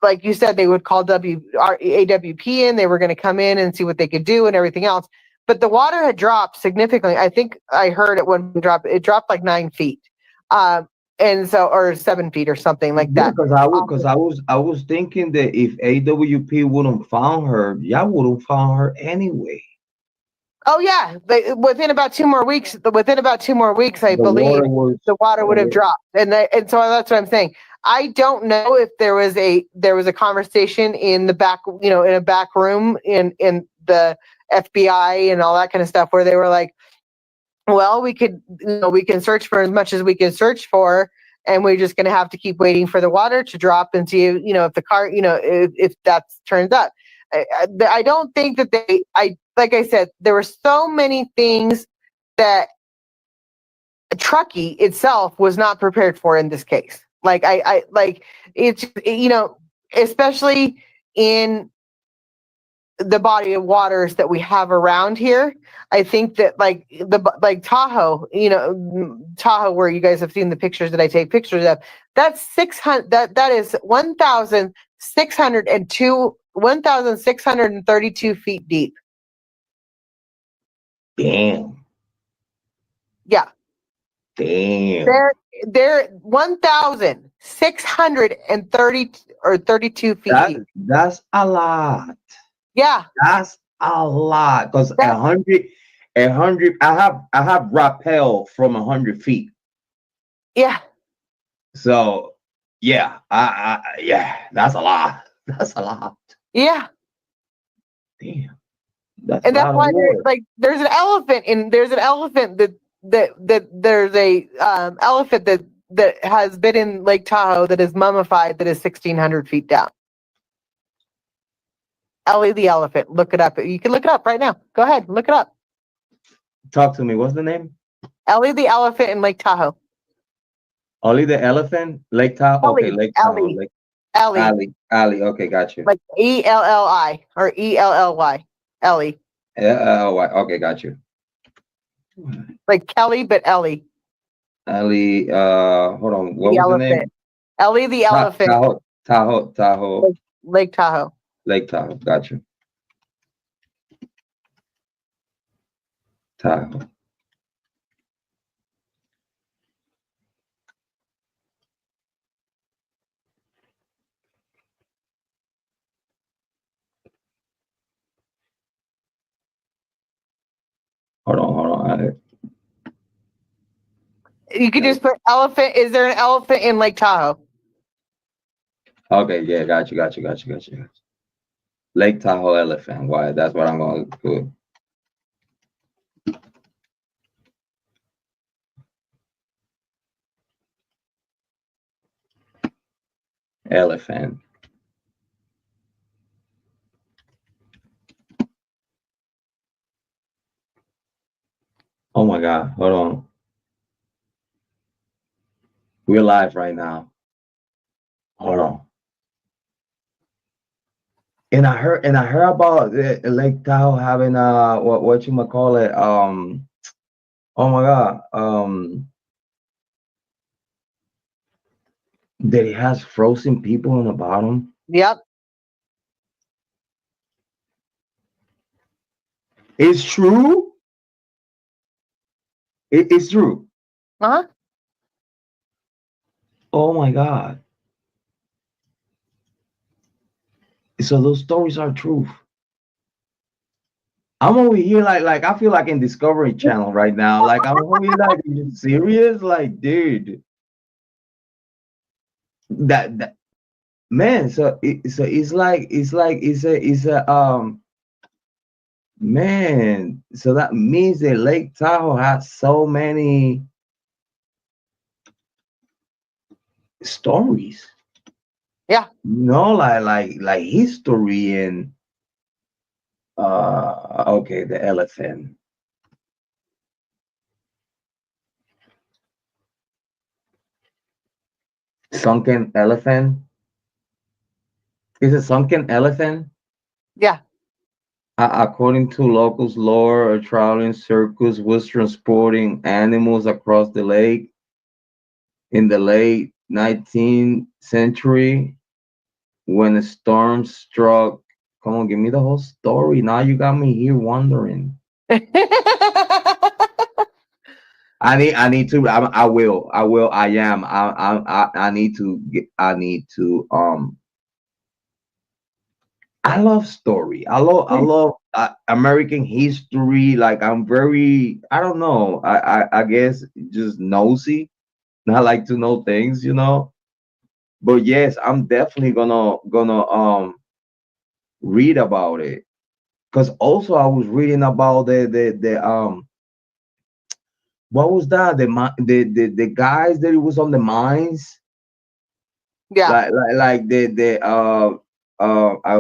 like you said, they would call AWP in. They were going to come in and see what they could do and everything else. But the water had dropped significantly. I think I heard it it dropped like 9 feet. And so, or 7 feet or something like that.
Because I was thinking that if AWP wouldn't found her, y'all wouldn't found her anyway.
Oh yeah, within about 2 more weeks, I believe the water would have dropped, and so that's what I'm saying. I don't know if there was a conversation in the back, in a back room in the FBI and all that kind of stuff, where they were like, well, we can search for as much as we can search for, and we're just going to have to keep waiting for the water to drop and see, if the car, if that turns up. I don't think that like I said, there were so many things that Truckee itself was not prepared for in this case. Like it's, especially in the body of waters that we have around here. I think that like Tahoe, Tahoe, where you guys have seen the pictures that I take pictures of, that's 600, that is 1,632 feet deep.
Damn.
Yeah.
Damn.
They're 1,630 or 32 feet deep.
That's a lot.
Yeah.
That's a lot. Because 100, I have rappel from 100 feet.
Yeah.
So yeah, yeah, that's a lot. That's a lot.
Yeah.
Damn.
And that's why there's an elephant there's an elephant that has been in Lake Tahoe that is mummified, that is 1,600 feet down. Ellie the elephant. Look it up. You can look it up right now. Go ahead, look it up.
Talk to me. What's the name?
Ellie the elephant in Lake Tahoe.
Ollie the elephant, Lake Tahoe. Okay, Lake Tahoe. Ellie. Okay, got you.
Like ELLI or ELLY. Ellie.
Okay, got you.
Like Kelly, but Ellie.
Ellie. Hold on. What was the name?
Ellie the elephant.
Tahoe.
Lake Tahoe.
Lake Tahoe. Got you. Tahoe. Hold on.
You could just put elephant. Is there an elephant in Lake Tahoe?
Okay, yeah, got you. Lake Tahoe elephant. Why? That's what I'm going to put. Elephant. Oh my God, hold on. We're live right now. Hold on. And I heard about Lake Tahoe having what you might call it oh my God that it has frozen people on the bottom.
Yep.
It's true. It's true.
Uh-huh.
Oh my God. So those stories are truth. I'm over here like I feel like in Discovery Channel right now. Like I'm over here like, are you serious? Like, dude, that man. So it's a man. So that means that Lake Tahoe has so many stories.
Yeah.
Like history and okay, the elephant. Sunken elephant. Is it sunken elephant?
Yeah.
According to locals' lore, a traveling circus was transporting animals across the lake in the late 19th century when a storm struck. Come on, give me the whole story. Now you got me here wondering. I need to. I will. I am. I need to. I need to. I love story. I love American history. Like I'm very. I don't know. I guess just nosy. I like to know things, you know. But yes, I'm definitely gonna read about it. Cause also I was reading about the what was that the guys that it was on the mines
Yeah.
like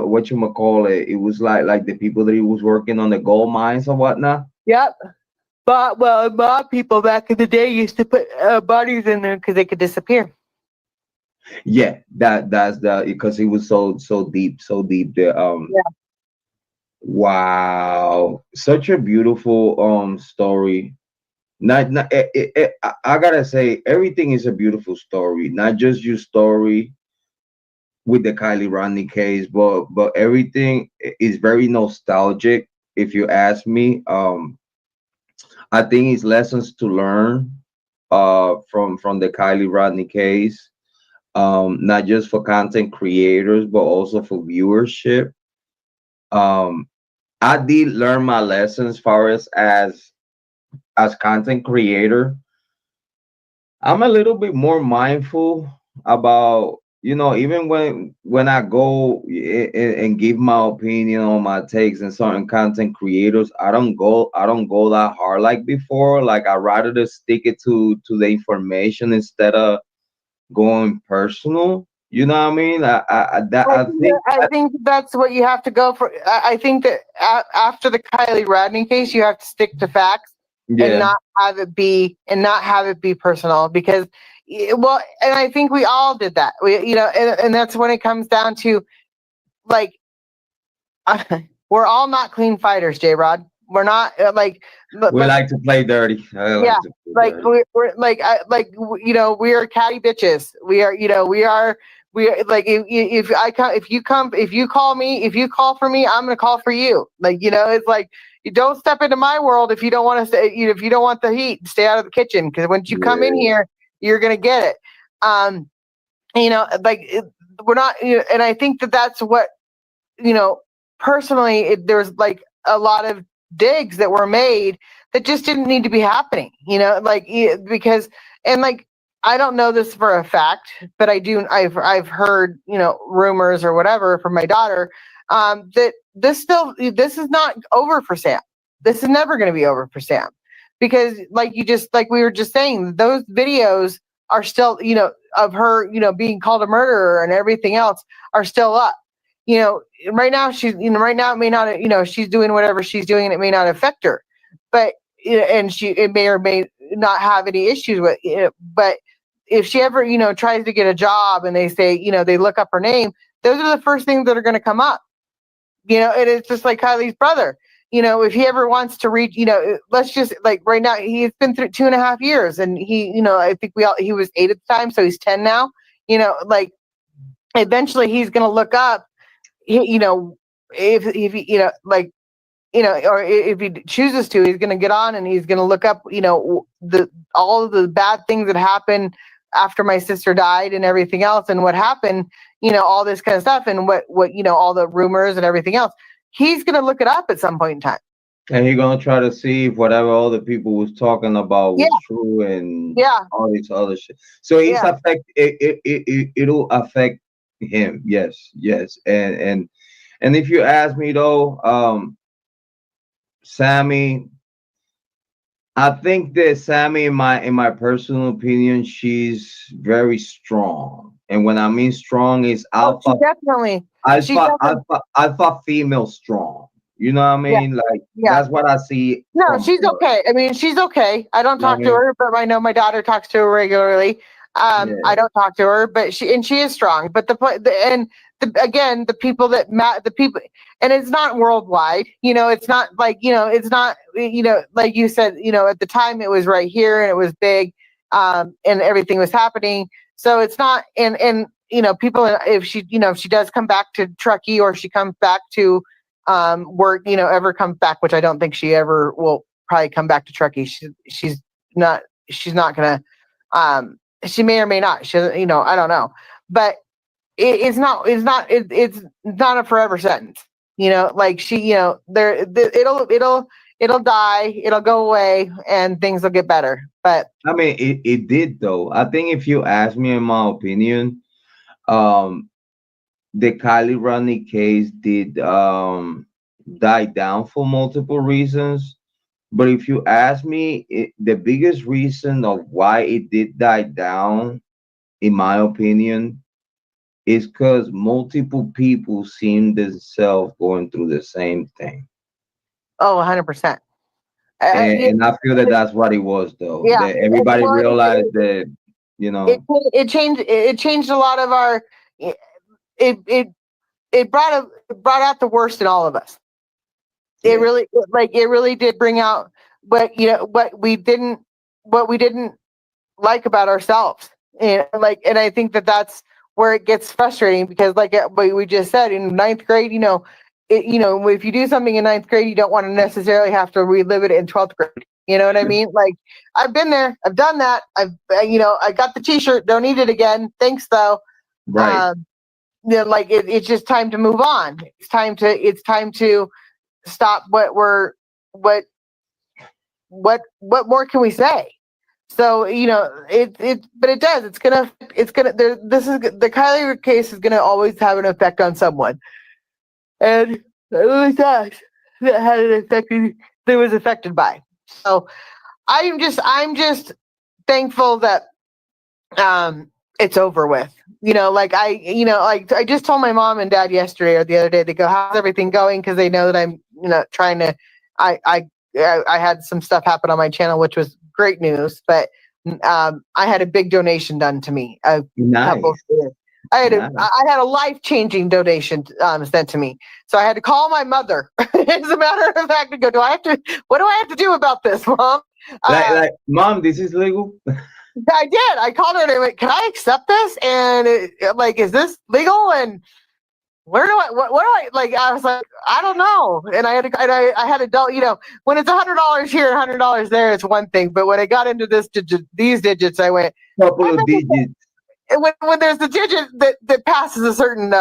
what you call it, it was like the people that he was working on the gold mines or whatnot.
Yep. But well, mob people back in the day used to put bodies in there because they could disappear.
Yeah, that's the because it was so deep there.
Yeah.
Wow, such a beautiful story. Not I gotta say everything is a beautiful story, not just your story with the Kylie Rodney case, but everything is very nostalgic. If you ask me, I think it's lessons to learn from the Kylie Rodney case, not just for content creators but also for viewership. Um, I did learn my lessons far as content creator. I'm a little bit more mindful about, you know, even when I go and give my opinion on my takes and certain content creators, I don't go that hard like before. Like I rather just stick it to the information instead of going personal. You know what I mean?
I think that's what you have to go for. I think that after the Kylie Rodney case, you have to stick to facts and
Yeah.
not have it be personal because, well, and I think we all did that. And that's when it comes down to like we're all not clean fighters, Jrod. We're not
We like to play dirty. I
yeah,
like to play dirty.
we're we are catty bitches. We are like if I come if you call me if you call for me, I'm gonna call for you. It's like you don't step into my world if you don't want to stay. If you don't want the heat, stay out of the kitchen because once you come in
Yeah.
here, you're gonna get it. Um, we're not. And I think that that's what personally. There's like a lot of digs that were made that just didn't need to be happening, because, and like, I don't know this for a fact, but I've heard, rumors or whatever from my daughter, that this is not over for Sam. This is never going to be over for Sam because like we were just saying, those videos are still, of her, being called a murderer and everything else are still up. Right now right now it may not, she's doing whatever she's doing and it may not affect her, but and it may or may not have any issues with it, but if she ever, tries to get a job and they say, they look up her name, those are the first things that are going to come up. And it's just like Kylie's brother. If he ever wants to reach, let's just like right now, he's been through 2.5 years, and I think he was 8 at the time, so he's 10 now. Like eventually he's going to look up, if he, or if he chooses to, he's going to get on and he's going to look up, all of the bad things that happened after my sister died and everything else, and what happened, all this kind of stuff, and what all the rumors and everything else. He's going to look it up at some point in time.
And he's going to try to see if whatever all the people was talking about was true, and all this other shit. So it'll affect him. Yes. And if you ask me though, Sammy, I think that Sammy, in my personal opinion, she's very strong. And when I mean strong, is alpha.
Definitely.
Alpha female strong. You know what I mean? That's what I see.
No, she's okay. I mean, she's okay. I don't talk to her, but I know my daughter talks to her regularly. I don't talk to her, but she is strong. But again, the people, and it's not worldwide. It's not like it's not like you said. At the time, it was right here and it was big, and everything was happening. So it's not. And people. If she does come back to Truckee, or she comes back to work, ever comes back, which I don't think she ever will probably come back to Truckee. She's not gonna. She may or may not. She, I don't know, but it's not a forever sentence. Like she, it'll die, it'll go away, and things will get better. But
I mean, it did though. I think if you ask me, in my opinion, the KIELY Rodney case did die down for multiple reasons. But if you ask me, the biggest reason of why it did die down, in my opinion, is because multiple people seen themselves going through the same thing.
Oh, 100%.
And I feel that that's what it was, though.
Yeah,
that everybody realized that,
it changed a lot of our. It brought out the worst in all of us. It really did bring out what we didn't like about ourselves, and I think that's where it gets frustrating, because like we just said, in ninth grade, if you do something in ninth grade, you don't want to necessarily have to relive it in 12th grade. You know what I mean? Like, I've been there, I've done that. I got the T-shirt, don't need it again. Thanks though.
Right.
It's just time to move on. It's time to stop. What more can we say? So but it does. The KIELY case is gonna always have an effect on someone, and it really does. That had an effect that was affected by. So I'm just thankful that it's over with. I just told my mom and dad yesterday or the other day. They go, "How's everything going?" Because they know that I'm trying to. I had some stuff happen on my channel, which was great news, but I had a big donation done to me.
Nice.
I had a life-changing donation sent to me, so I had to call my mother. As a matter of fact, to go, what do I have to do about this, Mom?
Mom, this is legal.
I did. I called her and I went, "Can I accept this?" And is this legal? And where do I? What do I like? I was like, I don't know. And I had to, when it's $100 here, $100 there, it's one thing. But when I got into these digits, I went,
couple of digits.
When there's the digit that passes a certain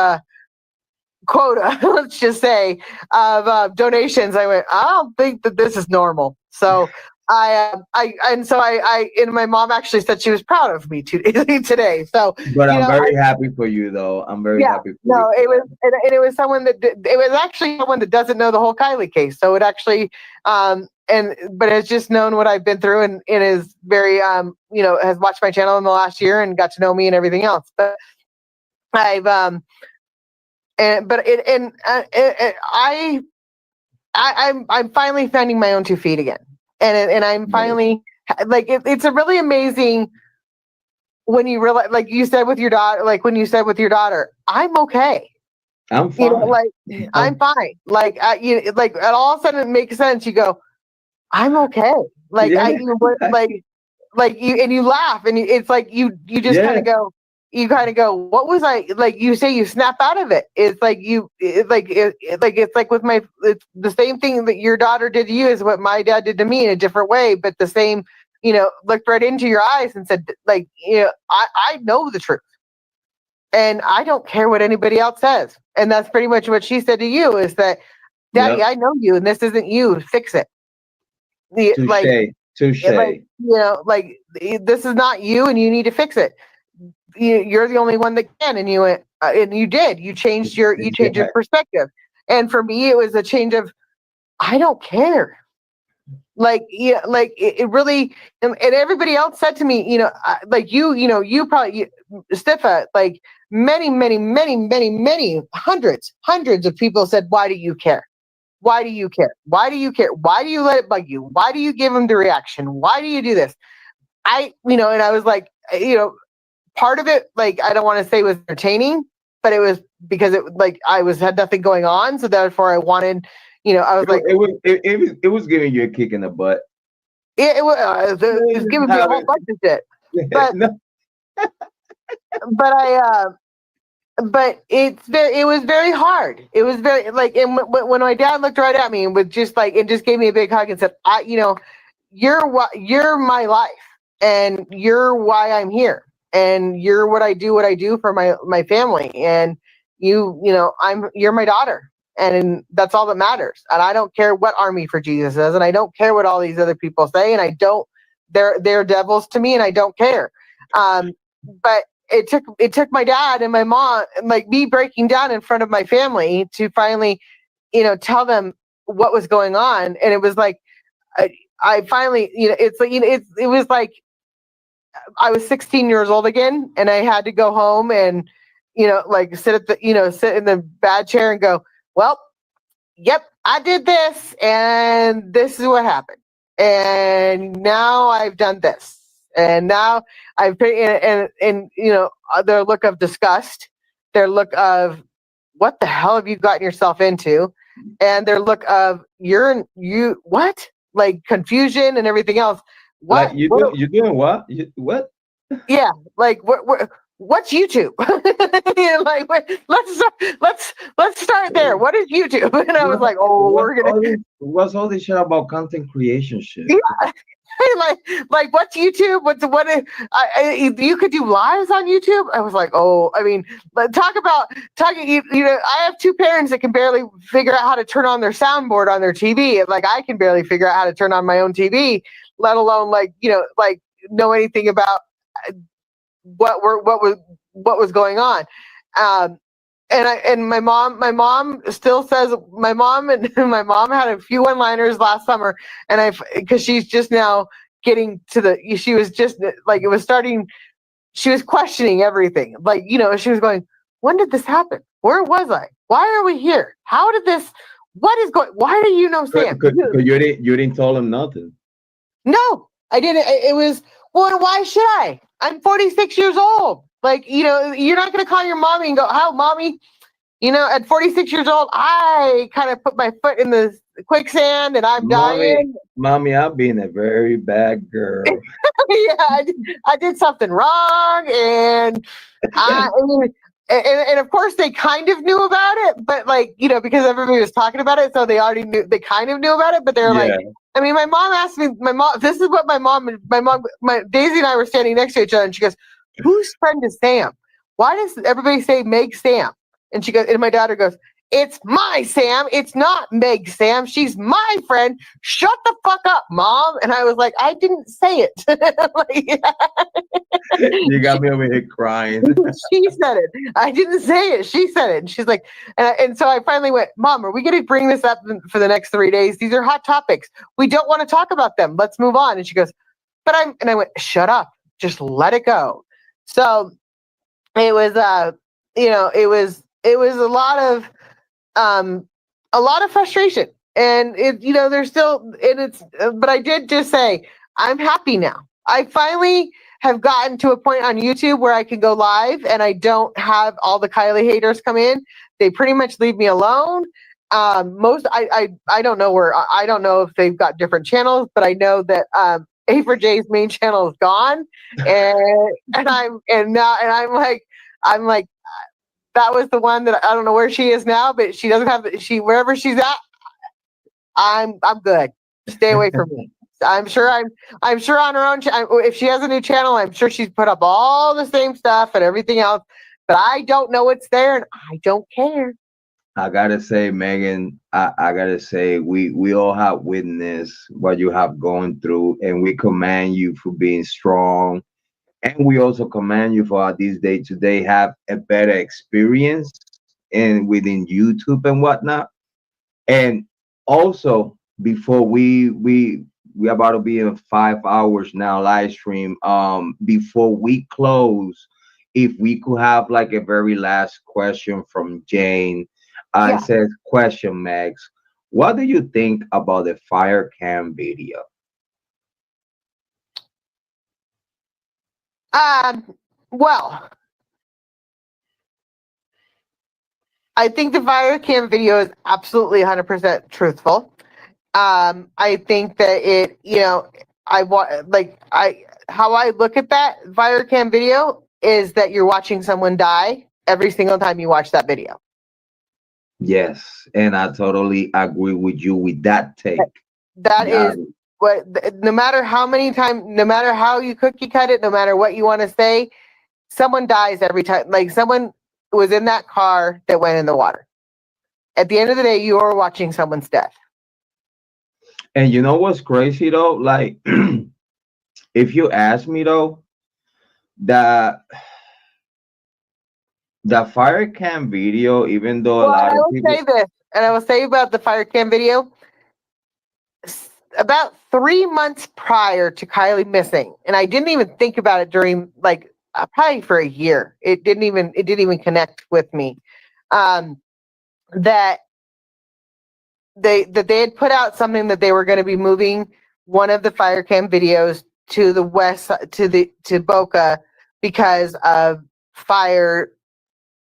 quota, let's just say, of donations, I went, I don't think that this is normal. So and my mom actually said she was proud of me today. So,
but I'm very happy for you, though. I'm very happy for you.
No, it was someone it was actually someone that doesn't know the whole KIELY case. So it actually, but it's just known what I've been through, and it is very, has watched my channel in the last year and got to know me and everything else. But I'm finally finding my own 2 feet again. And I'm finally like, it's a really amazing when you realize, like you said with your daughter, I'm okay.
I'm fine.
Like I'm fine. Like like all of a sudden it makes sense. You go, I'm okay. Like
Yeah.
like you, and you laugh, and it's like you just
Yeah.
kind of go, what was I, like you say, you snap out of it. It's like it's like with it's the same thing that your daughter did to you is what my dad did to me in a different way, but the same, looked right into your eyes and said, like, I know the truth. And I don't care what anybody else says. And that's pretty much what she said to you, is that, Daddy,
Yep.
I know you, and this isn't you. Fix it.
Touche.
Like, like, this is not you, and you need to fix it. You're the only one that can. And you went, and you did. You changed your perspective. And for me, it was a change of, I don't care. Like, like it really, and everybody else said to me, like you probably, Stiffa, like many hundreds of people said, why do you care? Why do you care? Why do you care? Why do you let it bug you? Why do you give them the reaction? Why do you do this? And I was like, part of it, like, I don't want to say was entertaining, but it was because it, like, had nothing going on. So therefore I wanted, I was like,
it was giving you a kick in the butt.
it was giving me a whole bunch of shit. But,
No.
but it was very hard. It was very, like, and when my dad looked right at me and with just like, it just gave me a big hug and said, you're my life, and you're why I'm here, and you're what I do for my family. And you're my daughter, and that's all that matters. And I don't care what Army for Jesus says, and I don't care what all these other people say, and they're devils to me, and I don't care. But it took my dad and my mom, like me, breaking down in front of my family to finally, tell them what was going on. And it was like, I finally, it's like, it was like I was 16 years old again, and I had to go home and, like sit in the bad chair and go, well, yep, I did this, and this is what happened. And now I've done this. And now I've and their look of disgust, their look of, what the hell have you gotten yourself into? And their look of, you what? Like confusion and everything else. What?
Like you're doing what? What?
Yeah, like what's YouTube? Like, let's start there. What is YouTube? And I was like,
What's all this shit about content creation shit?
Yeah. Like what's YouTube? You could do lives on YouTube? I was like, I mean, talking. I have two parents that can barely figure out how to turn on their soundboard on their TV. Like, I can barely figure out how to turn on my own TV, let alone like know anything about what was going on. And my mom still says, my mom had a few one-liners last summer, and because she's just now getting to she was just like, it was starting, she was questioning everything. Like, she was going, when did this happen? Where was I? Why are we here? How did this, what is going, why do you know Sam?
You didn't tell him nothing.
No, I didn't. It was, well, why should I? I'm 46 years old. Like, you're not going to call your mommy and go, "How, mommy?" At 46 years old, I kind of put my foot in the quicksand and I'm dying.
Mommy, I've been a very bad girl.
Yeah, I did something wrong, and and of course they kind of knew about it, but like, because everybody was talking about it, so they already knew. They kind of knew about it, but they're like, I mean, my mom asked me. This is what my mom, Daisy and I were standing next to each other, and she goes, "Whose friend is Sam? Why does everybody say Meg Sam?" And she goes, and my daughter goes, "It's my Sam. It's not Meg Sam. She's my friend. Shut the fuck up, Mom." And I was like, I didn't say it.
You got me over here crying.
She said it. I didn't say it. She said it. And she's like, and so I finally went, "Mom, are we going to bring this up for the next 3 days? These are hot topics. We don't want to talk about them. Let's move on." And she goes, and I went, "Shut up. Just let it go." So it was, it was a lot of frustration. And it, there's still, and it's, but I did just say, I'm happy now. I finally have gotten to a point on YouTube where I can go live and I don't have all the Kylie haters come in. They pretty much leave me alone. I don't know where, I don't know if they've got different channels, but I know that, A for J's main channel is gone. I'm like, that was the one that I don't know where she is now, but she doesn't have, wherever she's at, I'm good. Stay away from me. I'm sure on her own. If she has a new channel, I'm sure she's put up all the same stuff and everything else. But I don't know what's there, and I don't care.
I gotta say, Megan, I gotta say, we all have witnessed what you have gone through, and we commend you for being strong, and we also commend you for this day today have a better experience and within YouTube and whatnot. And also, before we about to be in 5 hours now live stream. Before we close, if we could have like a very last question from Jane. It says, question, Max, what do you think about the fire cam video?
Well, I think the fire cam video is absolutely 100% truthful. I think that it, how I look at that fire cam video is that you're watching someone die every single time you watch that video.
Yes, and I totally agree with you with that take.
That is what, no matter how many times, no matter how you cookie cut it, no matter what you want to say, someone dies every time. Like someone was in that car that went in the water. At the end of the day, you are watching someone's death.
And you know what's crazy though? Like, if you ask me though, that the fire cam video, even though a lot of people
say this, and I will say about the fire cam video, about 3 months prior to Kylie missing, and I didn't even think about it during probably for a year. It didn't even connect with me. That they had put out something that they were going to be moving one of the fire cam videos to the west to Boca because of fire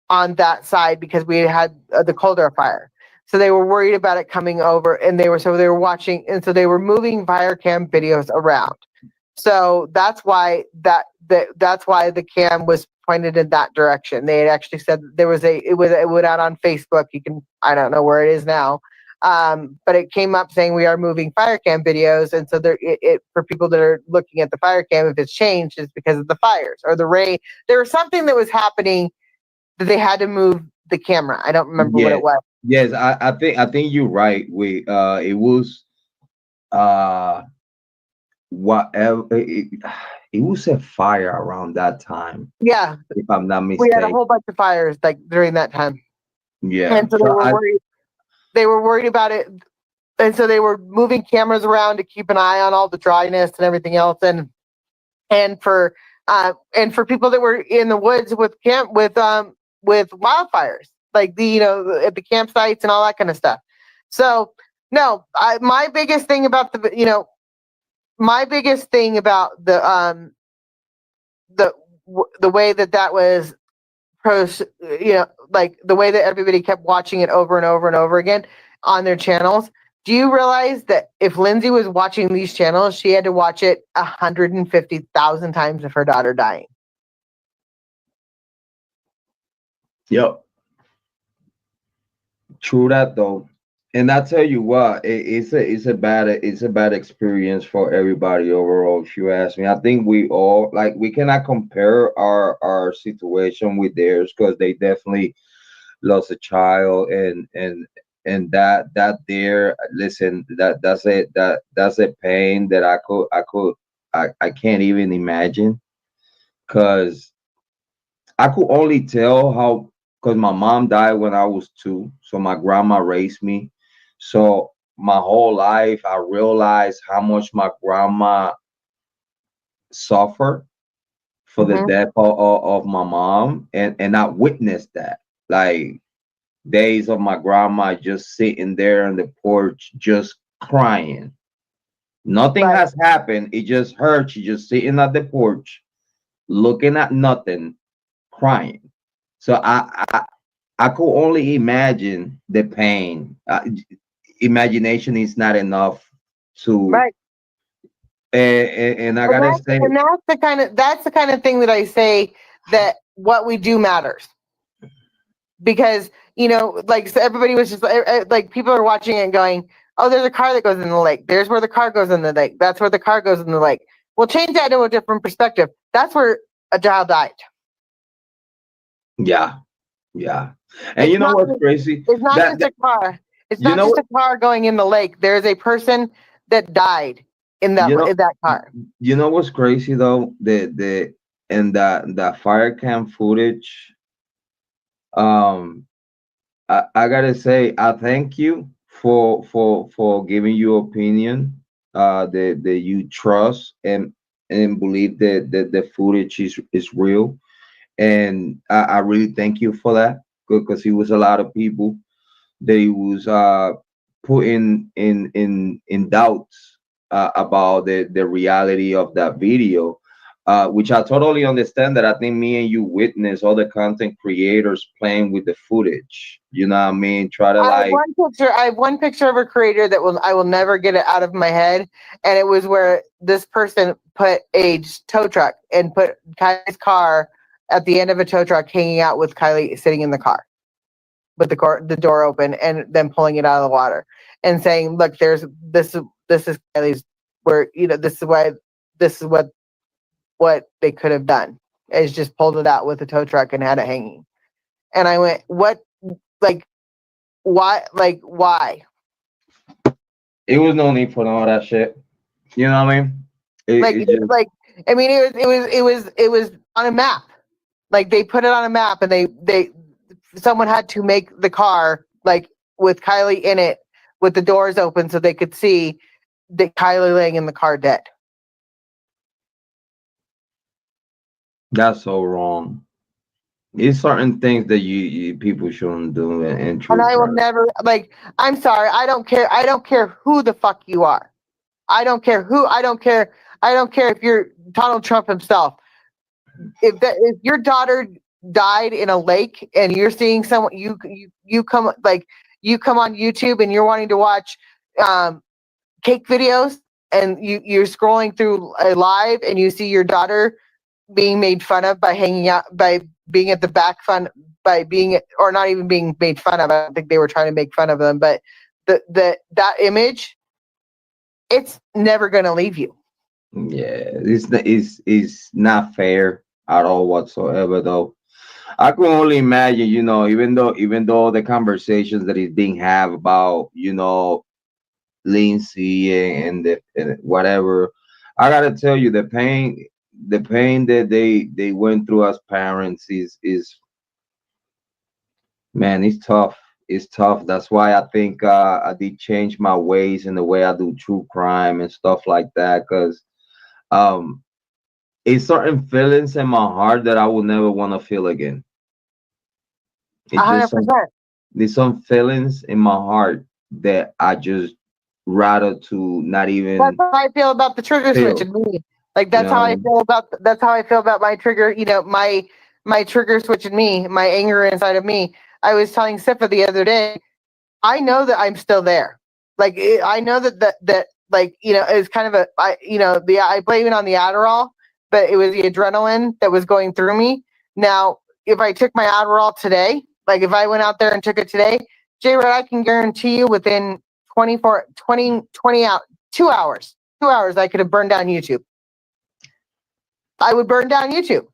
on that side, because we had the Kohberger fire. So they were worried about it coming over, and they were watching, and so they were moving fire cam videos around. So that's why that's why the cam was pointed in that direction. They had actually said there was it went out on Facebook. I don't know where it is now. But it came up saying we are moving fire cam videos, and so for people that are looking at the fire cam, if it's changed, it's because of the fires or the rain. There was something that was happening that they had to move the camera. I don't remember what it was.
Yes, I think you're right. It was whatever it was a fire around that time.
Yeah,
if I'm not mistaken.
We had a whole bunch of fires during that time.
Yeah,
and so they were worried. They were worried about it, and so they were moving cameras around to keep an eye on all the dryness and everything else, and for people that were in the woods with wildfires, like at the campsites and all that kind of stuff. So no, my biggest thing about the way that was the way that everybody kept watching it over and over and over again on their channels. Do you realize that if Lindsay was watching these channels, she had to watch it 150,000 times of her daughter dying?
Yep. True that though. And I tell you what, it's a bad experience for everybody overall. If you ask me, I think we all we cannot compare our situation with theirs, because they definitely lost a child, and that there. Listen, that's a pain that I can't even imagine, because I could only tell how, because my mom died when I was 2, so my grandma raised me. So my whole life, I realized how much my grandma suffered for the death of my mom, and I witnessed that. days of my grandma just sitting there on the porch, just crying. Nothing
Right.
has happened. It just her. She just sitting at the porch, looking at nothing, crying. So I could only imagine the pain. Imagination is not enough to,
Right.
and I gotta say,
And that's the kind of thing that I say that what we do matters. Because like, so everybody was just like, people are watching it and going, oh, there's a car that goes in the lake, there's where the car goes in the lake, that's where the car goes in the lake. Well, change that to a different perspective. That's where a child died.
yeah, yeah. And
It's
you know
not
what's
just,
crazy?
it's not
That,
just a car. It's
you
not
know
just
what
a car going in the lake. There's a person that died in
you know
that car.
you know what's crazy though? The and the fire cam footage. Um, I gotta say, I thank you for giving your opinion. That you trust and believe that the footage is real, and I really thank you for that, because it was a lot of people they was putting in doubts about the reality of that video, which I totally understand. That I think me and you witness other content creators playing with the footage. You know what I mean? Try to like,
I have one picture of a creator that I will never get it out of my head, and it was where this person put a tow truck and put Kylie's car at the end of a tow truck, hanging out with Kylie sitting in the car with the door open, and then pulling it out of the water and saying, "Look, there's this is Kylie's, where this is what they could have done is just pulled it out with a tow truck and had it hanging." And I went, "What? Like, why? Like, why?
it was no need for all that shit. You know what I mean?
Like,
It just,
like, I mean, it was on a map. Like, they put it on a map, and someone had to make the car, like, with Kylie in it, with the doors open, so they could see that Kylie laying in the car dead."
that's so wrong. It's certain things that you people shouldn't do in
And
true
I will
crime.
never, like, I'm sorry, I don't care. I don't care who the fuck you are. I don't care who. I don't care. I don't care if you're Donald Trump himself. If your daughter died in a lake and you're seeing someone, you come, like, you come on YouTube and you're wanting to watch um, cake videos, and you're scrolling through a live and you see your daughter being made fun of by hanging out, by being at the back fun, by being, or not even being made fun of. I don't think they were trying to make fun of them, but that image, it's never going to leave you.
Yeah, it's not fair at all whatsoever though. I can only imagine, even though the conversations that is being have about, Lindsay and whatever, I gotta tell you, the pain that they went through as parents is, man, it's tough. It's tough. That's why I think I did change my ways in the way I do true crime and stuff like that, because um it's certain feelings in my heart that I will never want to feel again.
A
It's
hundred
just
percent.
there's some feelings in my heart that I just rather to not
That's
even
how I feel about the trigger switch
feel.
and me. Like,
You know what I mean?
that's how I feel about my trigger. My trigger switch in me, my anger inside of me. I was telling Sifa the other day, I know that I'm still there. Like, I know that like, it's kind of I blame it on the Adderall, but it was the adrenaline that was going through me. Now, if I took my Adderall today, like if I went out there and took it today, J-Rod, I can guarantee you within 20 out 2 hours, 2 hours, I could have burned down YouTube. I would burn down YouTube.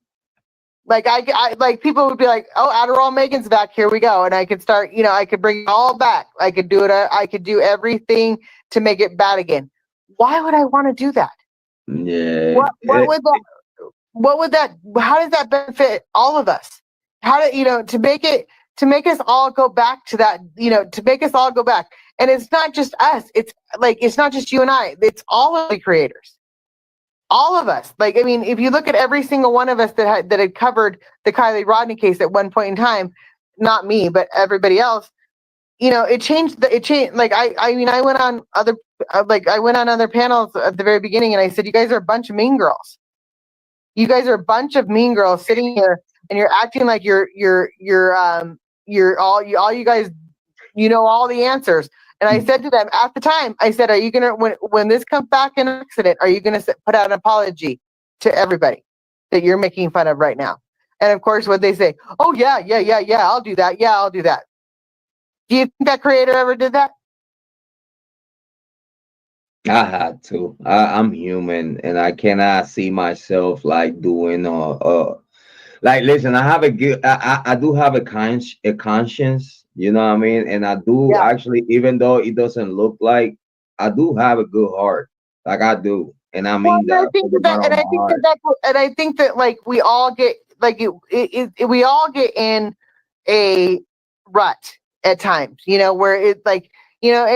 Like, I like, people would be like, "Oh, Adderall Megan's back. Here we go," and I could start. I could bring it all back. I could do it. I could do everything to make it bad again. Why would I want to do that?
Yeah.
What would that? What would that? How does that benefit all of us? How do to make us all go back to that? To make us all go back. And it's not just us. It's like, it's not just you and I. It's all of the creators. All of us. Like, I mean, if you look at every single one of us that had covered the Kylie Rodney case at one point in time, not me, but everybody else, it changed. Like I mean, I went on other panels at the very beginning, and I said, you guys are a bunch of mean girls. You guys are a bunch of mean girls sitting here, and you're acting like you're all you guys, all the answers. And I said to them at the time, I said, are you gonna, when this comes back in an accident, are you gonna put out an apology to everybody that you're making fun of right now? And of course, what they say, oh yeah, I'll do that. Yeah, I'll do that. Do you think that creator ever did that?
I had to. I'm human, and I cannot see myself like doing like. Listen, I have a good. I do have a conscience. You know what I mean? And I do
Yeah.
actually, even though it doesn't look like, I do have a good heart. Like I do, and I
Well,
mean that from the bottom of my heart.
and I think that like we all get like we all get in a rut at times, where it's like, and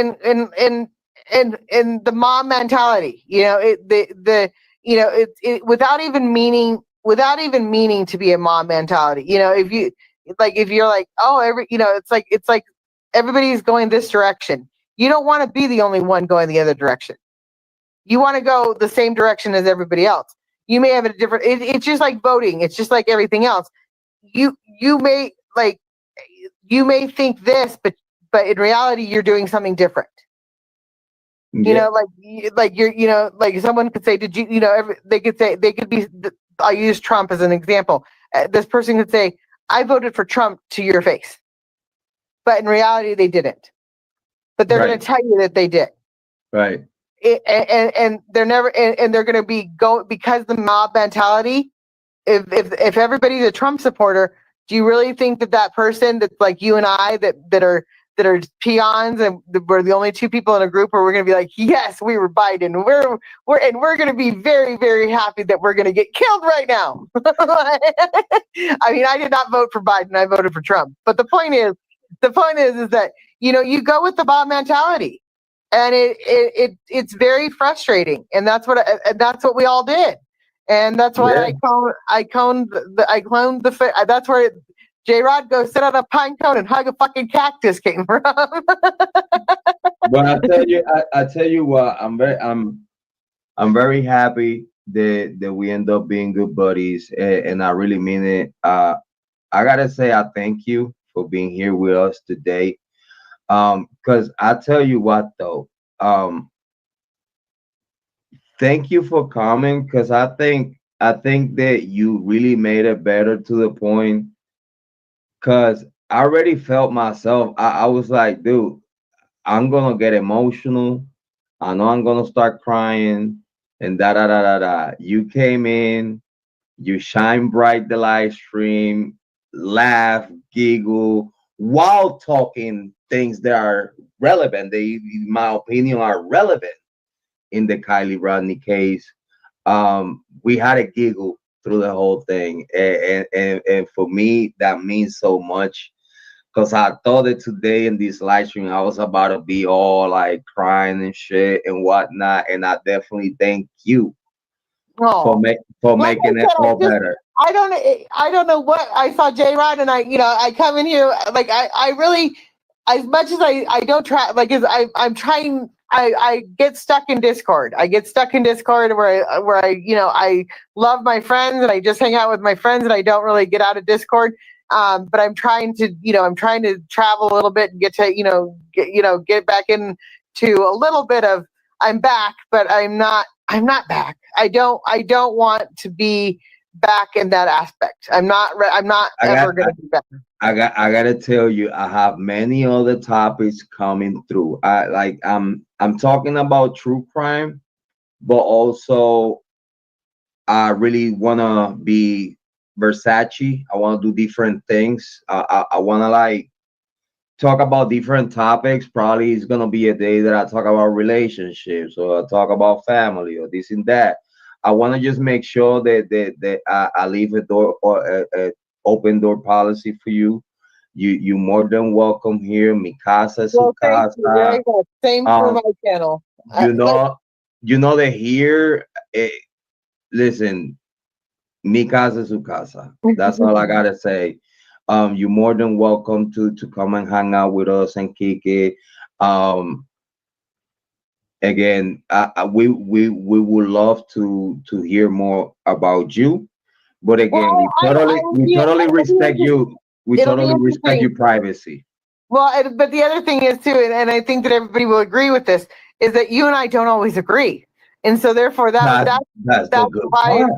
the mom mentality, it without even meaning to be a mom mentality, if you're like, oh, it's like everybody's going this direction. You don't want to be the only one going the other direction. You want to go the same direction as everybody else. You may have a different. It's just like voting. It's just like everything else. You may think this, but in reality, you're doing something different.
Yeah.
Like you're, like someone could say, did you, they could be. I'll use Trump as an example. This person could say, I voted for Trump to your face, but in reality, they didn't. But they're going to tell you that they did.
Right.
And they're never, and they're going to be because the mob mentality. If everybody's a Trump supporter, do you really think that person that's like you and I that are peons, and we're the only two people in a group where we're going to be like, yes, we were Biden. We're going to be very, very happy that we're going to get killed right now. I mean, I did not vote for Biden. I voted for Trump. But the point is that, you go with the mob mentality, and it's very frustrating. And that's what we all did. And that's why I cloned the. That's where Jrod goes sit on a pine cone and hug a fucking cactus came from.
But I tell you what, I'm very happy that we end up being good buddies, and I really mean it. I gotta say, I thank you for being here with us today. Because I tell you what, though, thank you for coming, because I think that you really made it better to the point, because I already felt myself. I was like, dude, I'm gonna get emotional. I know I'm gonna start crying and da da da da da. You came in, you shine bright the live stream, laugh, giggle, while talking things that are relevant. They, in my opinion, are relevant in the KIELY Rodney case. We had a giggle through the whole thing, and for me that means so much, because I thought that today in this live stream I was about to be all like crying and shit and whatnot, and I definitely thank you for making it all better.
I don't know what I saw Jrod, and I come in here like I really, as much as I don't try, like, I'm trying. I get stuck in Discord. I get stuck in Discord where I love my friends and I just hang out with my friends and I don't really get out of Discord. But I'm trying to travel a little bit and get to get back into a little bit of, I'm back, but I'm not back. I don't want to be back in that aspect. I'm not ever going to be back.
I gotta tell you, I have many other topics coming through. I'm talking about true crime, but also I really wanna be Versace. I wanna do different things. I wanna like talk about different topics. Probably it's gonna be a day that I talk about relationships, or I talk about family, or this and that. I want to just make sure that I leave a door, or a open door policy for you. You more than welcome here. Mi casa es su casa.
Same for my channel.
You know that here. Listen, mi casa es su casa. That's all I gotta say. You're more than welcome to come and hang out with us and kick it. Um, Again, we would love to hear more about you. But again,
Well,
we totally respect you. We
it'll be
totally respect
interesting.
your privacy.
Well, but the other thing is too, and I think that everybody will agree with this, is that you and I don't always agree, and so therefore
That that's the
that's
good
why
part.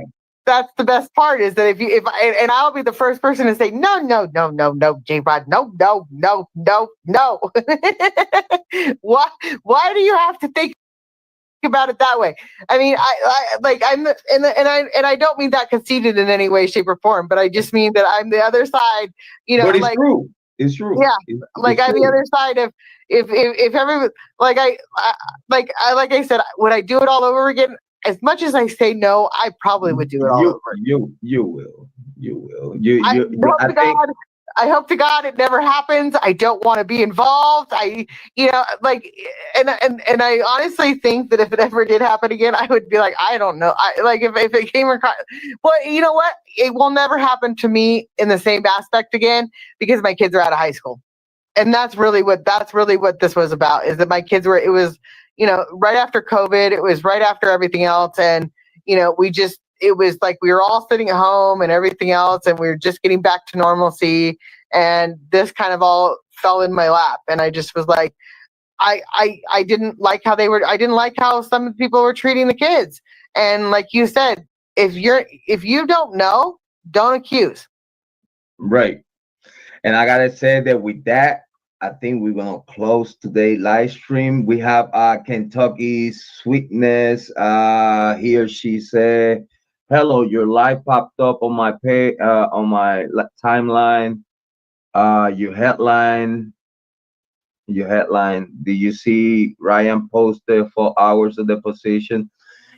that's the best part is that if I, and I'll be the first person to say no, no, no, no, no, J Rod, no, no, no, no, no. why why do you have to think about it that way? I mean, I like and I don't mean that conceited in any way, shape, or form, but I just mean that I'm the other side,
But it's
like,
true. It's true.
yeah, like
It's
I'm the
true.
other side of if every like I said, would I do it all over again? As much as I say no, I probably would do it all over.
You will. You will. You
I
you
hope
I
to
think
God. I hope to God it never happens. I don't want to be involved. Like, and I honestly think that if it ever did happen again, I would be like, I don't know. I like if it came across. Well, you know what? It will never happen to me in the same aspect again because my kids are out of high school, and that's really what this was about. Is that my kids were? It was right after COVID. It was right after everything else, and we just it was like we were all sitting at home and everything else, and we were just getting back to normalcy. And this kind of all fell in my lap, and I just was like, I didn't like how they were. I didn't like how some people were treating the kids. And like you said, if you don't know, don't accuse.
right. And I gotta say that with that, I think we're gonna close today's live stream. We have Kentucky Sweetness. Here she said, "Hello, your live popped up on my timeline. Uh, your headline, your headline. Do you see Ryan posted 4 hours of the position?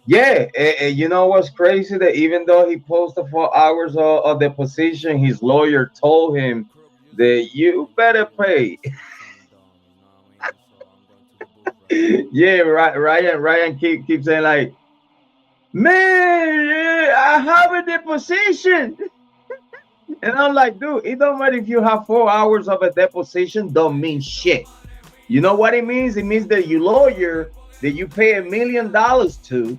Yeah, and you know what's crazy? That even though he posted 4 hours of the position, his lawyer told him that you better pay. Yeah, right. Ryan keep saying like, man, I have a deposition, and I'm like, dude, it don't matter if you have 4 hours of a deposition, don't mean shit. You know what it means? It means that your lawyer that you pay $1 million to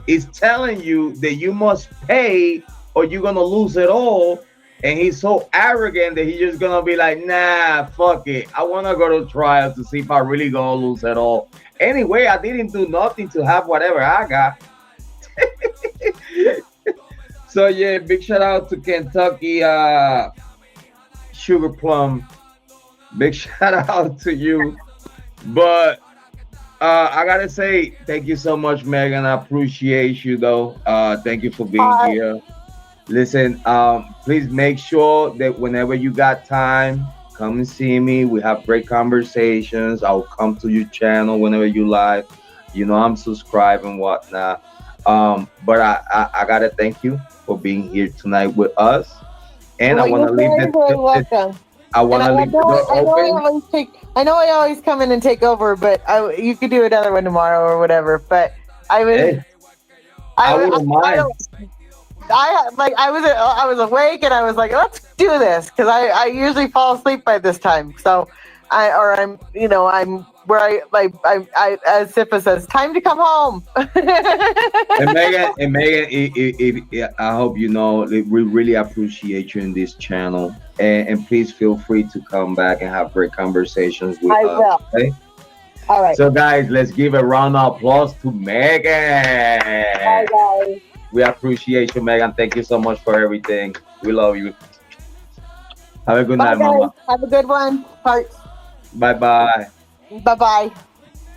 is telling you that you must pay or you're gonna lose it all. And he's so arrogant that he's just gonna be like, nah, fuck it. I wanna go to trial to see if I really gonna lose it all. Anyway, I didn't do nothing to have whatever I got. So yeah, big shout out to Kentucky Sugar Plum. Big shout out to you. But I gotta say thank you so much, Megan. I appreciate you though. Thank you for being
Uh,
here. Listen, please make sure that whenever you got time, come and see me. We have great conversations. I'll come to your channel whenever you like. You know, I'm subscribed and whatnot. But I gotta thank you for being here tonight with us. And I
well,
want
you're
to leave
very, very welcome.
I
And
want to leave the door open.
I know I always come in and take over, but you could do another one tomorrow or whatever. But I was,
Hey,
I,
I
was-
wouldn't mind.
I was awake and I was like, let's do this because I usually fall asleep by this time. So I'm where I as Sifa says, time to come home.
And Megan, I hope you know that we really appreciate you in this channel, and please feel free to come back and have great conversations with
I
us.
will.
Okay?
All right.
So, guys, let's give a round of applause to Megan.
Bye, guys.
We appreciate you, Megan. Thank you so much for everything. We love you. Have a good
Bye,
night,
guys.
Mama.
Have a good one. Hearts.
Bye bye.
Bye bye.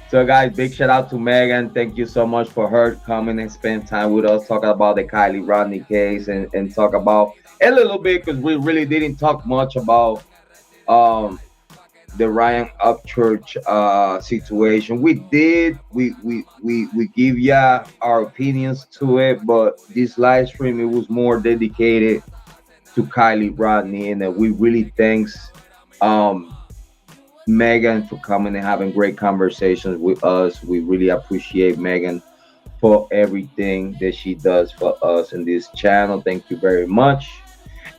So, guys, big shout out to Megan. Thank you so much for her coming and spend time with us, talk about the KIELY Rodney case, and talk about a little bit because we really didn't talk much about um the Ryan Upchurch situation. We did. We give ya our opinions to it, but this live stream it was more dedicated to KIELY Rodney, and we really thanks um Megan for coming and having great conversations with us. We really appreciate Megan for everything that she does for us in this channel. Thank you very much.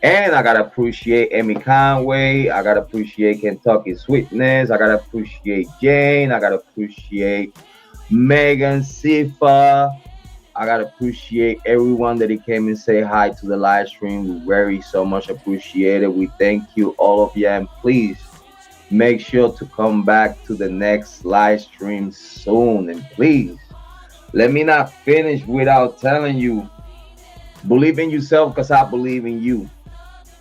And I gotta appreciate Amy Conway. I gotta appreciate Kentucky Sweetness. I gotta appreciate Jane. I gotta appreciate Meghan, Sifa. I gotta appreciate everyone that he came and say hi to the live stream. We very so much appreciate it. We thank you, all of you, and please make sure to come back to the next live stream soon. And please let me not finish without telling you, believe in yourself because I believe in you.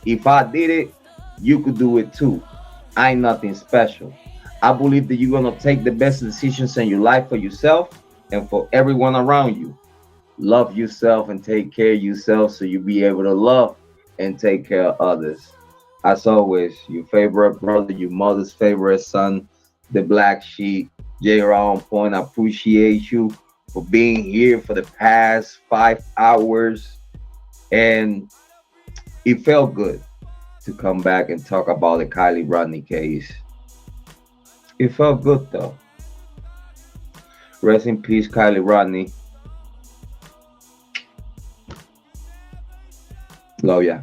If I did it, you could do it too. I ain't nothing special. I believe that you're gonna take the best decisions in your life for yourself and for everyone around you. Love yourself and take care of yourself so you'll be able to love and take care of others. As always, your favorite brother, your mother's favorite son, the black sheep, Jrod Point. I appreciate you for being here for the past 5 hours. And it felt good to come back and talk about the KIELY Rodney case. It felt good though. Rest in peace, KIELY Rodney. Love ya.